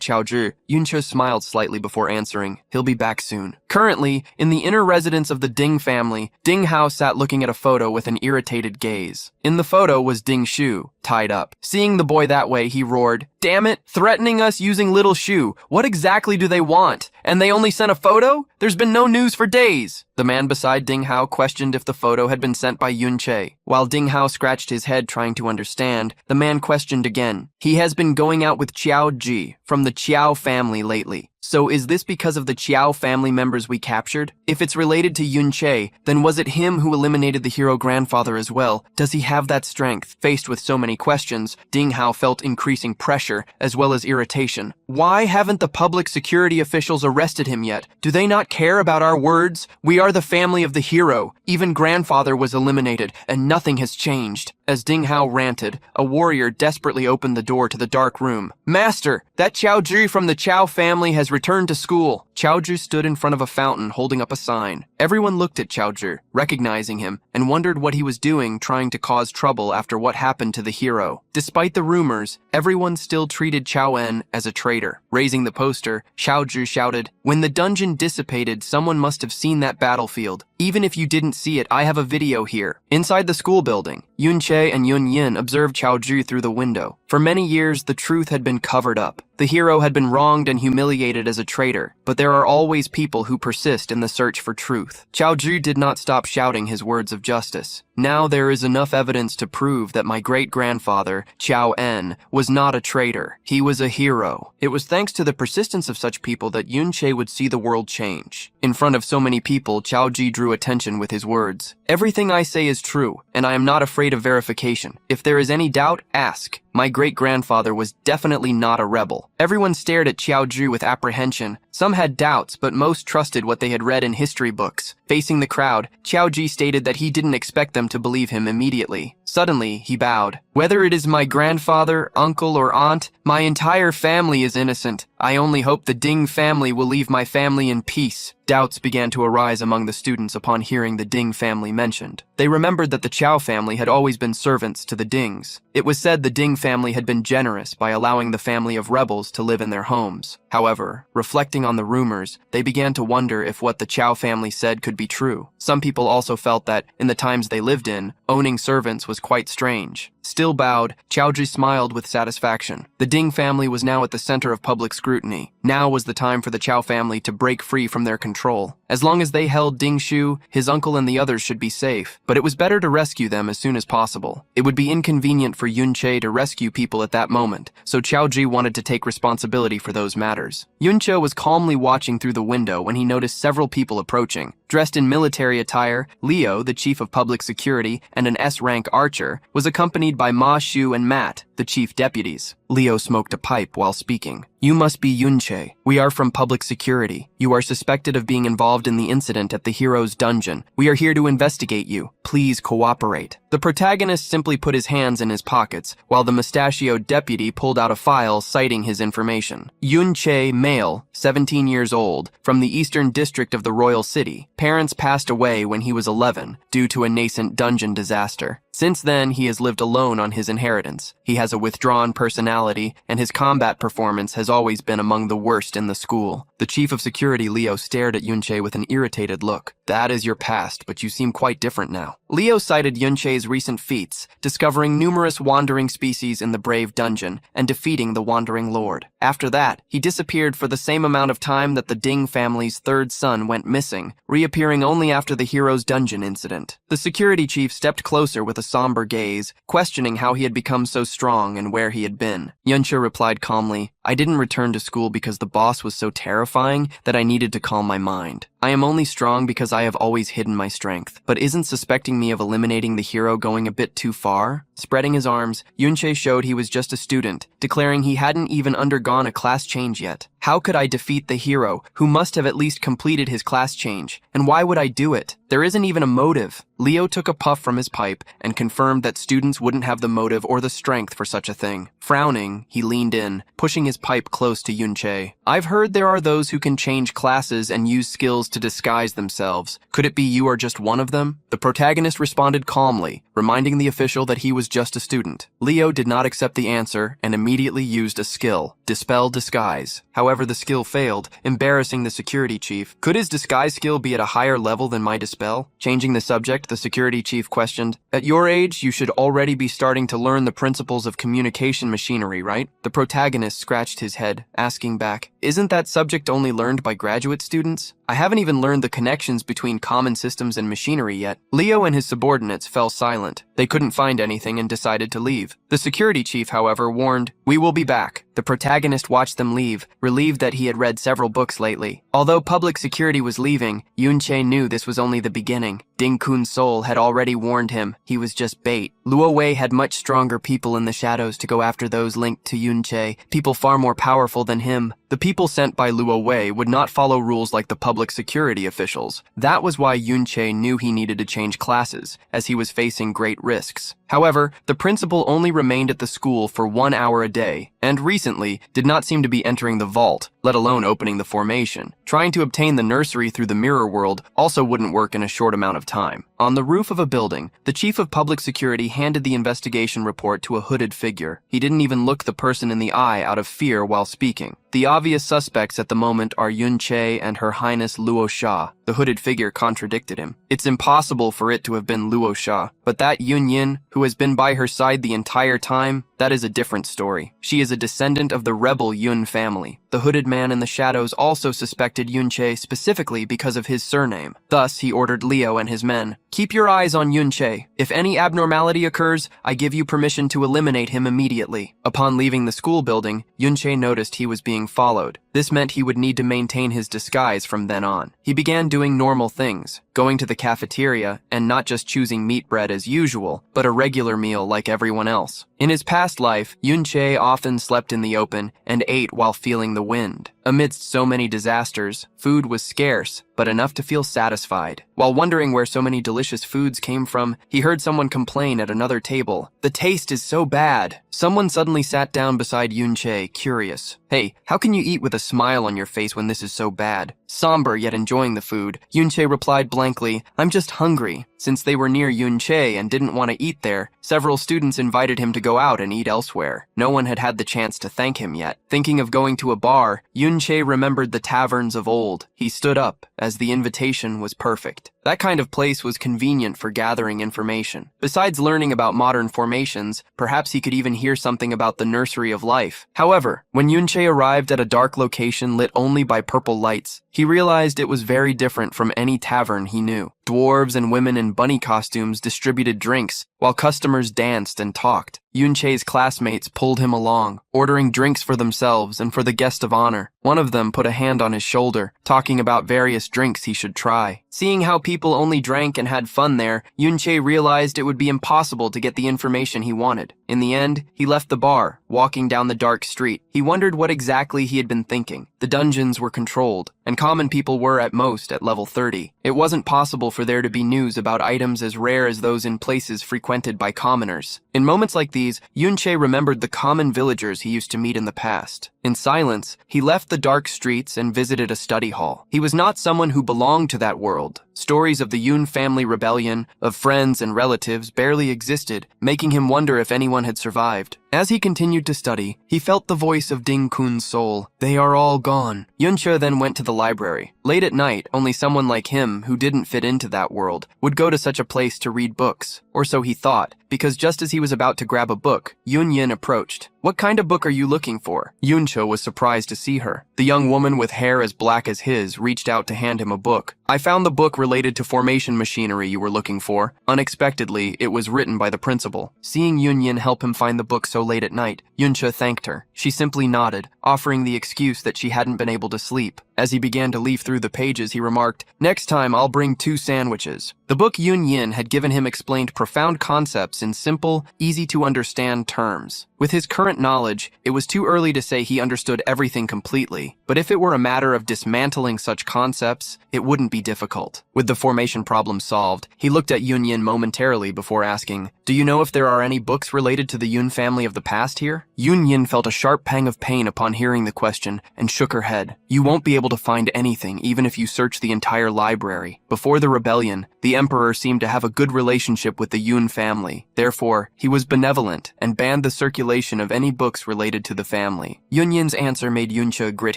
Qiao Zhi, Yunche smiled slightly before answering, "He'll be back soon." Currently, in the inner residence of the Ding family, Ding Hao sat looking at a photo with an irritated gaze. In the photo was Ding Shu, tied up. Seeing the boy that way, he roared, "Damn it, threatening us using little Shu. What exactly do they want? And they only sent a photo? There's been no news for days." The man beside Ding Hao questioned if the photo had been sent by Yunche. While Ding Hao scratched his head trying to understand, the man questioned again. "He has been going out with Qiao Ji from the Qiao family lately. So is this because of the Qiao family members we captured? If it's related to Yunche, then was it him who eliminated the hero grandfather as well? Does he have that strength?" Faced with so many questions, Ding Hao felt increasing pressure as well as irritation. "Why haven't the public security officials arrested him yet? Do they not care about our words? We are the family of the hero. Even grandfather was eliminated, and nothing has changed." As Ding Hao ranted, a warrior desperately opened the door to the dark room. "Master, that Qiao Zhi from the Qiao family has returned to school." Qiao Zhi stood in front of a fountain holding up a sign. Everyone looked at Qiao Zhi, recognizing him, and wondered what he was doing trying to cause trouble after what happened to the hero. Despite the rumors, everyone still treated Chao En as a traitor. Raising the poster, Xiao Zhu shouted, "When the dungeon dissipated, someone must have seen that battlefield. Even if you didn't see it, I have a video here." Inside the school building, Yun Che and Yun Yin observed Xiao Zhu through the window. For many years, the truth had been covered up. The hero had been wronged and humiliated as a traitor, but there are always people who persist in the search for truth. Xiao Zhu did not stop shouting his words of justice. "Now there is enough evidence to prove that my great-grandfather, Chao En, was not a traitor. He was a hero." It was thanks to the persistence of such people that Yun Che would see the world change. In front of so many people, Xiao Zhu drew attention with his words. "Everything I say is true, and I am not afraid of verification. If there is any doubt, ask. My great-grandfather was definitely not a rebel." Everyone stared at Xiao Zhu with apprehension. Some had doubts, but most trusted what they had read in history books. Facing the crowd, Xiao Zhu stated that he didn't expect them to believe him immediately. Suddenly, he bowed. "Whether it is my grandfather, uncle, or aunt, my entire family is innocent. I only hope the Ding family will leave my family in peace." Doubts began to arise among the students upon hearing the Ding family mentioned. They remembered that the Chao family had always been servants to the Dings. It was said the Ding family had been generous by allowing the family of rebels to live in their homes. However, reflecting on the rumors, they began to wonder if what the Chao family said could be true. Some people also felt that, in the times they lived in, owning servants was quite strange. Still bowed, Xiao Zhu smiled with satisfaction. The Ding family was now at the center of public scrutiny. Now was the time for the Chao family to break free from their control. As long as they held Ding Shu, his uncle and the others should be safe, but it was better to rescue them as soon as possible. It would be inconvenient for Yun Che to rescue people at that moment, so Xiao Zhu wanted to take responsibility for those matters. Yun Che was calmly watching through the window when he noticed several people approaching. Dressed in military attire, Leo, the chief of public security and an S-rank archer, was accompanied by Ma Shu and Matt, the chief deputies. Leo smoked a pipe while speaking. "You must be Yun Che. We are from public security. You are suspected of being involved in the incident at the hero's dungeon. We are here to investigate you. Please cooperate." The protagonist simply put his hands in his pockets, while the mustachioed deputy pulled out a file citing his information. Yun Che, male, 17 years old, from the eastern district of the royal city. Parents passed away when he was 11 due to a nascent dungeon disaster. Since then, he has lived alone on his inheritance. He has a withdrawn personality, and his combat performance has always been among the worst in the school. The chief of security, Leo, stared at Yun Che with an irritated look. "That is your past, but you seem quite different now." Leo cited Yun Che's recent feats, discovering numerous wandering species in the Brave Dungeon and defeating the Wandering Lord. After that, he disappeared for the same amount of time that the Ding family's third son went missing, reappearing only after the hero's dungeon incident. The security chief stepped closer with a somber gaze, questioning how he had become so strong and where he had been. Yun Che replied calmly, "I didn't return to school because the boss was so terrifying that I needed to calm my mind. I am only strong because I have always hidden my strength. But isn't suspecting me of eliminating the hero going a bit too far?" Spreading his arms, Yun Che showed he was just a student, declaring he hadn't even undergone a class change yet. "How could I defeat the hero, who must have at least completed his class change? And why would I do it? There isn't even a motive." Leo took a puff from his pipe and confirmed that students wouldn't have the motive or the strength for such a thing. Frowning, he leaned in, pushing his pipe close to Yun Che. "I've heard there are those who can change classes and use skills to disguise themselves. Could it be you are just one of them?" The protagonist responded calmly, reminding the official that he was just a student. Leo did not accept the answer and immediately used a skill, Dispel Disguise. However, the skill failed, embarrassing the security chief. Could his disguise skill be at a higher level than my Dispel? Changing the subject, the security chief questioned, "At your age, you should already be starting to learn the principles of communication machinery, right?" The protagonist scratched his head, asking back, "Isn't that subject only learned by graduate students? I haven't even learned the connections between common systems and machinery yet." Leo and his subordinates fell silent. They couldn't find anything and decided to leave. The security chief, however, warned, "We will be back." The protagonist watched them leave, relieved that he had read several books lately. Although public security was leaving, Yun Che knew this was only the beginning. Ding Kun's soul had already warned him he was just bait. Luo Wei had much stronger people in the shadows to go after those linked to Yun Che, people far more powerful than him. The people sent by Luo Wei would not follow rules like the public security officials. That was why Yun Che knew he needed to change classes, as he was facing great risks. However, the principal only remained at the school for 1 hour a day, and recently did not seem to be entering the vault, let alone opening the formation. Trying to obtain the nursery through the mirror world also wouldn't work in a short amount of time. On the roof of a building, the chief of public security handed the investigation report to a hooded figure. He didn't even look the person in the eye out of fear while speaking. The obvious suspects at the moment are Yun Che and Her Highness Luo Sha. The hooded figure contradicted him. It's impossible for it to have been Luo Sha, but that Yun Yin, who has been by her side the entire time, that is a different story. She is a descendant of the rebel Yun family. The hooded man in the shadows also suspected Yun Che specifically because of his surname. Thus, he ordered Leo and his men, "Keep your eyes on Yun Che. If any abnormality occurs, I give you permission to eliminate him immediately." Upon leaving the school building, Yun Che noticed he was being followed. This meant he would need to maintain his disguise from then on. He began doing normal things, going to the cafeteria and not just choosing meat bread as usual, but a regular meal like everyone else. In his past life, Yun Che often slept in the open and ate while feeling the wind. Amidst so many disasters, food was scarce, but enough to feel satisfied. While wondering where so many delicious foods came from, he heard someone complain at another table. "The taste is so bad." Someone suddenly sat down beside Yun Che, curious. "Hey, how can you eat with a smile on your face when this is so bad?" Somber yet enjoying the food, Yun Che replied blankly, "I'm just hungry." Since they were near Yun Che and didn't want to eat there, several students invited him to go out and eat elsewhere. No one had had the chance to thank him yet. Thinking of going to a bar, Yun Che remembered the taverns of old. He stood up, as the invitation was perfect. That kind of place was convenient for gathering information. Besides learning about modern formations, perhaps he could even hear something about the nursery of life. However, when Yun Che arrived at a dark location lit only by purple lights, he realized it was very different from any tavern he knew. Dwarves and women in bunny costumes distributed drinks, while customers danced and talked. Yun Che's classmates pulled him along, ordering drinks for themselves and for the guest of honor. One of them put a hand on his shoulder, talking about various drinks he should try. Seeing how people only drank and had fun there, Yun Che realized it would be impossible to get the information he wanted. In the end, he left the bar, walking down the dark street. He wondered what exactly he had been thinking. The dungeons were controlled, and common people were at most at level 30. It wasn't possible for there to be news about items as rare as those in places frequented by commoners. In moments like these, Yun Che remembered the common villagers he used to meet in the past. In silence, he left the dark streets and visited a study hall. He was not someone who belonged to that world. Stories of the Yun family rebellion, of friends and relatives, barely existed, making him wonder if anyone had survived. As he continued to study, he felt the voice of Ding Kun's soul. "They are all gone." Yun Che then went to the library. Late at night, only someone like him, who didn't fit into that world, would go to such a place to read books. Or so he thought, because just as he was about to grab a book, Yun Yin approached. "What kind of book are you looking for?" Yun Che was surprised to see her. The young woman with hair as black as his reached out to hand him a book. "I found the book related to formation machinery you were looking for." Unexpectedly, it was written by the principal. Seeing Yun Yin help him find the book so late at night, Yun Che thanked her. She simply nodded, offering the excuse that she hadn't been able to sleep. As he began to leaf through the pages, he remarked, "Next time I'll bring 2 sandwiches." The book Yun Yin had given him explained profound concepts in simple, easy-to-understand terms. With his current knowledge, it was too early to say he understood everything completely, but if it were a matter of dismantling such concepts, it wouldn't be difficult. With the formation problem solved, he looked at Yun Yin momentarily before asking, "Do you know if there are any books related to the Yun family of the past here?" Yun Yin felt a sharp pang of pain upon hearing the question and shook her head. "You won't be able to find anything even if you search the entire library. Before the rebellion, the emperor seemed to have a good relationship with the Yun family. Therefore, he was benevolent and banned the circulation of any books related to the family." Yun Yin's answer made Yun Che grit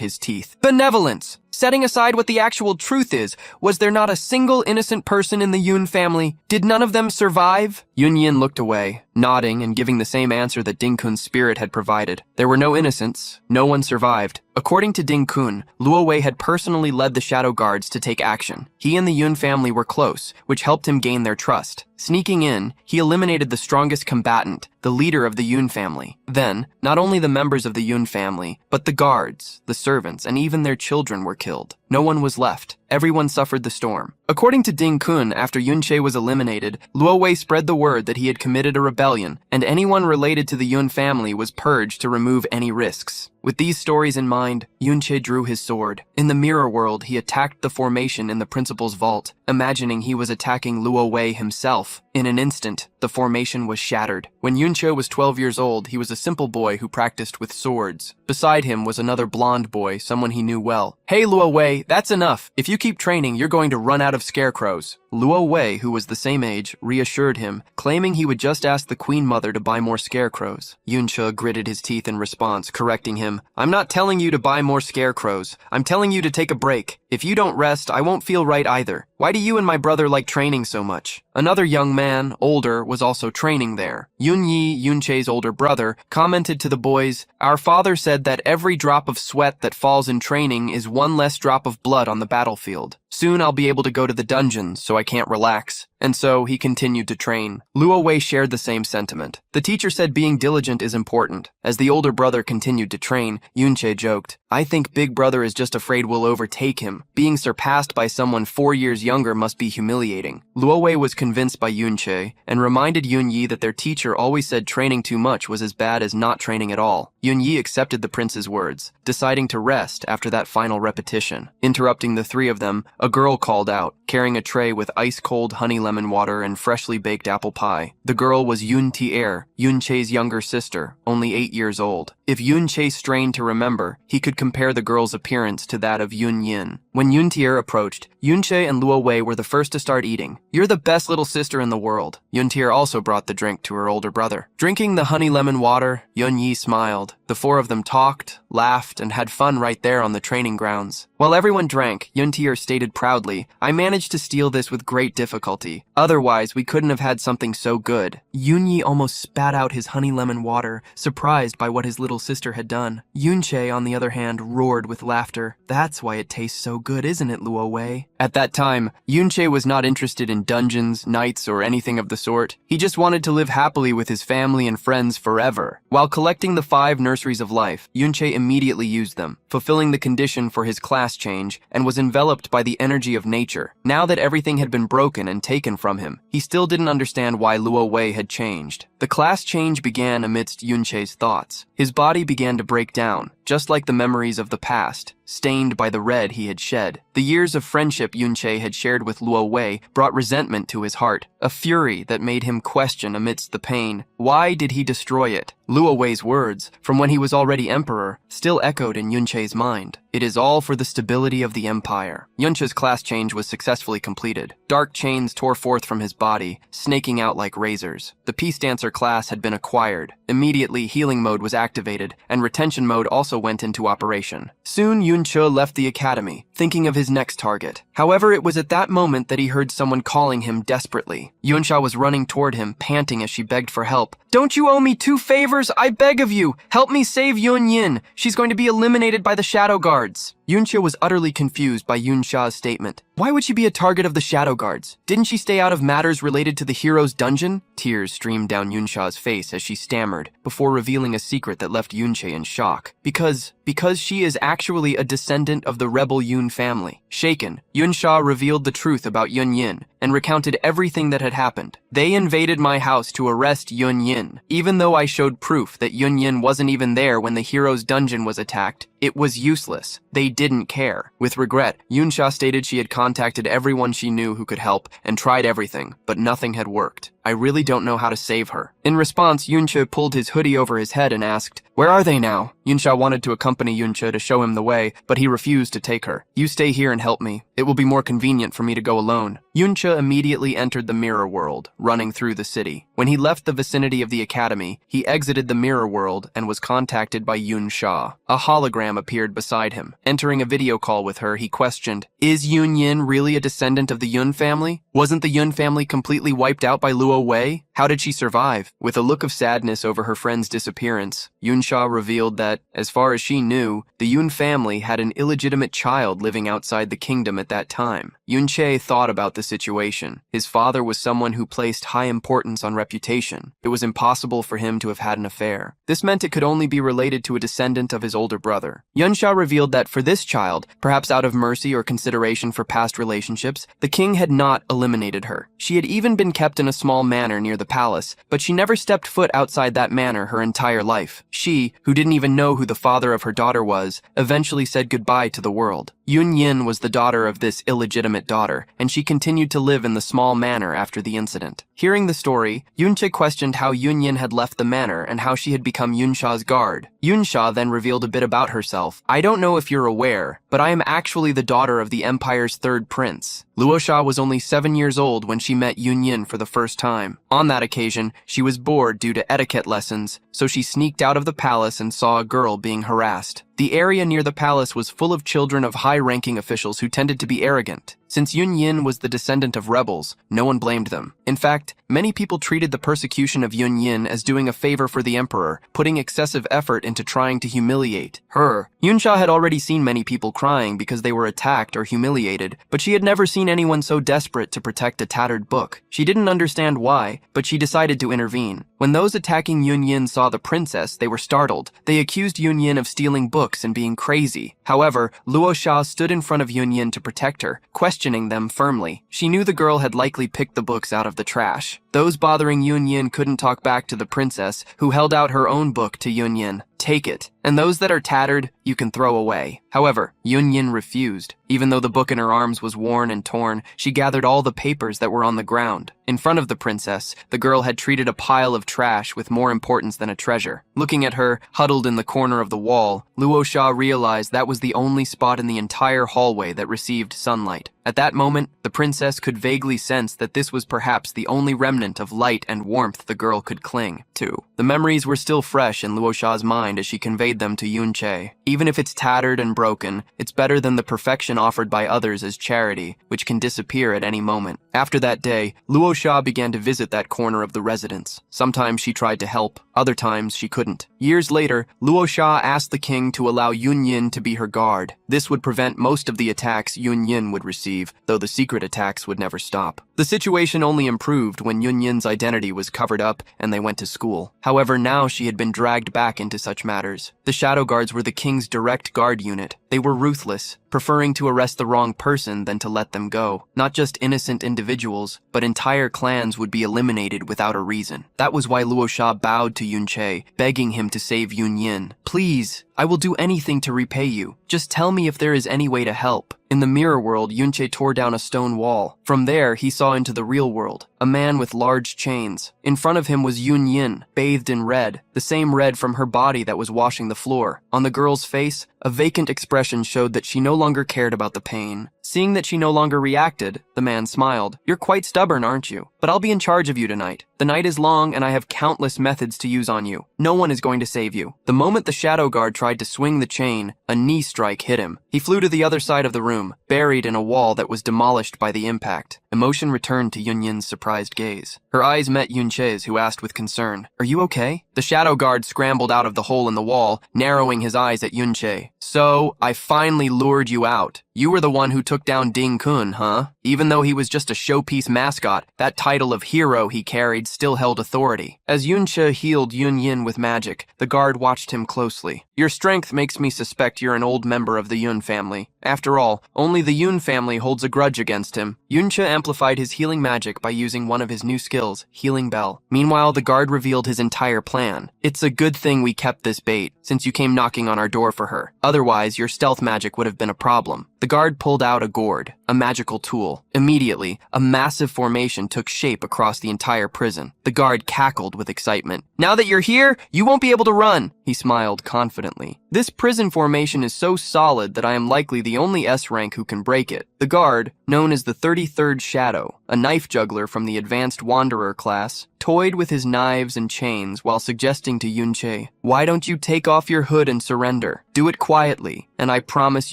his teeth. "Benevolence! Setting aside what the actual truth is, was there not a single innocent person in the Yun family? Did none of them survive?" Yun Yin looked away, nodding and giving the same answer that Ding Kun's spirit had provided. There were no innocents. No one survived. According to Ding Kun, Luo Wei had personally led the Shadow Guards to take action. He and the Yun family were close, which helped him gain their trust. Sneaking in, he eliminated the strongest combatant, the leader of the Yun family. Then, not only the members of the Yun family, but the guards, the servants, and even their children were killed. No one was left. Everyone suffered the storm. According to Ding Kun, after Yun Che was eliminated, Luo Wei spread the word that he had committed a rebellion, and anyone related to the Yun family was purged to remove any risks. With these stories in mind, Yun Che drew his sword. In the mirror world, he attacked the formation in the principal's vault, imagining he was attacking Luo Wei himself. In an instant, the formation was shattered. When Yun Che was 12 years old, he was a simple boy who practiced with swords. Beside him was another blonde boy, someone he knew well. "Hey Luo Wei, that's enough. If you keep training, you're going to run out of scarecrows." Luo Wei, who was the same age, reassured him, claiming he would just ask the Queen Mother to buy more scarecrows. Yunche gritted his teeth in response, correcting him. I'm not telling you to buy more scarecrows. I'm telling you to take a break. If you don't rest, I won't feel right either. Why do you and my brother like training so much? Another young man, older, was also training there. Yunyi, Yunche's older brother, commented to the boys, Our father said that every drop of sweat that falls in training is one less drop of blood on the battlefield. Soon I'll be able to go to the dungeons, so I can't relax. And so he continued to train. Luo Wei shared the same sentiment. The teacher said being diligent is important. As the older brother continued to train, Yunche joked, I think big brother is just afraid we'll overtake him. Being surpassed by someone 4 years younger must be humiliating. Luo Wei was convinced by Yunche and reminded Yunyi that their teacher always said training too much was as bad as not training at all. Yunyi accepted the prince's words, deciding to rest after that final repetition. Interrupting the three of them, a girl called out, carrying a tray with ice-cold honey lemon water and freshly baked apple pie. The girl was Yun Tier, Yunche's younger sister, only 8 years old. If Yunche strained to remember, he could compare the girl's appearance to that of Yun Yin. When Yun Tier approached, Yunche and Luo Wei were the first to start eating. You're the best little sister in the world. Yun Tier also brought the drink to her older brother. Drinking the honey lemon water, Yun Yi smiled. The four of them talked, laughed, and had fun right there on the training grounds. While everyone drank, Yun Tier stated proudly, I managed to steal this with great difficulty. Otherwise, we couldn't have had something so good. Yun Yi almost spat out his honey lemon water, surprised by what his little sister had done. Yunche, on the other hand, roared with laughter. That's why it tastes so good, isn't it, Luo Wei? At that time, Yunche was not interested in dungeons, knights, or anything of the sort. He just wanted to live happily with his family and friends forever. While collecting the 5 nurseries of life, Yunche immediately used them, fulfilling the condition for his class change, and was enveloped by the energy of nature. Now that everything had been broken and taken from him, he still didn't understand why Luo Wei had changed. The class change began amidst Yunche's thoughts. His body began to break down, just like the memories of the past, stained by the red he had shed. The years of friendship Yunche had shared with Luo Wei brought resentment to his heart, a fury that made him question amidst the pain. Why did he destroy it? Luo Wei's words, from when he was already emperor, still echoed in Yunche's mind. It is all for the stability of the empire. Yunche's class change was successfully completed. Dark chains tore forth from his body, snaking out like razors. The Peace Dancer class had been acquired. Immediately, healing mode was activated, and retention mode also went into operation. Soon, Yunche left the academy, thinking of his next target. However, it was at that moment that he heard someone calling him desperately. Yunche was running toward him, panting as she begged for help. Don't you owe me 2 favors? I beg of you! Help me save Yun Yin! She's going to be eliminated by the Shadow Guards! Yunche was utterly confused by Yunsha's statement. Why would she be a target of the Shadow Guards? Didn't she stay out of matters related to the hero's dungeon? Tears streamed down Yunsha's face as she stammered, before revealing a secret that left Yunche in shock. Because she is actually a descendant of the rebel Yun family. Shaken, Yunsha revealed the truth about Yun Yin and recounted everything that had happened. They invaded my house to arrest Yun Yin. Even though I showed proof that Yun Yin wasn't even there when the hero's dungeon was attacked, it was useless. They didn't care. With regret, Yunsha stated she had contacted everyone she knew who could help and tried everything, but nothing had worked. I really don't know how to save her. In response, Yunche pulled his hoodie over his head and asked, Where are they now? Yunsha wanted to accompany Yunche to show him the way, but he refused to take her. You stay here and help me. It will be more convenient for me to go alone. Yunche immediately entered the mirror world, running through the city. When he left the vicinity of the academy, he exited the mirror world and was contacted by Yunsha. A hologram appeared beside him. Entering a video call with her, he questioned, Is Yun Yin really a descendant of the Yun family? Wasn't the Yun family completely wiped out by Luo Wei? How did she survive? With a look of sadness over her friend's disappearance, Yunsha revealed that, as far as she knew, the Yun family had an illegitimate child living outside the kingdom at that time. Yunche thought about the situation. His father was someone who placed high importance on reputation. It was impossible for him to have had an affair. This meant it could only be related to a descendant of his older brother. Yunsha revealed that for this child, perhaps out of mercy or consideration for past relationships, the king had not eliminated her. She had even been kept in a small manor near the palace, but she never stepped foot outside that manor her entire life. She, who didn't even know who the father of her daughter was, eventually said goodbye to the world. Yun Yin was the daughter of this illegitimate daughter, and she continued to live in the small manor after the incident. Hearing the story, Yunche questioned how Yunyin had left the manor and how she had become Yunsha's guard. Yunsha then revealed a bit about herself. I don't know if you're aware, but I am actually the daughter of the Empire's third prince. Luosha was only 7 years old when she met Yunyin for the first time. On that occasion, she was bored due to etiquette lessons, so she sneaked out of the palace and saw a girl being harassed. The area near the palace was full of children of high-ranking officials who tended to be arrogant. Since Yunyin was the descendant of rebels, no one blamed them. In fact, many people treated the persecution of Yunyin as doing a favor for the emperor, putting excessive effort into trying to humiliate her. Yunsha had already seen many people crying because they were attacked or humiliated, but she had never seen anyone so desperate to protect a tattered book. She didn't understand why, but she decided to intervene. When those attacking Yunyin saw the princess, they were startled. They accused Yunyin of stealing books and being crazy. However, Luosha stood in front of Yunyin to protect her, questioning them firmly. She knew the girl had likely picked the books out of the trash. Those bothering Yunyin couldn't talk back to the princess, who held out her own book to Yunyin. Take it, and those that are tattered, you can throw away. However, Yunyin refused. Even though the book in her arms was worn and torn, she gathered all the papers that were on the ground. In front of the princess, the girl had treated a pile of trash with more importance than a treasure. Looking at her, huddled in the corner of the wall, Luosha realized that was the only spot in the entire hallway that received sunlight. At that moment, the princess could vaguely sense that this was perhaps the only remnant of light and warmth the girl could cling to. The memories were still fresh in Luosha's mind as she conveyed them to Yunche. Even if it's tattered and broken, it's better than the perfection offered by others as charity, which can disappear at any moment. After that day, Luosha began to visit that corner of the residence. Sometimes she tried to help, other times she couldn't. Years later, Luosha asked the king to allow Yunyin to be her guard. This would prevent most of the attacks Yunyin would receive, though the secret attacks would never stop. The situation only improved when Yunyin's identity was covered up and they went to school. However, now she had been dragged back into such matters. The Shadow Guards were the king's direct guard unit. They were ruthless, preferring to arrest the wrong person than to let them go. Not just innocent individuals, but entire clans would be eliminated without a reason. That was why Luosha bowed to Yunche, begging him to save Yunyin. Please, I will do anything to repay you. Just tell me if there is any way to help. In the mirror world, Yunche tore down a stone wall. From there, he saw into the real world, a man with large chains. In front of him was Yunyin, bathed in red, the same red from her body that was washing the floor. On the girl's face, a vacant expression showed that she no longer cared about the pain. Seeing that she no longer reacted, the man smiled. You're quite stubborn, aren't you? But I'll be in charge of you tonight. The night is long and I have countless methods to use on you. No one is going to save you. The moment the Shadow Guard tried to swing the chain, a knee strike hit him. He flew to the other side of the room, buried in a wall that was demolished by the impact. Emotion returned to Yunyin's surprised gaze. Her eyes met Yunche's, who asked with concern, "Are you okay?" The Shadow Guard scrambled out of the hole in the wall, narrowing his eyes at Yunche. So, I finally lured you out. You were the one who took down Ding Kun, huh? Even though he was just a showpiece mascot, that title of hero he carried still held authority. As Yunche healed Yunyin with magic, the guard watched him closely. Your strength makes me suspect you're an old member of the Yun family. After all, only the Yun family holds a grudge against him. Yunche amplified his healing magic by using one of his new skills, Healing Bell. Meanwhile, the guard revealed his entire plan. It's a good thing we kept this bait, since you came knocking on our door for her. Otherwise, your stealth magic would have been a problem. The guard pulled out a gourd, a magical tool. Immediately, a massive formation took shape across the entire prison. The guard cackled with excitement. Now that you're here, you won't be able to run, he smiled confidently. This prison formation is so solid that I am likely the only S rank who can break it. The guard, known as the 33rd Shadow, a knife juggler from the Advanced Wanderer class, toyed with his knives and chains while suggesting to Yunche, "Why don't you take off your hood and surrender? Do it quietly, and I promise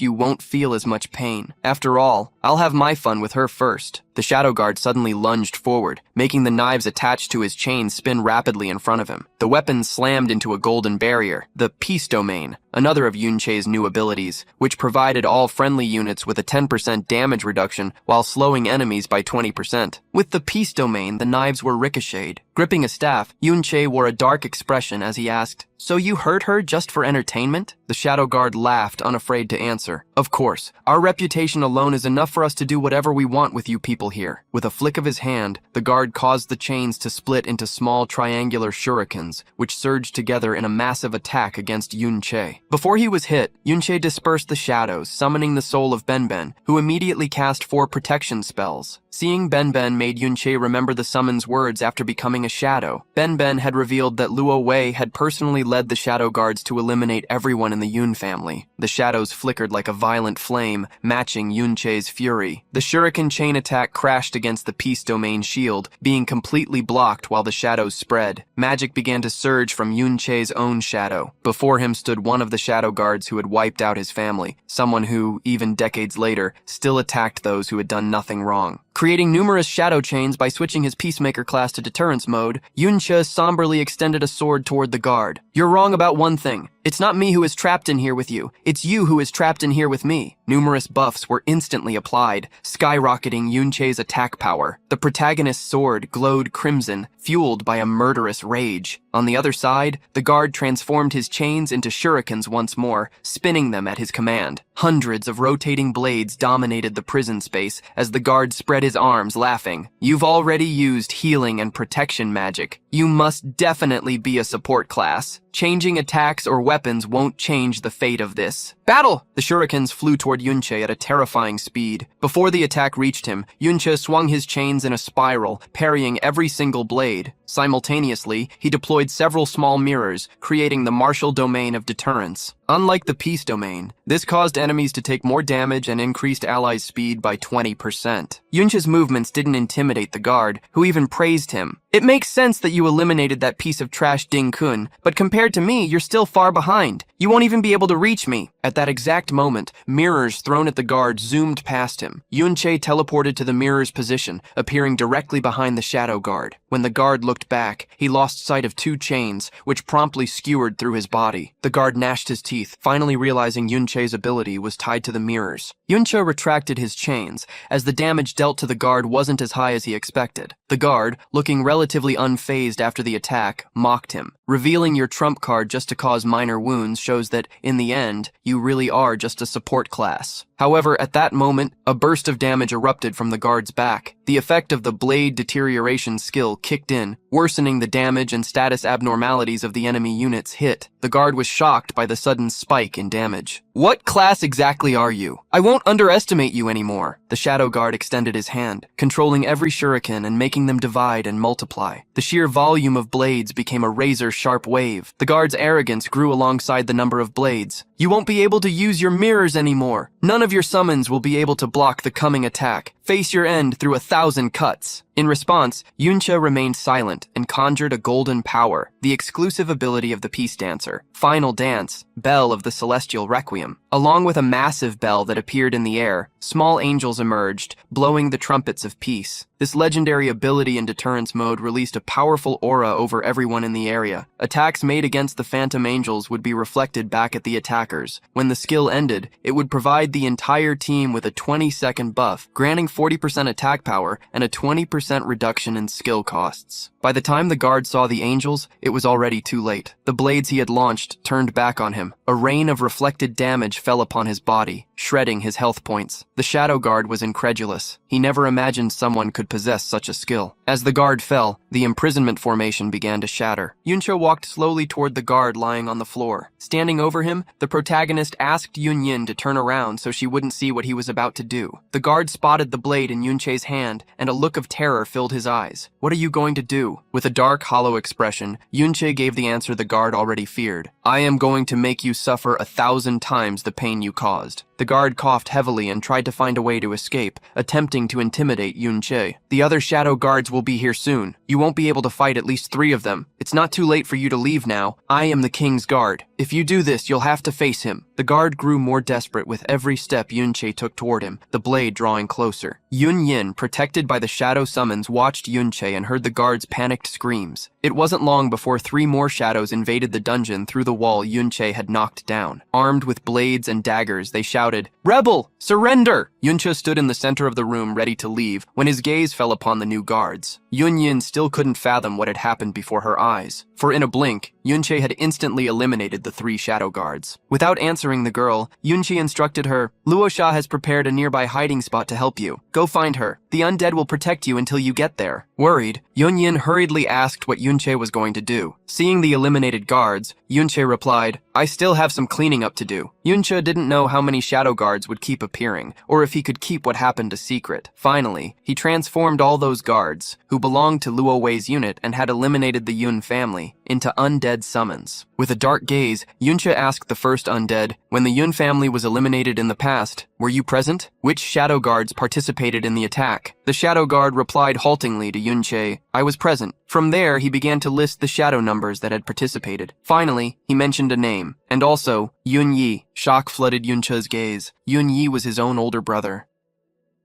you won't feel as much pain. After all, I'll have my fun with her first." The Shadow Guard suddenly lunged forward, making the knives attached to his chains spin rapidly in front of him. The weapons slammed into a golden barrier, the Peace Domain, another of Yunche's new abilities, which provided all friendly units with a 10% damage reduction while slowing enemies by 20%. With the Peace Domain, the knives were ricocheted. Gripping a staff, Yunche wore a dark expression as he asked, "So you hurt her just for entertainment?" The Shadow Guard laughed, unafraid to answer. "Of course, our reputation alone is enough for us to do whatever we want with you people here." With a flick of his hand, the guard caused the chains to split into small triangular shurikens, which surged together in a massive attack against Yunche. Before he was hit, Yunche dispersed the shadows, summoning the soul of Benben, who immediately cast 4 protection spells. Seeing Ben made Yunche remember the summon's words after becoming a shadow. Ben had revealed that Luo Wei had personally led the shadow guards to eliminate everyone in the Yun family. The shadows flickered like a violent flame, matching Yunche's fury. The shuriken chain attack crashed against the peace domain shield, being completely blocked while the shadows spread. Magic began to surge from Yunche's own shadow. Before him stood one of the shadow guards who had wiped out his family, someone who, even decades later, still attacked those who had done nothing wrong. Creating numerous shadow chains by switching his Peacemaker class to Deterrence mode, Yunche somberly extended a sword toward the guard. "You're wrong about one thing. It's not me who is trapped in here with you. It's you who is trapped in here with me." Numerous buffs were instantly applied, skyrocketing Yunche's attack power. The protagonist's sword glowed crimson, fueled by a murderous rage. On the other side, the guard transformed his chains into shurikens once more, spinning them at his command. Hundreds of rotating blades dominated the prison space as the guard spread his arms, laughing. "You've already used healing and protection magic. You must definitely be a support class. Changing attacks or weapons won't change the fate of this. Battle!" The shurikens flew toward Yunche at a terrifying speed. Before the attack reached him, Yunche swung his chains in a spiral, parrying every single blade. Simultaneously, he deployed several small mirrors, creating the martial domain of deterrence. Unlike the peace domain, this caused enemies to take more damage and increased allies' speed by 20%. Yunche's movements didn't intimidate the guard, who even praised him. "It makes sense that you eliminated that piece of trash Ding Kun, but compared to me, you're still far behind. You won't even be able to reach me." At that exact moment, mirrors thrown at the guard zoomed past him. Yunche teleported to the mirror's position, appearing directly behind the shadow guard. When the guard looked back, he lost sight of two chains, which promptly skewered through his body. The guard gnashed his teeth, finally realizing Yunche's ability was tied to the mirrors. Yunche retracted his chains, as the damage dealt to the guard wasn't as high as he expected. The guard, looking relatively unfazed after the attack, mocked him. Revealing your trump card just to cause minor wounds shows that, in the end, you really are just a support class. However, at that moment, a burst of damage erupted from the guard's back. The effect of the blade deterioration skill kicked in, worsening the damage and status abnormalities of the enemy units hit. The guard was shocked by the sudden spike in damage. "What class exactly are you? I won't underestimate you anymore." The shadow guard extended his hand, controlling every shuriken and making them divide and multiply. The sheer volume of blades became a razor-sharp wave. The guard's arrogance grew alongside the number of blades. "You won't be able to use your mirrors anymore. None of your summons will be able to block the coming attack. Face your end through 1,000 cuts." In response, Yunche remained silent and conjured a golden power, the exclusive ability of the Peace Dancer. Final Dance, Bell of the Celestial Requiem. Along with a massive bell that appeared in the air, small angels emerged, blowing the trumpets of peace. This legendary ability in deterrence mode released a powerful aura over everyone in the area. Attacks made against the phantom angels would be reflected back at the attackers. When the skill ended, it would provide the entire team with a 20-second buff, granting 40% attack power and a 20% reduction in skill costs. By the time the guard saw the angels, it was already too late. The blades he had launched turned back on him. A rain of reflected damage fell upon his body, shredding his health points. The shadow guard was incredulous. He never imagined someone could possess such a skill. As the guard fell, the imprisonment formation began to shatter. Yunche walked slowly toward the guard lying on the floor. Standing over him, the protagonist asked Yunyin to turn around so she wouldn't see what he was about to do. The guard spotted the blade in Yunche's hand, and a look of terror filled his eyes. "What are you going to do?" With a dark, hollow expression, Yunche gave the answer the guard already feared. "I am going to make you suffer 1,000 times the pain you caused." The guard coughed heavily and tried to find a way to escape, attempting to intimidate Yunche. "The other shadow guards will be here soon. You won't be able to fight at least 3 of them. It's not too late for you to leave now. I am the king's guard. If you do this, you'll have to face him." The guard grew more desperate with every step Yunche took toward him, the blade drawing closer. Yunyin, protected by the shadow summons, watched Yunche and heard the guard's panicked screams. It wasn't long before 3 more shadows invaded the dungeon through the wall Yunche had knocked down. Armed with blades and daggers, they shouted, "Rebel, surrender!" Yunche stood in the center of the room ready to leave when his gaze fell upon the new guards. Yunyin still couldn't fathom what had happened before her eyes, for in a blink, Yunche had instantly eliminated the 3 shadow guards. Without answering the girl, Yunche instructed her, "Luosha has prepared a nearby hiding spot to help you. Go find her. The undead will protect you until you get there." Worried, Yunyin hurriedly asked what Yunche was going to do. Seeing the eliminated guards, Yunche replied, "I still have some cleaning up to do." Yunche didn't know how many shadow guards would keep appearing, or if if he could keep what happened a secret. Finally, he transformed all those guards, who belonged to Luo Wei's unit and had eliminated the Yun family, into undead summons. With a dark gaze, Yunche asked the first undead, "When the Yun family was eliminated in the past, were you present? Which shadow guards participated in the attack?" The shadow guard replied haltingly to Yunche, "I was present." From there, he began to list the shadow numbers that had participated. Finally, he mentioned a name, and also Yun Yi. Shock flooded Yunche's gaze. Yun Yi was his own older brother.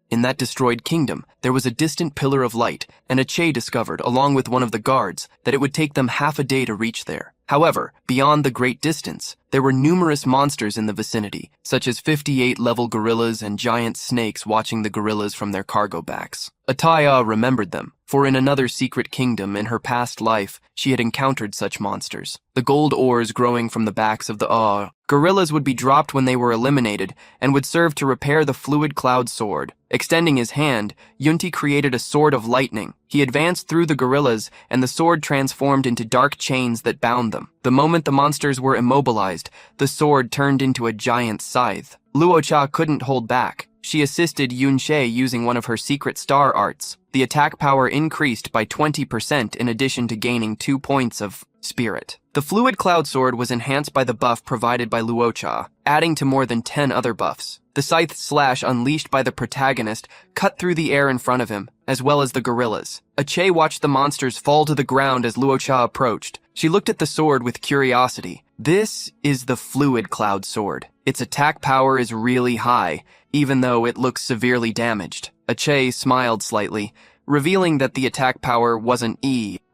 In that destroyed kingdom, there was a distant pillar of light, and Che discovered, along with one of the guards, that it would take them half a day to reach there. However, beyond the great distance, there were numerous monsters in the vicinity, such as 58-level gorillas and giant snakes watching the gorillas from their cargo backs. Ataya remembered them, for in another secret kingdom in her past life, she had encountered such monsters. The gold ores growing from the backs of the gorillas would be dropped when they were eliminated and would serve to repair the fluid cloud sword. Extending his hand, Yunti created a sword of lightning. He advanced through the gorillas, and the sword transformed into dark chains that bound them. The moment the monsters were immobilized, the sword turned into a giant scythe. Luocha couldn't hold back. She assisted Yunche using one of her secret star arts. The attack power increased by 20% in addition to gaining 2 points of spirit. The fluid cloud sword was enhanced by the buff provided by Luocha, adding to more than 10 other buffs. The scythe slash unleashed by the protagonist cut through the air in front of him, as well as the gorillas. Che watched the monsters fall to the ground as Luocha approached. She looked at the sword with curiosity. This is the fluid cloud sword. Its attack power is really high, even though it looks severely damaged. Che smiled slightly, revealing that the attack power wasn't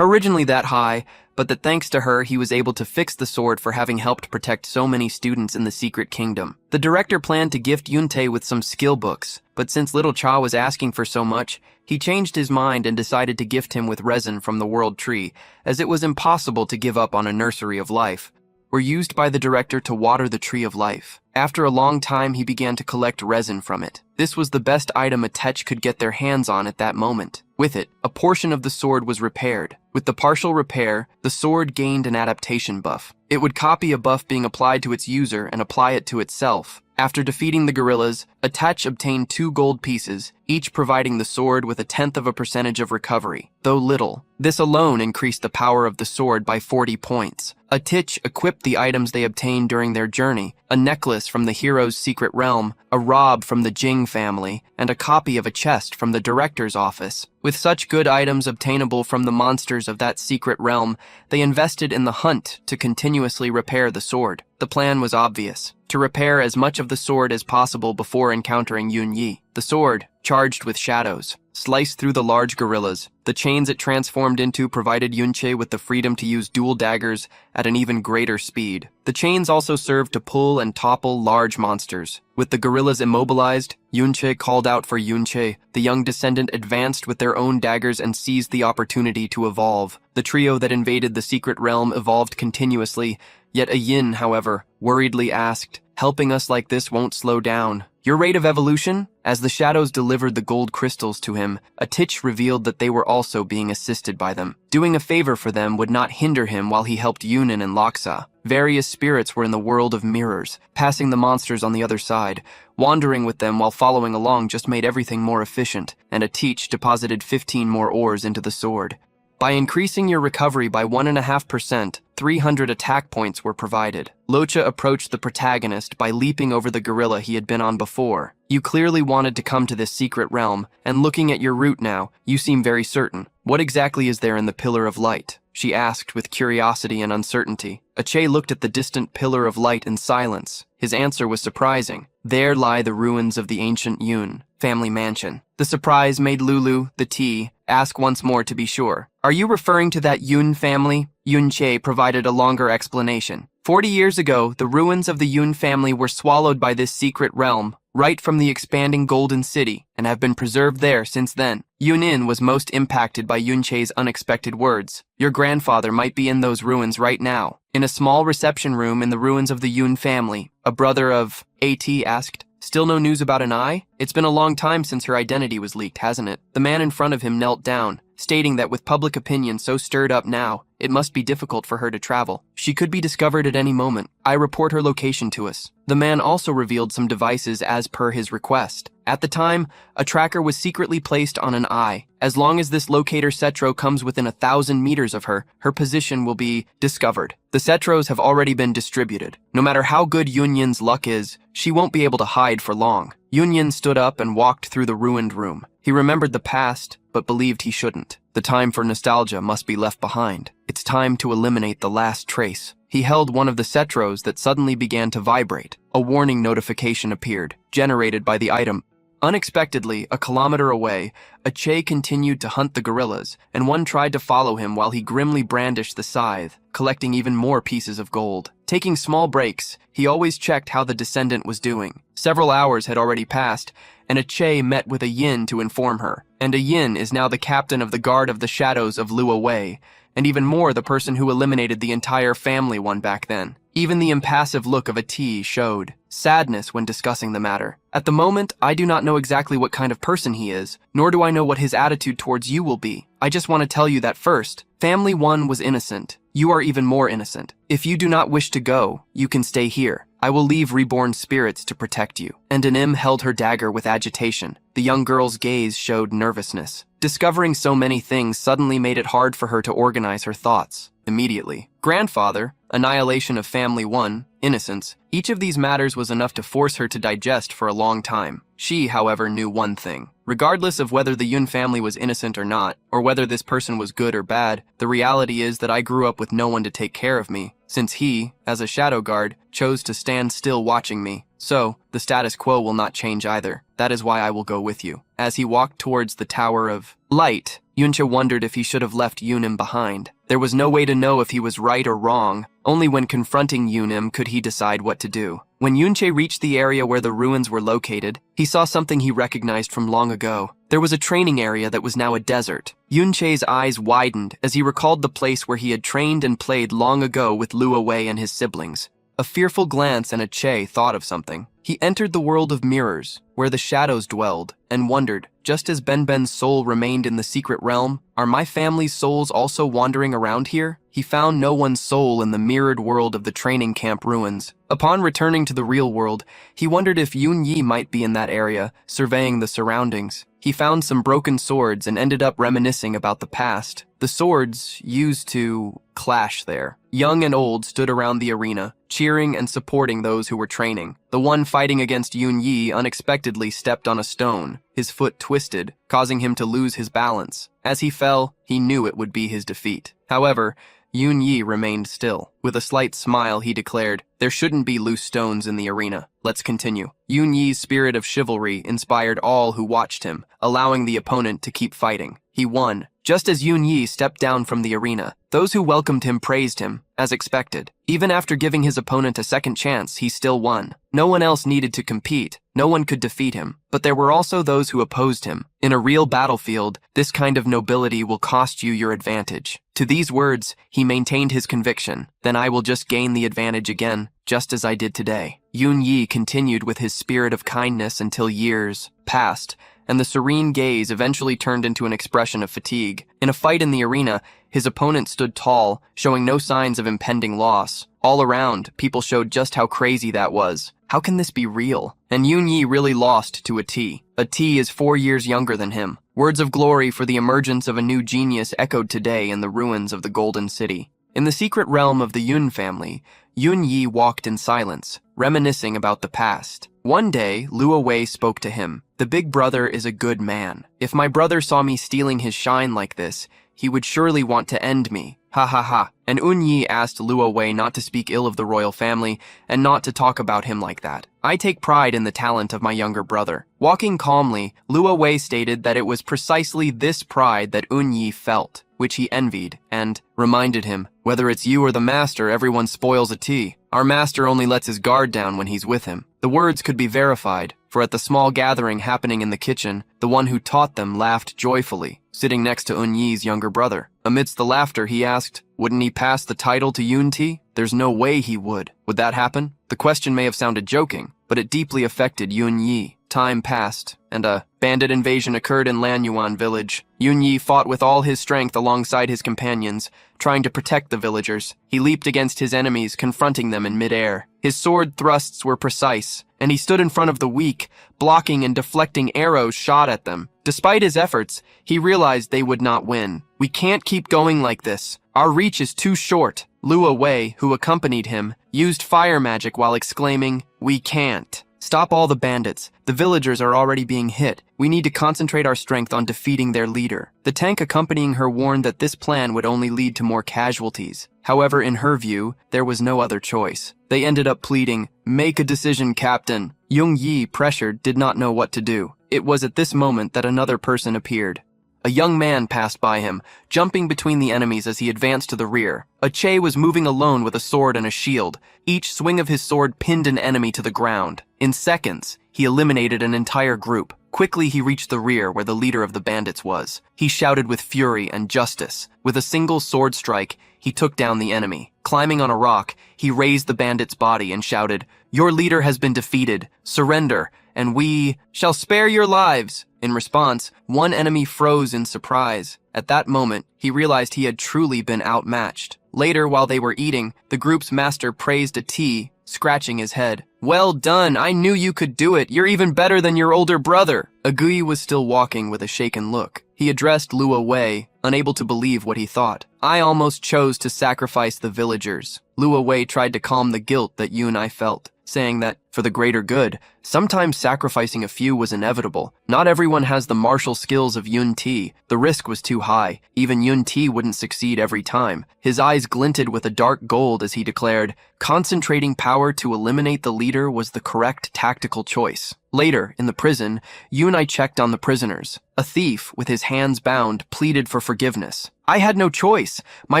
originally that high, but that thanks to her, he was able to fix the sword for having helped protect so many students in the secret kingdom. The director planned to gift Yunte with some skill books, but since Little Cha was asking for so much, he changed his mind and decided to gift him with resin from the world tree, as it was impossible to give up on a nursery of life. Were used by the director to water the tree of life. After a long time, he began to collect resin from it. This was the best item a Tech could get their hands on at that moment. With it, a portion of the sword was repaired. With the partial repair, the sword gained an adaptation buff. It would copy a buff being applied to its user and apply it to itself. After defeating the gorillas, Attach obtained 2 gold pieces, each providing the sword with 0.1% of recovery. Though little, this alone increased the power of the sword by 40 points. Attach equipped the items they obtained during their journey, a necklace from the hero's secret realm, a robe from the Jing family, and a copy of a chest from the director's office. With such good items obtainable from the monsters of that secret realm, they invested in the hunt to continuously repair the sword. The plan was obvious, to repair as much of the sword as possible before encountering Yun Yi. The sword, charged with shadows, sliced through the large gorillas. The chains it transformed into provided Yunche with the freedom to use dual daggers at an even greater speed. The chains also served to pull and topple large monsters. With the gorillas immobilized, Yunche called out for Yunche. The young descendant advanced with their own daggers and seized the opportunity to evolve. The trio that invaded the secret realm evolved continuously, yet a Yin, however, worriedly asked, "Helping us like this won't slow down. Your rate of evolution?" As the shadows delivered the gold crystals to him, Attach revealed that they were also being assisted by them. Doing a favor for them would not hinder him while he helped Yunin and Laksa. Various spirits were in the world of mirrors, passing the monsters on the other side. Wandering with them while following along just made everything more efficient, and Attach deposited 15 more ores into the sword. By increasing your recovery by 1.5%, 300 attack points were provided. Locha approached the protagonist by leaping over the gorilla he had been on before. "You clearly wanted to come to this secret realm, and looking at your route now, you seem very certain. What exactly is there in the Pillar of Light?" she asked with curiosity and uncertainty. Ache looked at the distant Pillar of Light in silence. His answer was surprising. "There lie the ruins of the ancient Yun family mansion." The surprise made Lulu, the tea, ask once more to be sure. "Are you referring to that Yun family?" Yun Che provided a longer explanation. 40 years ago, the ruins of the Yun family were swallowed by this secret realm, right from the expanding Golden City, and have been preserved there since then. Yunin was most impacted by Yun Che's unexpected words. "Your grandfather might be in those ruins right now." In a small reception room in the ruins of the Yun family, a brother of AT asked, "Still no news about an eye? It's been a long time since her identity was leaked, hasn't it?" The man in front of him knelt down. stating that with public opinion so stirred up now, it must be difficult for her to travel. She could be discovered at any moment. I report her location to us. The man also revealed some devices as per his request. At the time, a tracker was secretly placed on an eye. As long as this locator Cetro comes within 1,000 meters of her, her position will be discovered. The Cetros have already been distributed. No matter how good Yunyin's luck is, she won't be able to hide for long. Yunyin stood up and walked through the ruined room. He remembered the past, but believed he shouldn't. The time for nostalgia must be left behind. It's time to eliminate the last trace. He held one of the Cetros that suddenly began to vibrate. A warning notification appeared, generated by the item. Unexpectedly, a kilometer away, Che continued to hunt the gorillas, and one tried to follow him while he grimly brandished the scythe, collecting even more pieces of gold. Taking small breaks, he always checked how the descendant was doing. Several hours had already passed, and Che met with a yin to inform her. And a yin is now the captain of the Guard of the Shadows of Lua Wei, and even more the person who eliminated the entire family one back then. Even the impassive look of a T showed sadness when discussing the matter. At the moment, I do not know exactly what kind of person he is, nor do I know what his attitude towards you will be. I just want to tell you that first, Family 1 was innocent. You are even more innocent. If you do not wish to go, you can stay here. I will leave reborn spirits to protect you. And Anim held her dagger with agitation. The young girl's gaze showed nervousness. Discovering so many things suddenly made it hard for her to organize her thoughts. Immediately. Grandfather, annihilation of Family 1, innocence. Each of these matters was enough to force her to digest for a long time. She, however, knew one thing. Regardless of whether the Yun family was innocent or not, or whether this person was good or bad, the reality is that I grew up with no one to take care of me, since he, as a shadow guard, chose to stand still watching me. So, the status quo will not change either. That is why I will go with you. As he walked towards the Tower of Light, Yunche wondered if he should have left Yunim behind. There was no way to know if he was right or wrong. Only when confronting Yunim could he decide what to do. When Yunche reached the area where the ruins were located, he saw something he recognized from long ago. There was a training area that was now a desert. Yunche's eyes widened as he recalled the place where he had trained and played long ago with Lua Wei and his siblings. A fearful glance and Che thought of something. He entered the world of mirrors, where the shadows dwelled, and wondered, just as Ben's soul remained in the secret realm, are my family's souls also wandering around here? He found no one's soul in the mirrored world of the training camp ruins. Upon returning to the real world, he wondered if Yun Yi might be in that area, surveying the surroundings. He found some broken swords and ended up reminiscing about the past. The swords used to clash there. Young and old stood around the arena, cheering and supporting those who were training. The one fighting against Yun Yi unexpectedly stepped on a stone. His foot twisted, causing him to lose his balance. As he fell, he knew it would be his defeat. However, Yun Yi remained still. With a slight smile, he declared, "There shouldn't be loose stones in the arena. Let's continue." Yun Yi's spirit of chivalry inspired all who watched him, allowing the opponent to keep fighting. He won. Just as Yun Yi stepped down from the arena, those who welcomed him praised him, as expected. Even after giving his opponent a second chance, he still won. No one else needed to compete. No one could defeat him. But there were also those who opposed him. In a real battlefield, this kind of nobility will cost you your advantage. To these words, he maintained his conviction. Then I will just gain the advantage again, just as I did today. Yun Yi continued with his spirit of kindness until years passed, and the serene gaze eventually turned into an expression of fatigue. In a fight in the arena, his opponent stood tall, showing no signs of impending loss. All around, people showed just how crazy that was. How can this be real? And Yun Yi really lost to a T. A T is 4 years younger than him. Words of glory for the emergence of a new genius echoed today in the ruins of the Golden City. In the secret realm of the Yun family, Yun Yi walked in silence, reminiscing about the past. One day, Lua Wei spoke to him. "The big brother is a good man. If my brother saw me stealing his shine like this, he would surely want to end me. Ha ha ha." And Un Yi asked Lua Wei not to speak ill of the royal family and not to talk about him like that. "I take pride in the talent of my younger brother." Walking calmly, Lua Wei stated that it was precisely this pride that Un Yi felt, which he envied, and reminded him, "Whether it's you or the master, everyone spoils a tea. Our master only lets his guard down when he's with him." The words could be verified, for at the small gathering happening in the kitchen, the one who taught them laughed joyfully, sitting next to Un Yi's younger brother. Amidst the laughter, he asked, "Wouldn't he pass the title to Yun Ti?" "There's no way he would." Would that happen? The question may have sounded joking, but it deeply affected Yun Yi. Time passed, and a bandit invasion occurred in Lanyuan village. Yun Yi fought with all his strength alongside his companions, trying to protect the villagers. He leaped against his enemies, confronting them in midair. His sword thrusts were precise, and he stood in front of the weak, blocking and deflecting arrows shot at them. Despite his efforts, he realized they would not win. "We can't keep going like this. Our reach is too short." Luo Wei, who accompanied him, used fire magic while exclaiming, "We can't. Stop all the bandits. The villagers are already being hit. We need to concentrate our strength on defeating their leader." The tank accompanying her warned that this plan would only lead to more casualties. However, in her view, there was no other choice. They ended up pleading, "Make a decision, Captain." Jung Yi, pressured, did not know what to do. It was at this moment that another person appeared. A young man passed by him, jumping between the enemies as he advanced to the rear. Che was moving alone with a sword and a shield. Each swing of his sword pinned an enemy to the ground. In seconds, he eliminated an entire group. Quickly, he reached the rear where the leader of the bandits was. He shouted with fury and justice. With a single sword strike, he took down the enemy. Climbing on a rock, he raised the bandit's body and shouted, "Your leader has been defeated. Surrender, and we shall spare your lives." In response, one enemy froze in surprise. At that moment, he realized he had truly been outmatched. Later, while they were eating, the group's master praised Tea, scratching his head. "Well done, I knew you could do it. You're even better than your older brother." Agui was still walking with a shaken look. He addressed Luo Wei, unable to believe what he thought. "I almost chose to sacrifice the villagers." Luo Wei tried to calm the guilt that Yun I felt, saying that, for the greater good, sometimes sacrificing a few was inevitable. Not everyone has the martial skills of Yun Ti. The risk was too high. Even Yun Ti wouldn't succeed every time. His eyes glinted with a dark gold as he declared, concentrating power to eliminate the leader was the correct tactical choice. Later, in the prison, Yun I checked on the prisoners. A thief, with his hands bound, pleaded for forgiveness. "I had no choice. My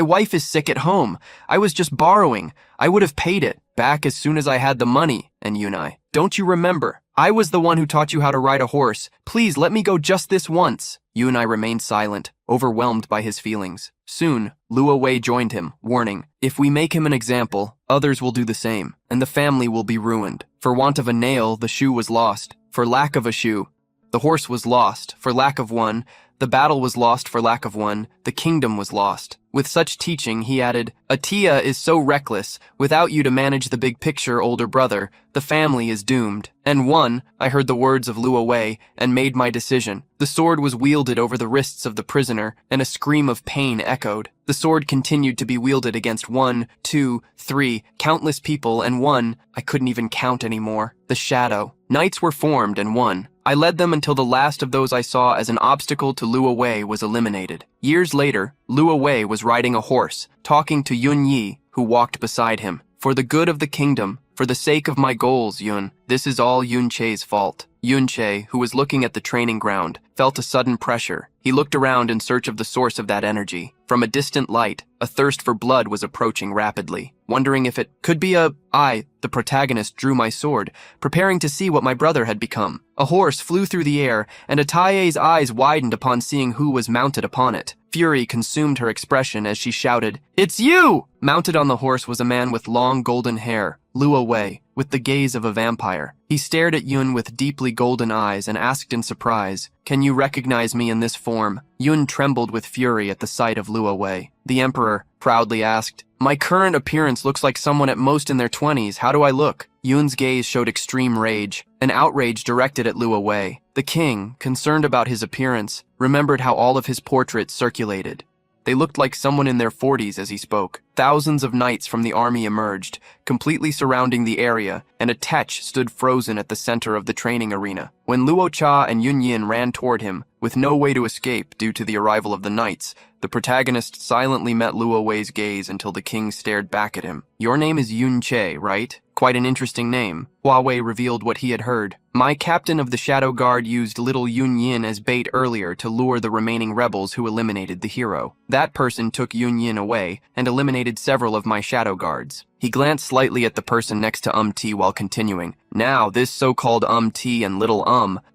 wife is sick at home. I was just borrowing. I would have paid it back as soon as I had the money." And Yunai, "Don't you remember? I was the one who taught you how to ride a horse. Please let me go just this once." Yunai remained silent, overwhelmed by his feelings. Soon, Luo Wei joined him, warning, "If we make him an example, others will do the same, and the family will be ruined. For want of a nail, the shoe was lost. For lack of a shoe, the horse was lost. For lack of one, the battle was lost. For lack of one, the kingdom was lost." With such teaching, he added, "Atia is so reckless. Without you to manage the big picture, older brother, the family is doomed." And one, I heard the words of Luo Wei and made my decision. The sword was wielded over the wrists of the prisoner, and a scream of pain echoed. The sword continued to be wielded against 1, 2, 3, countless people, and one, I couldn't even count anymore, the shadow. Knights were formed, and one. I led them until the last of those I saw as an obstacle to Luo Wei was eliminated. Years later, Luo Wei was riding a horse, talking to Yun Yi, who walked beside him. "For the good of the kingdom, for the sake of my goals, Yun, this is all Yun Che's fault." Yun Che, who was looking at the training ground, felt a sudden pressure. He looked around in search of the source of that energy. From a distant light, a thirst for blood was approaching rapidly. Wondering if it could be I, the protagonist, drew my sword, preparing to see what my brother had become. A horse flew through the air, and Ataye's eyes widened upon seeing who was mounted upon it. Fury consumed her expression as she shouted, "It's you!" Mounted on the horse was a man with long golden hair, Luo Wei, with the gaze of a vampire. He stared at Yun with deeply golden eyes and asked in surprise, "Can you recognize me in this form?" Yun trembled with fury at the sight of Luo Wei. The emperor proudly asked, "My current appearance looks like someone at most in their 20s. How do I look?" Yun's gaze showed extreme rage, an outrage directed at Luo Wei. The king, concerned about his appearance, remembered how all of his portraits circulated. They looked like someone in their 40s as he spoke. Thousands of knights from the army emerged, completely surrounding the area, and a tech stood frozen at the center of the training arena. When Luo Cha and Yun Yin ran toward him, with no way to escape due to the arrival of the knights, the protagonist silently met Luo Wei's gaze until the king stared back at him. "Your name is Yun Che, right? Quite an interesting name." Hua Wei revealed what he had heard. "My captain of the Shadow Guard used little Yun Yin as bait earlier to lure the remaining rebels who eliminated the hero. That person took Yun Yin away and eliminated several of my Shadow Guards." He glanced slightly at the person next to T while continuing. "Now, this so-called T and little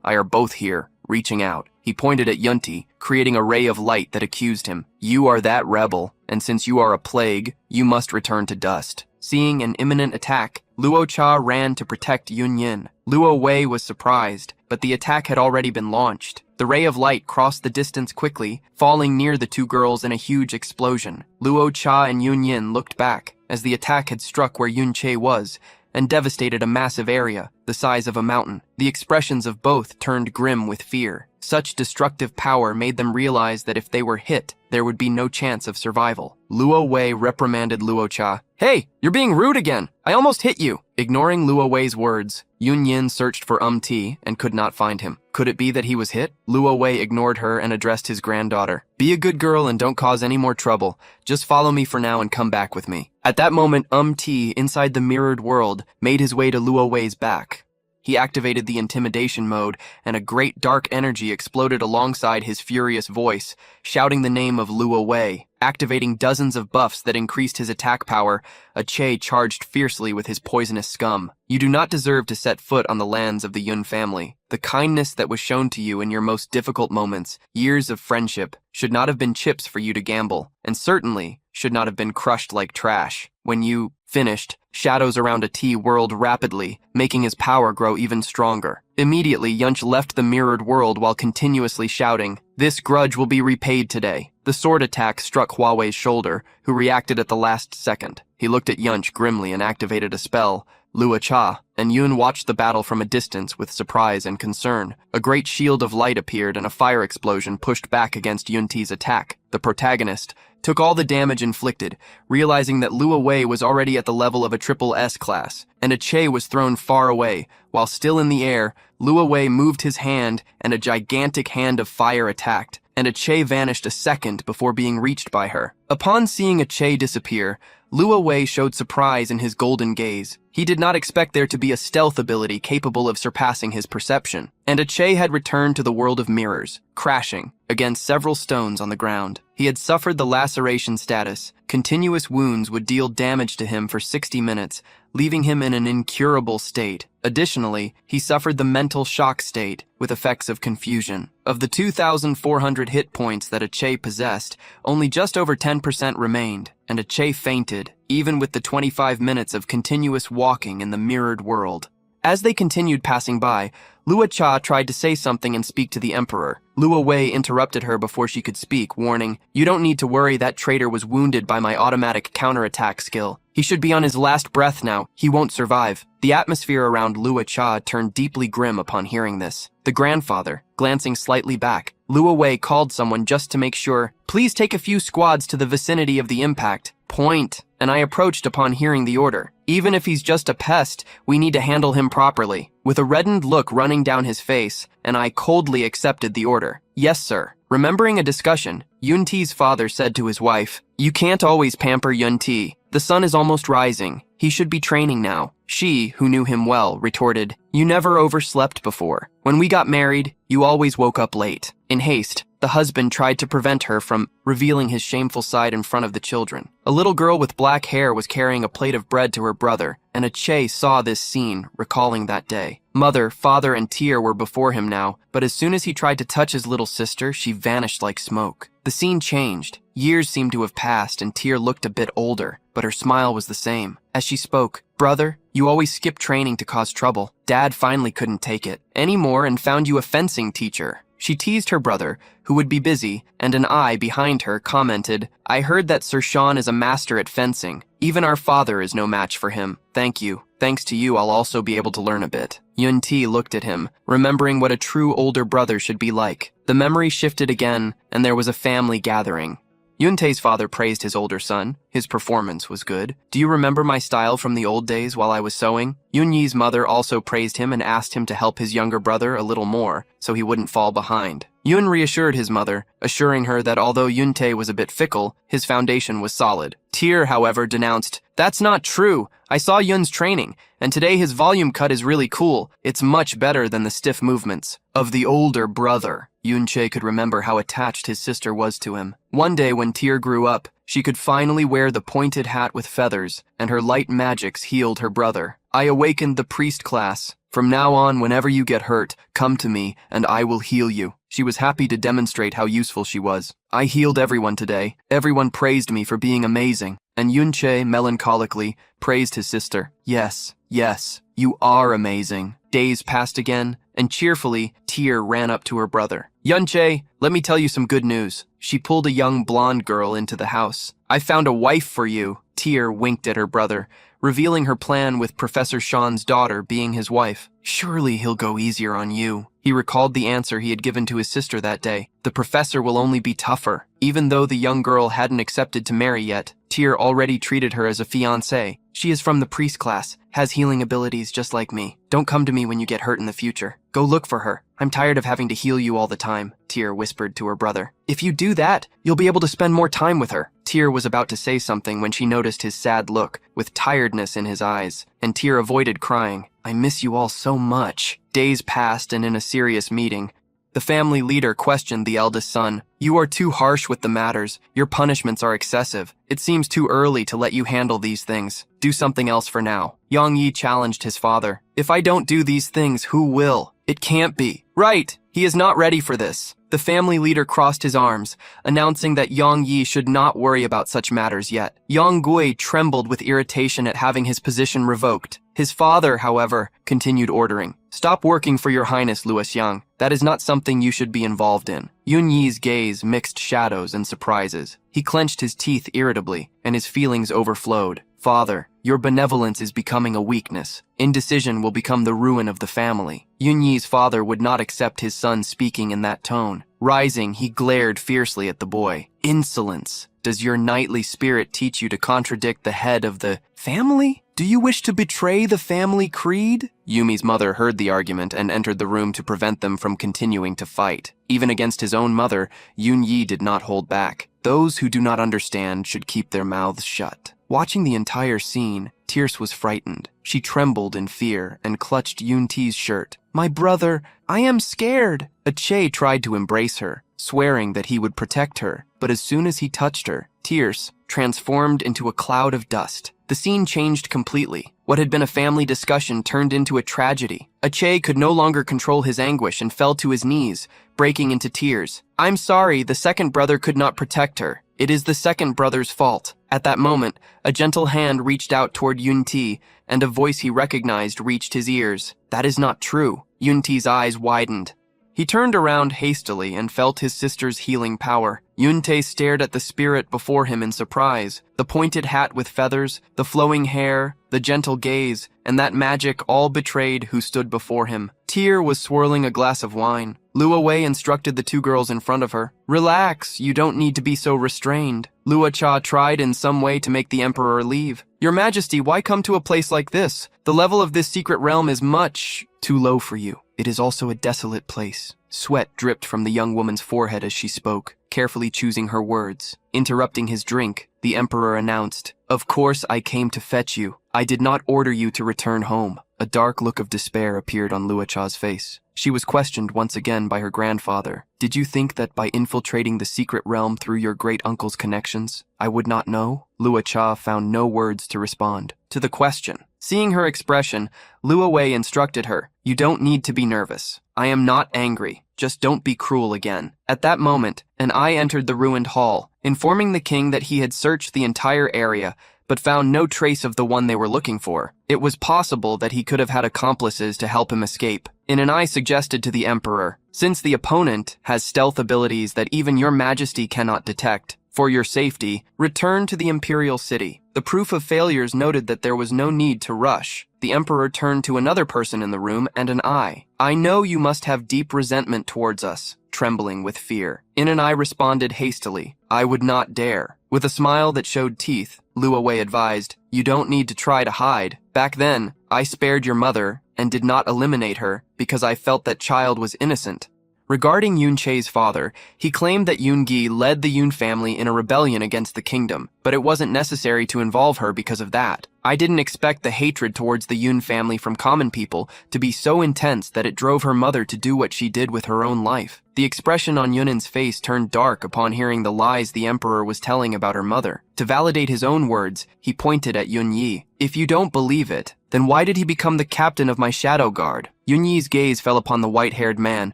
I are both here, reaching out." He pointed at Yunti, creating a ray of light that accused him. "You are that rebel, and since you are a plague, you must return to dust." Seeing an imminent attack, Luo Cha ran to protect Yun Yin. Luo Wei was surprised, but the attack had already been launched. The ray of light crossed the distance quickly, falling near the two girls in a huge explosion. Luo Cha and Yun Yin looked back, as the attack had struck where Yun Che was, and devastated a massive area, the size of a mountain. The expressions of both turned grim with fear. Such destructive power made them realize that if they were hit, there would be no chance of survival. Luo Wei reprimanded Luo Cha. "Hey, you're being rude again! I almost hit you!" Ignoring Luo Wei's words, Yun Yin searched for Ti and could not find him. Could it be that he was hit? Luo Wei ignored her and addressed his granddaughter. "Be a good girl and don't cause any more trouble. Just follow me for now and come back with me." At that moment, Ti, inside the mirrored world, made his way to Luo Wei's back. He activated the intimidation mode, and a great dark energy exploded alongside his furious voice, shouting the name of Luo Wei. Activating dozens of buffs that increased his attack power, Che charged fiercely with his poisonous scum. "You do not deserve to set foot on the lands of the Yun family. The kindness that was shown to you in your most difficult moments, years of friendship, should not have been chips for you to gamble, and certainly should not have been crushed like trash. When you finished, shadows around Ti whirled rapidly, making his power grow even stronger. Immediately, Yunch left the mirrored world while continuously shouting, "This grudge will be repaid today." The sword attack struck Huawei's shoulder, who reacted at the last second. He looked at Yunch grimly and activated a spell, Luo Cha, and Yun watched the battle from a distance with surprise and concern. A great shield of light appeared and a fire explosion pushed back against Yun-Ti's attack. The protagonist took all the damage inflicted, realizing that Luo Wei was already at the level of a triple S class, and Che was thrown far away. While still in the air, Luo Wei moved his hand and a gigantic hand of fire attacked, and Che vanished a second before being reached by her. Upon seeing Che disappear, Luo Wei showed surprise in his golden gaze. He did not expect there to be a stealth ability capable of surpassing his perception, and Che had returned to the world of mirrors, crashing against several stones on the ground. He had suffered the laceration status. Continuous wounds would deal damage to him for 60 minutes, leaving him in an incurable state. Additionally, he suffered the mental shock state, with effects of confusion. Of the 2,400 hit points that Che possessed, only just over 10% remained, and Che fainted, even with the 25 minutes of continuous walking in the mirrored world. As they continued passing by, Luo Cha tried to say something and speak to the Emperor. Luo Wei interrupted her before she could speak, warning, "You don't need to worry, that traitor was wounded by my automatic counterattack skill. He should be on his last breath now. He won't survive." The atmosphere around Luo Cha turned deeply grim upon hearing this. The grandfather, glancing slightly back, Luo Wei called someone just to make sure, "Please take a few squads to the vicinity of the impact point," and I approached upon hearing the order. "Even if he's just a pest, we need to handle him properly." With a reddened look running down his face, and I coldly accepted the order. "Yes, sir." Remembering a discussion, Yun-Ti's father said to his wife, "You can't always pamper Yun-Ti. The sun is almost rising. He should be training now." She, who knew him well, retorted, "You never overslept before. When we got married, you always woke up late." In haste, the husband tried to prevent her from revealing his shameful side in front of the children. A little girl with black hair was carrying a plate of bread to her brother, and Che saw this scene, recalling that day. Mother, father, and Tyr were before him now, but as soon as he tried to touch his little sister, she vanished like smoke. The scene changed. Years seemed to have passed, and Tyr looked a bit older, but her smile was the same. As she spoke, "Brother, you always skip training to cause trouble. Dad finally couldn't take it anymore and found you a fencing teacher." She teased her brother, who would be busy, and an eye behind her commented, "I heard that Sir Sean is a master at fencing. Even our father is no match for him. Thank you. Thanks to you, I'll also be able to learn a bit." Yun-Ti looked at him, remembering what a true older brother should be like. The memory shifted again, and there was a family gathering. Yun-Tae's father praised his older son. His performance was good. "Do you remember my style from the old days while I was sewing?" Yun-Yi's mother also praised him and asked him to help his younger brother a little more, so he wouldn't fall behind. Yun reassured his mother, assuring her that although Yun-Tae was a bit fickle, his foundation was solid. Tyr, however, denounced, "That's not true. I saw Yun's training, and today his volume cut is really cool. It's much better than the stiff movements of the older brother." Yun-Che could remember how attached his sister was to him. One day when Tyr grew up, she could finally wear the pointed hat with feathers, and her light magics healed her brother. "I awakened the priest class. From now on, whenever you get hurt, come to me, and I will heal you." She was happy to demonstrate how useful she was. "I healed everyone today. Everyone praised me for being amazing." And Yun-Che, melancholically, praised his sister. Yes, you are amazing." Days passed again, and cheerfully, Tear ran up to her brother. Yunche, let me tell you some good news. She pulled a young blonde girl into the house. I found a wife for you. Tear winked at her brother, revealing her plan with Professor Sean's daughter being his wife. Surely he'll go easier on you. He recalled the answer he had given to his sister that day. The professor will only be tougher. Even though the young girl hadn't accepted to marry yet, Tear already treated her as a fiancée. She is from the priest class, has healing abilities just like me. Don't come to me when you get hurt in the future. Go look for her. I'm tired of having to heal you all the time, Tear whispered to her brother. If you do that, you'll be able to spend more time with her. Tear was about to say something when she noticed his sad look, with tiredness in his eyes, and Tear avoided crying. I miss you all so much. Days passed, and in a serious meeting, the family leader questioned the eldest son. You are too harsh with the matters. Your punishments are excessive. It seems too early to let you handle these things. Do something else for now. Yang Yi challenged his father. If I don't do these things, who will? It can't be. Right. He is not ready for this. The family leader crossed his arms, announcing that Yang Yi should not worry about such matters yet. Yang Gui trembled with irritation at having his position revoked. His father, however, continued ordering. Stop working for your highness, Louis Yang. That is not something you should be involved in. Yun Yi's gaze mixed shadows and surprises. He clenched his teeth irritably, and his feelings overflowed. Father, your benevolence is becoming a weakness. Indecision will become the ruin of the family. Yun Yi's father would not accept his son speaking in that tone. Rising, he glared fiercely at the boy. Insolence. Does your knightly spirit teach you to contradict the head of the family? Do you wish to betray the family creed? Yumi's mother heard the argument and entered the room to prevent them from continuing to fight. Even against his own mother, Yun Yi did not hold back. Those who do not understand should keep their mouths shut. Watching the entire scene, Tierce was frightened. She trembled in fear and clutched Yun Ti's shirt. My brother, I am scared. Ache tried to embrace her, swearing that he would protect her, but as soon as he touched her, Tierce transformed into a cloud of dust. The scene changed completely. What had been a family discussion turned into a tragedy. Ache could no longer control his anguish and fell to his knees, breaking into tears. I'm sorry, the second brother could not protect her. It is the second brother's fault. At that moment, a gentle hand reached out toward Yun Ti, and a voice he recognized reached his ears. That is not true. Yun Ti's eyes widened. He turned around hastily and felt his sister's healing power. Yun-tae stared at the spirit before him in surprise. The pointed hat with feathers, the flowing hair, the gentle gaze, and that magic all betrayed who stood before him. Tear was swirling a glass of wine. Lua Wei instructed the two girls in front of her. Relax, you don't need to be so restrained. Lua Cha tried in some way to make the emperor leave. Your Majesty, why come to a place like this? The level of this secret realm is much too low for you. It is also a desolate place. Sweat dripped from the young woman's forehead as she spoke, carefully choosing her words. Interrupting his drink, the emperor announced, Of course I came to fetch you. I did not order you to return home. A dark look of despair appeared on Lua Cha's face. She was questioned once again by her grandfather. Did you think that by infiltrating the secret realm through your great-uncle's connections, I would not know? Lua Cha found no words to respond to the question. Seeing her expression, Lua Wei instructed her, You don't need to be nervous. I am not angry. Just don't be cruel again. At that moment, an eye entered the ruined hall, informing the king that he had searched the entire area, but found no trace of the one they were looking for. It was possible that he could have had accomplices to help him escape. In an eye suggested to the emperor, since the opponent has stealth abilities that even your majesty cannot detect, for your safety, return to the imperial city. The proof of failures noted that there was no need to rush. The emperor turned to another person in the room and an eye. I know you must have deep resentment towards us, trembling with fear. In an eye responded hastily, I would not dare. With a smile that showed teeth, Lua Wei advised, You don't need to try to hide. Back then, I spared your mother and did not eliminate her because I felt that child was innocent. Regarding Yun Che's father, he claimed that Yun Gi led the Yun family in a rebellion against the kingdom, but it wasn't necessary to involve her because of that. I didn't expect the hatred towards the Yun family from common people to be so intense that it drove her mother to do what she did with her own life. The expression on Yunin's face turned dark upon hearing the lies the emperor was telling about her mother. To validate his own words, he pointed at Yun Yi. If you don't believe it, then why did he become the captain of my shadow guard? Yun Yi's gaze fell upon the white-haired man,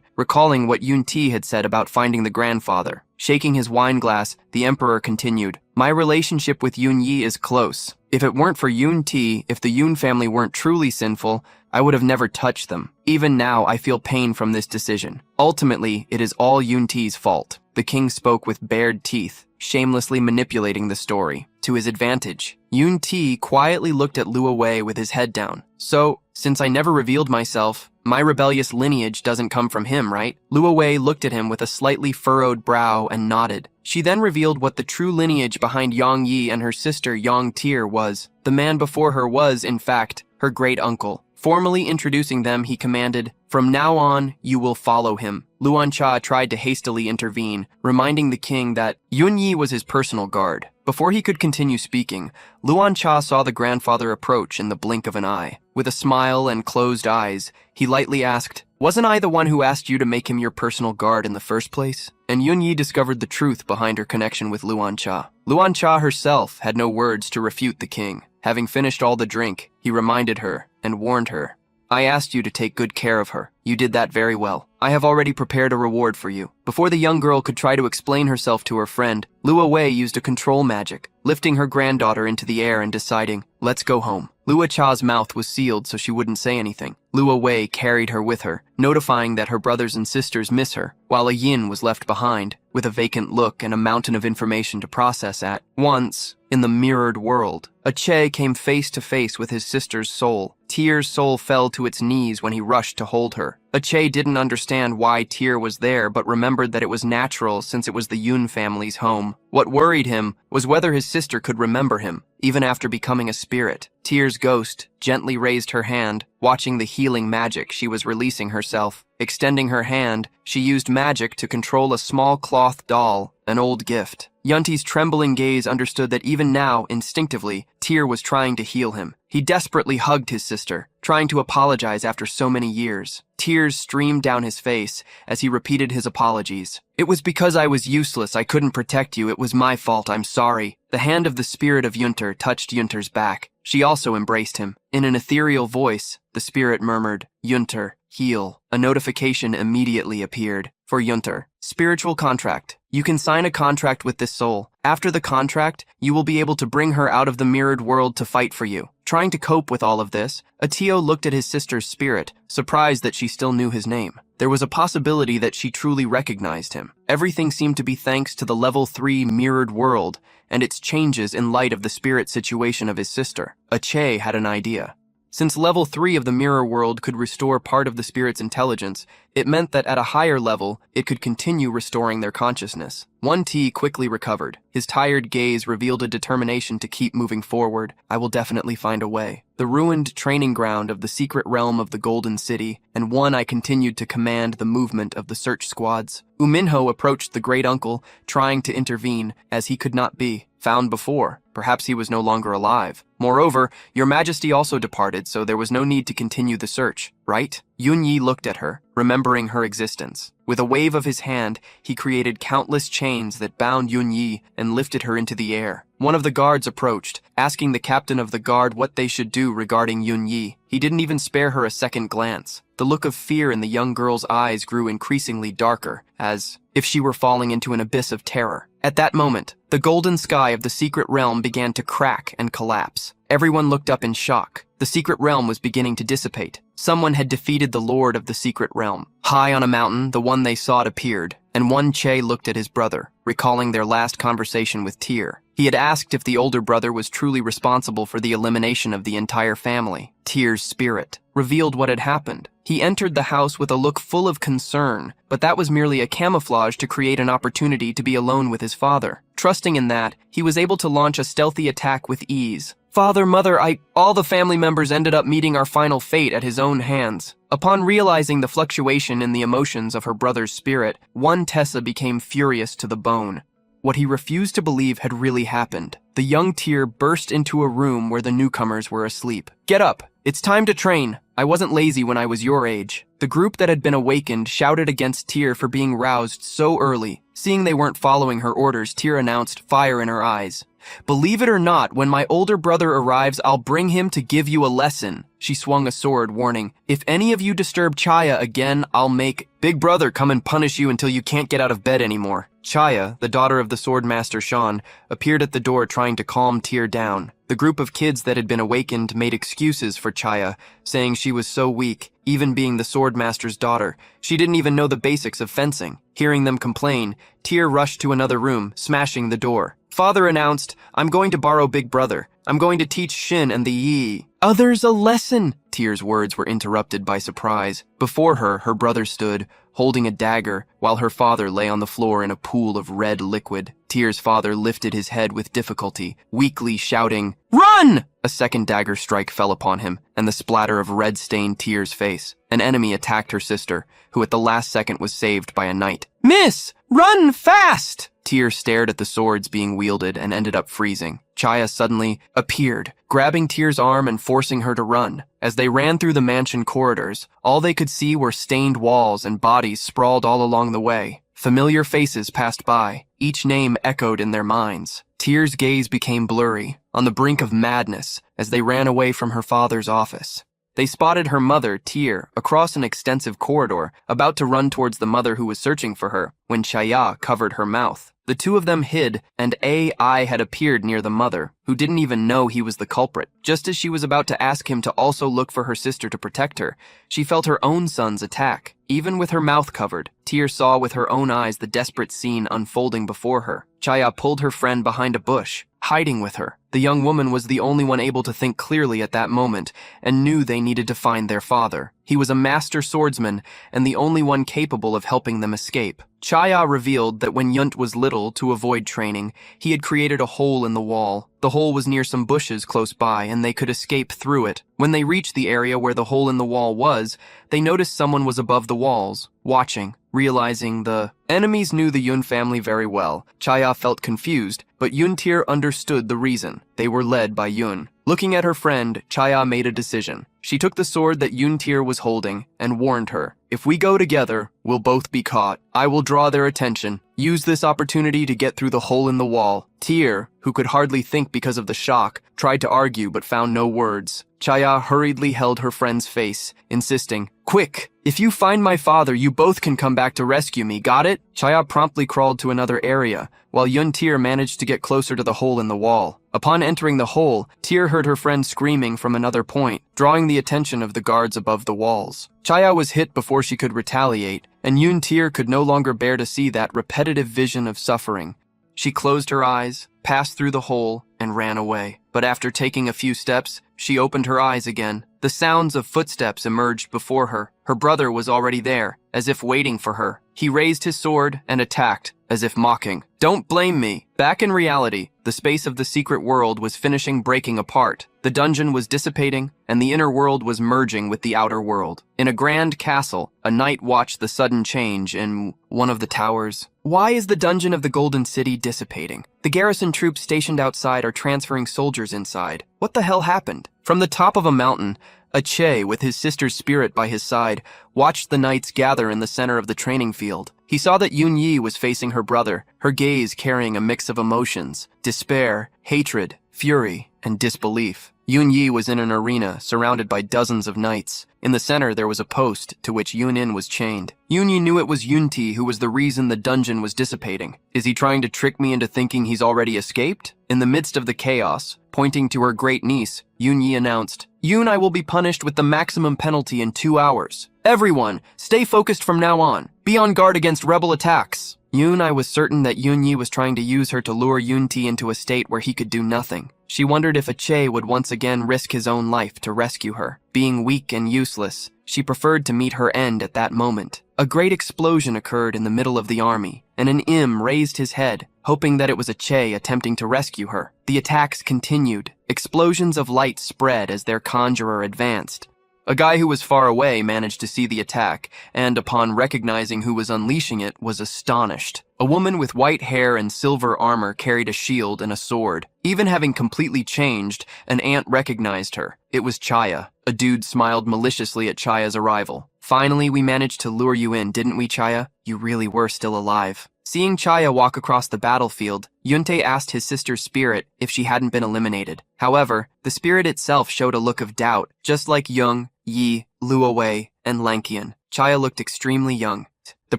recalling what Yun Ti had said about finding the grandfather. Shaking his wine glass, the emperor continued, My relationship with Yun Yi is close. If it weren't for Yoon T, if the Yoon family weren't truly sinful, I would have never touched them. Even now, I feel pain from this decision. Ultimately, it is all Yoon T's fault. The king spoke with bared teeth, shamelessly manipulating the story to his advantage. Yoon T quietly looked at Luo Wei with his head down. So, since I never revealed myself, my rebellious lineage doesn't come from him, right? Luo Wei looked at him with a slightly furrowed brow and nodded. She then revealed what the true lineage behind Yang Yi and her sister Yang Tier was. The man before her was, in fact, her great-uncle. Formally introducing them, he commanded, "From now on, you will follow him." Luan Cha tried to hastily intervene, reminding the king that Yun Yi was his personal guard. Before he could continue speaking, Luan Cha saw the grandfather approach in the blink of an eye. With a smile and closed eyes, he lightly asked, "Wasn't I the one who asked you to make him your personal guard in the first place?" And Yun Yi discovered the truth behind her connection with Luan Cha. Luan Cha herself had no words to refute the king. Having finished all the drink, he reminded her and warned her, "I asked you to take good care of her. You did that very well. I have already prepared a reward for you." Before the young girl could try to explain herself to her friend, Luo Wei used a control magic, lifting her granddaughter into the air and deciding, "Let's go home." Lua Cha's mouth was sealed so she wouldn't say anything. Luo Wei carried her with her, notifying that her brothers and sisters miss her, while a yin was left behind, with a vacant look and a mountain of information to process at. Once, in the mirrored world, a Che came face to face with his sister's soul. Tier's soul fell to its knees when he rushed to hold her. Che didn't understand why Tier was there, but remembered that it was natural since it was the Yun family's home. What worried him was whether his sister could remember him, even after becoming a spirit. Tier's ghost gently raised her hand, watching the healing magic she was releasing herself. Extending her hand, she used magic to control a small cloth doll, an old gift. Yunti's trembling gaze understood that even now, instinctively, Tier was trying to heal him. He desperately hugged his sister, trying to apologize after so many years. Tears streamed down his face as he repeated his apologies. "It was because I was useless, I couldn't protect you, it was my fault, I'm sorry." The hand of the spirit of Yunter touched Yunter's back. She also embraced him. In an ethereal voice, the spirit murmured, "Yunter, heal." A notification immediately appeared. For Yunter, spiritual contract. You can sign a contract with this soul. After the contract, you will be able to bring her out of the mirrored world to fight for you. Trying to cope with all of this, Atio looked at his sister's spirit, surprised that she still knew his name. There was a possibility that she truly recognized him. Everything seemed to be thanks to the level 3 mirrored world and its changes in light of the spirit situation of his sister. Ache had an idea. Since level 3 of the mirror world could restore part of the spirit's intelligence, it meant that at a higher level, it could continue restoring their consciousness. 1T quickly recovered. His tired gaze revealed a determination to keep moving forward. "I will definitely find a way." The ruined training ground of the secret realm of the Golden City, and one I continued to command the movement of the search squads. Uminho approached the great uncle, trying to intervene, as he could not be found before. Perhaps he was no longer alive. Moreover, your majesty also departed, so there was no need to continue the search, right? Yun Yi looked at her, remembering her existence. With a wave of his hand, he created countless chains that bound Yun Yi and lifted her into the air. One of the guards approached, asking the captain of the guard what they should do regarding Yun Yi. He didn't even spare her a second glance. The look of fear in the young girl's eyes grew increasingly darker, as if she were falling into an abyss of terror. At that moment, the golden sky of the secret realm began to crack and collapse. Everyone looked up in shock. The secret realm was beginning to dissipate. Someone had defeated the lord of the secret realm. High on a mountain, the one they sought appeared, and one Che looked at his brother, recalling their last conversation with Tier. He had asked if the older brother was truly responsible for the elimination of the entire family. Tier's spirit revealed what had happened. He entered the house with a look full of concern, but that was merely a camouflage to create an opportunity to be alone with his father. Trusting in that, he was able to launch a stealthy attack with ease. "Father, Mother, all the family members ended up meeting our final fate at his own hands." Upon realizing the fluctuation in the emotions of her brother's spirit, one Tessa became furious to the bone. What he refused to believe had really happened. The young Tier burst into a room where the newcomers were asleep. "Get up! It's time to train. I wasn't lazy when I was your age." The group that had been awakened shouted against Tier for being roused so early. Seeing they weren't following her orders, Tier announced, fire in her eyes. "Believe it or not, when my older brother arrives, I'll bring him to give you a lesson." She swung a sword, warning, "If any of you disturb Chaya again, I'll make Big Brother come and punish you until you can't get out of bed anymore." Chaya, the daughter of the swordmaster Shan, appeared at the door trying to calm Tyr down. The group of kids that had been awakened made excuses for Chaya, saying she was so weak, even being the swordmaster's daughter. She didn't even know the basics of fencing. Hearing them complain, Tyr rushed to another room, smashing the door. Father announced, "I'm going to borrow Big Brother. I'm going to teach Shin and the Yi others a lesson." Tyr's words were interrupted by surprise. Before her, her brother stood, holding a dagger, while her father lay on the floor in a pool of red liquid. Tyr's father lifted his head with difficulty, weakly shouting, "Run!" A second dagger strike fell upon him, and the splatter of red stained Tyr's face. An enemy attacked her sister, who at the last second was saved by a knight. "Miss! Run fast!" Tyr stared at the swords being wielded and ended up freezing. Chaya suddenly appeared, grabbing Tyr's arm and forcing her to run. As they ran through the mansion corridors, all they could see were stained walls and bodies sprawled all along the way. Familiar faces passed by, each name echoed in their minds. Tyr's gaze became blurry, on the brink of madness, as they ran away from her father's office. They spotted her mother, Tyr, across an extensive corridor, about to run towards the mother who was searching for her, when Chaya covered her mouth. The two of them hid, and AI had appeared near the mother, who didn't even know he was the culprit. Just as she was about to ask him to also look for her sister to protect her, she felt her own son's attack. Even with her mouth covered, Tyr saw with her own eyes the desperate scene unfolding before her. Chaya pulled her friend behind a bush, hiding with her. The young woman was the only one able to think clearly at that moment, and knew they needed to find their father. He was a master swordsman, and the only one capable of helping them escape. Chaya revealed that when Yunt was little, to avoid training, he had created a hole in the wall. The hole was near some bushes close by, and they could escape through it. When they reached the area where the hole in the wall was, they noticed someone was above the walls, watching. Realizing the enemies knew the Yun family very well, Chaya felt confused, but Yun-Tyr understood the reason. They were led by Yun. Looking at her friend, Chaya made a decision. She took the sword that Yun-Tyr was holding and warned her, "If we go together, we'll both be caught. I will draw their attention. Use this opportunity to get through the hole in the wall." Tyr, who could hardly think because of the shock, tried to argue but found no words. Chaya hurriedly held her friend's face, insisting, "Quick! If you find my father, you both can come back to rescue me, got it?" Chaya promptly crawled to another area, while Yun-Tyr managed to get closer to the hole in the wall. Upon entering the hole, Tyr heard her friend screaming from another point, drawing the attention of the guards above the walls. Chaya was hit before she could retaliate, and Yun-Tyr could no longer bear to see that repetitive vision of suffering. She closed her eyes, passed through the hole, and ran away. But after taking a few steps, she opened her eyes again. The sounds of footsteps emerged before her. Her brother was already there, as if waiting for her. He raised his sword and attacked, as if mocking. "Don't blame me." Back in reality, the space of the secret world was finishing breaking apart. The dungeon was dissipating, and the inner world was merging with the outer world. In a grand castle, a knight watched the sudden change in one of the towers. Why is the dungeon of the Golden City dissipating? The garrison troops stationed outside are transferring soldiers inside. What the hell happened? From the top of a mountain, Che, with his sister's spirit by his side, watched the knights gather in the center of the training field. He saw that Yun Yi was facing her brother, her gaze carrying a mix of emotions: despair, hatred, fury, and disbelief. Yun Yi was in an arena surrounded by dozens of knights. In the center, there was a post to which Yun In was chained. Yun Yi knew it was Yun Ti who was the reason the dungeon was dissipating. Is he trying to trick me into thinking he's already escaped? In the midst of the chaos, pointing to her great niece, Yun Yi announced, "Yun, I will be punished with the maximum penalty in 2 hours. Everyone, stay focused from now on. Be on guard against rebel attacks." Yun I was certain that Yun Yi was trying to use her to lure Yun Ti into a state where he could do nothing. She wondered if Che would once again risk his own life to rescue her. Being weak and useless, she preferred to meet her end at that moment. A great explosion occurred in the middle of the army, and an Im raised his head, hoping that it was Che attempting to rescue her. The attacks continued. Explosions of light spread as their conjurer advanced. A guy who was far away managed to see the attack, and upon recognizing who was unleashing it, was astonished. A woman with white hair and silver armor carried a shield and a sword. Even having completely changed, an ant recognized her. It was Chaya. A dude smiled maliciously at Chaya's arrival. "Finally, we managed to lure you in, didn't we, Chaya? You really were still alive." Seeing Chaya walk across the battlefield, Yunte asked his sister's spirit if she hadn't been eliminated. However, the spirit itself showed a look of doubt, just like Young, Yi, Luowei, and Lankian. Chaya looked extremely young, The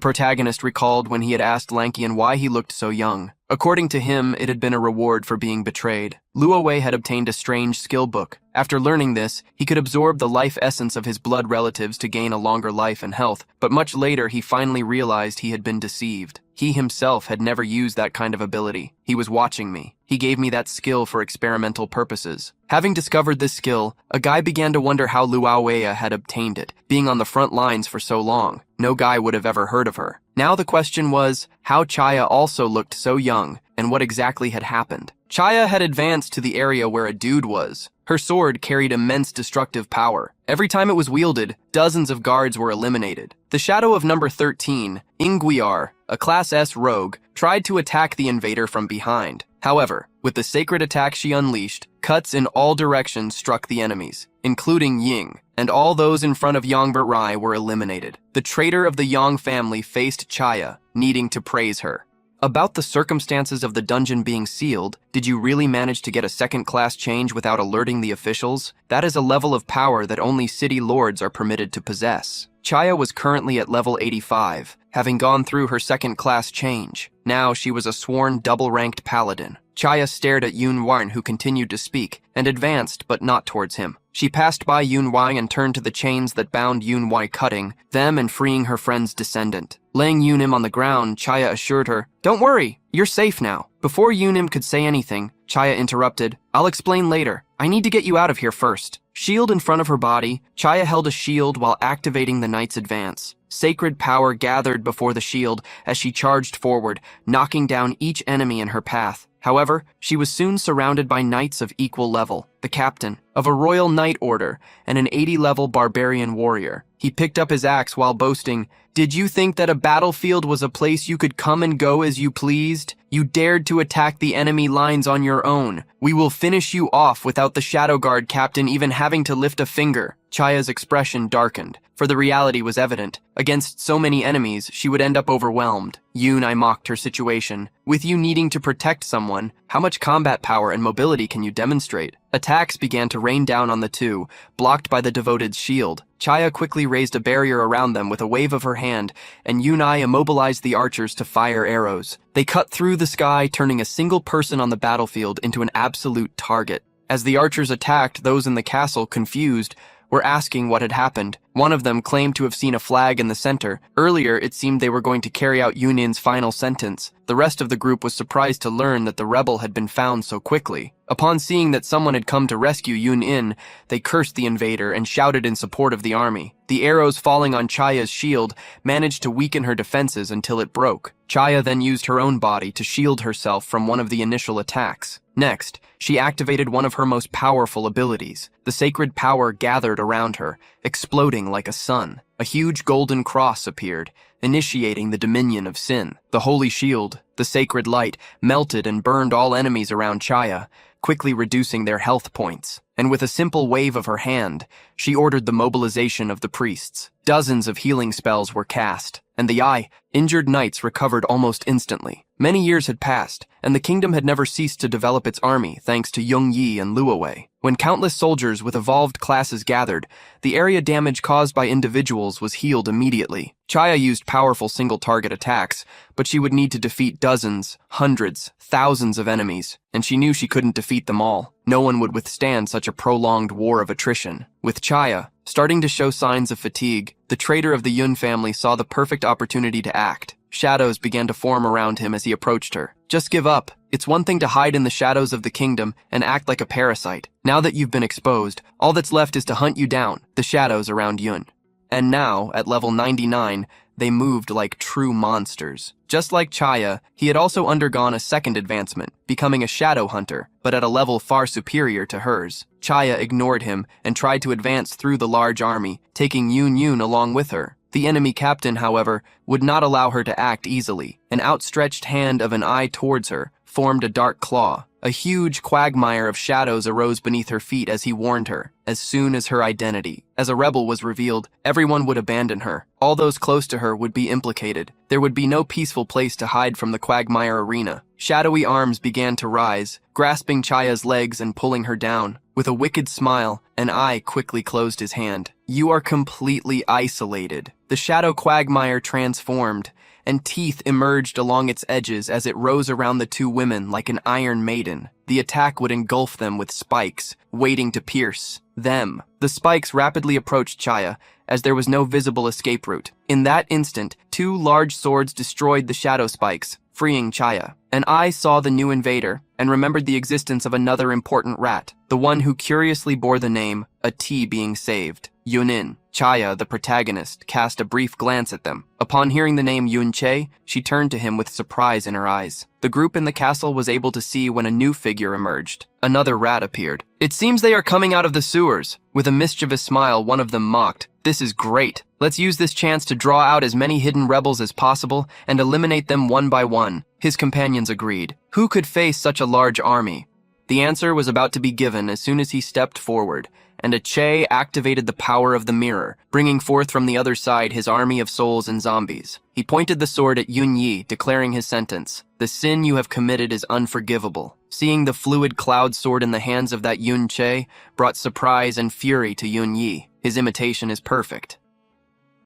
protagonist recalled when he had asked Lankian why he looked so young. According to him, it had been a reward for being betrayed. Luo Wei had obtained a strange skill book. After learning this, he could absorb the life essence of his blood relatives to gain a longer life and health, but much later he finally realized he had been deceived. He himself had never used that kind of ability. He was watching me. He gave me that skill for experimental purposes. Having discovered this skill, a guy began to wonder how Luo Wei had obtained it. Being on the front lines for so long, no guy would have ever heard of her. Now the question was, how Chaya also looked so young, and what exactly had happened. Chaya had advanced to the area where a dude was. Her sword carried immense destructive power. Every time it was wielded, dozens of guards were eliminated. The shadow of number 13, Ingguiar, a Class S rogue, tried to attack the invader from behind. However, with the sacred attack she unleashed, cuts in all directions struck the enemies, including Ying, and all those in front of Yongbert Rai were eliminated. The traitor of the Yang family faced Chaya, needing to praise her. About the circumstances of the dungeon being sealed, did you really manage to get a second-class change without alerting the officials? That is a level of power that only city lords are permitted to possess. Chaya was currently at level 85, having gone through her second-class change. Now she was a sworn double-ranked paladin. Chaya stared at Yun Wang, who continued to speak, and advanced, but not towards him. She passed by Yun Wang and turned to the chains that bound Yun Wang, cutting them and freeing her friend's descendant. Laying Yunim on the ground, Chaya assured her, "Don't worry, you're safe now." Before Yunim could say anything, Chaya interrupted, "I'll explain later. I need to get you out of here first." Shield in front of her body, Chaya held a shield while activating the knight's advance. Sacred power gathered before the shield as she charged forward, knocking down each enemy in her path. However, she was soon surrounded by knights of equal level, the captain of a royal knight order and an 80-level barbarian warrior. He picked up his axe while boasting, "Did you think that a battlefield was a place you could come and go as you pleased? You dared to attack the enemy lines on your own. We will finish you off without the Shadow Guard captain even having to lift a finger." Chaya's expression darkened, for the reality was evident. Against so many enemies, she would end up overwhelmed. I mocked her situation. "With you needing to protect someone, how much combat power and mobility can you demonstrate?" Attacks began to rain down on the two, blocked by the devoted's shield. Chaya quickly raised a barrier around them with a wave of her hand, and Yunai immobilized the archers to fire arrows. They cut through the sky, turning a single person on the battlefield into an absolute target. As the archers attacked, those in the castle, confused, were asking what had happened. One of them claimed to have seen a flag in the center. Earlier, it seemed they were going to carry out Yunin's final sentence. The rest of the group was surprised to learn that the rebel had been found so quickly. Upon seeing that someone had come to rescue Yunin, they cursed the invader and shouted in support of the army. The arrows falling on Chaya's shield managed to weaken her defenses until it broke. Chaya then used her own body to shield herself from one of the initial attacks. Next, she activated one of her most powerful abilities. The sacred power gathered around her, exploding like a sun. A huge golden cross appeared, initiating the dominion of sin. The holy shield, the sacred light, melted and burned all enemies around Chaya, quickly reducing their health points. And with a simple wave of her hand, she ordered the mobilization of the priests. Dozens of healing spells were cast, and the injured knights recovered almost instantly. Many years had passed, and the kingdom had never ceased to develop its army thanks to Yong Yi and Luo Wei. When countless soldiers with evolved classes gathered, the area damage caused by individuals was healed immediately. Chaya used powerful single-target attacks, but she would need to defeat dozens, hundreds, thousands of enemies, and she knew she couldn't defeat them all. No one would withstand such a prolonged war of attrition. With Chaya starting to show signs of fatigue, the traitor of the Yun family saw the perfect opportunity to act. Shadows began to form around him as he approached her. "Just give up. It's one thing to hide in the shadows of the kingdom and act like a parasite. Now that you've been exposed, all that's left is to hunt you down, the shadows around Yun." And now, at level 99, they moved like true monsters. Just like Chaya, he had also undergone a second advancement, becoming a shadow hunter, but at a level far superior to hers. Chaya ignored him and tried to advance through the large army, taking Yun along with her. The enemy captain, however, would not allow her to act easily. An outstretched hand of an eye towards her formed a dark claw. A huge quagmire of shadows arose beneath her feet as he warned her. As soon as her identity as a rebel was revealed, everyone would abandon her. All those close to her would be implicated. There would be no peaceful place to hide from the quagmire arena. Shadowy arms began to rise, grasping Chaya's legs and pulling her down. With a wicked smile, an eye quickly closed his hand. You are completely isolated. The shadow quagmire transformed, and teeth emerged along its edges as it rose around the two women like an iron maiden. The attack would engulf them with spikes, waiting to pierce them. The spikes rapidly approached Chaya, as there was no visible escape route. In that instant, two large swords destroyed the shadow spikes, freeing Chaya. And I saw the new invader, and remembered the existence of another important rat, the one who curiously bore the name, a T being saved, Yunin. Chaya, the protagonist, cast a brief glance at them. Upon hearing the name Yunche, she turned to him with surprise in her eyes. The group in the castle was able to see when a new figure emerged. Another rat appeared. It seems they are coming out of the sewers. With a mischievous smile, one of them mocked. This is great. Let's use this chance to draw out as many hidden rebels as possible and eliminate them one by one. His companions agreed. Who could face such a large army? The answer was about to be given as soon as he stepped forward, and Che activated the power of the mirror, bringing forth from the other side his army of souls and zombies. He pointed the sword at Yun Yi, declaring his sentence. The sin you have committed is unforgivable. Seeing the fluid cloud sword in the hands of that Yun Che brought surprise and fury to Yun Yi. His imitation is perfect.